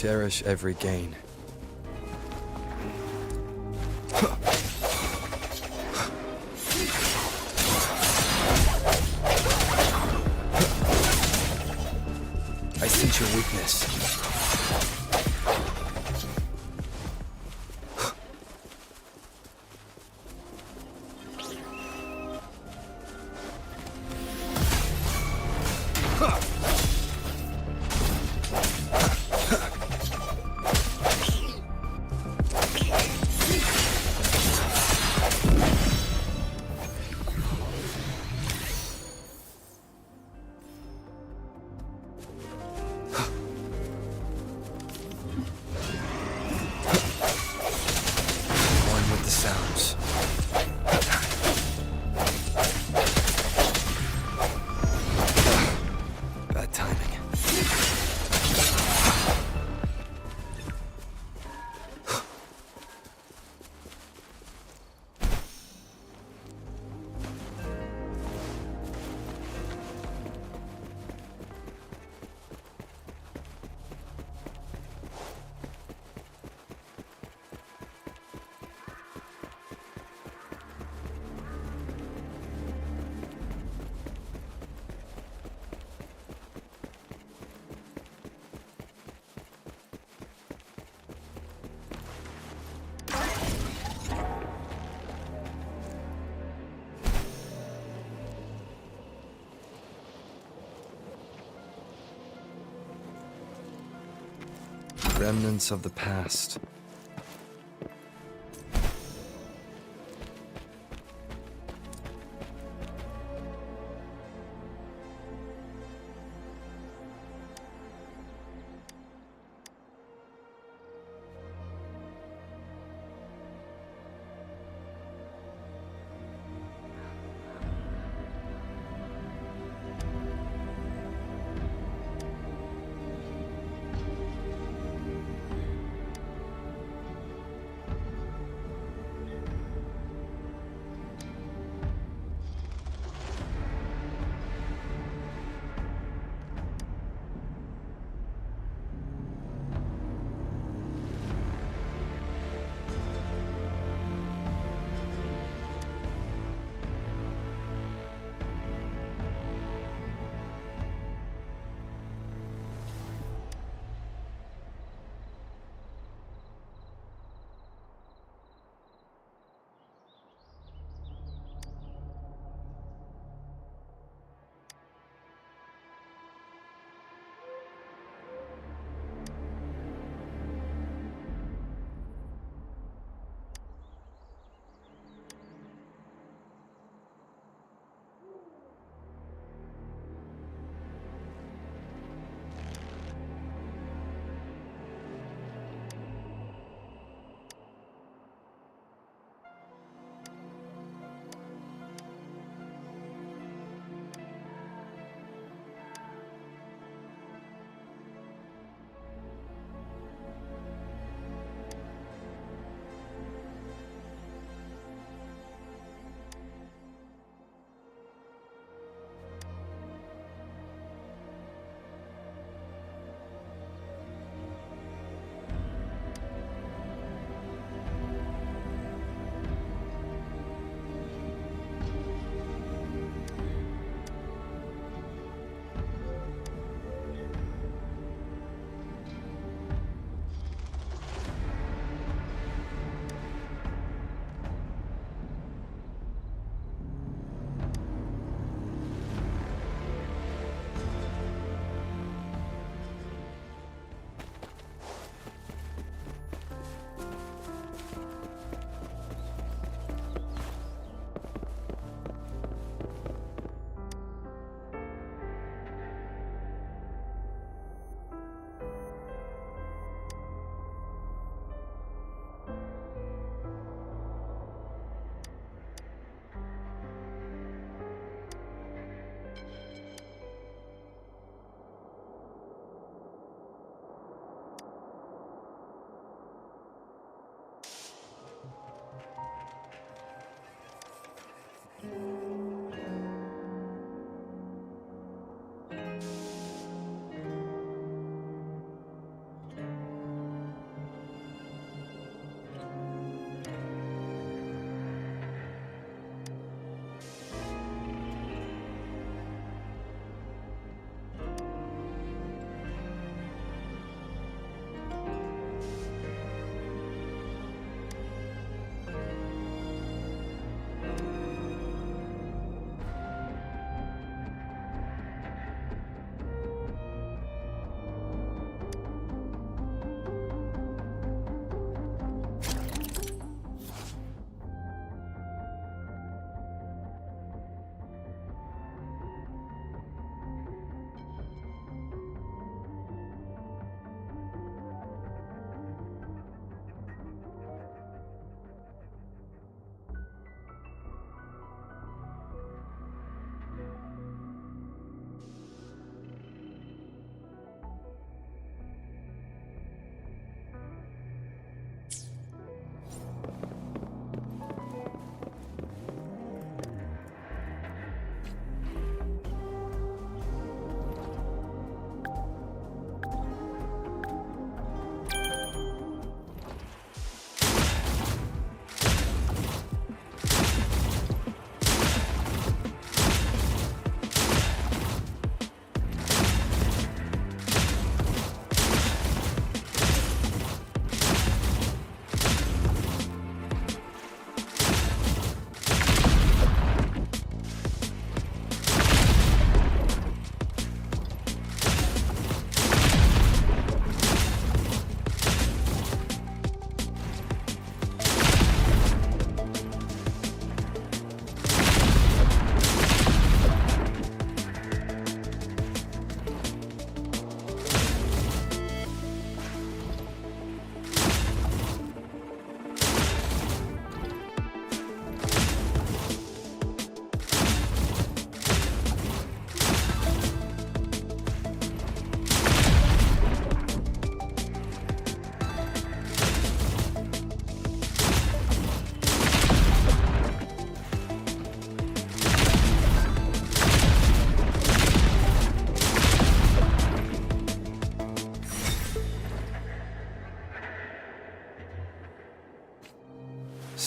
cherish every gain. I sense your weakness. Remnants of the past.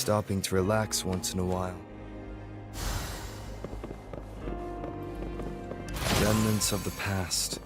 stopping to relax once in a while. Remnants of the past.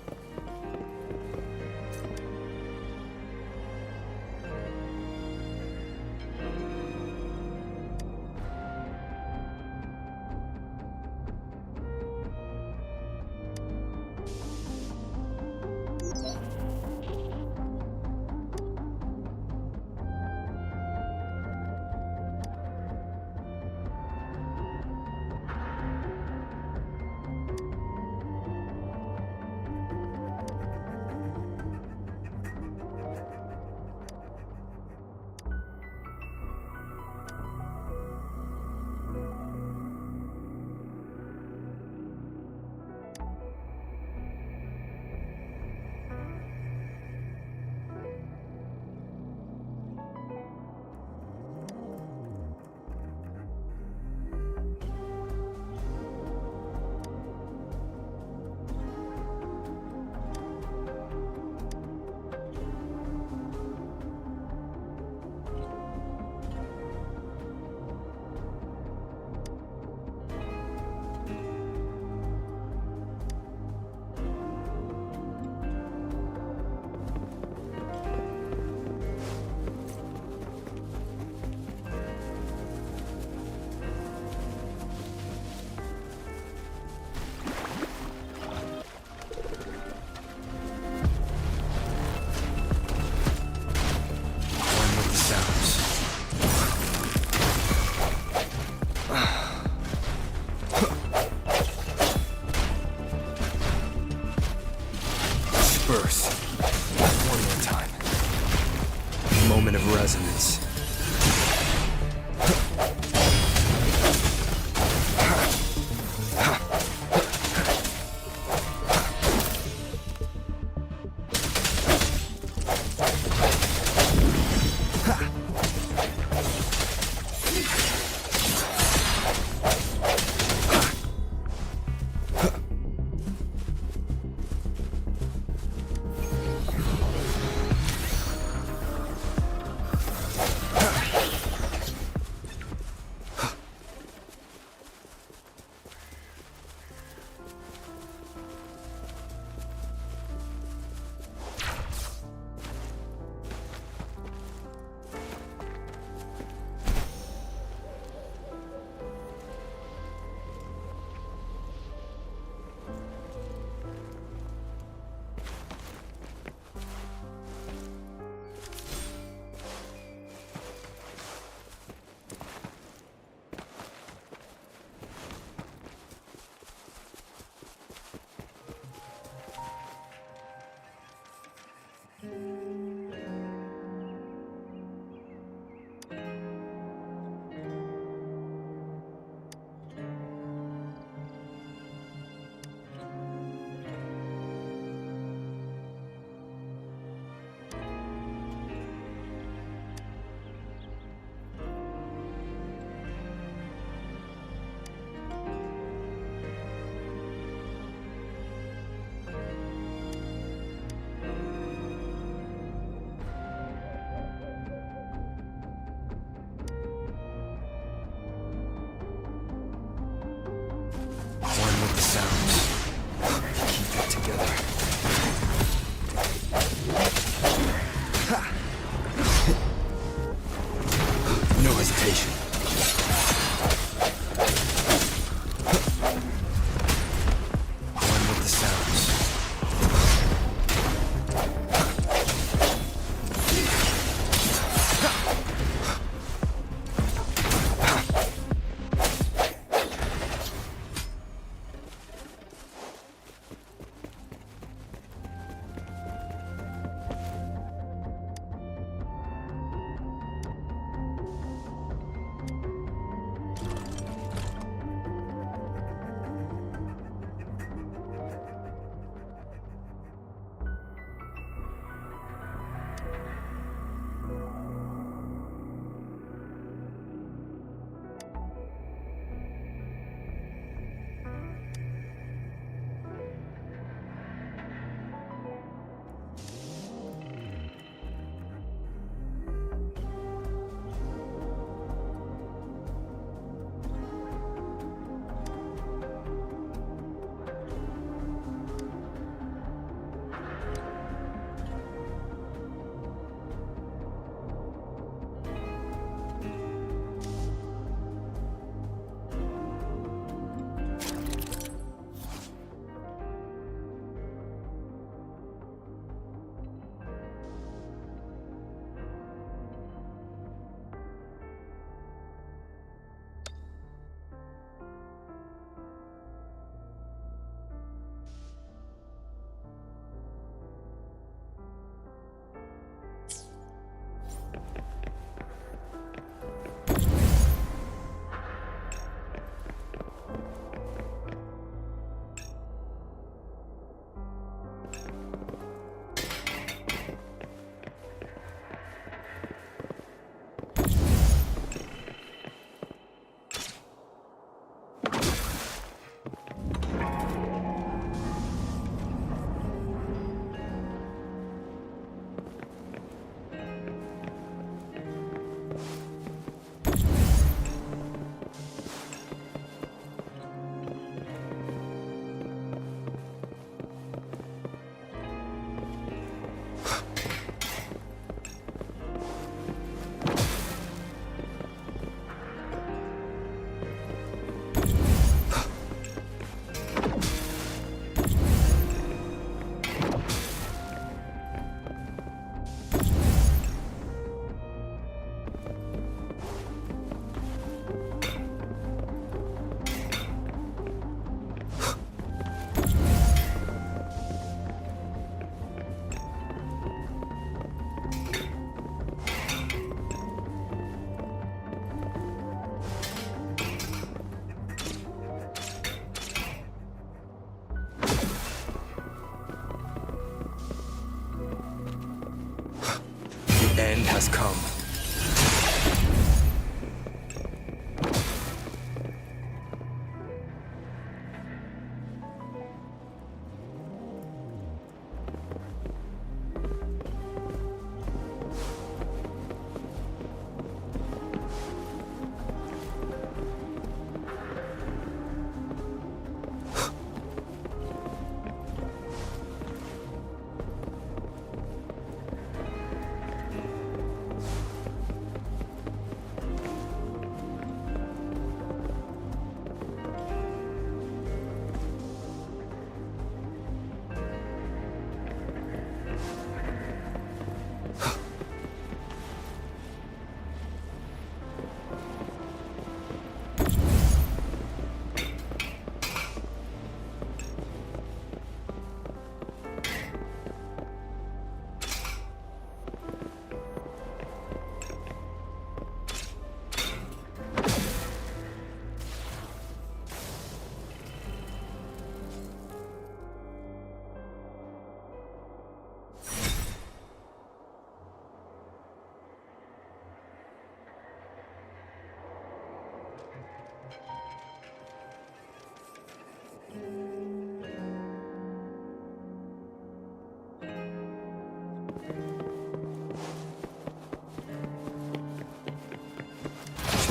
has come.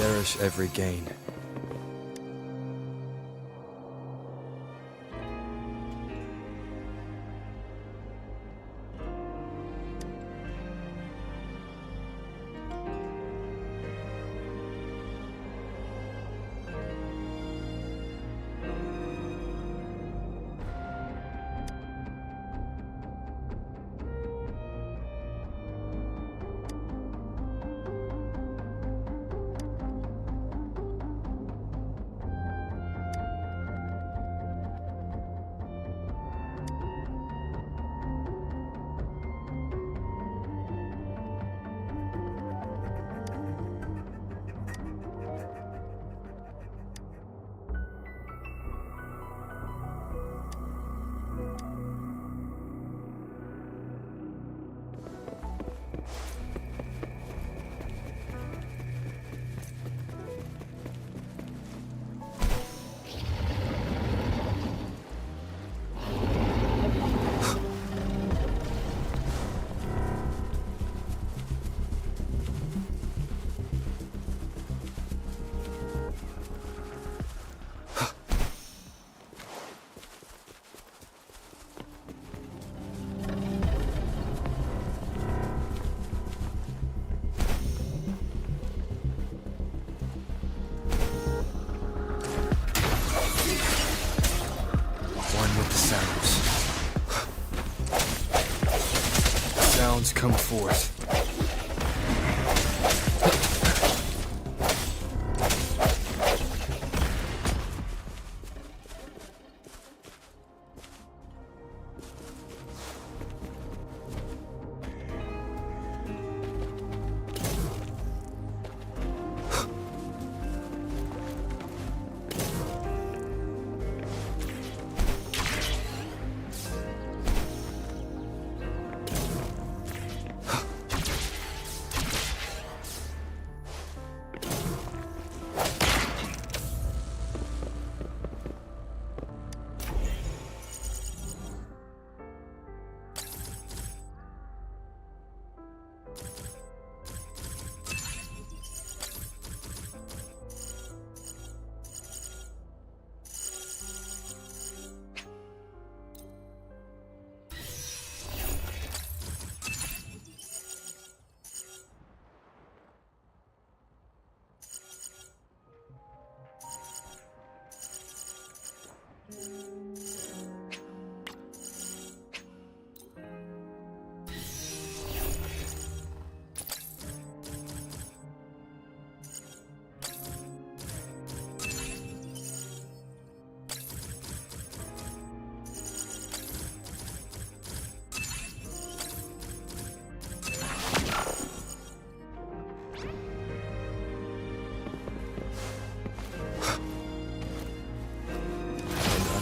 Cherish every gain. Sounds come forth.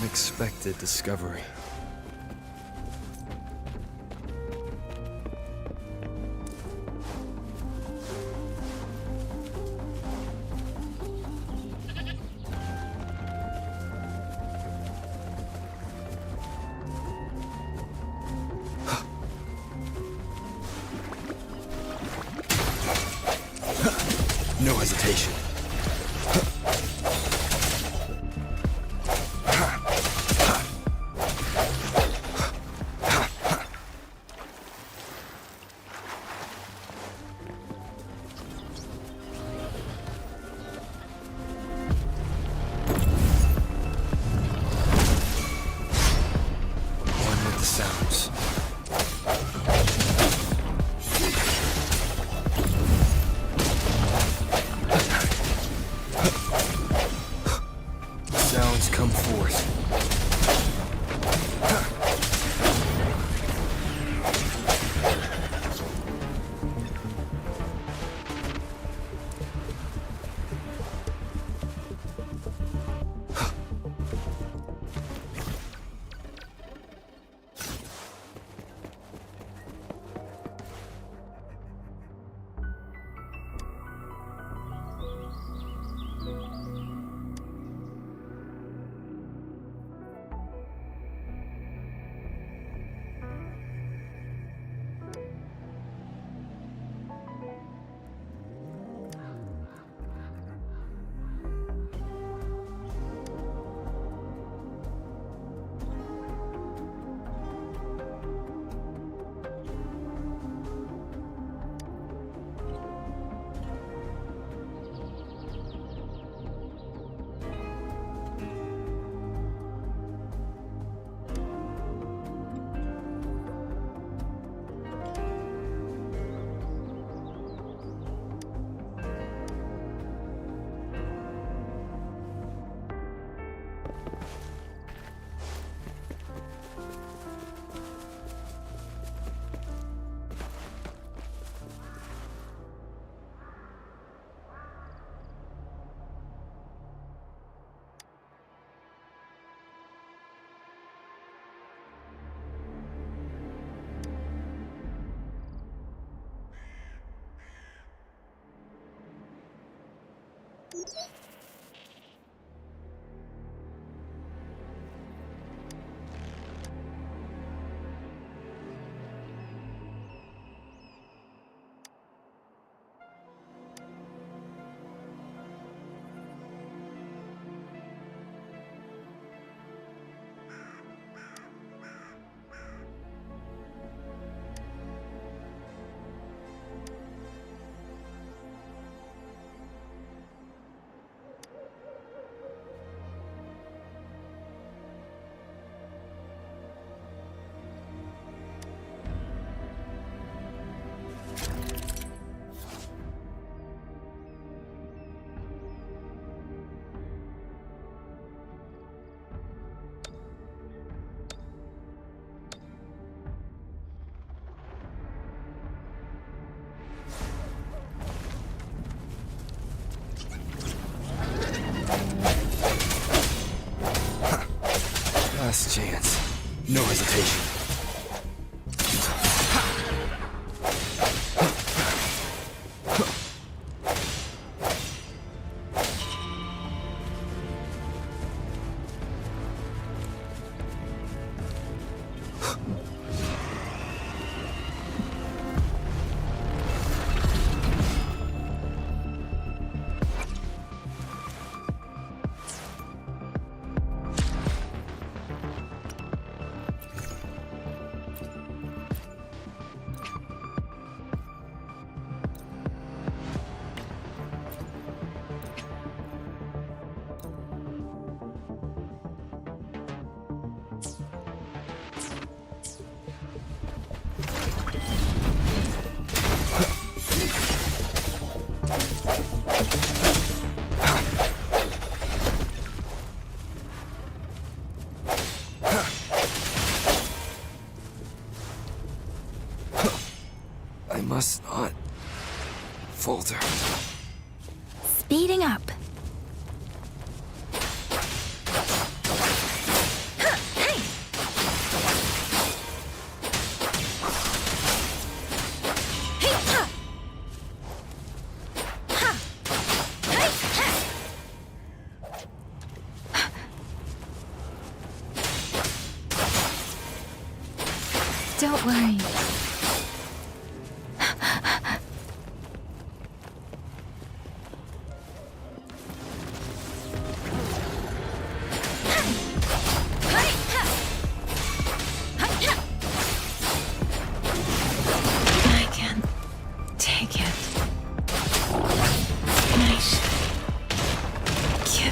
Unexpected discovery. hesitation. One with the sounds. Sounds come forth. Last chance. No hesitation. I must not falter.
Speeding up. Don't worry.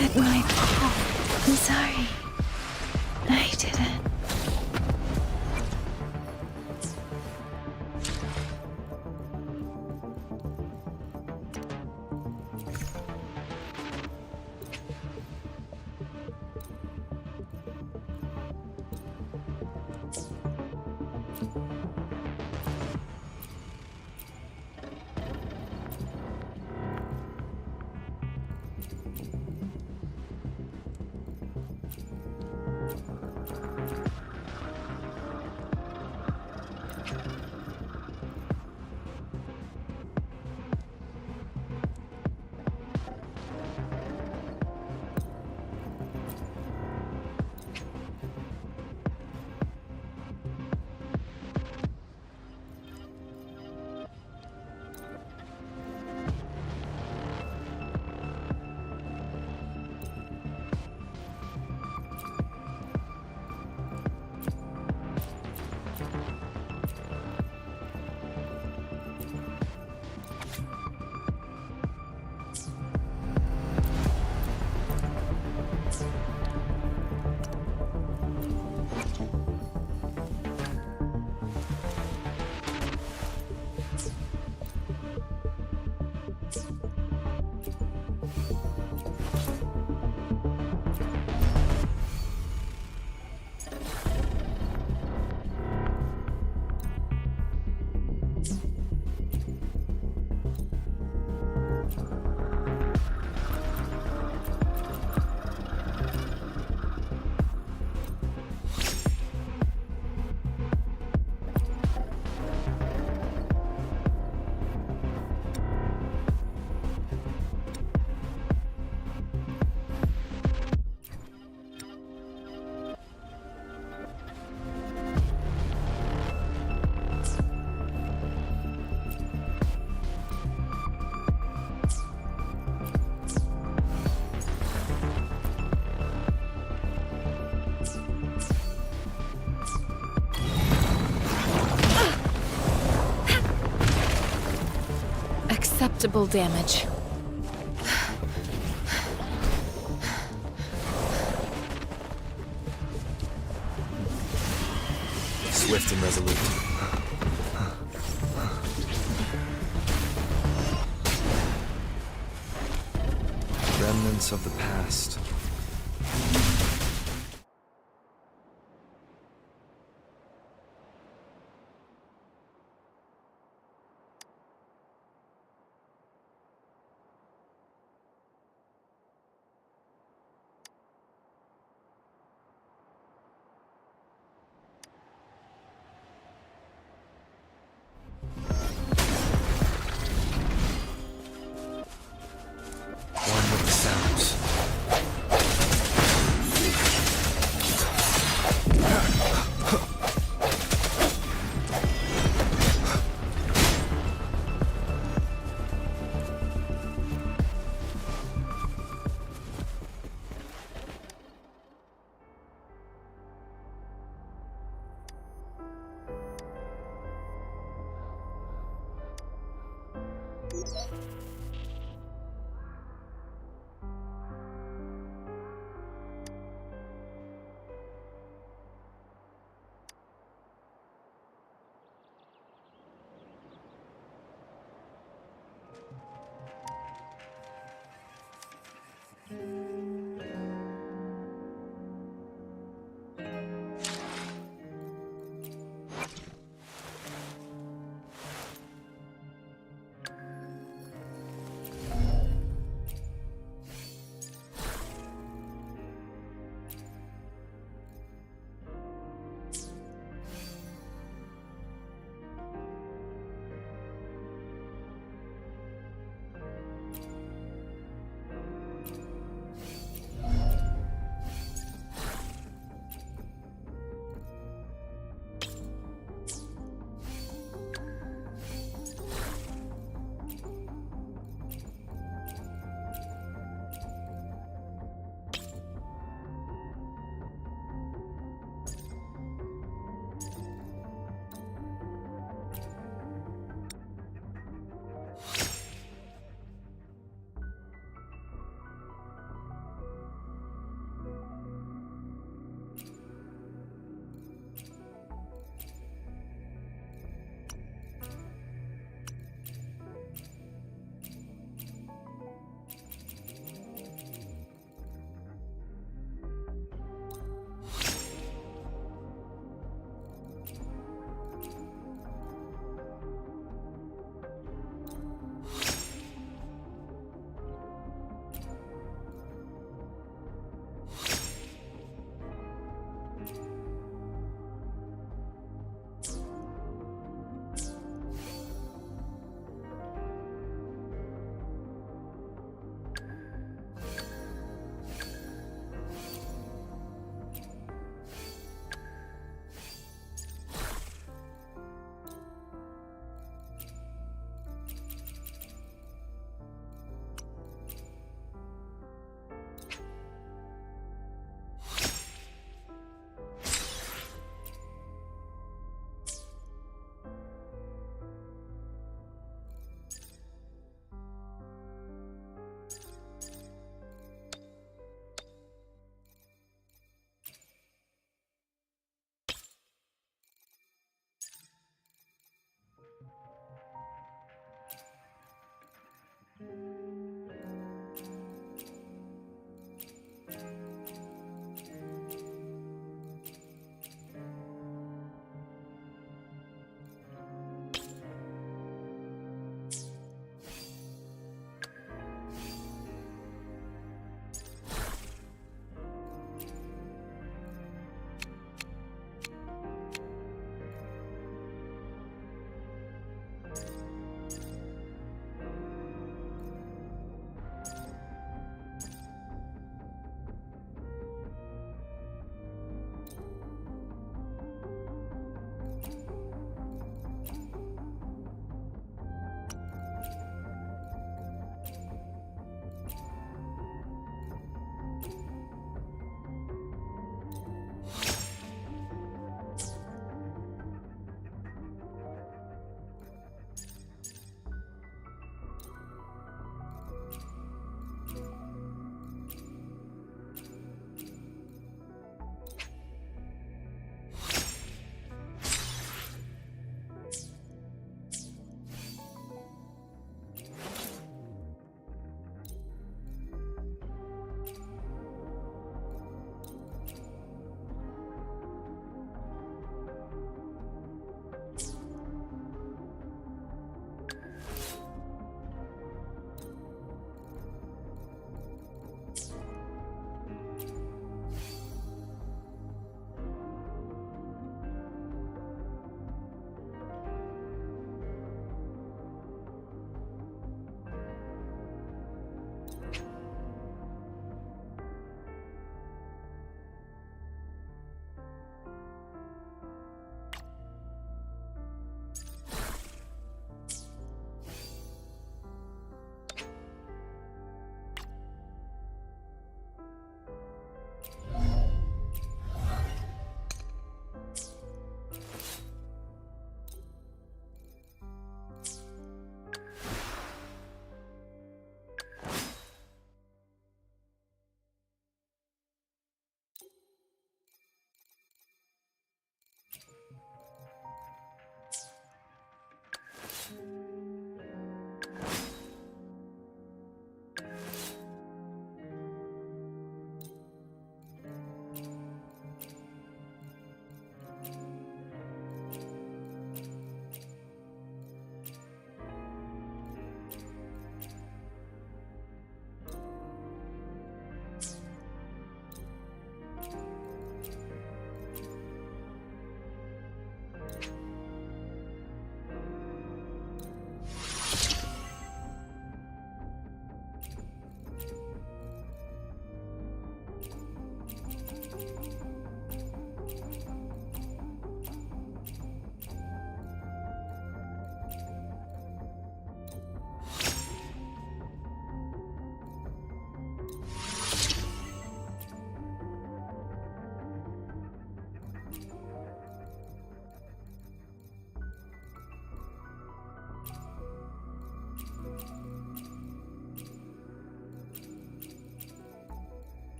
hit my paw. I'm sorry. I didn't.
Acceptable damage.
Swift and resolute. Remnants of the past. One with the sounds.